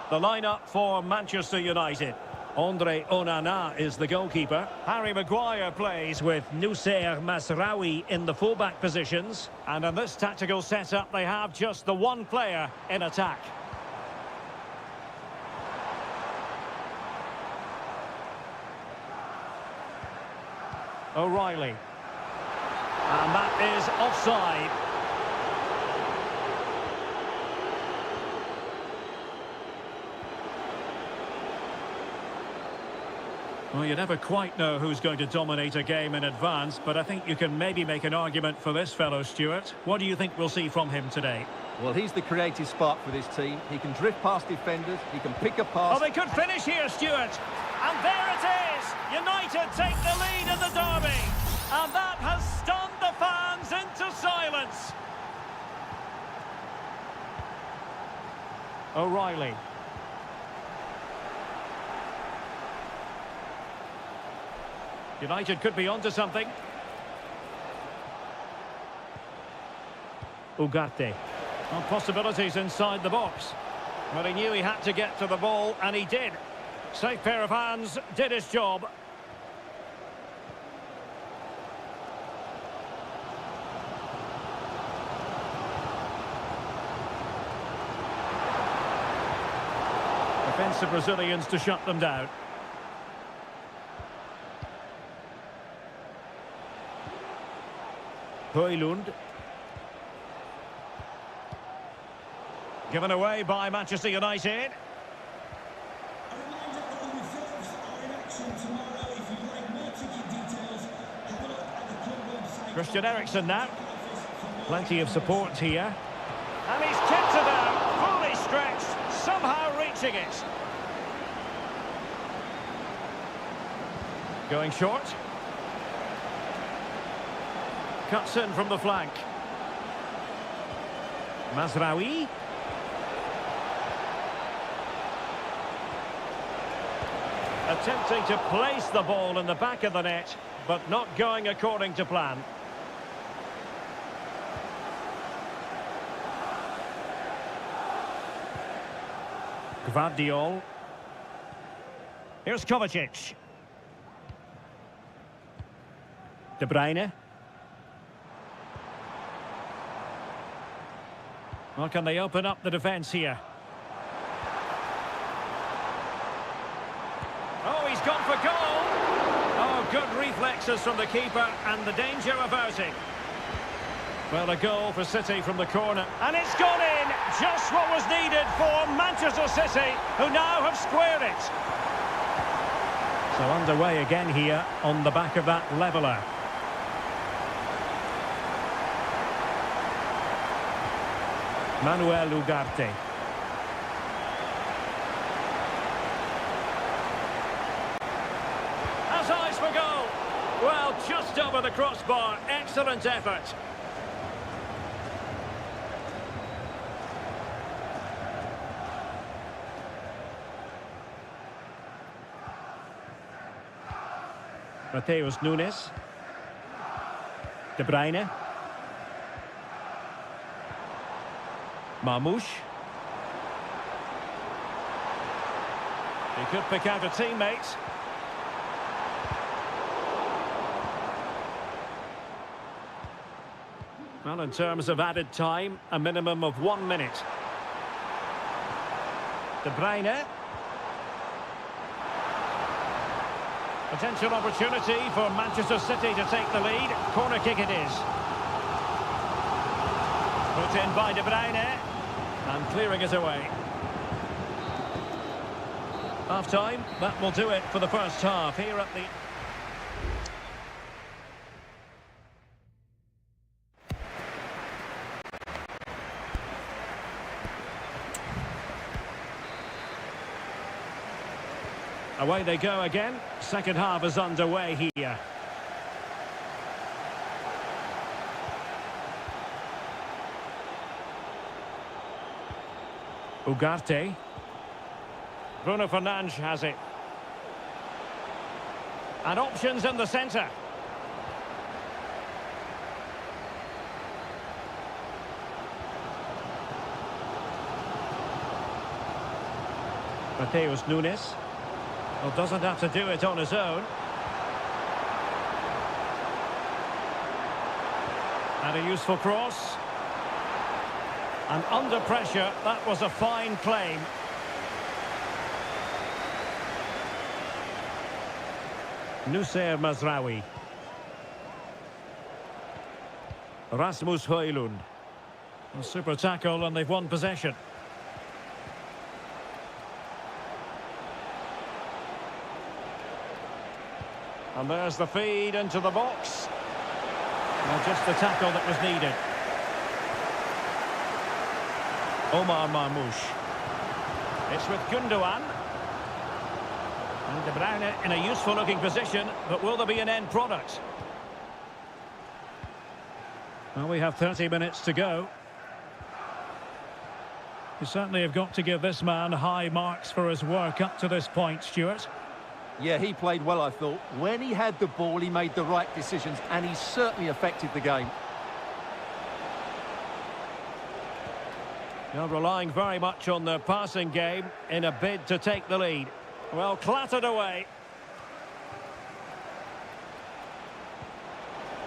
[SPEAKER 1] The lineup for Manchester United. Andre Onana is the goalkeeper. Harry Maguire plays with Noussair Mazraoui in the fullback positions. And in this tactical setup, they have just the one player in attack. O'Reilly. And that is offside. Well, you never quite know who's going to dominate a game in advance, but I think you can maybe make an argument for this fellow, Stuart. What do you think we'll see from him today?
[SPEAKER 2] Well, he's the creative spark for this team. He can drift past defenders, he can pick a pass.
[SPEAKER 1] Oh, they could finish here, Stuart. And there it is! United take the lead in the derby. And that has stunned the fans into silence. O'Reilly. United could be onto something. Ugarte. Well, possibilities inside the box. But he knew he had to get to the ball, and he did. Safe pair of hands, did his job. Defensive Brazilians to shut them down. Højlund. Given away by Manchester United.
[SPEAKER 3] A reminder that the reserves are in action tomorrow. If you'd like more ticket details, have a look at the club website.
[SPEAKER 1] Christian Eriksen now. Plenty of support here. And he's kept it out, fully stretched, somehow reaching it. Going short. Cuts in from the flank. Mazraoui. Attempting to place the ball in the back of the net, but not going according to plan. Gvardiol. Here's Kovacic. De Bruyne. Well, can they open up the defence here? Oh, he's gone for goal! Oh, good reflexes from the keeper and the danger averting. Well, a goal for City from the corner. And it's gone in! Just what was needed for Manchester City, who now have squared it. So underway again here on the back of that leveller. Manuel Ugarte. Has eyes for goal. Well, just over the crossbar. Excellent effort. Mateus Nunes. De Bruyne. Marmoush. He could pick out a teammate. Well, in terms of added time, a minimum of 1 minute. De Bruyne. Potential opportunity for Manchester City to take the lead. Corner kick it is. Put in by De Bruyne. And clearing it away. Half-time, that will do it for the first half here at the... Away they go again. Second half is underway here. Ugarte. Bruno Fernandes has it. And options in the centre. Mateus Nunes. Well, doesn't have to do it on his own. And a useful cross. And under pressure, that was a fine claim. Noussair Mazraoui. Rasmus Højlund. A super tackle and they've won possession. And there's the feed into the box. Well, just the tackle that was needed. Omar Marmoush. It's with Gundogan. And De Bruyne in a useful looking position, but will there be an end product? Well, we have 30 minutes to go. You certainly have got to give this man high marks for his work up to this point, Stuart.
[SPEAKER 2] Yeah, he played well, I thought. When he had the ball, he made the right decisions, and he certainly affected the game.
[SPEAKER 1] They're relying very much on their passing game in a bid to take the lead. Well, clattered away.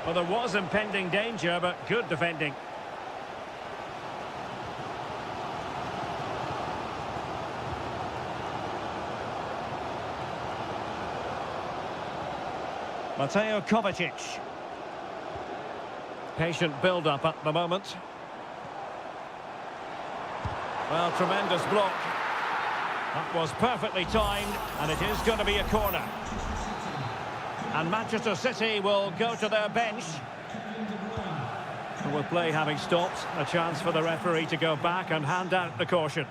[SPEAKER 1] Well, there was impending danger, but good defending. Mateo Kovacic. Patient build-up at the moment. Well, tremendous block. That was perfectly timed, and it is going to be a corner. And Manchester City will go to their bench. And with play having stopped, a chance for the referee to go back and hand out the caution.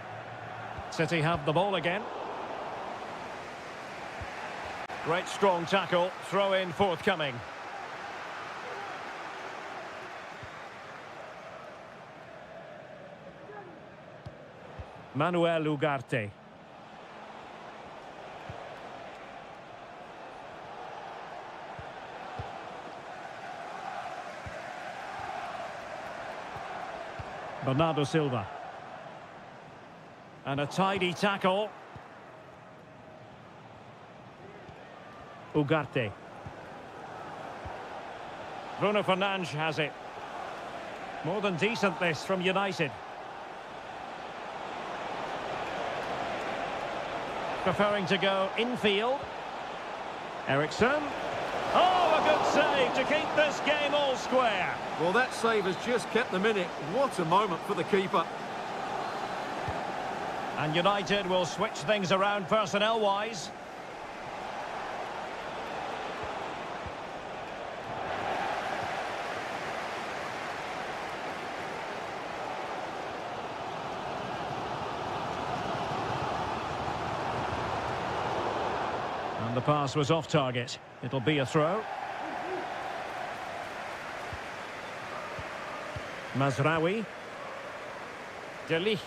[SPEAKER 1] City have the ball again. Great strong tackle, throw in forthcoming. Manuel Ugarte. Bernardo Silva. And a tidy tackle. Ugarte. Bruno Fernandes has it. More than decent this from United. Preferring to go infield. Ericsson. Oh, a good save to keep this game all square.
[SPEAKER 2] Well, that save has just kept them in it. What a moment for the keeper.
[SPEAKER 1] And United will switch things around personnel-wise. And the pass was off target. It'll be a throw. Mazraoui. De Ligt.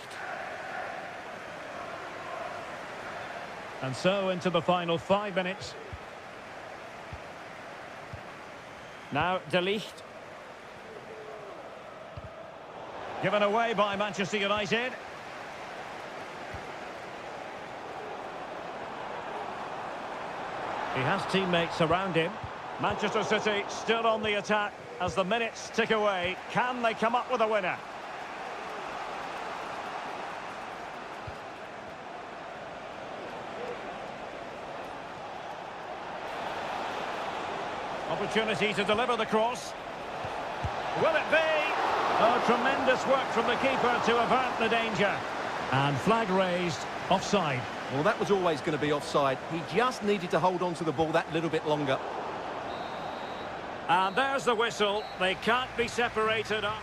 [SPEAKER 1] And so into the final 5 minutes. Now De Ligt. Given away by Manchester United. He has teammates around him. Manchester City still on the attack as the minutes tick away. Can they come up with a winner? Opportunity to deliver the cross. Will it be? Oh, tremendous work from the keeper to avert the danger. And flag raised, offside.
[SPEAKER 2] Well, that was always going to be offside. He just needed to hold on to the ball that little bit longer.
[SPEAKER 1] And there's the whistle. They can't be separated up.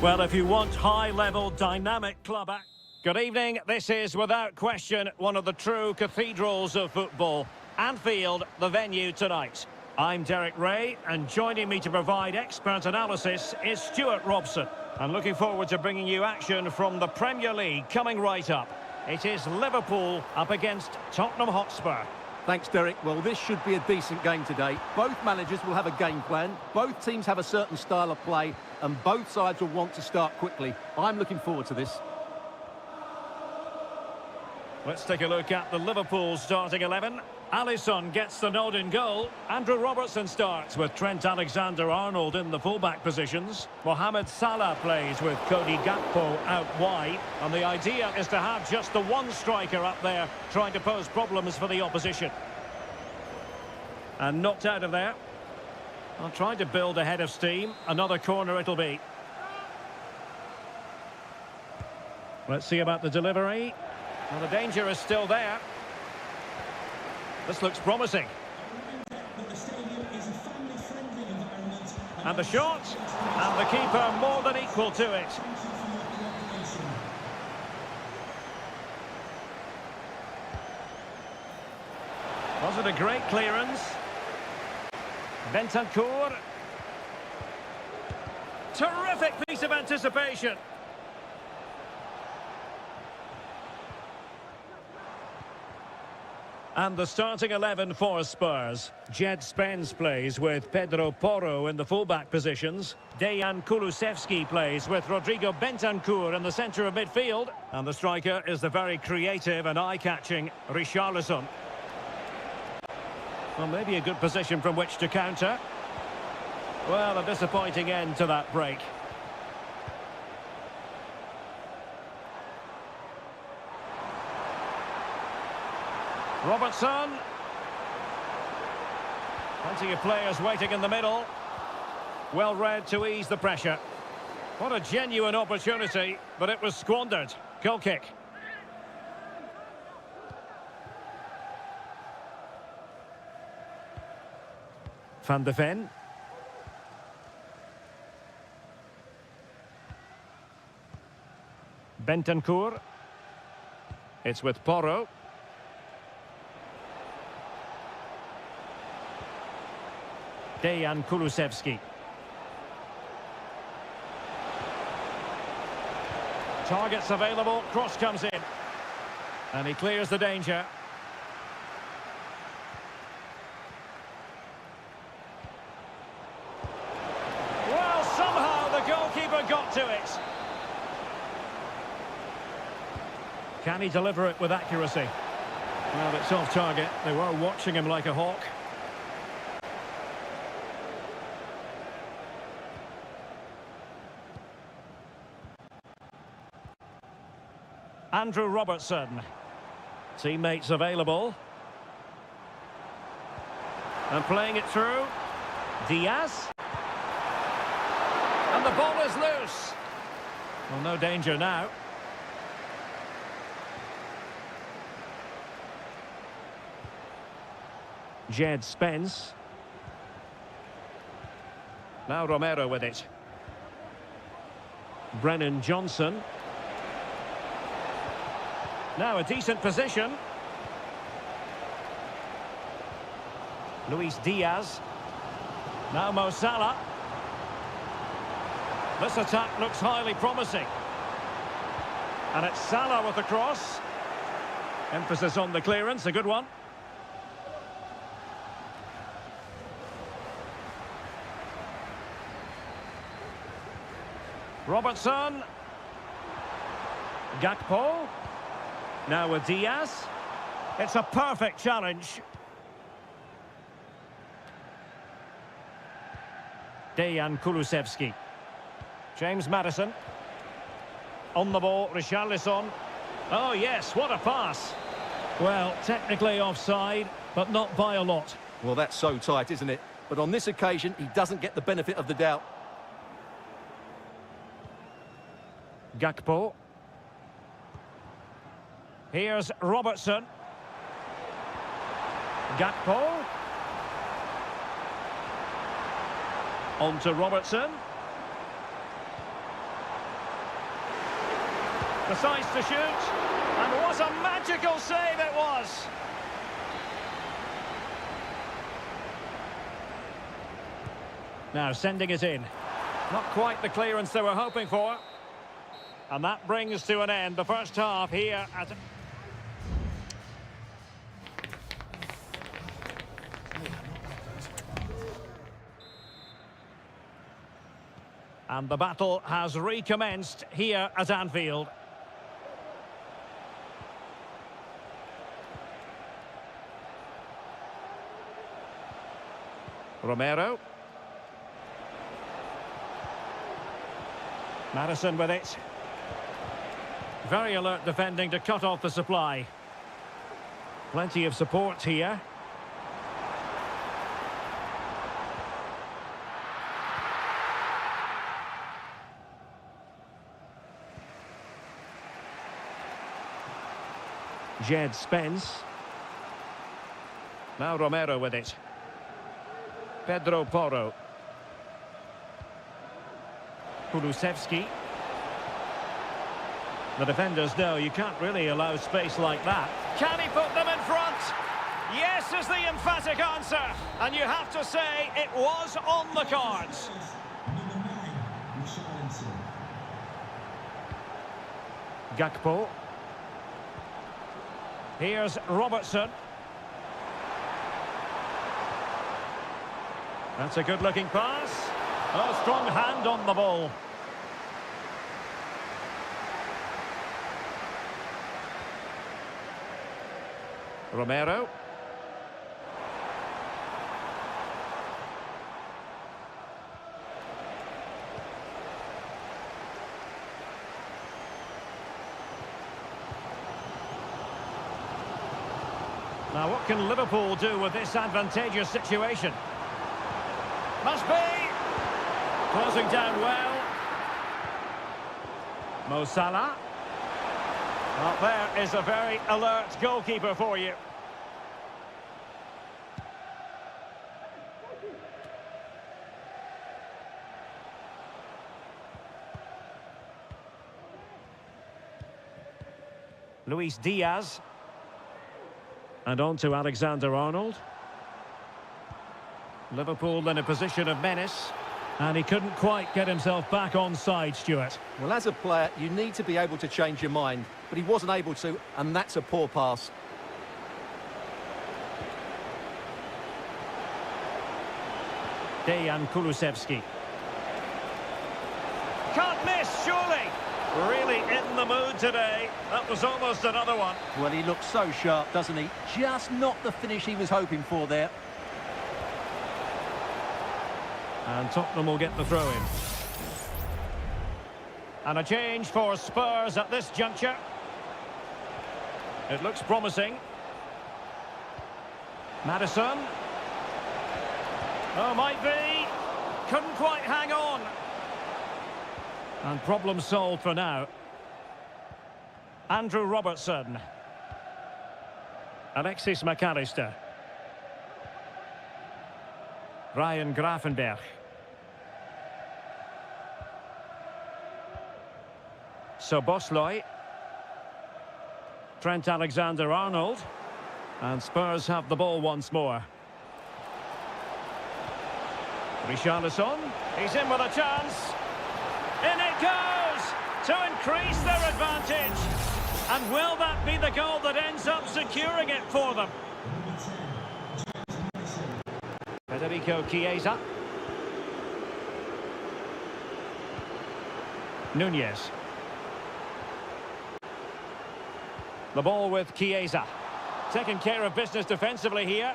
[SPEAKER 1] Well, if you want high-level, dynamic club act... Good evening. This is, without question, one of the true cathedrals of football. Anfield, the venue tonight. I'm Derek Ray, and joining me to provide expert analysis is Stuart Robson. And looking forward to bringing you action from the Premier League coming right up. It is Liverpool up against Tottenham Hotspur.
[SPEAKER 2] Thanks, Derek. Well, this should be a decent game today. Both managers will have a game plan. Both teams have a certain style of play, and both sides will want to start quickly. I'm looking forward to this.
[SPEAKER 1] Let's take a look at the Liverpool starting 11. Alisson gets the nod in goal. Andrew Robertson starts with Trent Alexander-Arnold in the fullback positions. Mohamed Salah plays with Cody Gakpo out wide. And the idea is to have just the one striker up there trying to pose problems for the opposition. And knocked out of there. I'll try to build a head of steam. Another corner it'll be. Let's see about the delivery. Well, the danger is still there. This looks promising.
[SPEAKER 3] But the stadium is a family-friendly environment.
[SPEAKER 1] And the shot. And the keeper more than equal to it.
[SPEAKER 3] Thank you for your cooperation.
[SPEAKER 1] Was it a great clearance? Bentancur. Terrific piece of anticipation. And the starting 11 for Spurs. Jed Spence plays with Pedro Porro in the fullback positions. Dejan Kulusevski plays with Rodrigo Bentancur in the centre of midfield. And the striker is the very creative and eye-catching Richarlison. Well, maybe a good position from which to counter. Well, a disappointing end to that break. Robertson. Plenty of players waiting in the middle. Well read to ease the pressure. What a genuine opportunity, but it was squandered. Goal kick. Van de Ven. Bentancur. It's with Porro. Dejan Kulusevski. Targets available, cross comes in. And he clears the danger. Well, somehow the goalkeeper got to it. Can he deliver it with accuracy? Well, it's off target. They were watching him like a hawk. Andrew Robertson. Teammates available. And playing it through. Diaz. And the ball is loose. Well, no danger now. Jed Spence. Now Romero with it. Brennan Johnson. Now a decent position. Luis Diaz. Now Mo Salah. This attack looks highly promising. And it's Salah with the cross. Emphasis on the clearance, a good one. Robertson. Gakpo. Now with Diaz. It's a perfect challenge. Dejan Kulusevski. James Maddison. On the ball, Richarlison. Oh yes, what a pass. Well, technically offside, but not by a lot.
[SPEAKER 2] Well, that's so tight, isn't it? But on this occasion, he doesn't get the benefit of the doubt.
[SPEAKER 1] Gakpo. Here's Robertson. Gakpo. On to Robertson. Decides to shoot. And what a magical save it was! Now sending it in. Not quite the clearance they were hoping for. And that brings to an end the first half here at... And the battle has recommenced here at Anfield. Romero. Maddison with it. Very alert defending to cut off the supply. Plenty of support here. Jed Spence. Now Romero with it. Pedro Porro. Kulusevski. The defenders know you can't really allow space like that. Can he put them in front? Yes is the emphatic answer. And you have to say it was on the cards.
[SPEAKER 3] Number 9, Richarlison.
[SPEAKER 1] Gakpo. Here's Robertson. That's a good-looking pass. Oh, strong hand on the ball. Romero. Now, what can Liverpool do with this advantageous situation? Must be. Closing down well. Mo Salah. Well, there is a very alert goalkeeper for you. Luis Diaz. And on to Alexander-Arnold. Liverpool in a position of menace. And he couldn't quite get himself back on side, Stuart.
[SPEAKER 2] Well, as a player, you need to be able to change your mind, but he wasn't able to, and that's a poor pass.
[SPEAKER 1] Dejan Kulusevski. Can't miss, surely. Really in the mood today. That was almost another one.
[SPEAKER 2] Well, he looks so sharp, doesn't he? Just not the finish he was hoping for there.
[SPEAKER 1] And Tottenham will get the throw-in. And a change for Spurs at this juncture. It looks promising. Maddison. Oh, might be. Couldn't quite hang on. And problem solved for now. Andrew Robertson. Alexis McAllister. Ryan Gravenberch. Szoboszlai. Trent Alexander-Arnold. And Spurs have the ball once more. Richarlison. He's in with a chance. In it goes! To increase their advantage. And will that be the goal that ends up securing it for them? Federico Chiesa. Nunez. The ball with Chiesa. Taking care of business defensively here.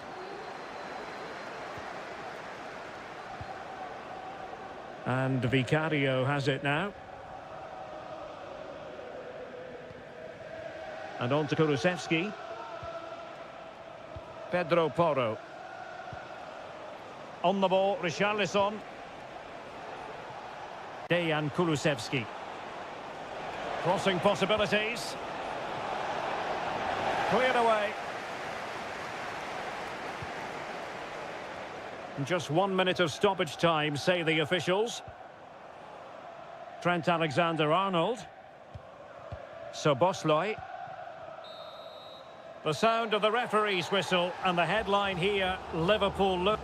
[SPEAKER 1] And Vicario has it now. And on to Kulusevski. Pedro Porro. On the ball, Richarlison. Dejan Kulusevski. Crossing possibilities. Cleared away. Just 1 minute of stoppage time, say the officials. Trent Alexander-Arnold. Szoboszlai. The sound of the referee's whistle, and the headline here, Liverpool look.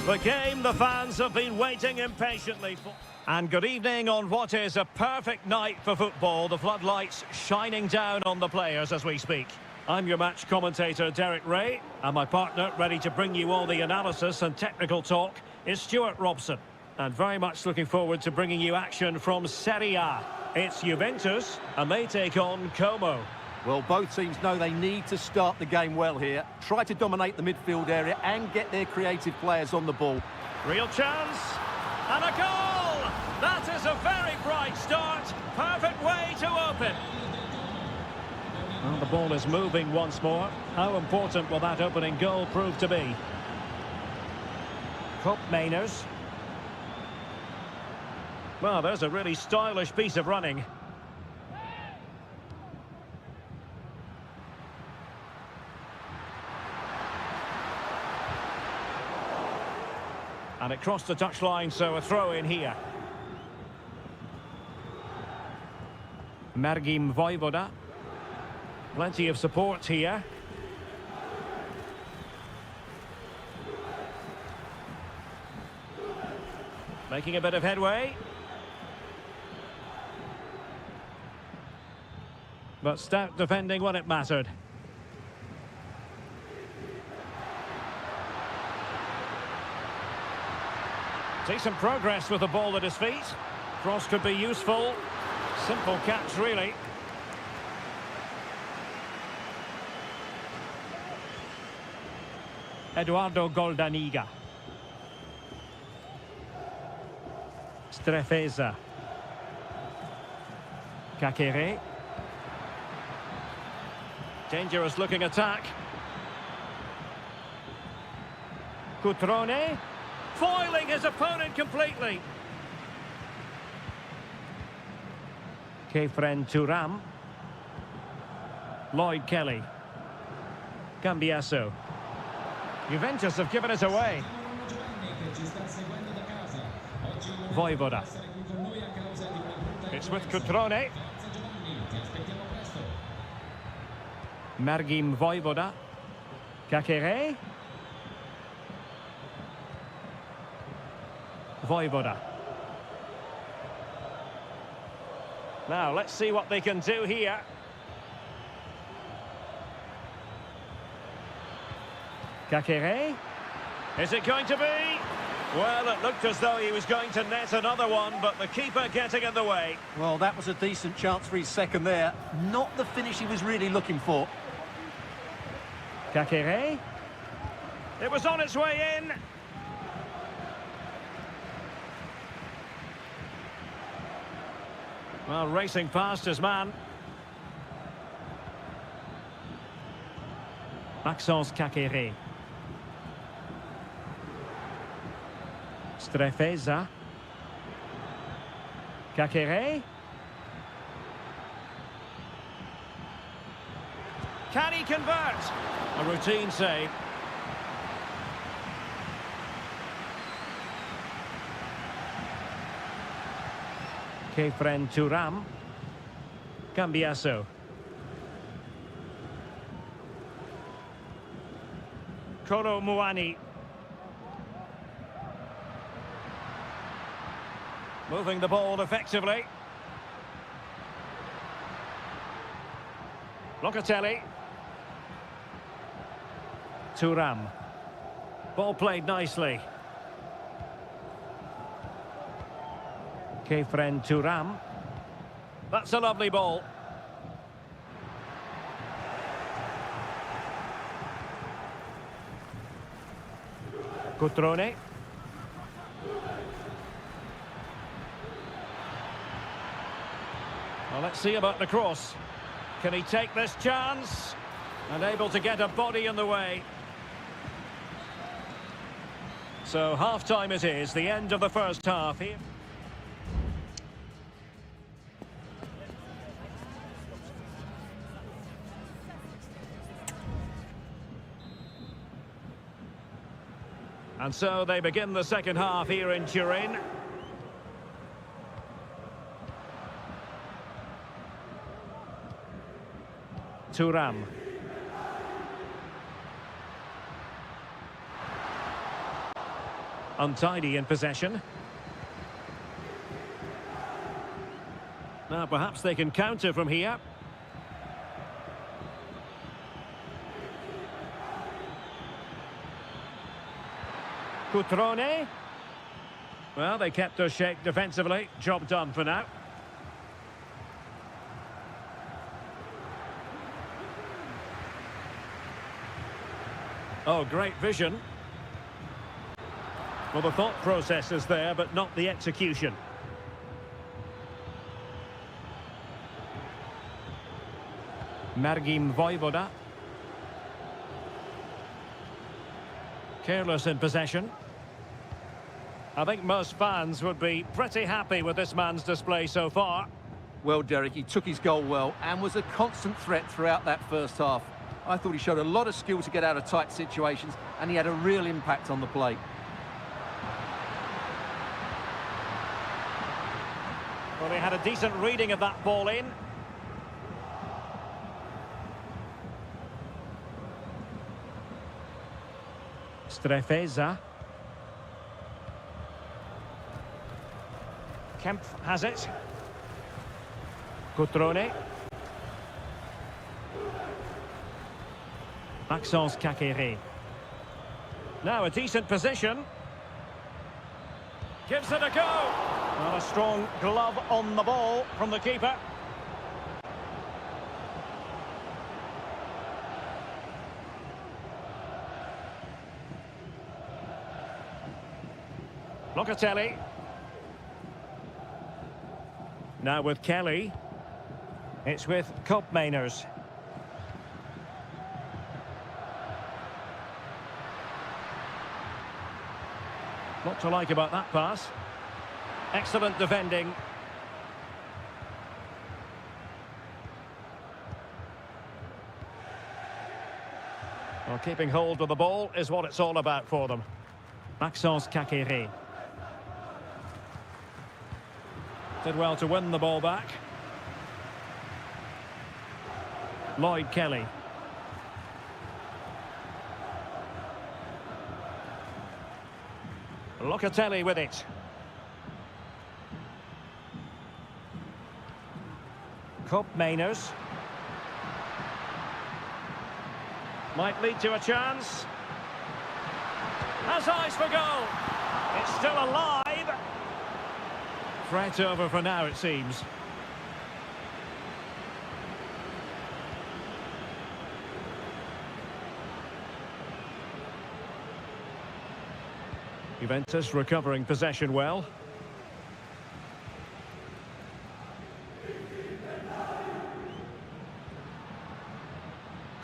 [SPEAKER 1] The game the fans have been waiting impatiently for. And good evening on what is a perfect night for football. The floodlights shining down on the players as we speak. I'm your match commentator, Derek Ray, and my partner, ready to bring you all the analysis and technical talk, is Stuart Robson. And very much looking forward to bringing you action from Seria. It's Juventus, and they take on Como.
[SPEAKER 2] Well, both teams know they need to start the game well here. Try to dominate the midfield area and get their creative players on the ball.
[SPEAKER 1] Real chance, and a goal! That is a very bright start. Perfect way to open. Well, the ball is moving once more. How important will that opening goal prove to be? Kopp Mainers. Well, there's a really stylish piece of running. And it crossed the touchline, so a throw in here. Margim Vojvoda. Plenty of support here. Making a bit of headway. But stout defending when it mattered. Decent progress with the ball at his feet. Cross could be useful. Simple catch, really. Eduardo Goldaniga. Strefeza. Kakere. Dangerous looking attack. Cutrone. Foiling his opponent completely. Kefren Turam. Lloyd Kelly. Cambiasso. Juventus have given it away. Vojvoda. It's with Cutrone. Margim Vojvoda. Kakere. Vojvoda. Now, let's see what they can do here. Kakere. Is it going to be? Well, it looked as though he was going to net another one, but the keeper getting in the way.
[SPEAKER 2] Well, that was a decent chance for his second there. Not the finish he was really looking for.
[SPEAKER 1] Kakere. It was on its way in. Well, racing past his man. Maxence Kakere. Strefeza. Kakere. Can he convert? A routine save. Kefren Turam. Cambiasso. Koro Muani. Moving the ball effectively. Locatelli. Turam. Ball played nicely. Kefren Turam. That's a lovely ball. Cutrone. Well, let's see about the cross. Can he take this chance? Unable to get a body in the way. So half-time it is, the end of the first half here. And so they begin the second half here in Turin. Turam. Untidy in possession. Now perhaps they can counter from here. Cutrone. Well, they kept their shape defensively. Job done for now. Oh, great vision. Well, the thought process is there, but not the execution. Margim Vojvoda. Careless in possession. I think most fans would be pretty happy with this man's display so far.
[SPEAKER 2] Well, Derek, he took his goal well and was a constant threat throughout that first half. I thought he showed a lot of skill to get out of tight situations, and he had a real impact on the play.
[SPEAKER 1] Well, they had a decent reading of that ball in. Strefeza. Kemp has it. Cutrone. Maxence Kakere. Now a decent position. Gives it a go. Well, a strong glove on the ball from the keeper. Locatelli. Now with Kelly. It's with Koopmeiners. Not to like about that pass. Excellent defending. Well, keeping hold of the ball is what it's all about for them. Maxence Kakere. Did well to win the ball back. Lloyd Kelly. Locatelli with it. Koopmeiners. Might lead to a chance. Has eyes for goal. It's still alive. Threat over for now, it seems. Juventus recovering possession well.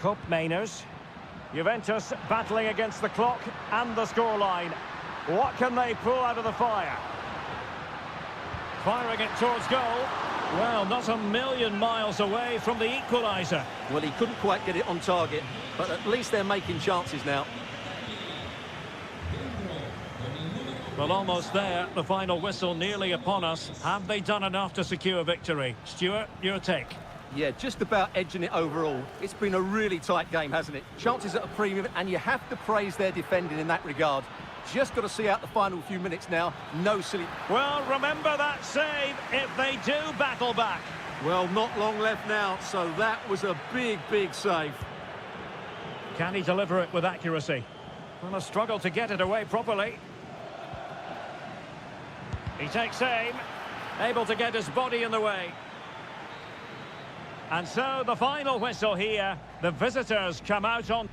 [SPEAKER 1] Koopmeiners. Juventus battling against the clock and the scoreline. What can they pull out of the fire? Firing it towards goal. Well, not a million miles away from the equaliser.
[SPEAKER 2] Well, he couldn't quite get it on target, but at least they're making chances now.
[SPEAKER 1] Well, almost there. The final whistle nearly upon us. Have they done enough to secure victory? Stuart, your take.
[SPEAKER 2] Yeah, just about edging it overall. It's been a really tight game, hasn't it? Chances at a premium, and you have to praise their defending in that regard. Just got to see out the final few minutes now. No silly...
[SPEAKER 1] Well, remember that save if they do battle back.
[SPEAKER 2] Well, not long left now, so that was a big, big save.
[SPEAKER 1] Can he deliver it with accuracy? Well, a struggle to get it away properly. He takes aim, able to get his body in the way. And so the final whistle here. The visitors come out on...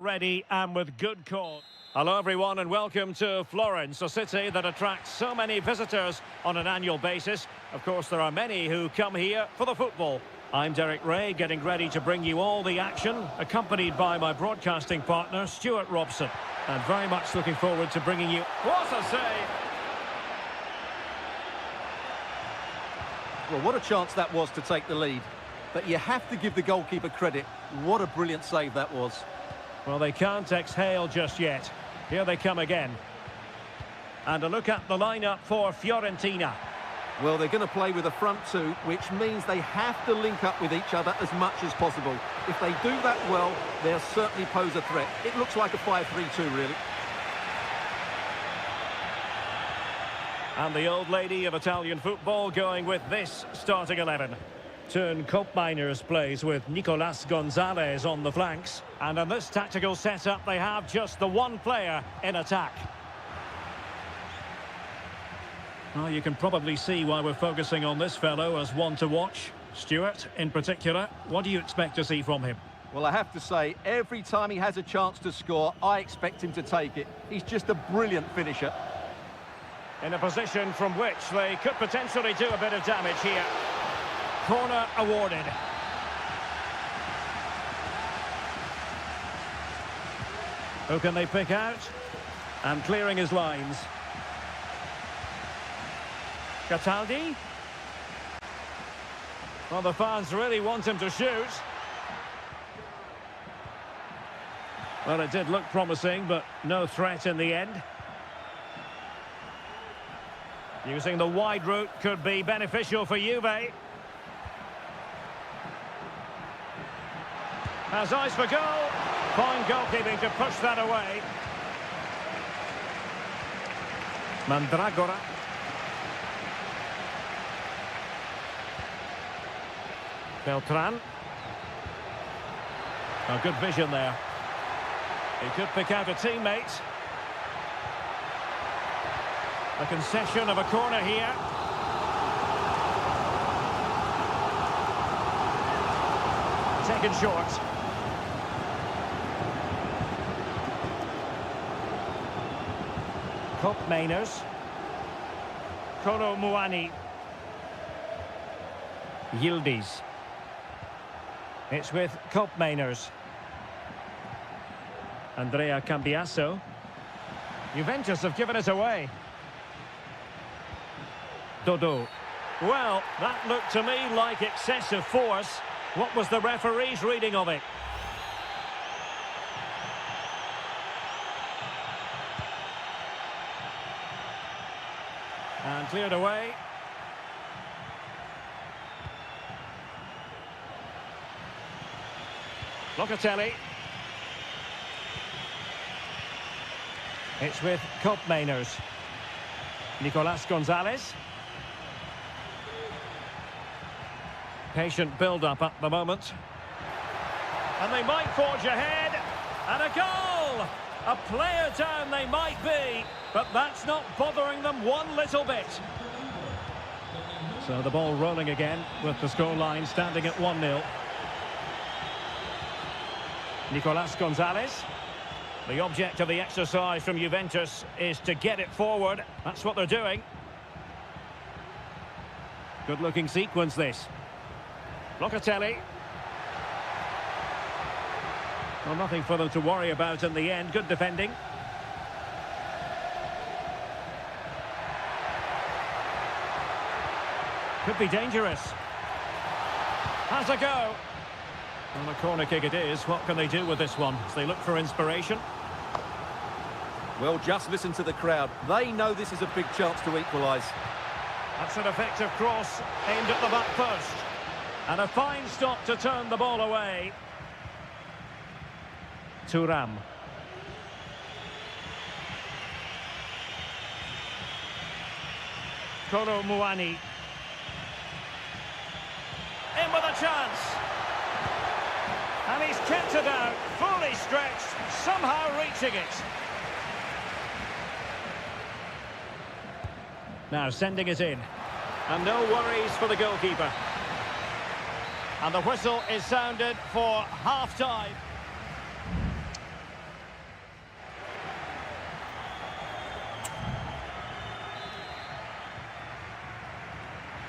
[SPEAKER 1] ready and with good cause. Hello everyone and welcome to Florence, a city that attracts so many visitors on an annual basis. Of course, there are many who come here for the football. I'm Derek Ray, getting ready to bring you all the action, accompanied by my broadcasting partner, Stuart Robson. And very much looking forward to bringing you... What a save!
[SPEAKER 2] Well, what a chance that was to take the lead. But you have to give the goalkeeper credit. What a brilliant save that was.
[SPEAKER 1] Well, they can't exhale just yet. Here they come again. And a look at the lineup for Fiorentina.
[SPEAKER 2] Well, they're going to play with a front two, which means they have to link up with each other as much as possible. If they do that well, they'll certainly pose a threat. It looks like a 5-3-2, really.
[SPEAKER 1] And the old lady of Italian football going with this starting 11. Turn Koopmeiners plays with Nicolas Gonzalez on the flanks. And in this tactical setup, they have just the one player in attack. Well, you can probably see why we're focusing on this fellow as one to watch. Stuart, in particular, what do you expect to see from him?
[SPEAKER 2] Well, I have to say, every time he has a chance to score, I expect him to take it. He's just a brilliant finisher.
[SPEAKER 1] In a position from which they could potentially do a bit of damage here. Corner awarded. Who can they pick out? And clearing his lines. Cataldi. Well, the fans really want him to shoot. Well, it did look promising, but no threat in the end. Using the wide route could be beneficial for Juve. Has eyes for goal. Fine goalkeeping to push that away. Mandragora. Beltran. Oh, good vision there. He could pick out a teammate. A concession of a corner here. Taken short. Koopmeiners. Kolo Muani. Yildiz. It's with Koopmeiners. Andrea Cambiasso. Juventus have given it away. Dodo. Well, that looked to me like excessive force. What was the referee's reading of it? And cleared away. Locatelli. It's with Koopmeiners. Nicolas Gonzalez. Patient build-up at the moment. And they might forge ahead. And a goal! A player down they might be, but that's not bothering them one little bit. So the ball rolling again with the scoreline standing at 1-0. Nicolas Gonzalez. The object of the exercise from Juventus is to get it forward. That's what they're doing. Good-looking sequence, this. Locatelli. Well, nothing for them to worry about in the end. Good defending. Could be dangerous. Has a go. And a corner kick it is. What can they do with this one as they look for inspiration?
[SPEAKER 2] Well, just listen to the crowd. They know this is a big chance to equalise.
[SPEAKER 1] That's an effective cross aimed at the back post. And a fine stop to turn the ball away. Thuram. Kolo Muani. In with a chance. And he's kept it out, fully stretched, somehow reaching it. Now sending it in. And no worries for the goalkeeper. And the whistle is sounded for half-time.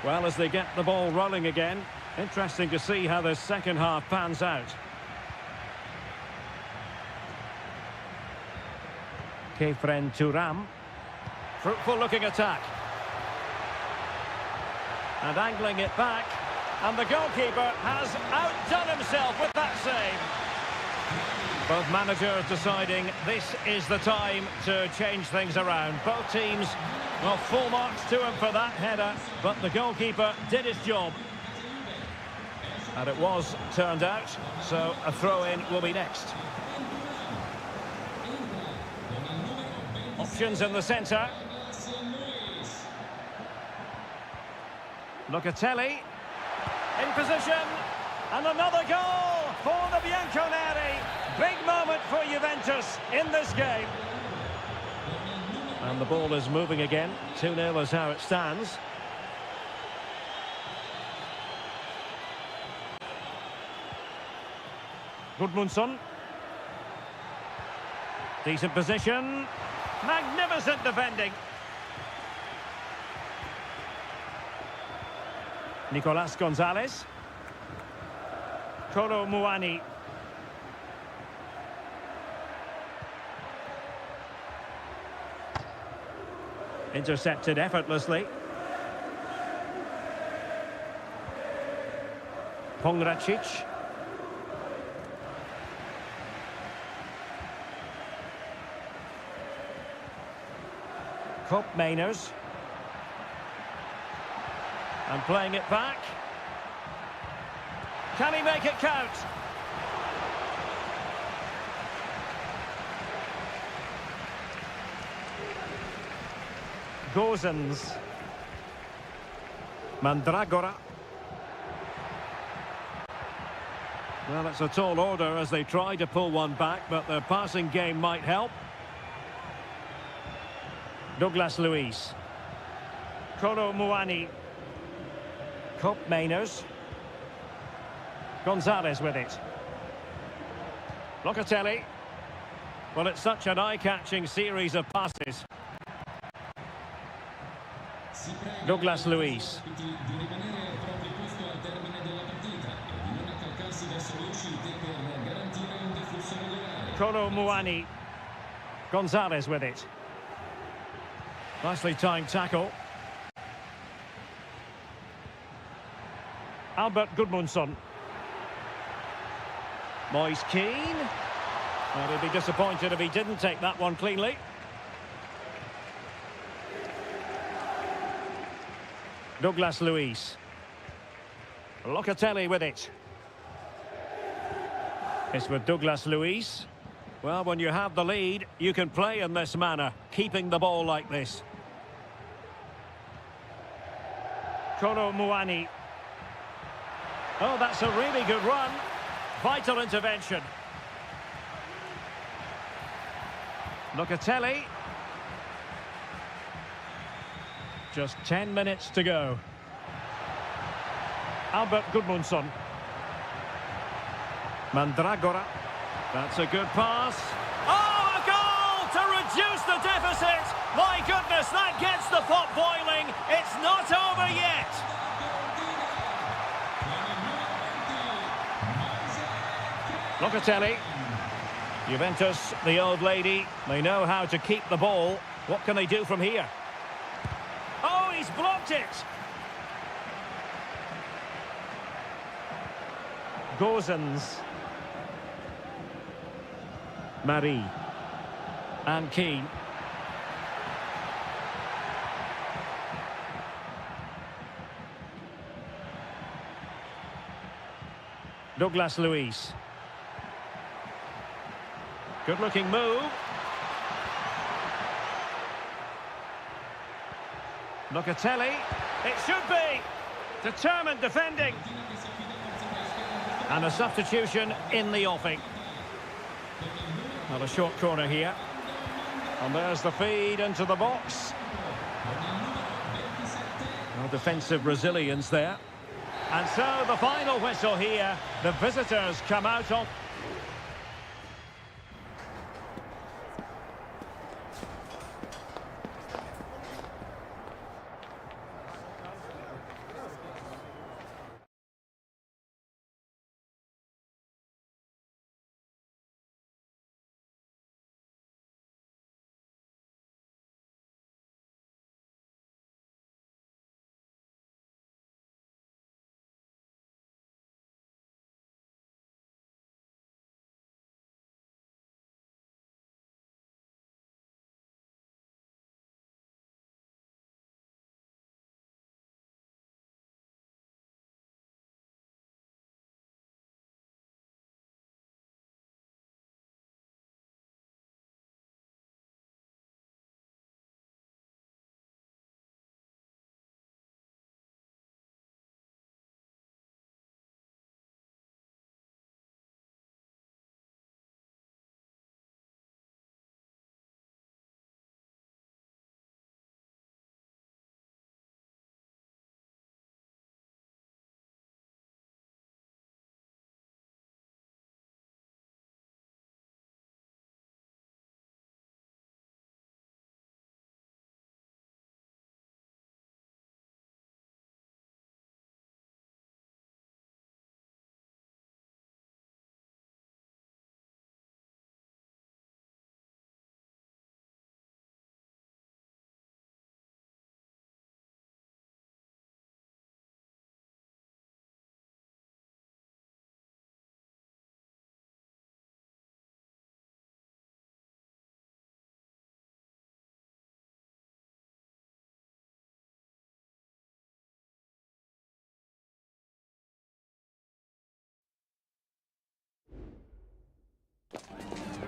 [SPEAKER 1] Well, as they get the ball rolling again, interesting to see how this second half pans out. Kefren Turam. Fruitful looking attack. And angling it back. And the goalkeeper has outdone himself with that save. Both managers deciding this is the time to change things around. Both teams, well, full marks to him for that header, but the goalkeeper did his job. And it was turned out, so a throw-in will be next. Options in the centre. Locatelli in position, and another goal for the Bianconeri. Big moment for Juventus in this game. And the ball is moving again. 2-0 is how it stands. Gudmundsson. Decent position. Magnificent defending. Nicolas Gonzalez. Kolo Muani. Intercepted effortlessly. Pongracic. Kopp Mainers. And playing it back. Can he make it count? Gozens. Mandragora. Well, it's a tall order as they try to pull one back, but the passing game might help. Douglas Luiz. Kolo Muani. Kopp Mainers. Gonzalez with it. Locatelli. Well, it's such an eye-catching series of passes. Douglas Luiz. Kolo Muani. Gonzalez with it. Nicely timed tackle. Albert Gudmundsson. Moise Keane. Well, he'd be disappointed if he didn't take that one cleanly. Douglas Luiz. Locatelli with it. It's with Douglas Luiz. Well, when you have the lead, you can play in this manner, keeping the ball like this. Kolo Muani. Oh, that's a really good run. Vital intervention. Locatelli. Just 10 minutes to go. Albert Gudmundsson. Mandragora. That's a good pass. Oh, a goal to reduce the deficit. My goodness, that gets the pot boiling. It's not over yet. Locatelli. Juventus, the old lady, they know how to keep the ball. What can they do from here? Oh, he's blocked it. Gozens. Marie. And Keane. Douglas Luiz. Good looking move. Locatelli. It should be. Determined defending. And a substitution in the offing. Not a short corner here. And there's the feed into the box. No defensive resilience there. And so the final whistle here. The visitors come out on.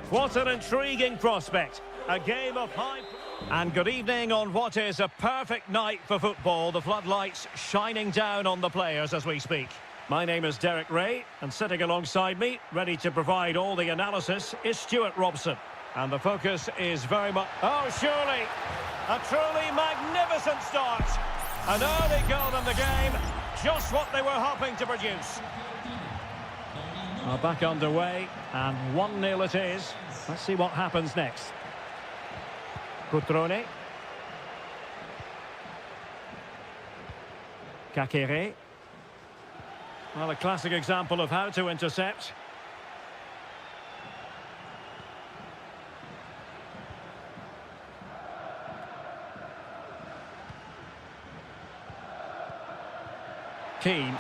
[SPEAKER 1] What an intriguing prospect. A game of high... And good evening on what is a perfect night for football. The floodlights shining down on the players as we speak. My name is Derek Ray, and sitting alongside me, ready to provide all the analysis, is Stuart Robson. And the focus is very much... Oh, surely! A truly magnificent start. An early goal in the game. Just what they were hoping to produce. Back underway, and 1-0 it is. Let's see what happens next. Cutrone. Kakere. Well, a classic example of how to intercept. Keane.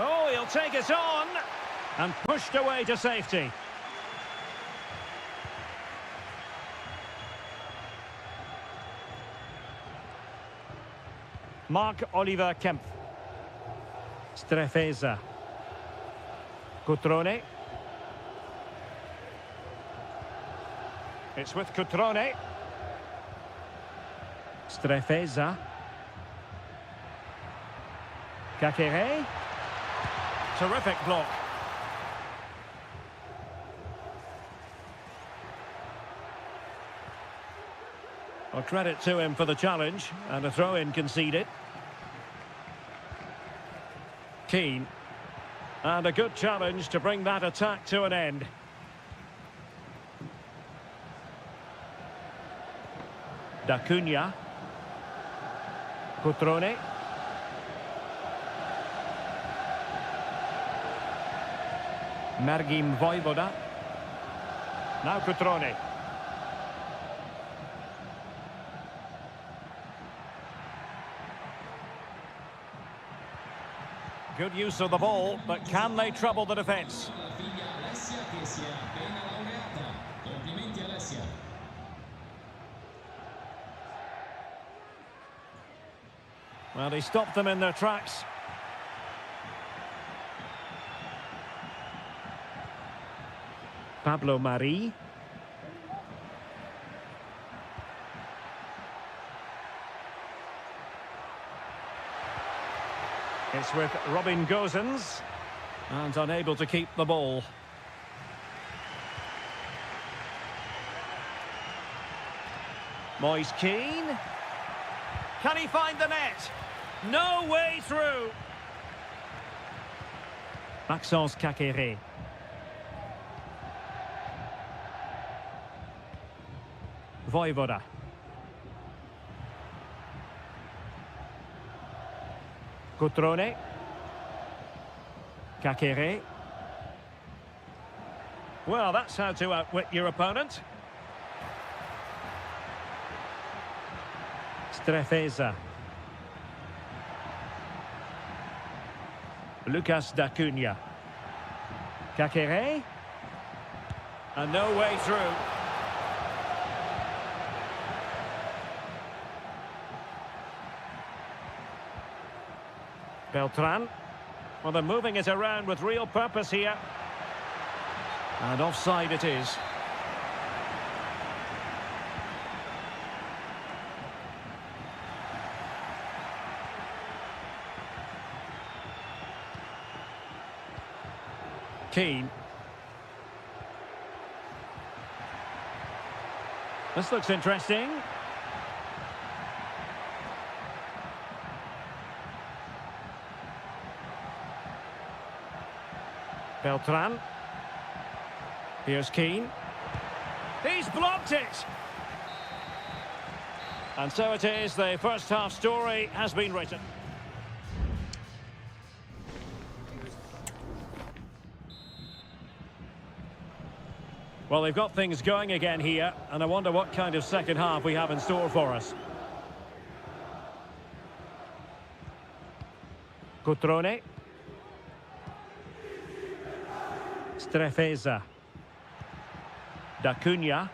[SPEAKER 1] Oh, he'll take it on. And pushed away to safety. Marc-Oliver Kempf. Strefeza. Cutrone. It's with Cutrone. Strefeza. Kakere. Terrific block. Well, credit to him for the challenge, and a throw-in conceded. Keane. And a good challenge to bring that attack to an end. D'Acunha. Cutrone. Mergim Vojvoda. Now Cutrone. Good use of the ball, but can they trouble the defence? Well, he stopped them in their tracks. Pablo Mari. It's with Robin Gosens, and unable to keep the ball. Moise Keane. Can he find the net? No way through. Maxence Kakere. Vojvoda. Cutrone. Kakere. Well, that's how to outwit your opponent. Strefeza. Lucas D'Acunha. Kakere. And no way through. Beltran. Well, they're moving it around with real purpose here. And offside it is. Keane. This looks interesting. Beltran. Here's Keane. He's blocked it! And so it is, the first half story has been written. Well, they've got things going again here, and I wonder what kind of second half we have in store for us. Cutrone. Strefeza. D'Acunha.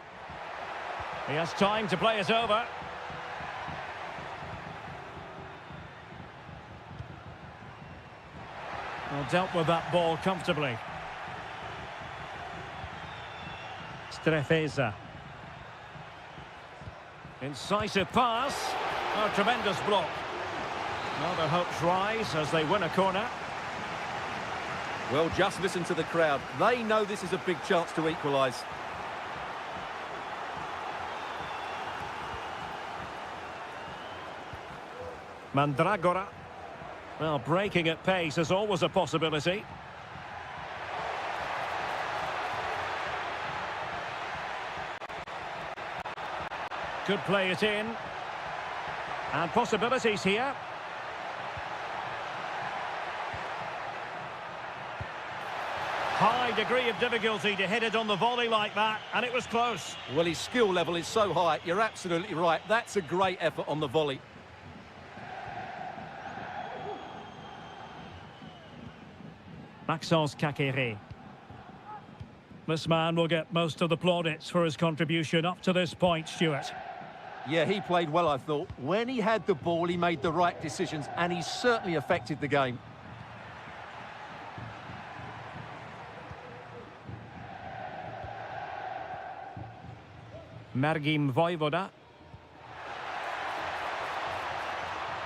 [SPEAKER 1] He has time to play it over. Well, dealt with that ball comfortably. Trefeza. Incisive pass. Oh, tremendous block. Well, their hopes rise as they win a corner.
[SPEAKER 2] Well, just listen to the crowd. They know this is a big chance to equalise.
[SPEAKER 1] Mandragora. Well, breaking at pace is always a possibility. Could play it in. And possibilities here. High degree of difficulty to hit it on the volley like that, and it was close.
[SPEAKER 2] Well, his skill level is so high. You're absolutely right. That's a great effort on the volley.
[SPEAKER 1] Maxence Kakere. This man will get most of the plaudits for his contribution up to this point, Stuart.
[SPEAKER 2] Yeah, he played well, I thought. When he had the ball, he made the right decisions, and he certainly affected the game.
[SPEAKER 1] Margim Vojvoda.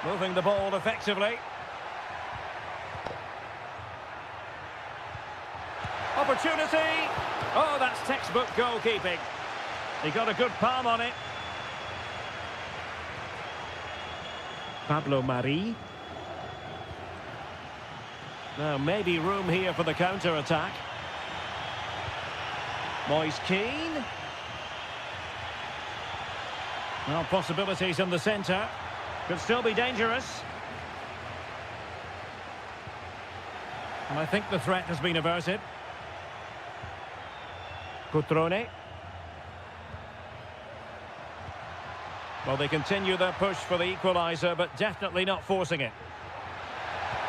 [SPEAKER 1] Moving the ball effectively. Opportunity. Oh, that's textbook goalkeeping. He got a good palm on it. Pablo Mari. Now, maybe room here for the counter-attack. Moise Keane. Well, possibilities in the centre. Could still be dangerous. And I think the threat has been averted. Cutrone. Well, they continue their push for the equaliser, but definitely not forcing it.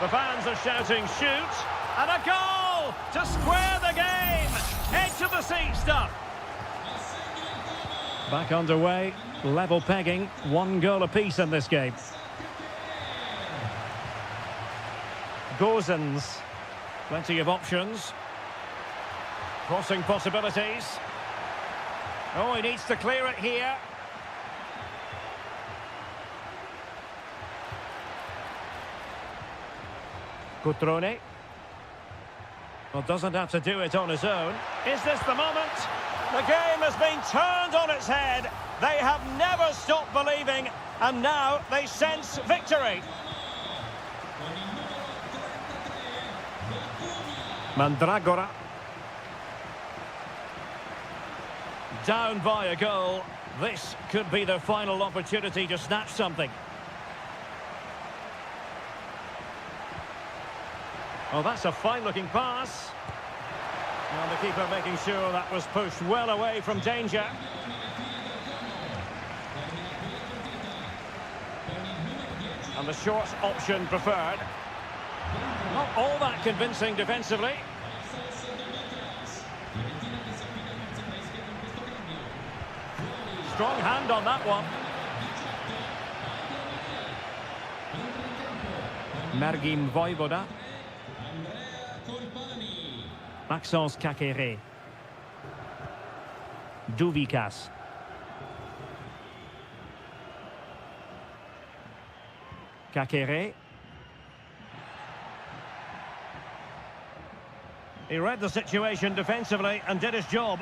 [SPEAKER 1] The fans are shouting, shoot! And a goal to square the game! Edge of the seat stuff! Back underway, level pegging, 1 goal apiece in this game. Gozens, plenty of options. Crossing possibilities. Oh, he needs to clear it here. Cutrone. Well, doesn't have to do it on his own. Is this the moment? The game has been turned on its head. They have never stopped believing, and now they sense victory. Mandragora. Down by a goal. This could be their final opportunity to snatch something. Oh, that's a fine-looking pass. And the keeper making sure that was pushed well away from danger. And the short option preferred. Not all that convincing defensively. Strong hand on that one. Margim Vojvoda. Maxence Kakere. Duvikas. Kakere. He read the situation defensively and did his job.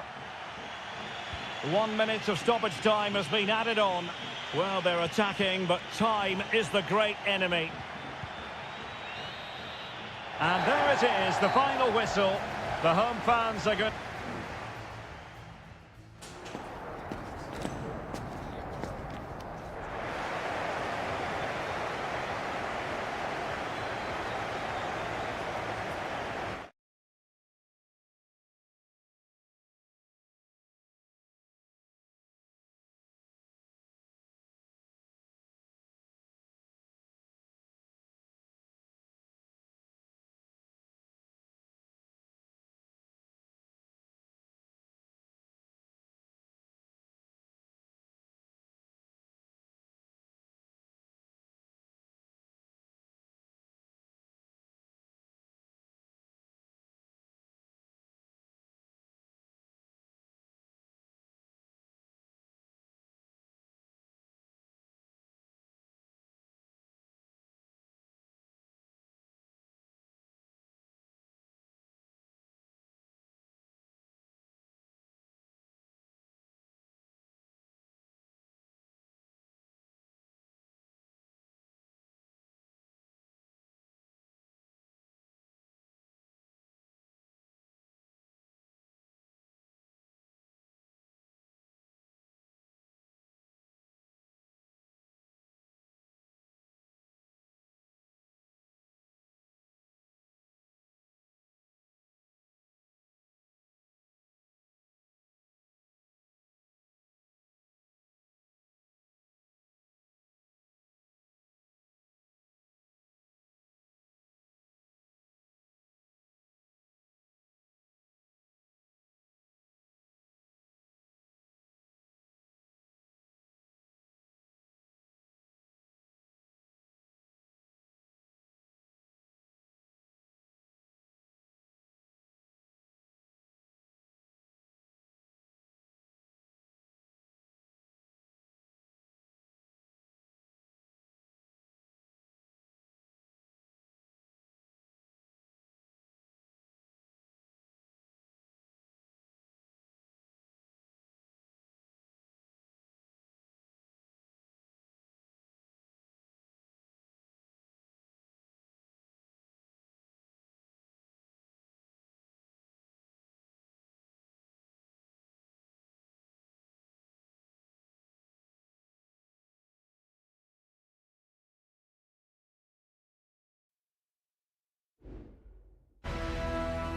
[SPEAKER 1] 1 minute of stoppage time has been added on. Well, they're attacking, but time is the great enemy. And there it is, the final whistle. The home fans are good.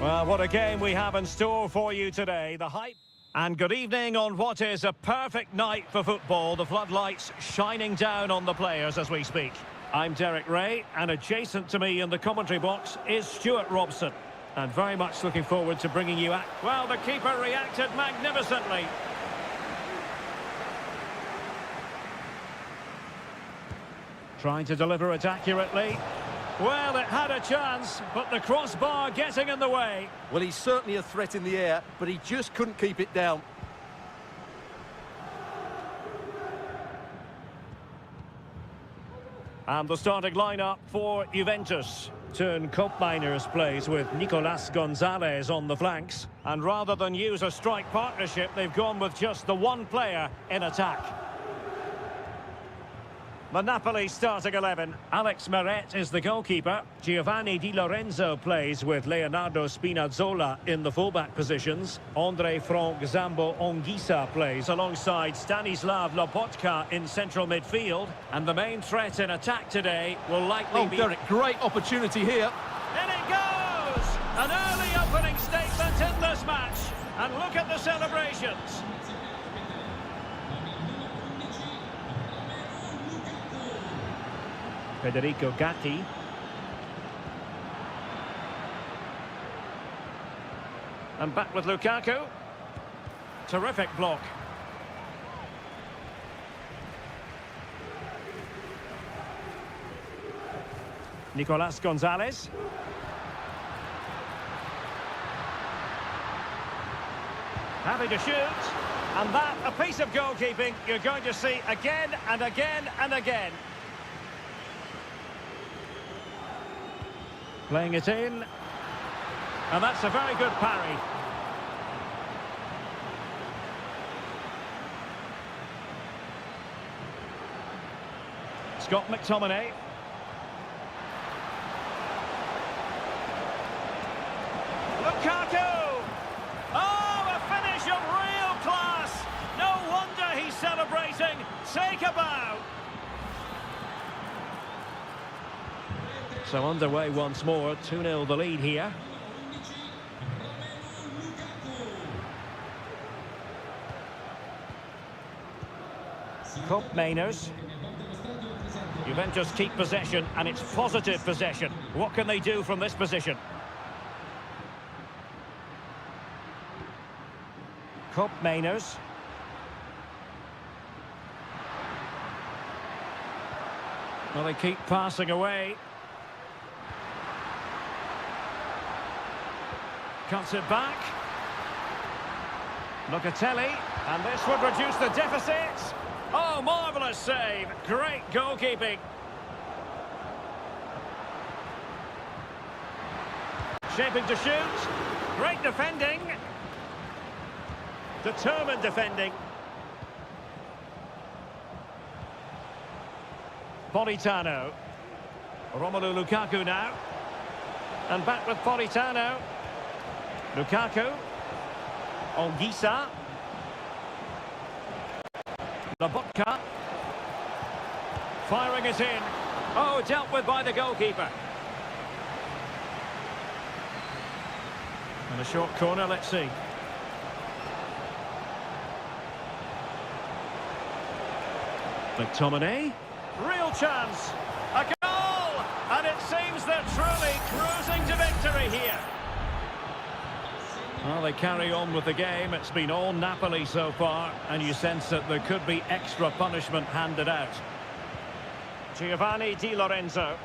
[SPEAKER 1] Well, what a game we have in store for you today. The hype. And good evening on what is a perfect night for football. The floodlights shining down on the players as we speak. I'm Derek Ray, and adjacent to me in the commentary box is Stuart Robson. And very much looking forward to bringing you at... Well, the keeper reacted magnificently. Trying to deliver it accurately. Well, it had a chance, but the crossbar getting in the way.
[SPEAKER 2] Well, he's certainly a threat in the air, but he just couldn't keep it down.
[SPEAKER 1] And the starting lineup for Juventus. Turn Koopmeiners plays with Nicolas Gonzalez on the flanks. And rather than use a strike partnership, they've gone with just the one player in attack. The Napoli starting 11. Alex Meret is the goalkeeper. Giovanni Di Lorenzo plays with Leonardo Spinazzola in the fullback positions. Andre Frank Zambo Ongisa plays alongside Stanislav Lobotka in central midfield. And the main threat in attack today will likely be...
[SPEAKER 2] Derek, great opportunity here.
[SPEAKER 1] In it goes! An early opening statement in this match. And look at the celebrations. Federico Gatti. And back with Lukaku. Terrific block. Nicolas Gonzalez. Happy to shoot. And that, a piece of goalkeeping you're going to see again and again and again. Playing it in. And that's a very good parry. Scott McTominay. Lukaku! Oh, a finish of real class! No wonder he's celebrating. Take a bow. So underway once more, 2-0 the lead here. Koopmeiners. Juventus keep possession, and it's positive possession. What can they do from this position? Koopmeiners. Well, they keep passing away. Cuts it back. Locatelli, and this would reduce the deficit. Oh, marvellous save. Great goalkeeping. Shaping to shoot. Great defending. Determined defending. Politano. Romelu Lukaku now. And back with Politano. Lukaku. Ongisa. Lobotka. Firing it in. Oh, dealt with by the goalkeeper. And a short corner, let's see. McTominay. Real chance. A goal! And it seems they're truly cruising to victory here. Well, they carry on with the game. It's been all Napoli so far, and you sense that there could be extra punishment handed out. Giovanni Di Lorenzo.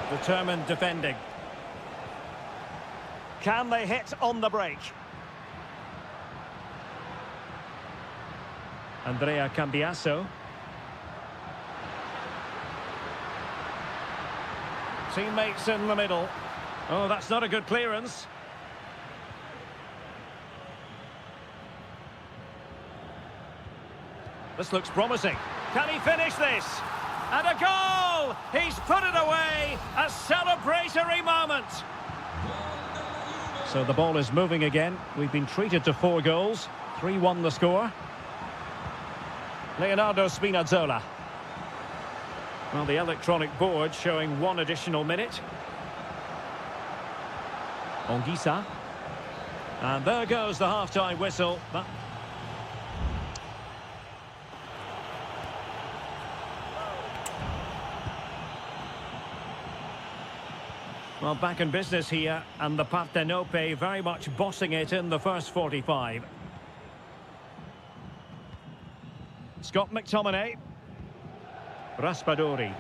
[SPEAKER 1] Determined defending. Can they hit on the break? Andrea Cambiasso. Teammates in the middle. Oh, that's not a good clearance. This looks promising. Can he finish this? And a goal! He's put it away! A celebratory moment! So the ball is moving again. We've been treated to 4 goals. 3-1 the score. Leonardo Spinazzola. Well, the electronic board showing 1 additional minute. Ongisa. And there goes the half-time whistle. Well, back in business here, and the Partenope very much bossing it in the first 45. Scott McTominay. Raspadori.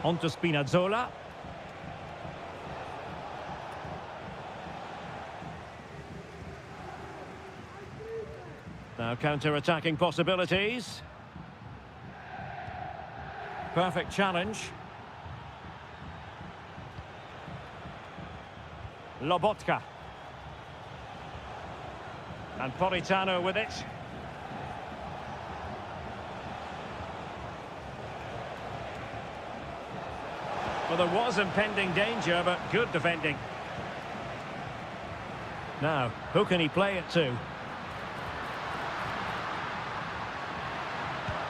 [SPEAKER 1] On to Spinazzola. Now counter-attacking possibilities. Perfect challenge. Lobotka. And Politano with it. Well, there was impending danger, but good defending. Now, who can he play it to?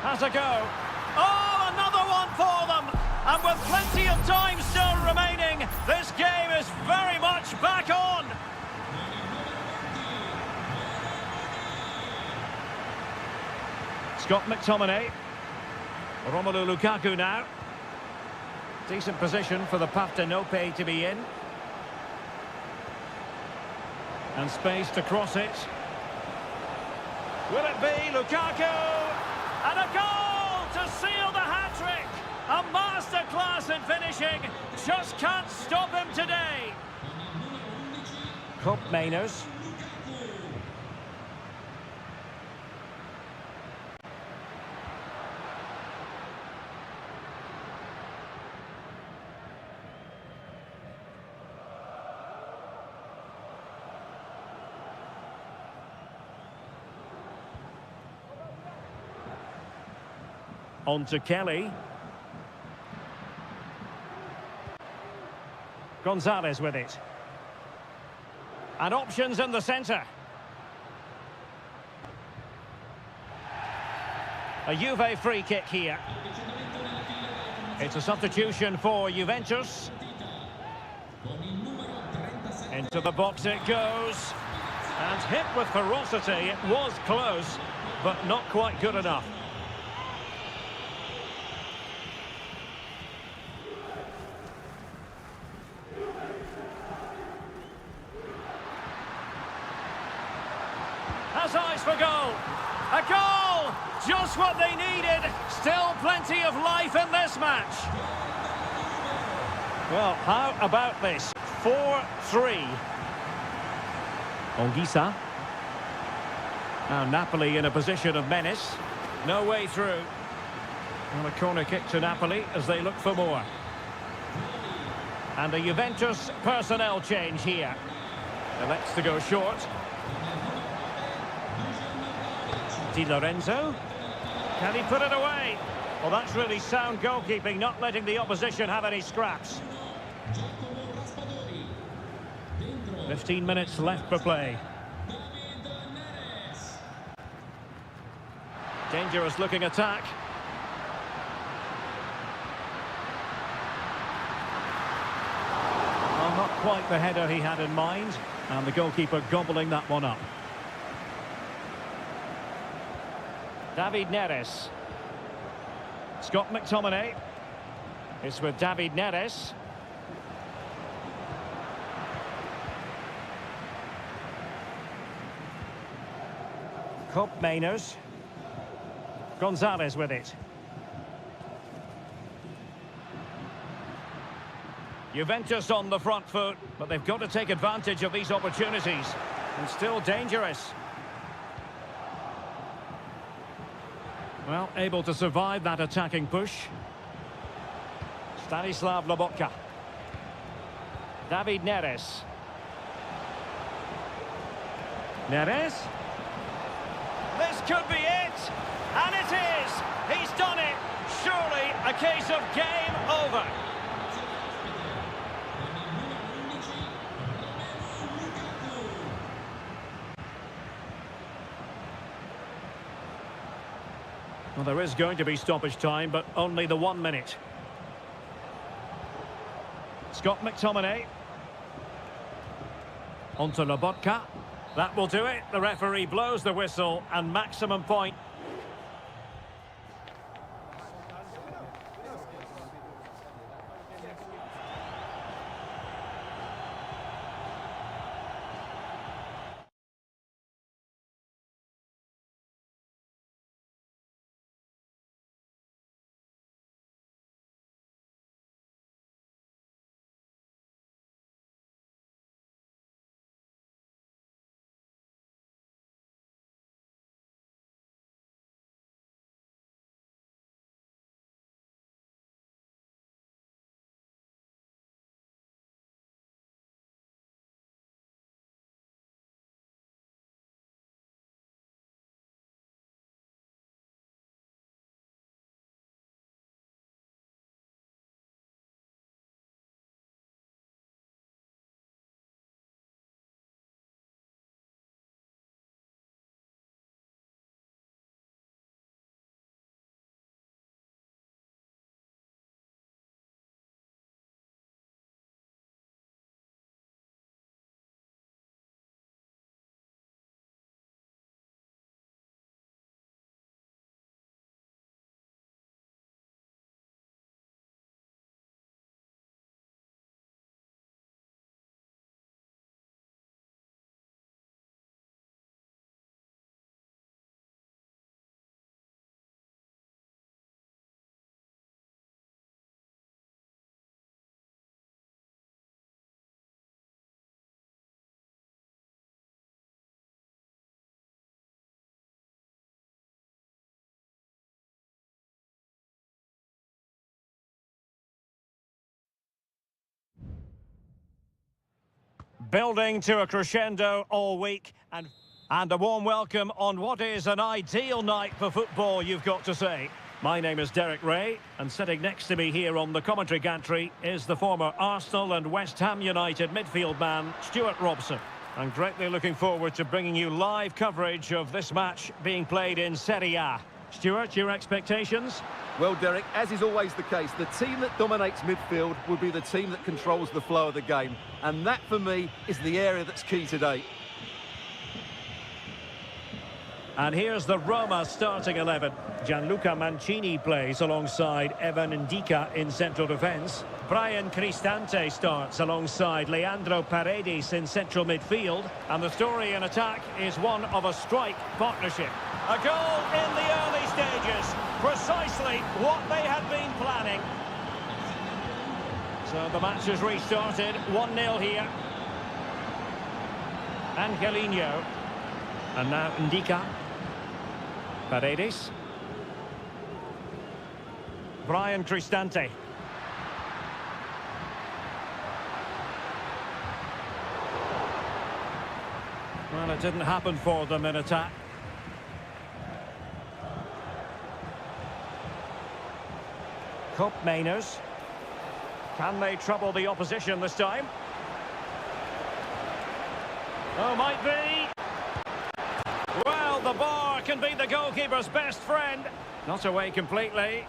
[SPEAKER 1] Has a go. Oh, another one for them! And with plenty of time still remaining, this game is very much back on! Scott McTominay. Romelu Lukaku now. Decent position for the Partenope to be in. And space to cross it. Will it be Lukaku? And a goal to seal the hat-trick! A masterclass in finishing. Just can't stop him today. Cup Mainers. On to Kelly. Gonzalez with it. And options in the centre. A Juve free kick here. It's a substitution for Juventus. Into the box it goes. And hit with ferocity. It was close, but not quite good enough. Has eyes for goal. A goal! Just what they needed. Still plenty of life in this match. Well, how about this? 4-3. Ongisa. Now Napoli in a position of menace. No way through. And a corner kick to Napoli as they look for more. And a Juventus personnel change here. Elects to go short. Di Lorenzo. Can he put it away? Well, that's really sound goalkeeping, not letting the opposition have any scraps. 15 minutes left for play. Dangerous looking attack. Well, not quite the header he had in mind, and the goalkeeper gobbling that one up. David Neres. Scott McTominay. It's with David Neres. Cup Mainers. Gonzalez with it. Juventus on the front foot, but they've got to take advantage of these opportunities. And still dangerous. Well, able to survive that attacking push. Stanislav Lobotka. David Neres. Neres. This could be it. And it is. He's done it. Surely a case of game over. Well, there is going to be stoppage time, but only the 1 minute. Scott McTominay. Onto Lobotka. That will do it. The referee blows the whistle and maximum point. Building to a crescendo all week, and a warm welcome on what is an ideal night for football, you've got to say. My name is Derek Ray, and sitting next to me here on the commentary gantry is the former Arsenal and West Ham United midfield man, Stuart Robson. I'm greatly looking forward to bringing you live coverage of this match being played in Seria. Stuart, your expectations?
[SPEAKER 2] Well, Derek, as is always the case, the team that dominates midfield will be the team that controls the flow of the game. And that, for me, is the area that's key today.
[SPEAKER 1] And here's the Roma starting 11. Gianluca Mancini plays alongside Evan Ndika in central defence. Brian Cristante starts alongside Leandro Paredes in central midfield. And the story in attack is one of a strike partnership. A goal in the early stages. Precisely what they had been planning. So the match has restarted. 1-0 here. Angelino. And now Ndika. Paredes. Brian Cristante. Well, it didn't happen for them in attack. Cup Mainers. Can they trouble the opposition this time? Oh, might be. Well, the bar can be the goalkeeper's best friend. Not away completely.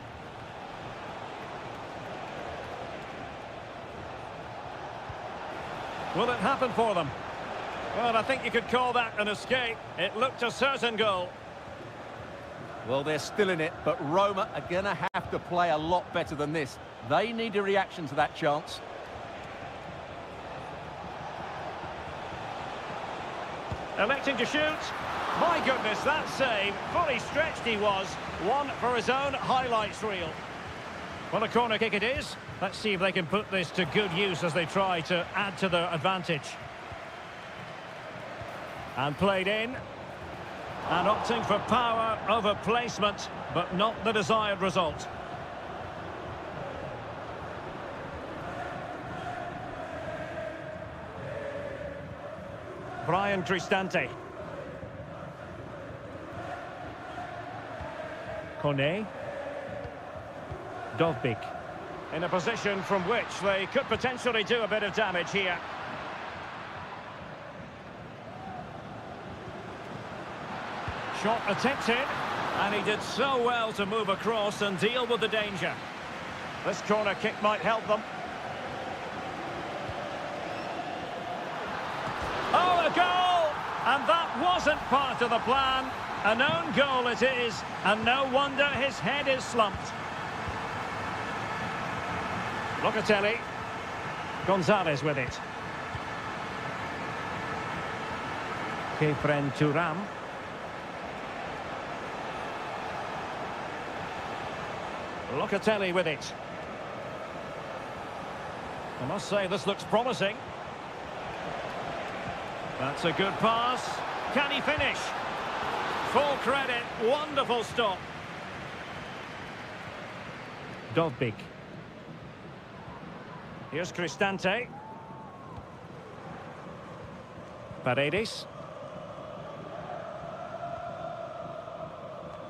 [SPEAKER 1] Will it happen for them? Well, I think you could call that an escape. It looked a certain goal.
[SPEAKER 2] Well, they're still in it, but Roma are going to have to play a lot better than this. They need a reaction to that chance.
[SPEAKER 1] Electing to shoot. My goodness, that save. Fully stretched he was. One for his own highlights reel. Well, a corner kick it is. Let's see if they can put this to good use as they try to add to their advantage. And played in. And opting for power over placement, but not the desired result. Brian Cristante. Kone. Dovbik. In a position from which they could potentially do a bit of damage here. Shot attempted, and he did so well to move across and deal with the danger. This corner kick might help them. And that wasn't part of the plan. An own goal it is, and no wonder his head is slumped. Locatelli. Gonzalez with it. Kefren Turam. Locatelli with it. I must say this looks promising. That's a good pass. Can he finish? Full credit. Wonderful stop. Dovbik. Here's Cristante. Paredes.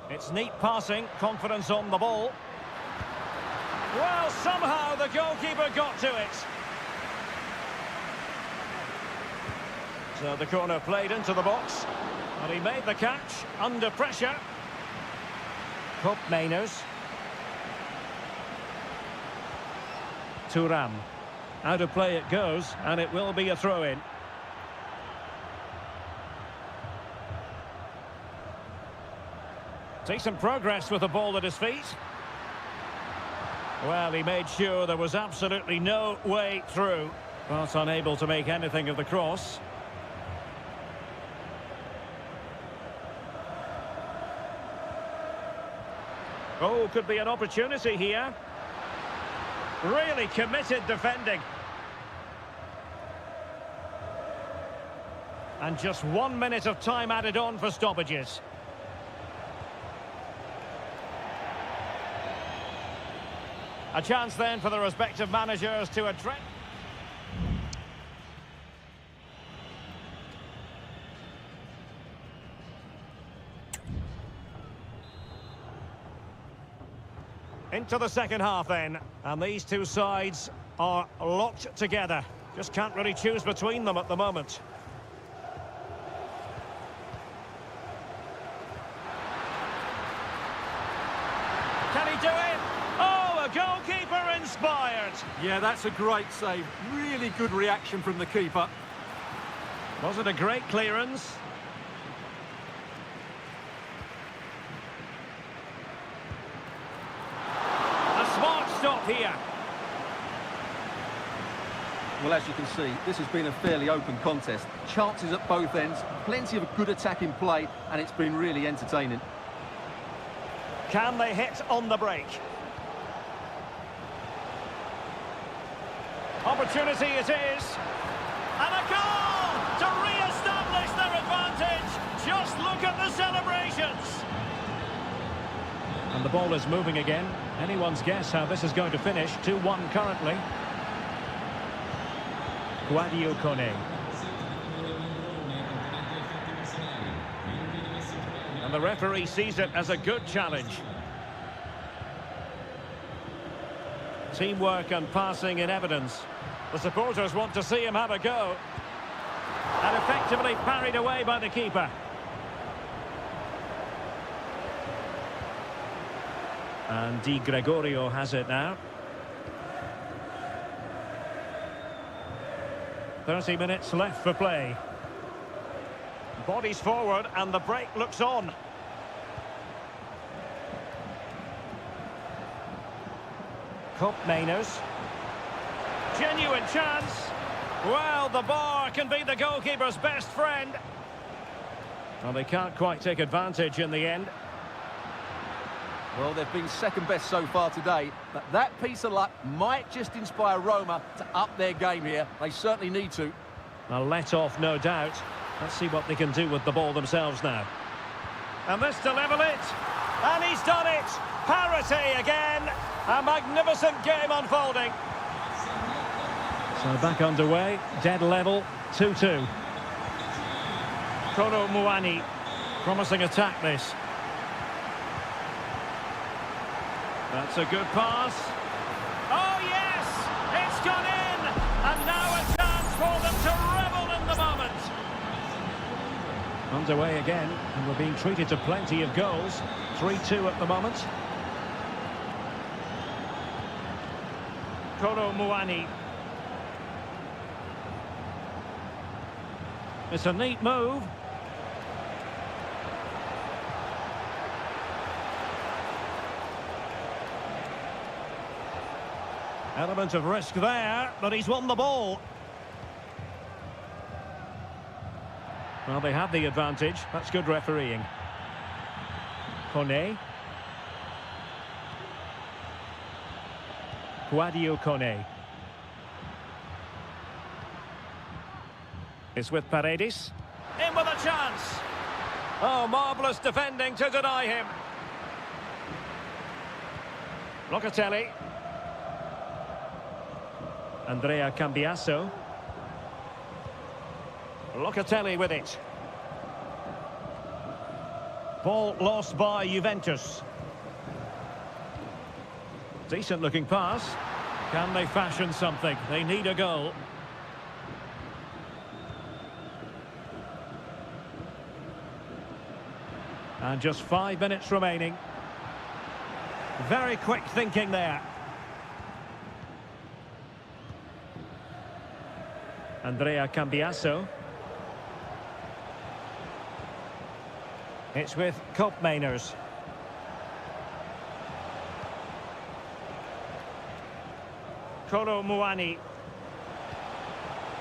[SPEAKER 1] It's neat passing, confidence on the ball. Well, somehow the goalkeeper got to it. So the corner played into the box. And he made the catch under pressure. Cup Mainers. Turam. Out of play it goes, and it will be a throw-in. Decent progress with the ball at his feet. Well, he made sure there was absolutely no way through, but unable to make anything of the cross. Oh, could be an opportunity here. Really committed defending. And just 1 minute of time added on for stoppages. A chance then for the respective managers to address. Into the second half then, and these two sides are locked together. Just can't really choose between them at the moment. Can he do it? Oh, a goalkeeper inspired.
[SPEAKER 2] Yeah, that's a great save. Really good reaction from the keeper.
[SPEAKER 1] Was it a great clearance? Stop here.
[SPEAKER 2] Well, as you can see, this has been a fairly open contest. Chances at both ends, plenty of good attacking play, and it's been really entertaining.
[SPEAKER 1] Can they hit on the break? Opportunity it is. And a goal to re-establish their advantage. Just look at the celebrations. And the ball is moving again. Anyone's guess how this is going to finish. 2-1 currently. Guadio Kone. And the referee sees it as a good challenge. Teamwork and passing in evidence. The supporters want to see him have a go. And effectively parried away by the keeper. And Di Gregorio has it now. 30 minutes left for play. Bodies forward and the break looks on. Cup Mainers. Genuine chance. Well, the bar can be the goalkeeper's best friend. Well, they can't quite take advantage in the end.
[SPEAKER 2] Well, they've been second best so far today, but that piece of luck might just inspire Roma to up their game here. They certainly need to.
[SPEAKER 1] A let-off, no doubt. Let's see what they can do with the ball themselves now. And this to level it. And he's done it. Parity again. A magnificent game unfolding. So back underway. Dead level. 2-2. Kono Muani. Promising attack this. That's a good pass. Oh, yes! It's gone in! And now a chance for them to revel in the moment. Underway again, and we're being treated to plenty of goals. 3-2 at the moment. Kono Muani. It's a neat move. Element of risk there, but he's won the ball. Well, they had the advantage. That's good refereeing. Kone. Guadio Kone. It's with Paredes. In with a chance. Oh, marvellous defending to deny him. Locatelli. Andrea Cambiasso. Locatelli with it. Ball lost by Juventus. Decent looking pass. Can they fashion something? They need a goal. And just 5 minutes remaining. Very quick thinking there. Andrea Cambiasso. It's with Koopmeiners. Kolo Muani.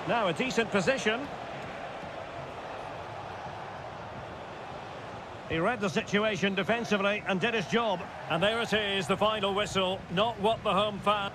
[SPEAKER 1] Now a decent position. He read the situation defensively and did his job. And there it is, the final whistle. Not what the home fan...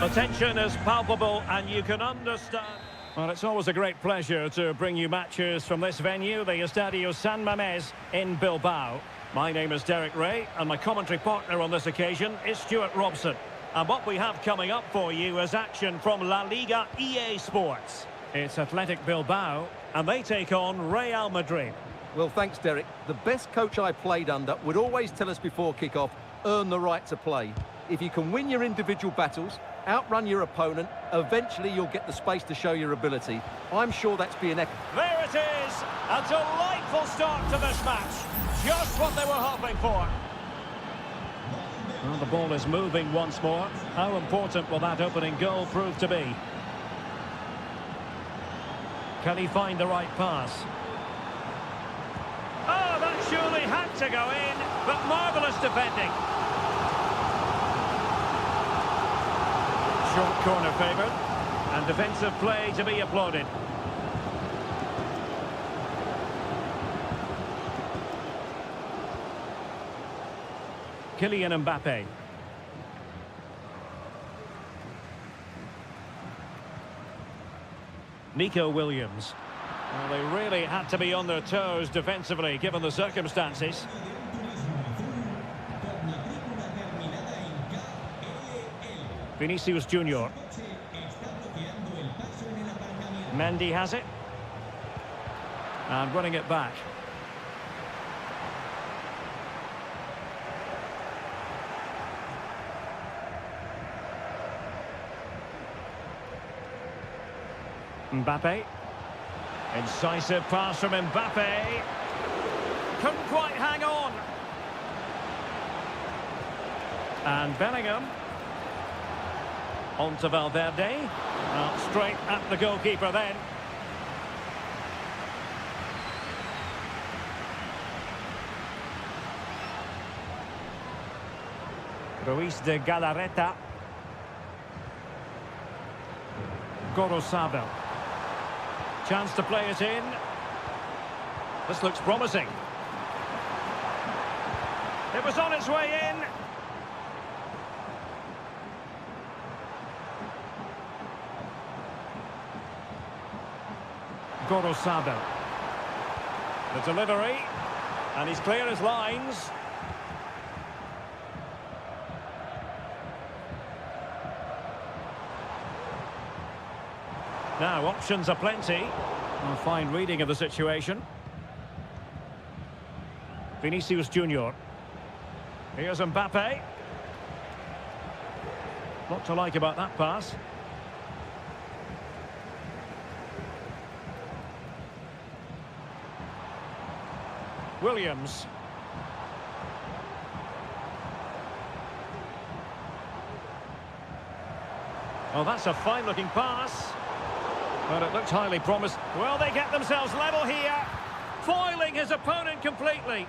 [SPEAKER 1] The tension is palpable and you can understand. Well, it's always a great pleasure to bring you matches from this venue, the Estadio San Mamés in Bilbao. My name is Derek Ray and my commentary partner on this occasion is Stuart Robson. And what we have coming up for you is action from La Liga EA Sports. It's Athletic Bilbao and they take on Real Madrid.
[SPEAKER 2] Well, thanks, Derek. The best coach I played under would always tell us before kick-off, earn the right to play. If you can win your individual battles, outrun your opponent, eventually you'll get the space to show your ability. I'm sure that's being echoed.
[SPEAKER 1] There it is! A delightful start to this match. Just what they were hoping for. Well, the ball is moving once more. How important will that opening goal prove to be? Can he find the right pass? Oh, that surely had to go in, but marvellous defending. Short corner favoured, and defensive play to be applauded. Kylian Mbappe. Nico Williams. Well, they really had to be on their toes defensively, given the circumstances. Vinicius Junior. Mendy has it. And running it back. Mbappe. Incisive pass from Mbappe. Couldn't quite hang on. And Bellingham. On to Valverde. Straight at the goalkeeper then. Ruiz de Galarreta. Gorosabel. Chance to play it in. This looks promising. It was on its way in. Gorosabel. The delivery. And he's clear as lines. Now, options are plenty. A fine reading of the situation. Vinicius Junior. Here's Mbappe. What to like about that pass. Williams. Oh, that's a fine-looking pass. But it looked highly promising. Well, they get themselves level here, foiling his opponent completely.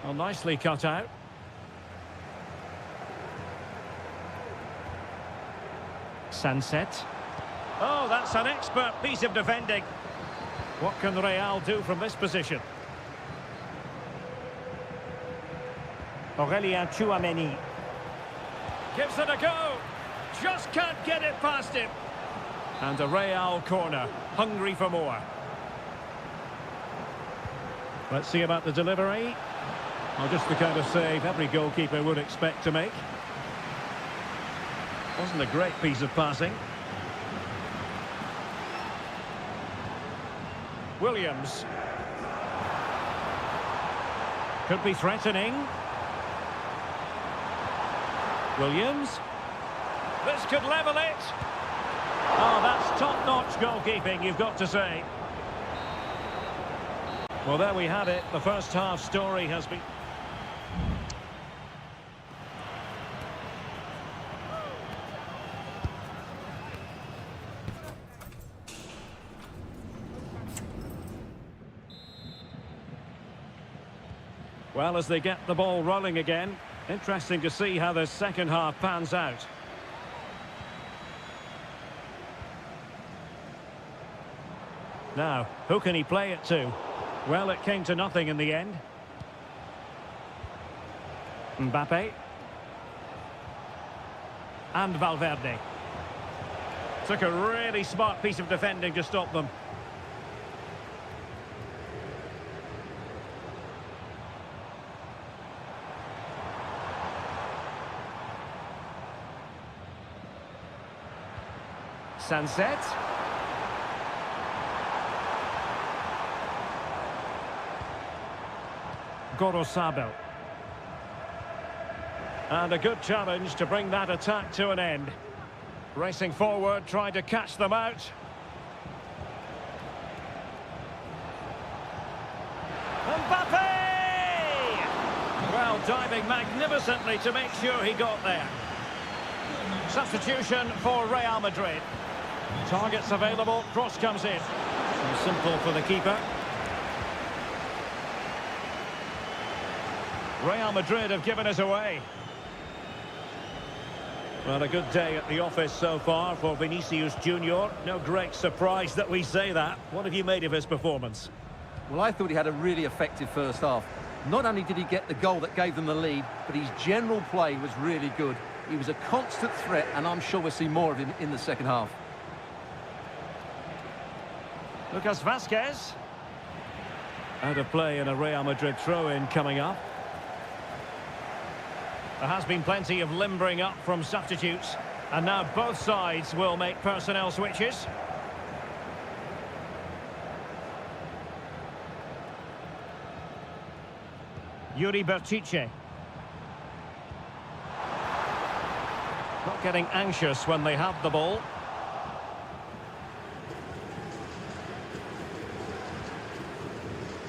[SPEAKER 1] Well, nicely cut out. Sunset. Oh, that's an expert piece of defending. What can Real do from this position? Aurelien Tchouameni. Gives it a go. Just can't get it past him. And a Real corner. Hungry for more. Let's see about the delivery. Well, just the kind of save every goalkeeper would expect to make. Wasn't a great piece of passing. Williams. Could be threatening. Williams. This could level it. Oh, that's top-notch goalkeeping, you've got to say. Well, there we have it. The first half story has been... Well, as they get the ball rolling again, interesting to see how the second half pans out. Now, who can he play it to? Well, it came to nothing in the end. Mbappe. And Valverde. Took a really smart piece of defending to stop them. Sunset. Gorosabel. And a good challenge to bring that attack to an end. Racing forward, trying to catch them out. Mbappe! Well, diving magnificently to make sure he got there. Substitution for Real Madrid. Targets available, cross comes in. So simple for the keeper. Real Madrid have given us away. Well, a good day at the office so far for Vinicius Junior. No great surprise that we say that. What have you made of his performance?
[SPEAKER 2] Well, I thought he had a really effective first half. Not only did he get the goal that gave them the lead, but his general play was really good. He was a constant threat, and I'm sure we'll see more of him in the second half.
[SPEAKER 1] Lucas Vazquez. Out of play in a Real Madrid throw-in coming up. There has been plenty of limbering up from substitutes, and now both sides will make personnel switches. Yuri Berchiche. Not getting anxious when they have the ball.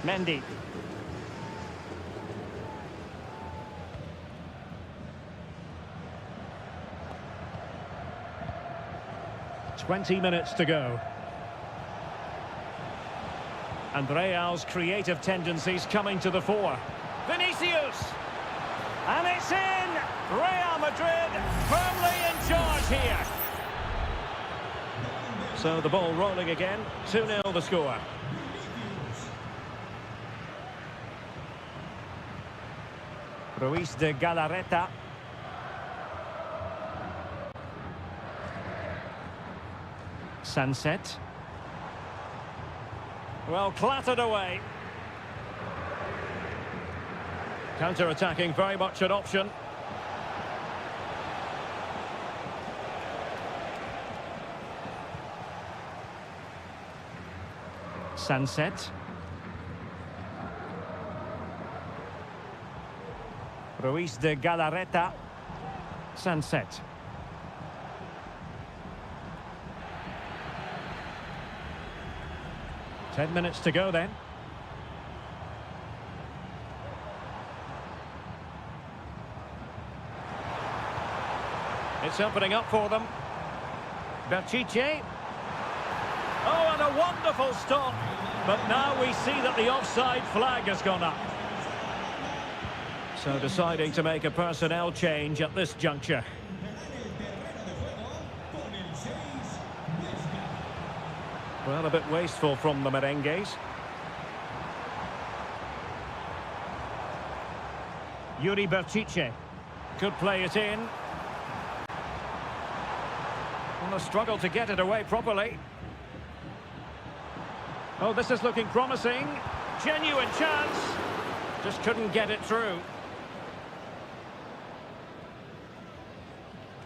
[SPEAKER 1] Mendy. "20 minutes to go. And Real's creative tendencies coming to the fore. Vinicius! And it's in! Real Madrid firmly in charge here. So the ball rolling again. 2-0 the score. Ruiz de Galarreta. Sunset. Well, clattered away. Counter-attacking, very much an option. Sunset. Ruiz de Galarreta. Sunset. Ten minutes to go then. It's opening up for them. Berchiche. Oh, and a wonderful stop. But now we see that the offside flag has gone up. So deciding to make a personnel change at this juncture. Well, a bit wasteful from the merengues. Yuri Berchiche could play it in. And a struggle to get it away properly. Oh, this is looking promising. Genuine chance. Just couldn't get it through.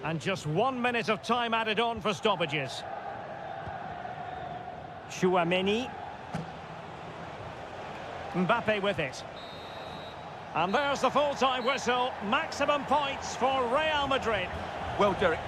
[SPEAKER 1] And just 1 minute of time added on for stoppages. Chouameni. Mbappe with it. And there's the full-time whistle. Maximum points for Real Madrid.
[SPEAKER 2] Well, Derek,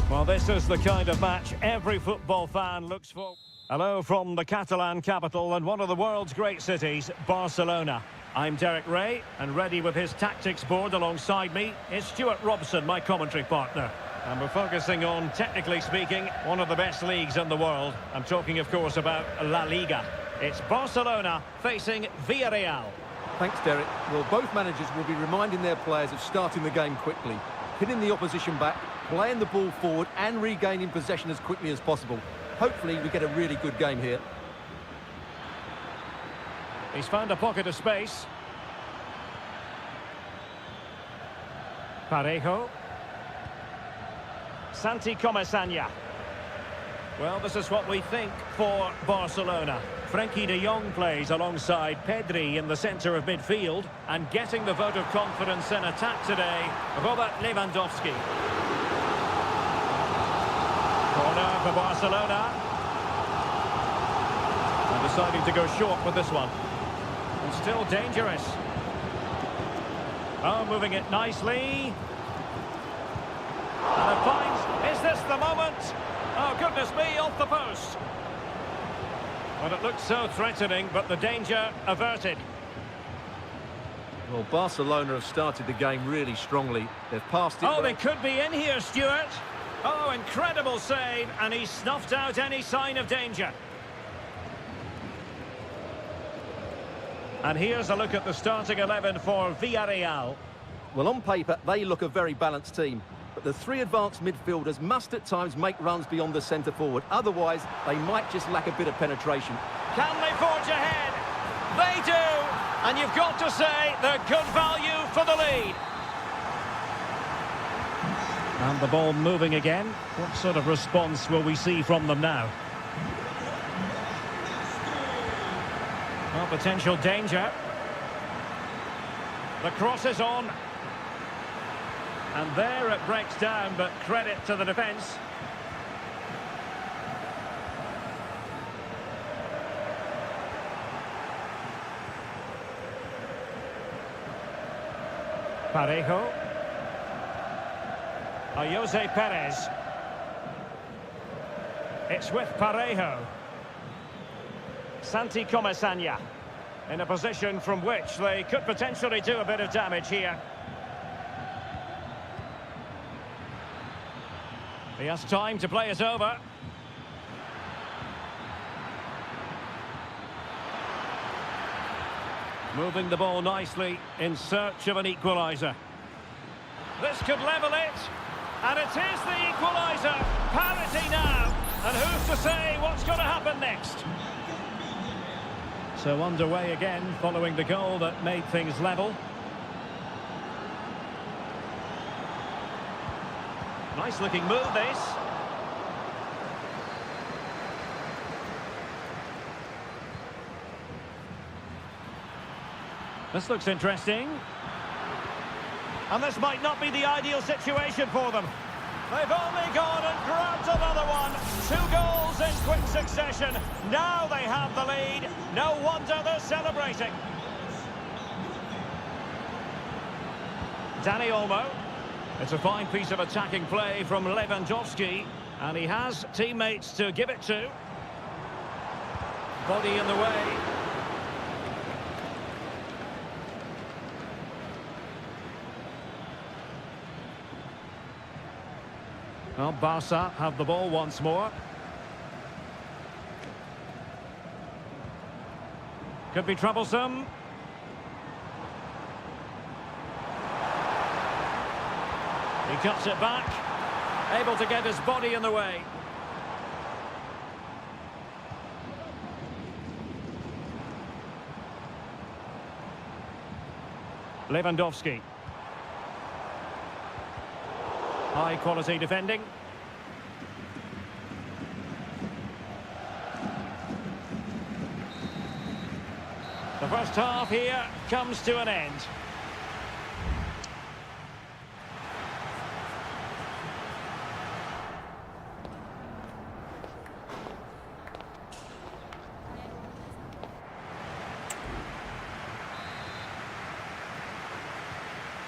[SPEAKER 1] Well, this is the kind of match every football fan looks for. Hello from the Catalan capital and one of the world's great cities, Barcelona. I'm Derek Ray, and ready with his tactics board alongside me is Stuart Robson, my commentary partner. And we're focusing on, technically speaking, one of the best leagues in the world. I'm talking, of course, about La Liga. It's Barcelona facing Villarreal.
[SPEAKER 2] Thanks, Derek. Well, both managers will be reminding their players of starting the game quickly, hitting the opposition back, playing the ball forward and regaining possession as quickly as possible. Hopefully we get a really good game here.
[SPEAKER 1] He's found a pocket of space. Parejo. Santi Comesaña. Well, this is what we think for Barcelona. Frenkie de Jong plays alongside Pedri in the centre of midfield, and getting the vote of confidence in attack today, Robert Lewandowski. Corner for Barcelona. And deciding to go short with this one. And still dangerous. Oh, moving it nicely. And it finds, is this the moment? Oh, goodness me, off the post. Well, it looked so threatening, but the danger averted.
[SPEAKER 2] Well, Barcelona have started the game really strongly. They've passed it.
[SPEAKER 1] Oh, they could be in here, Stuart. Oh, incredible save, and he snuffed out any sign of danger. And here's a look at the starting 11 for Villarreal.
[SPEAKER 2] Well, on paper, they look a very balanced team. But the three advanced midfielders must at times make runs beyond the centre forward. Otherwise, they might just lack a bit of penetration.
[SPEAKER 1] Can they forge ahead? They do! And you've got to say they're good value for the lead. And the ball moving again. What sort of response will we see from them now? Well, potential danger. The cross is on. And there it breaks down, but credit to the defence. Parejo. Jose Perez. It's with Parejo. Santi Comesaña. In a position from which they could potentially do a bit of damage here. He has time to play it over. Moving the ball nicely in search of an equaliser. This could level it. And it is the equaliser. Parity now. And who's to say what's going to happen next? So underway again following the goal that made things level. Nice looking move, this. This looks interesting. And this might not be the ideal situation for them. They've only gone and grabbed another one. 2 goals in quick succession. Now they have the lead. No wonder they're celebrating. Dani Olmo. It's a fine piece of attacking play from Lewandowski, and he has teammates to give it to. Body in the way. Well, Barca have the ball once more. Could be troublesome. He cuts it back, able to get his body in the way. Lewandowski. High quality defending. The first half here comes to an end.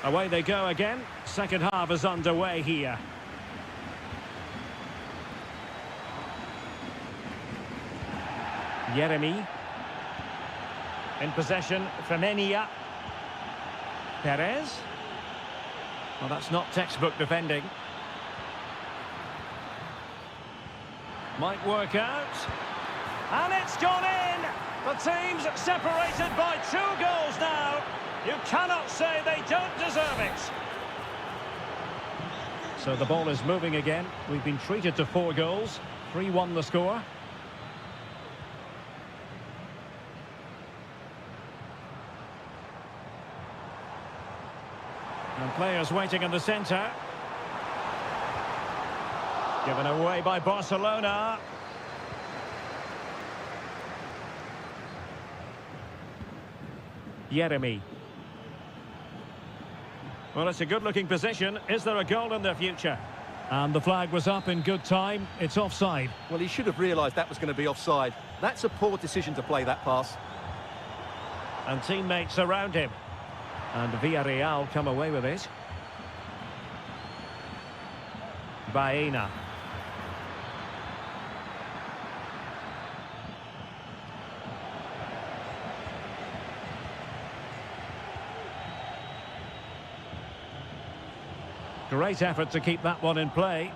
[SPEAKER 1] Away they go again. Second half is underway here. Jeremy. In possession, Femenia. Perez. Well, that's not textbook defending. Might work out. And it's gone in! The team's separated by 2 goals now. You cannot say they don't deserve it. So the ball is moving again. We've been treated to 4 goals. 3-1 the score. And players waiting in the centre. Given away by Barcelona. Jeremy. Well, it's a good-looking position. Is there a goal in their future? And the flag was up in good time. It's offside.
[SPEAKER 2] Well, he should have realised that was going to be offside. That's a poor decision to play that pass.
[SPEAKER 1] And teammates around him. And Villarreal come away with it. Baena. Great effort to keep that one in play.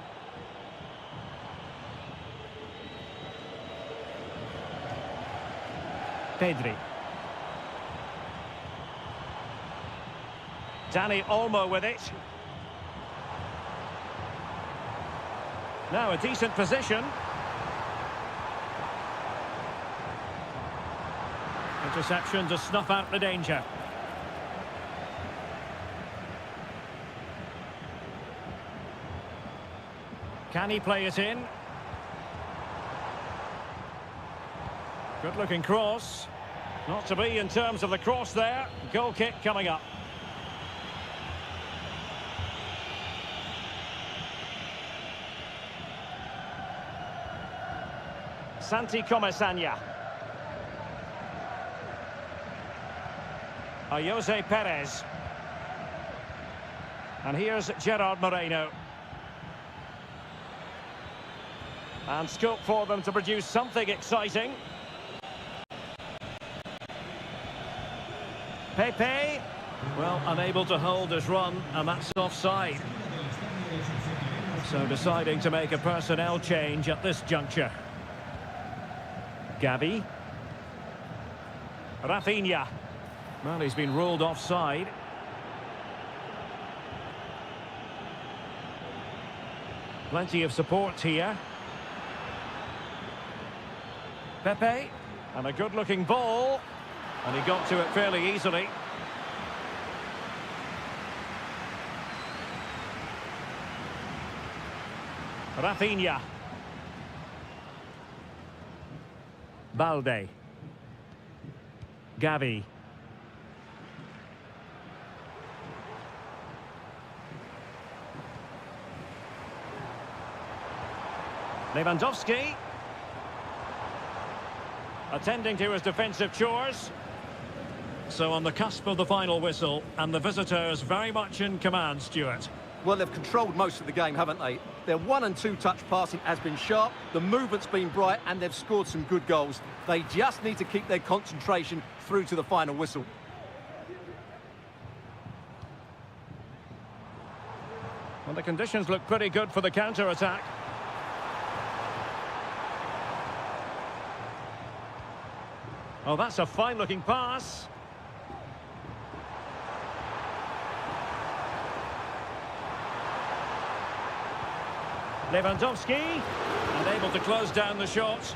[SPEAKER 1] Pedri. Dani Olmo with it. Now a decent position. Interception to snuff out the danger. Can he play it in? Good-looking cross. Not to be in terms of the cross there. Goal kick coming up. Santi Comesaña. Jose Perez. And here's Gerard Moreno. And scope for them to produce something exciting. Pepe, well, unable to hold his run, and that's offside. So deciding to make a personnel change at this juncture. Gavi. Rafinha. Well, he's been ruled offside. Plenty of support here. Pepe, and a good-looking ball, and he got to it fairly easily. Rafinha. Balde. Gavi. Lewandowski. Attending to his defensive chores. So on the cusp of the final whistle, and the visitors very much in command, Stuart.
[SPEAKER 2] Well, they've controlled most of the game, haven't they? Their 1- and 2-touch passing has been sharp, the movement's been bright, and they've scored some good goals. They just need to keep their concentration through to the final whistle.
[SPEAKER 1] Well, the conditions look pretty good for the counter-attack. Oh, that's a fine-looking pass. Lewandowski, unable to close down the shot.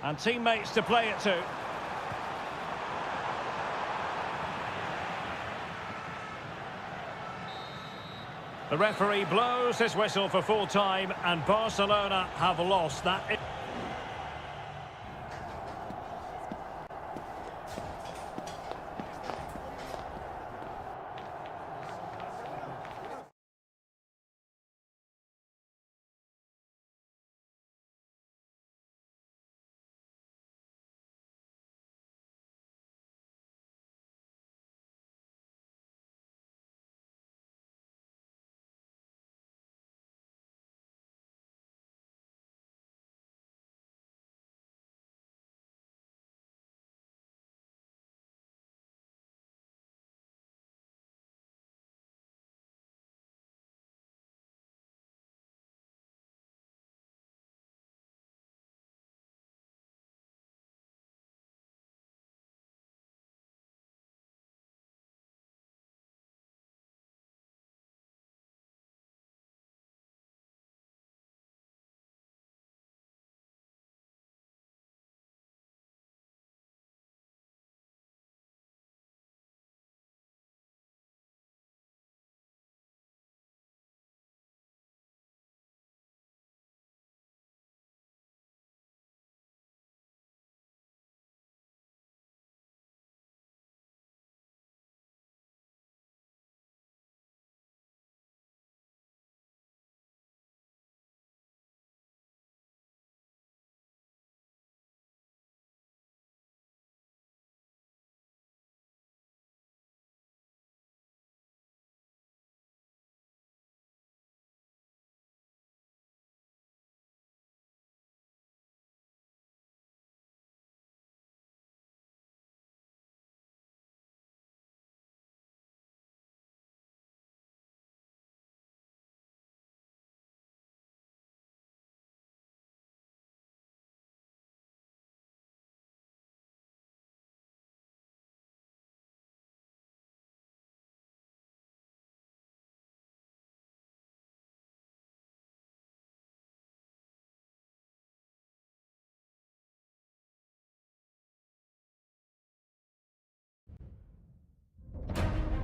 [SPEAKER 1] And teammates to play it to. The referee blows his whistle for full time, and Barcelona have lost that.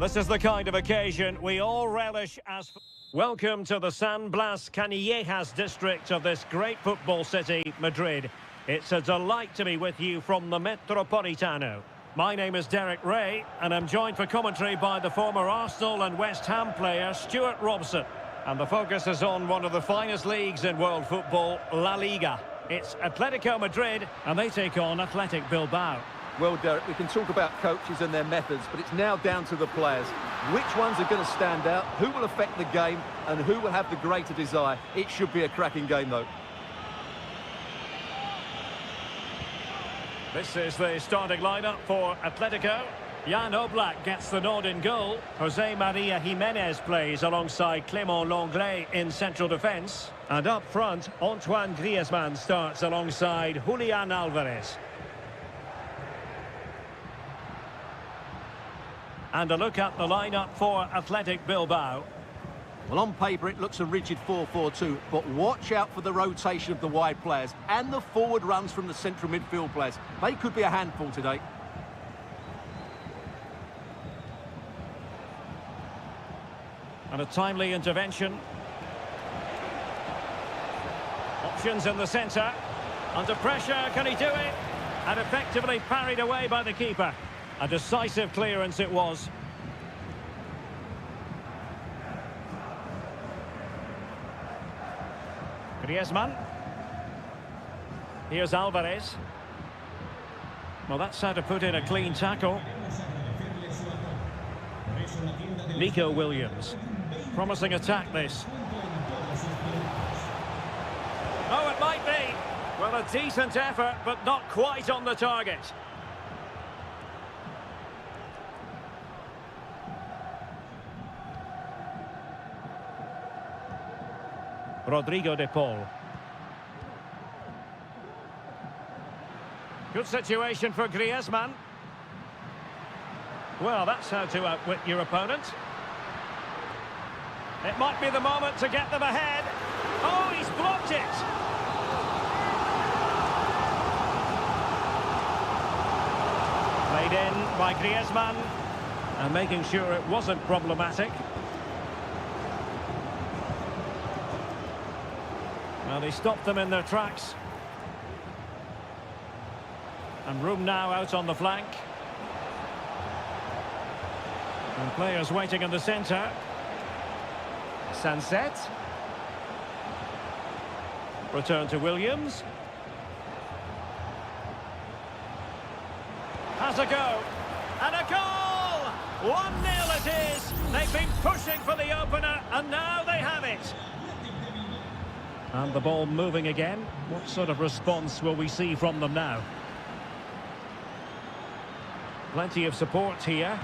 [SPEAKER 1] This is the kind of occasion we all relish as... Welcome to the San Blas Canillejas district of this great football city, Madrid. It's a delight to be with you from the Metropolitano. My name is Derek Ray, and I'm joined for commentary by the former Arsenal and West Ham player Stuart Robson. And the focus is on one of the finest leagues in world football, La Liga. It's Atletico Madrid, and they take on Athletic Bilbao.
[SPEAKER 2] Well, Derek, we can talk about coaches and their methods, but it's now down to the players. Which ones are going to stand out, who will affect the game, and who will have the greater desire? It should be a cracking game, though.
[SPEAKER 1] This is the starting lineup for Atletico. Jan Oblak gets the nod in goal. Jose Maria Jimenez plays alongside Clément Lenglet in central defence. And up front, Antoine Griezmann starts alongside Julian Alvarez. And a look at the lineup for Athletic Bilbao.
[SPEAKER 2] Well, on paper, it looks a rigid 4-4-2, but watch out for the rotation of the wide players and the forward runs from the central midfield players. They could be a handful today.
[SPEAKER 1] And a timely intervention. Options in the centre. Under pressure, can he do it? And effectively parried away by the keeper. A decisive clearance it was. Griezmann. Here's Alvarez. Well, that's how to put in a clean tackle. Nico Williams. Promising attack, this. Oh, it might be. Well, a decent effort, but not quite on the target. Rodrigo de Paul. Good situation for Griezmann. Well, that's how to outwit your opponent. It might be the moment to get them ahead. Oh, he's blocked it. Played in by Griezmann. And making sure it wasn't problematic. Well, he stopped them in their tracks. And room now out on the flank. And players waiting in the centre. Sunset. Return to Williams. Has a go. And a goal! 1-0 it is. They've been pushing for the opener, and now they have it. And the ball moving again. What sort of response will we see from them now? Plenty of support here.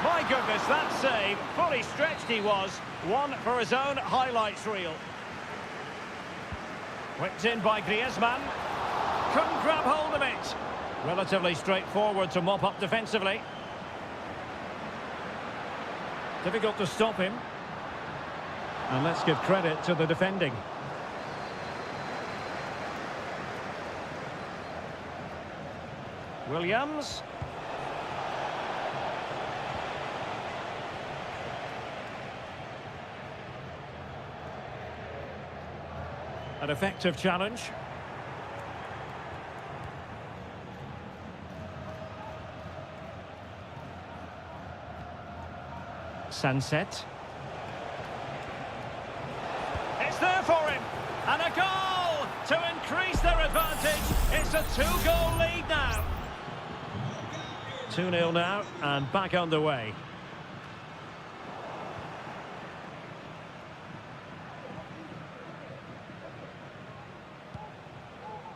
[SPEAKER 1] My goodness, that save. Fully stretched he was. One for his own highlights reel. Whipped in by Griezmann. Couldn't grab hold of it. Relatively straightforward to mop up defensively. Difficult to stop him. And let's give credit to the defending. Williams. An effective challenge. Sunset. It's there for him. And a goal to increase their advantage. It's a 2-goal lead now. 2-0 now and back underway.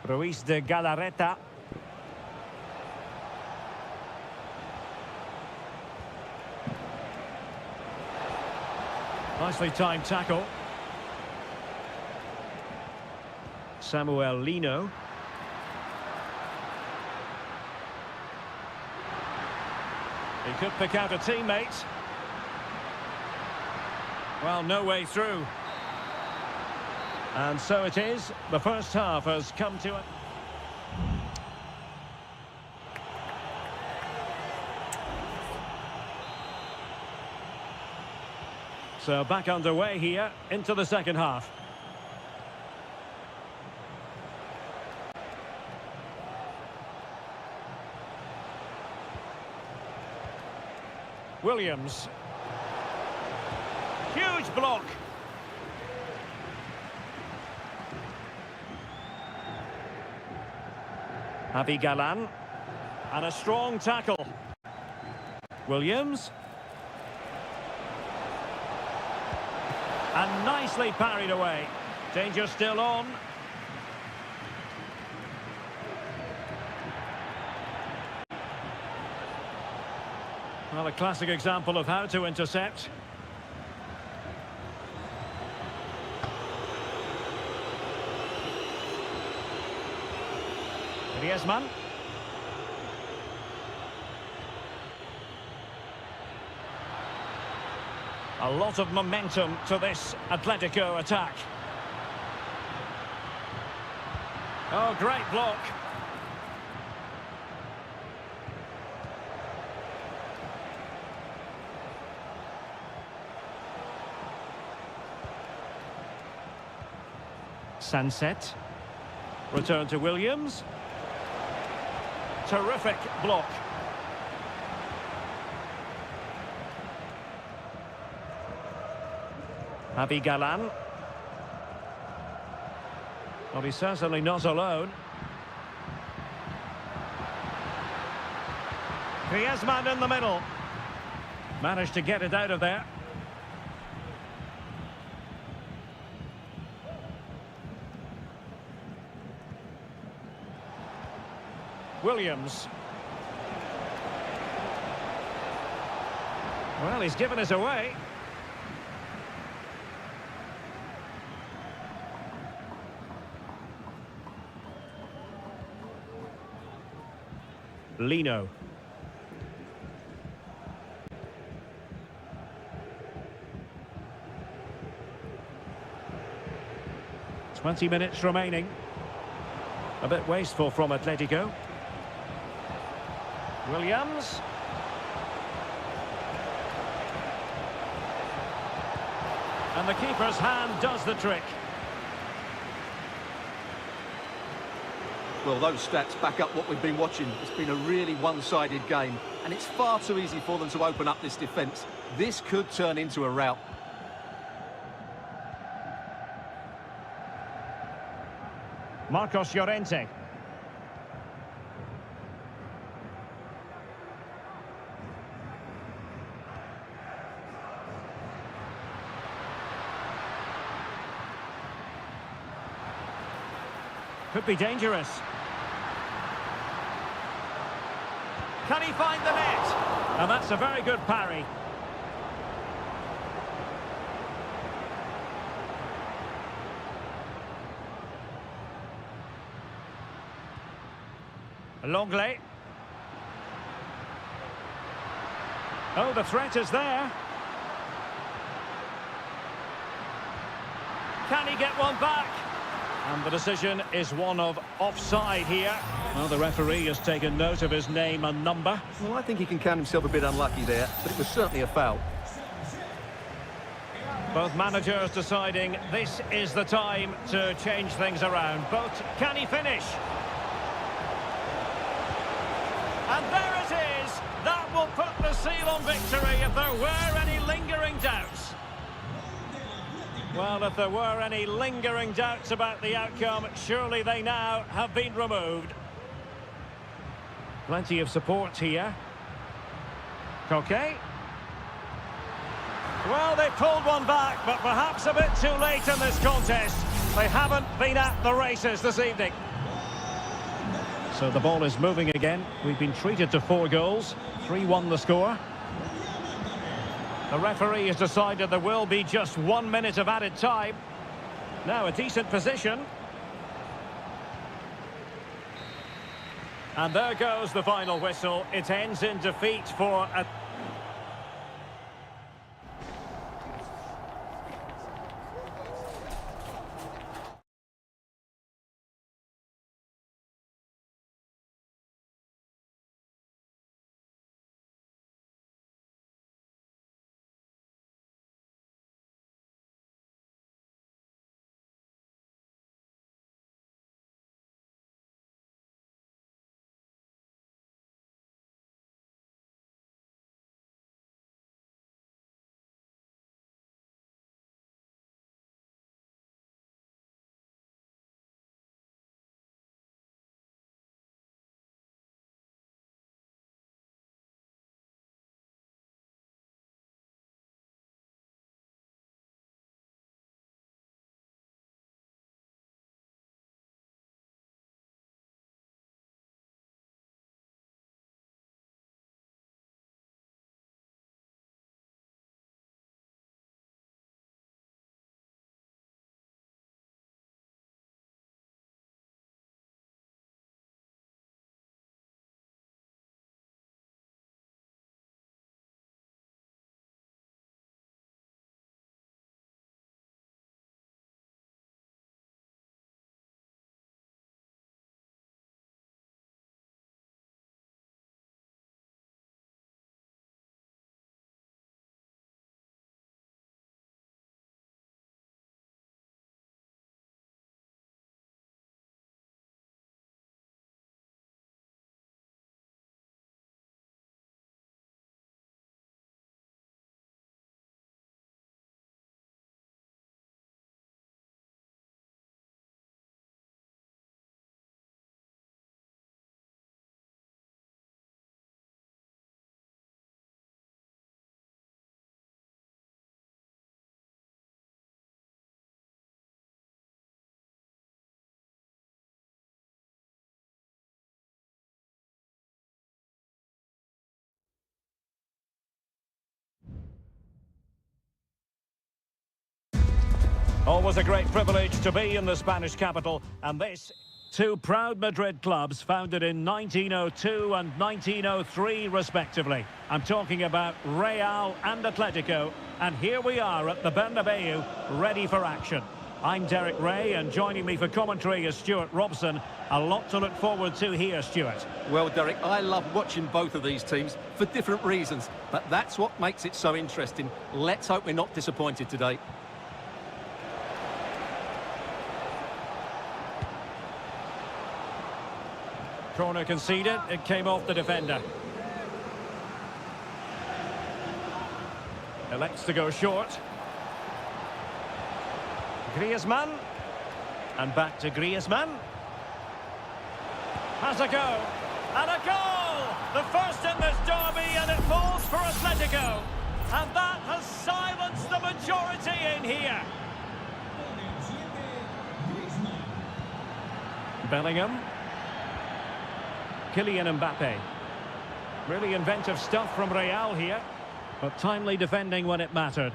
[SPEAKER 1] Ruiz de Galarreta. Nicely timed tackle. Samuel Lino. He could pick out a teammate. Well, no way through. And so it is. The first half has come to it. So back underway here into the second half. Williams. Huge block. Javi Galan. And a strong tackle. Williams. And nicely parried away. Danger still on. Well, a classic example of how to intercept. Griezmann. A lot of momentum to this Atletico attack. Oh, great block. Sunset. Return to Williams. Terrific block. Javi Galan. Well, he's certainly not alone. Griezmann in the middle. Managed to get it out of there. Williams. Well, he's given us away. Lino. "20 minutes remaining. A bit wasteful from Atletico. Williams. And the keeper's hand does the trick.
[SPEAKER 2] Well, those stats back up what we've been watching. It's been a really one-sided game, and it's far too easy for them to open up this defence. This could turn into a rout.
[SPEAKER 1] Marcos Llorente. Could be dangerous. Can he find the net? And that's a very good parry. Longley. Oh, the threat is there. Can he get one back? And the decision is one of offside here. Well, the referee has taken note of his name and number.
[SPEAKER 2] Well, I think he can count himself a bit unlucky there, but it was certainly a foul.
[SPEAKER 1] Both managers deciding this is the time to change things around. Both, can he finish? And there it is! That will put the seal on victory if there were any lingering doubts. Well, if there were any lingering doubts about the outcome, surely they now have been removed. Plenty of support here. Koke. Well, they pulled one back, but perhaps a bit too late in this contest. They haven't been at the races this evening. So the ball is moving again. We've been treated to 4 goals. 3-1 the score. The referee has decided there will be just 1 minute of added time. Now a decent position. And there goes the final whistle. It ends in defeat for a... Always a great privilege to be in the Spanish capital, and this... Two proud Madrid clubs founded in 1902 and 1903 respectively. I'm talking about Real and Atletico, and here we are at the Bernabeu, ready for action. I'm Derek Ray, and joining me for commentary is Stuart Robson. A lot to look forward to here, Stuart.
[SPEAKER 2] Well, Derek, I love watching both of these teams for different reasons, but that's what makes it so interesting. Let's hope we're not disappointed today.
[SPEAKER 1] Corner conceded, it came off the defender. Elects to go short. Griezmann. And back to Griezmann. Has a go. And a goal! The first in this derby, and it falls for Atletico. And that has silenced the majority in here. Bellingham. Kylian Mbappe. Really inventive stuff from Real here, but timely defending when it mattered.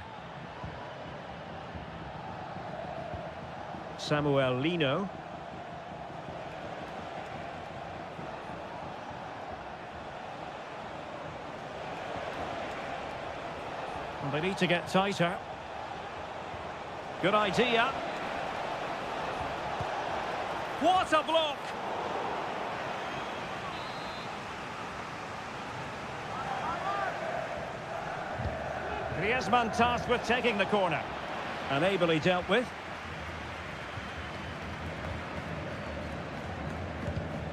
[SPEAKER 1] Samuel Lino. And they need to get tighter. Good idea. What a block! Griezmann tasked with taking the corner. And ably dealt with.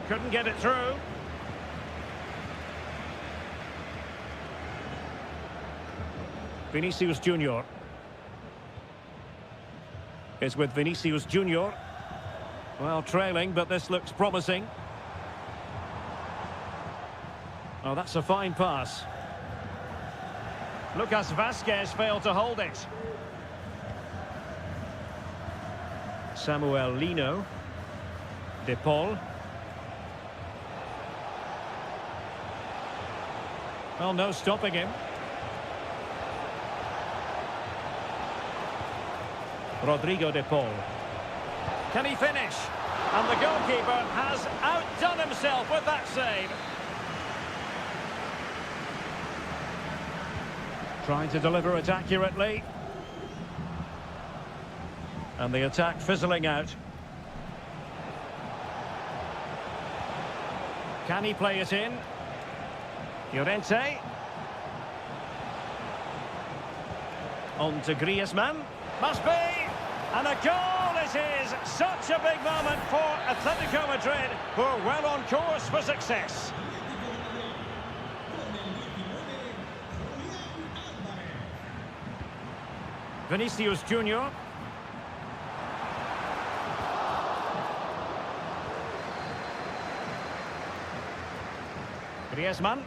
[SPEAKER 1] Couldn't get it through. Vinicius Junior. It's with Vinicius Junior. Well, trailing, but this looks promising. Oh, that's a fine pass. Lucas Vazquez failed to hold it. Samuel Lino. De Paul. Well, no stopping him. Rodrigo De Paul. Can he finish? And the goalkeeper has outdone himself with that save. Trying to deliver it accurately. And the attack fizzling out. Can he play it in? Llorente. On to Griezmann. Must be! And a goal it is! Such a big moment for Atletico Madrid, who are well on course for success. Vinicius Junior. Griezmann.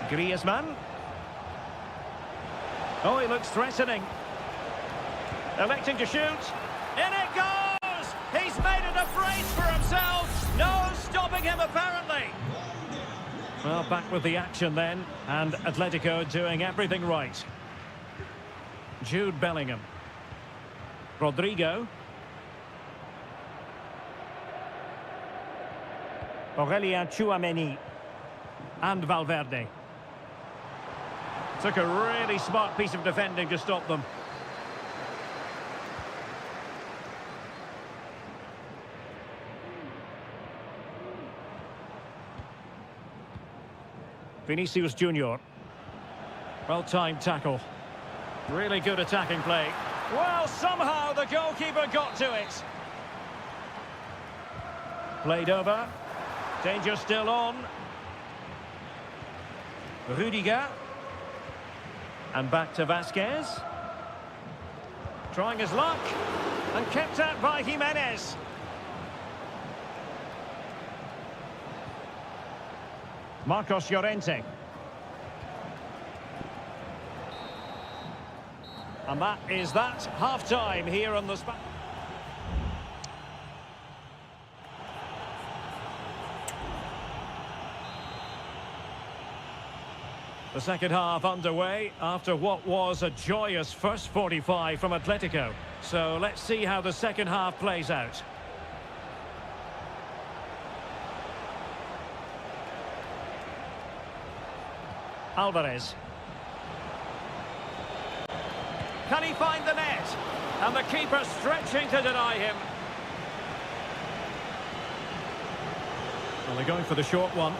[SPEAKER 1] Griezmann. Oh, he looks threatening. Electing to shoot. In it goes! He's made it a brace for himself. No stopping him, apparently. Well, back with the action then. And Atletico doing everything right. Jude Bellingham. Rodrigo. Aurelien Tchouameni. And Valverde. Took a really smart piece of defending to stop them. Vinicius Junior. Well-timed tackle. Really good attacking play. Well, somehow the goalkeeper got to it. Played over. Danger still on. Rudiger. And back to Vazquez. Trying his luck. And kept out by Jimenez. Marcos Llorente. And that is that. Half-time here on the spot. The second half underway after what was a joyous first 45 from Atletico. So let's see how the second half plays out. Alvarez. Can he find the net? And the keeper stretching to deny him. Well, they're going for the short one.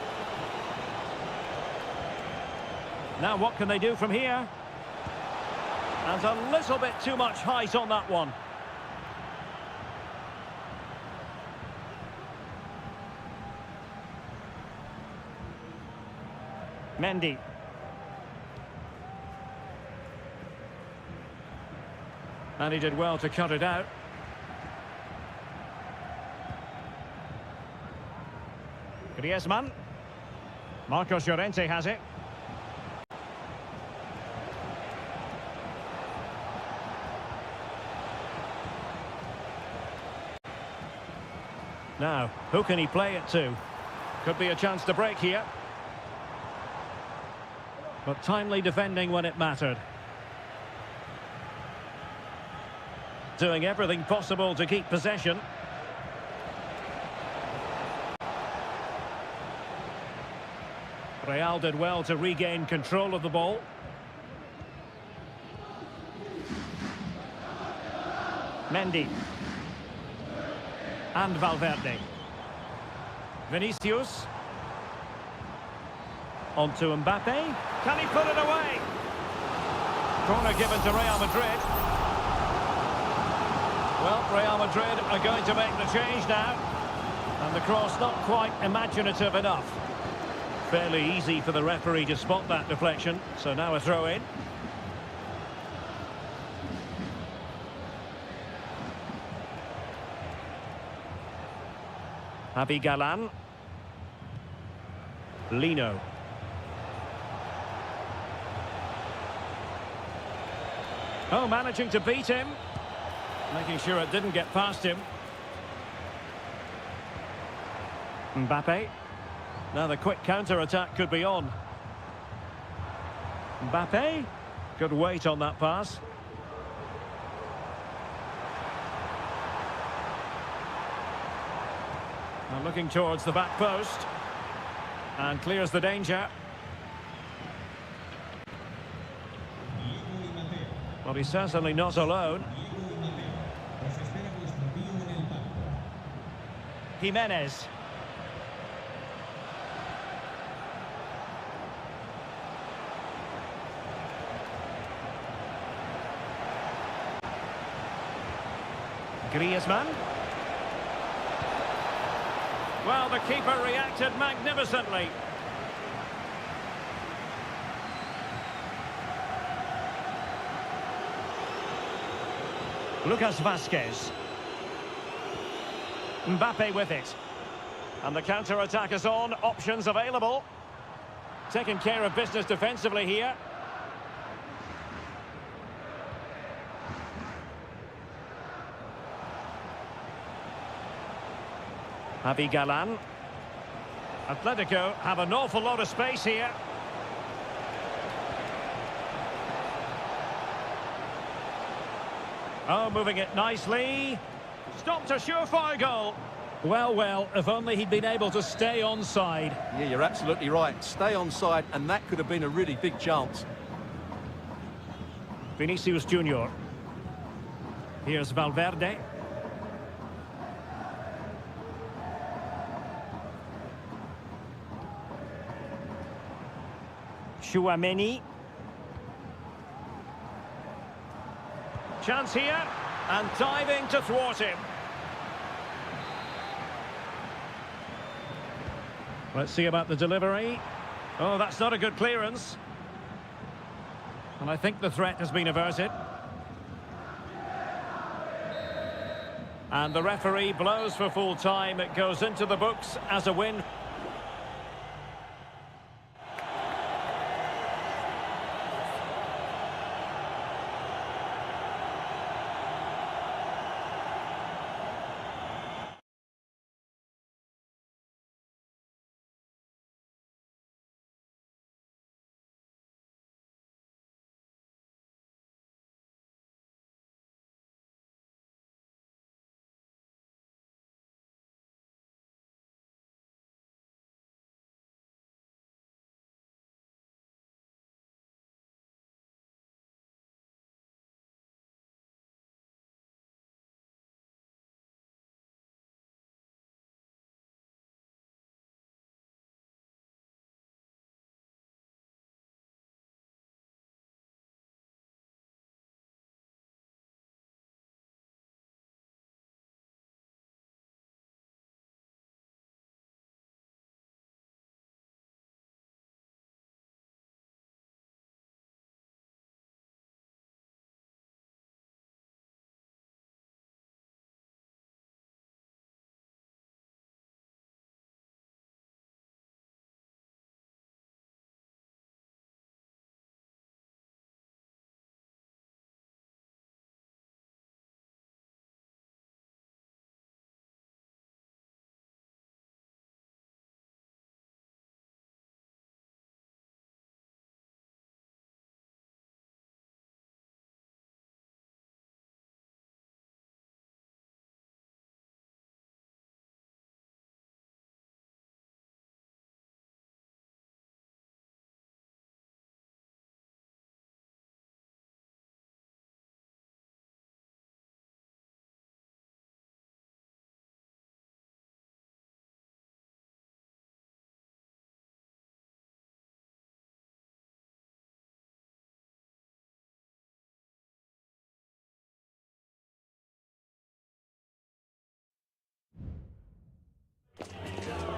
[SPEAKER 1] Now what can they do from here? And a little bit too much height on that one. Mendy. And he did well to cut it out. Griezmann. Marcos Llorente has it. Now, who can he play it to? Could be a chance to break here. But timely defending when it mattered. Doing everything possible to keep possession. Real did well to regain control of the ball. Mendy. And Valverde. Vinicius. On to Mbappe. Can he put it away? Corner given to Real Madrid. Well, Real Madrid are going to make the change now. And the cross not quite imaginative enough. Fairly easy for the referee to spot that deflection. So now a throw in. Javi Galan. Lino. Oh, managing to beat him. Making sure it didn't get past him. Mbappe. Now the quick counter-attack could be on. Mbappe. Good weight on that pass. Now looking towards the back post. And clears the danger. Well, he's certainly not alone. Jimenez. Griezmann. Well, the keeper reacted magnificently. Lucas Vazquez. Mbappe with it. And the counter-attack is on. Options available. Taking care of business defensively here. Javi Galan. Atletico have an awful lot of space here. Oh, moving it nicely. Stopped a surefire goal. Well, well, if only he'd been able to stay onside.
[SPEAKER 2] Yeah, you're absolutely right. Stay onside, and that could have been a really big chance.
[SPEAKER 1] Vinicius Junior. Here's Valverde. Chouameni. Chance here, and diving to thwart him. Let's see about the delivery. Oh, that's not a good clearance. And I think the threat has been averted. And the referee blows for full time. It goes into the books as a win.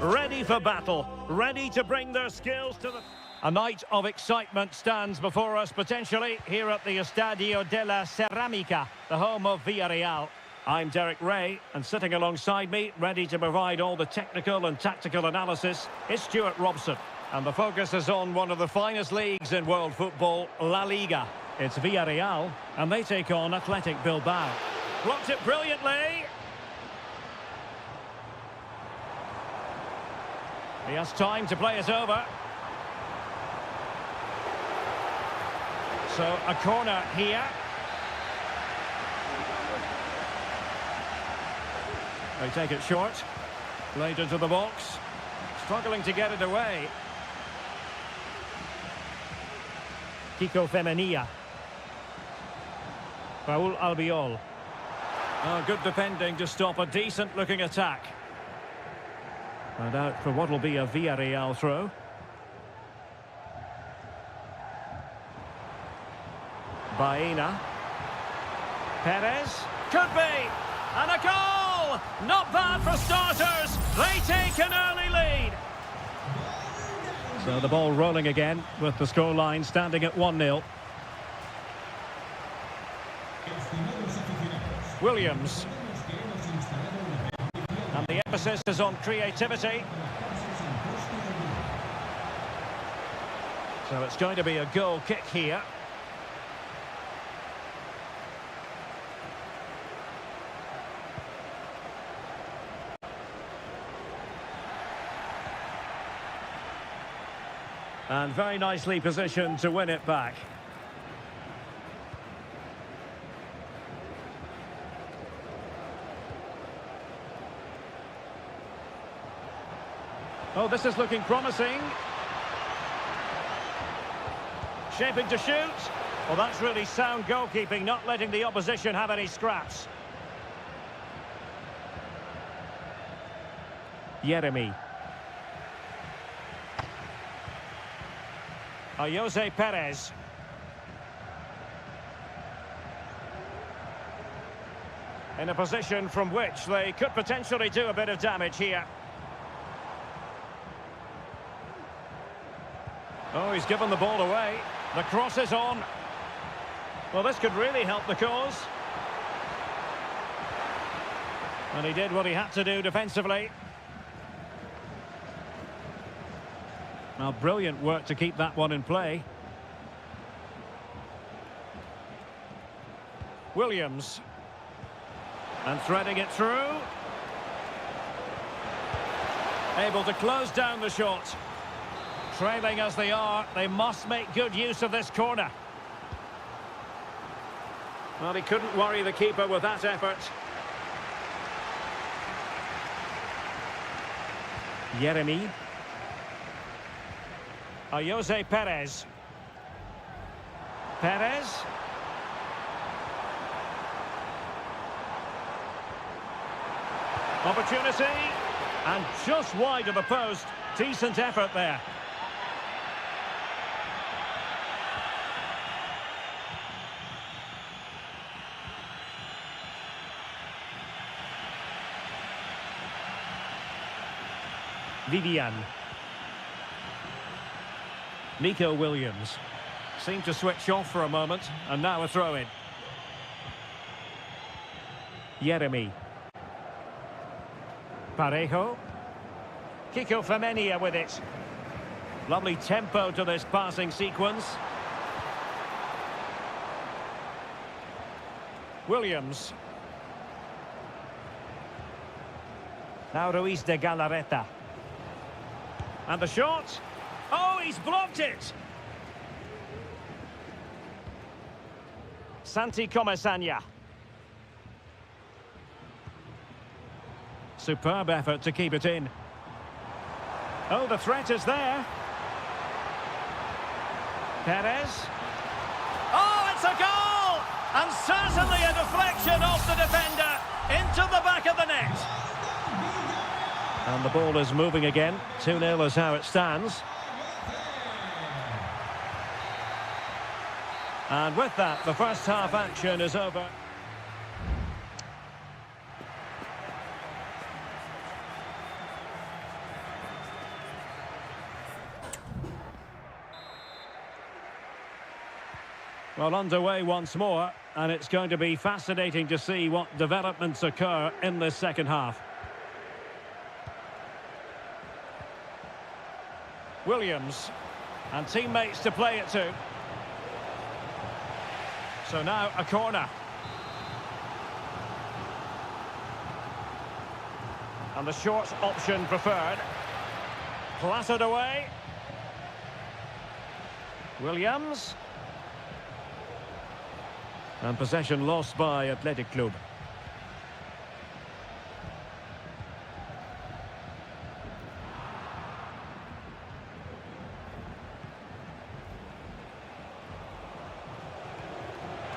[SPEAKER 1] ready for battle, ready to bring their skills to the... A night of excitement stands before us, potentially, here at the Estadio de la Ceramica, the home of Villarreal. I'm Derek Ray, and sitting alongside me, ready to provide all the technical and tactical analysis, is Stuart Robson. And the focus is on one of the finest leagues in world football, La Liga. It's Villarreal, and they take on Athletic Bilbao. Blocked it brilliantly. He has time to play it over. So, a corner here. They take it short. Played into the box. Struggling to get it away. Kiko Femenia. Raul Albiol. Oh, good defending to stop a decent-looking attack. And out for what will be a Villarreal throw. Baena. Perez. Could be! And a goal! Not bad for starters. They take an early lead. So the ball rolling again with the scoreline standing at 1-0. Williams. And the emphasis is on creativity. So it's going to be a goal kick here. And very nicely positioned to win it back. Oh, this is looking promising. Shaping to shoot. Well, that's really sound goalkeeping, not letting the opposition have any scraps. Jeremy. Jose Perez. In a position from which they could potentially do a bit of damage here. Oh, he's given the ball away. The cross is on. Well, this could really help the cause. And he did what he had to do defensively. Now, brilliant work to keep that one in play. Williams. And threading it through. Able to close down the shot. Trailing as they are, they must make good use of this corner. Well, he couldn't worry the keeper with that effort. Jeremy. Jose Perez. Perez. Opportunity. And just wide of the post. Decent effort there. Vivian. Nico Williams seemed to switch off for a moment, and now a throw-in. Jeremy. Parejo. Kiko Femenia with it. Lovely tempo to this passing sequence. Williams. Now Ruiz de Galarreta. And the shot. Oh, he's blocked it! Santi Comesaña. Superb effort to keep it in. Oh, the threat is there. Perez. Oh, it's a goal! And certainly a deflection off the defender into the back of the net. And the ball is moving again. 2-0 is how it stands. And with that, the first half action is over. Well, underway once more, and it's going to be fascinating to see what developments occur in this second half. Williams, and teammates to play it to. So now a corner. And the short option preferred. Clattered away. Williams. And possession lost by Athletic Club.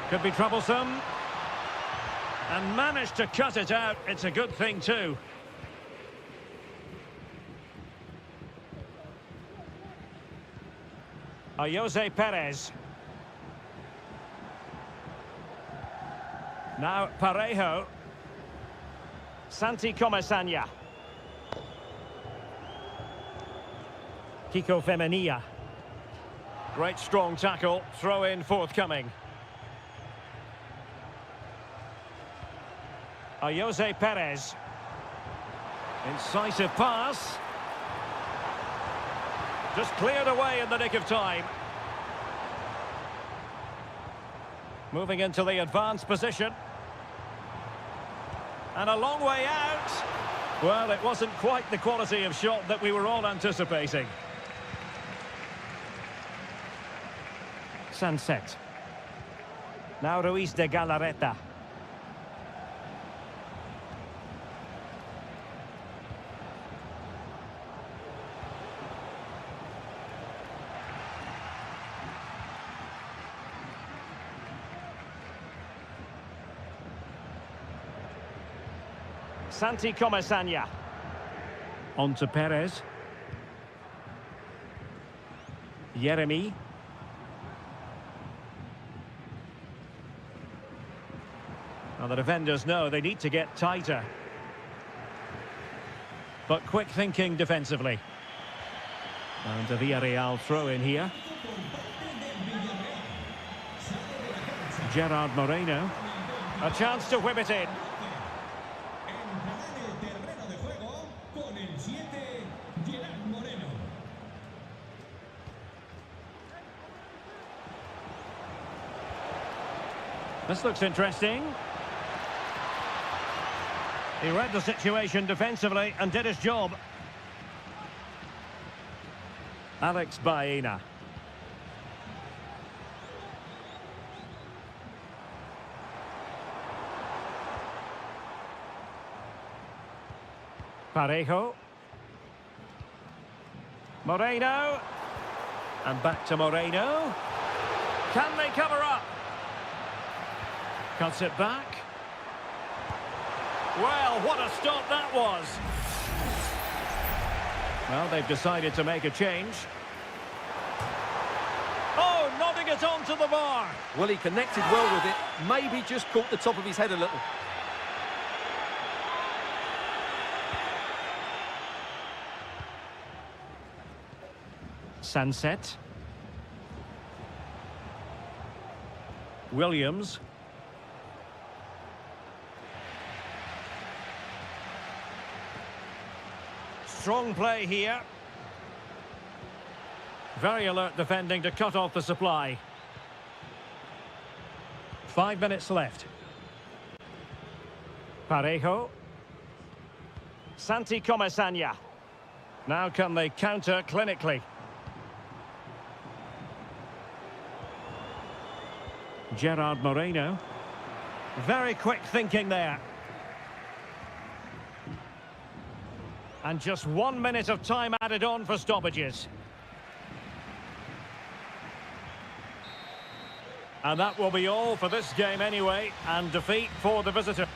[SPEAKER 1] Could be troublesome. And managed to cut it out. It's a good thing too. Jose Perez. Now Parejo. Santi Comesaña. Kiko Femenia. Great strong tackle. Throw in forthcoming. Jose Perez. Incisive pass. Just cleared away in the nick of time. Moving into the advanced position. And a long way out. Well, it wasn't quite the quality of shot that we were all anticipating. Sunset. Now Ruiz de Galarreta. Santi Comesaña. On to Perez. Yeremy. Now the defenders know they need to get tighter. But quick thinking defensively. And a Villarreal throw in here. Gerard Moreno. A chance to whip it in. This looks interesting. He read the situation defensively and did his job. Alex Baena. Parejo. Moreno. And back to Moreno. Can they cover up? Cuts it back. Well, what a stop that was. Well, they've decided to make a change. Oh, nodding it onto the bar.
[SPEAKER 2] Well, he connected well with it. Maybe just caught the top of his head a little.
[SPEAKER 1] Sunset. Williams. Strong play here. Very alert defending to cut off the supply. 5 minutes left. Parejo. Santi Comesaña. Now can they counter clinically? Gerard Moreno. Very quick thinking there. And just 1 minute of time added on for stoppages. And that will be all for this game anyway, and defeat for the visitor.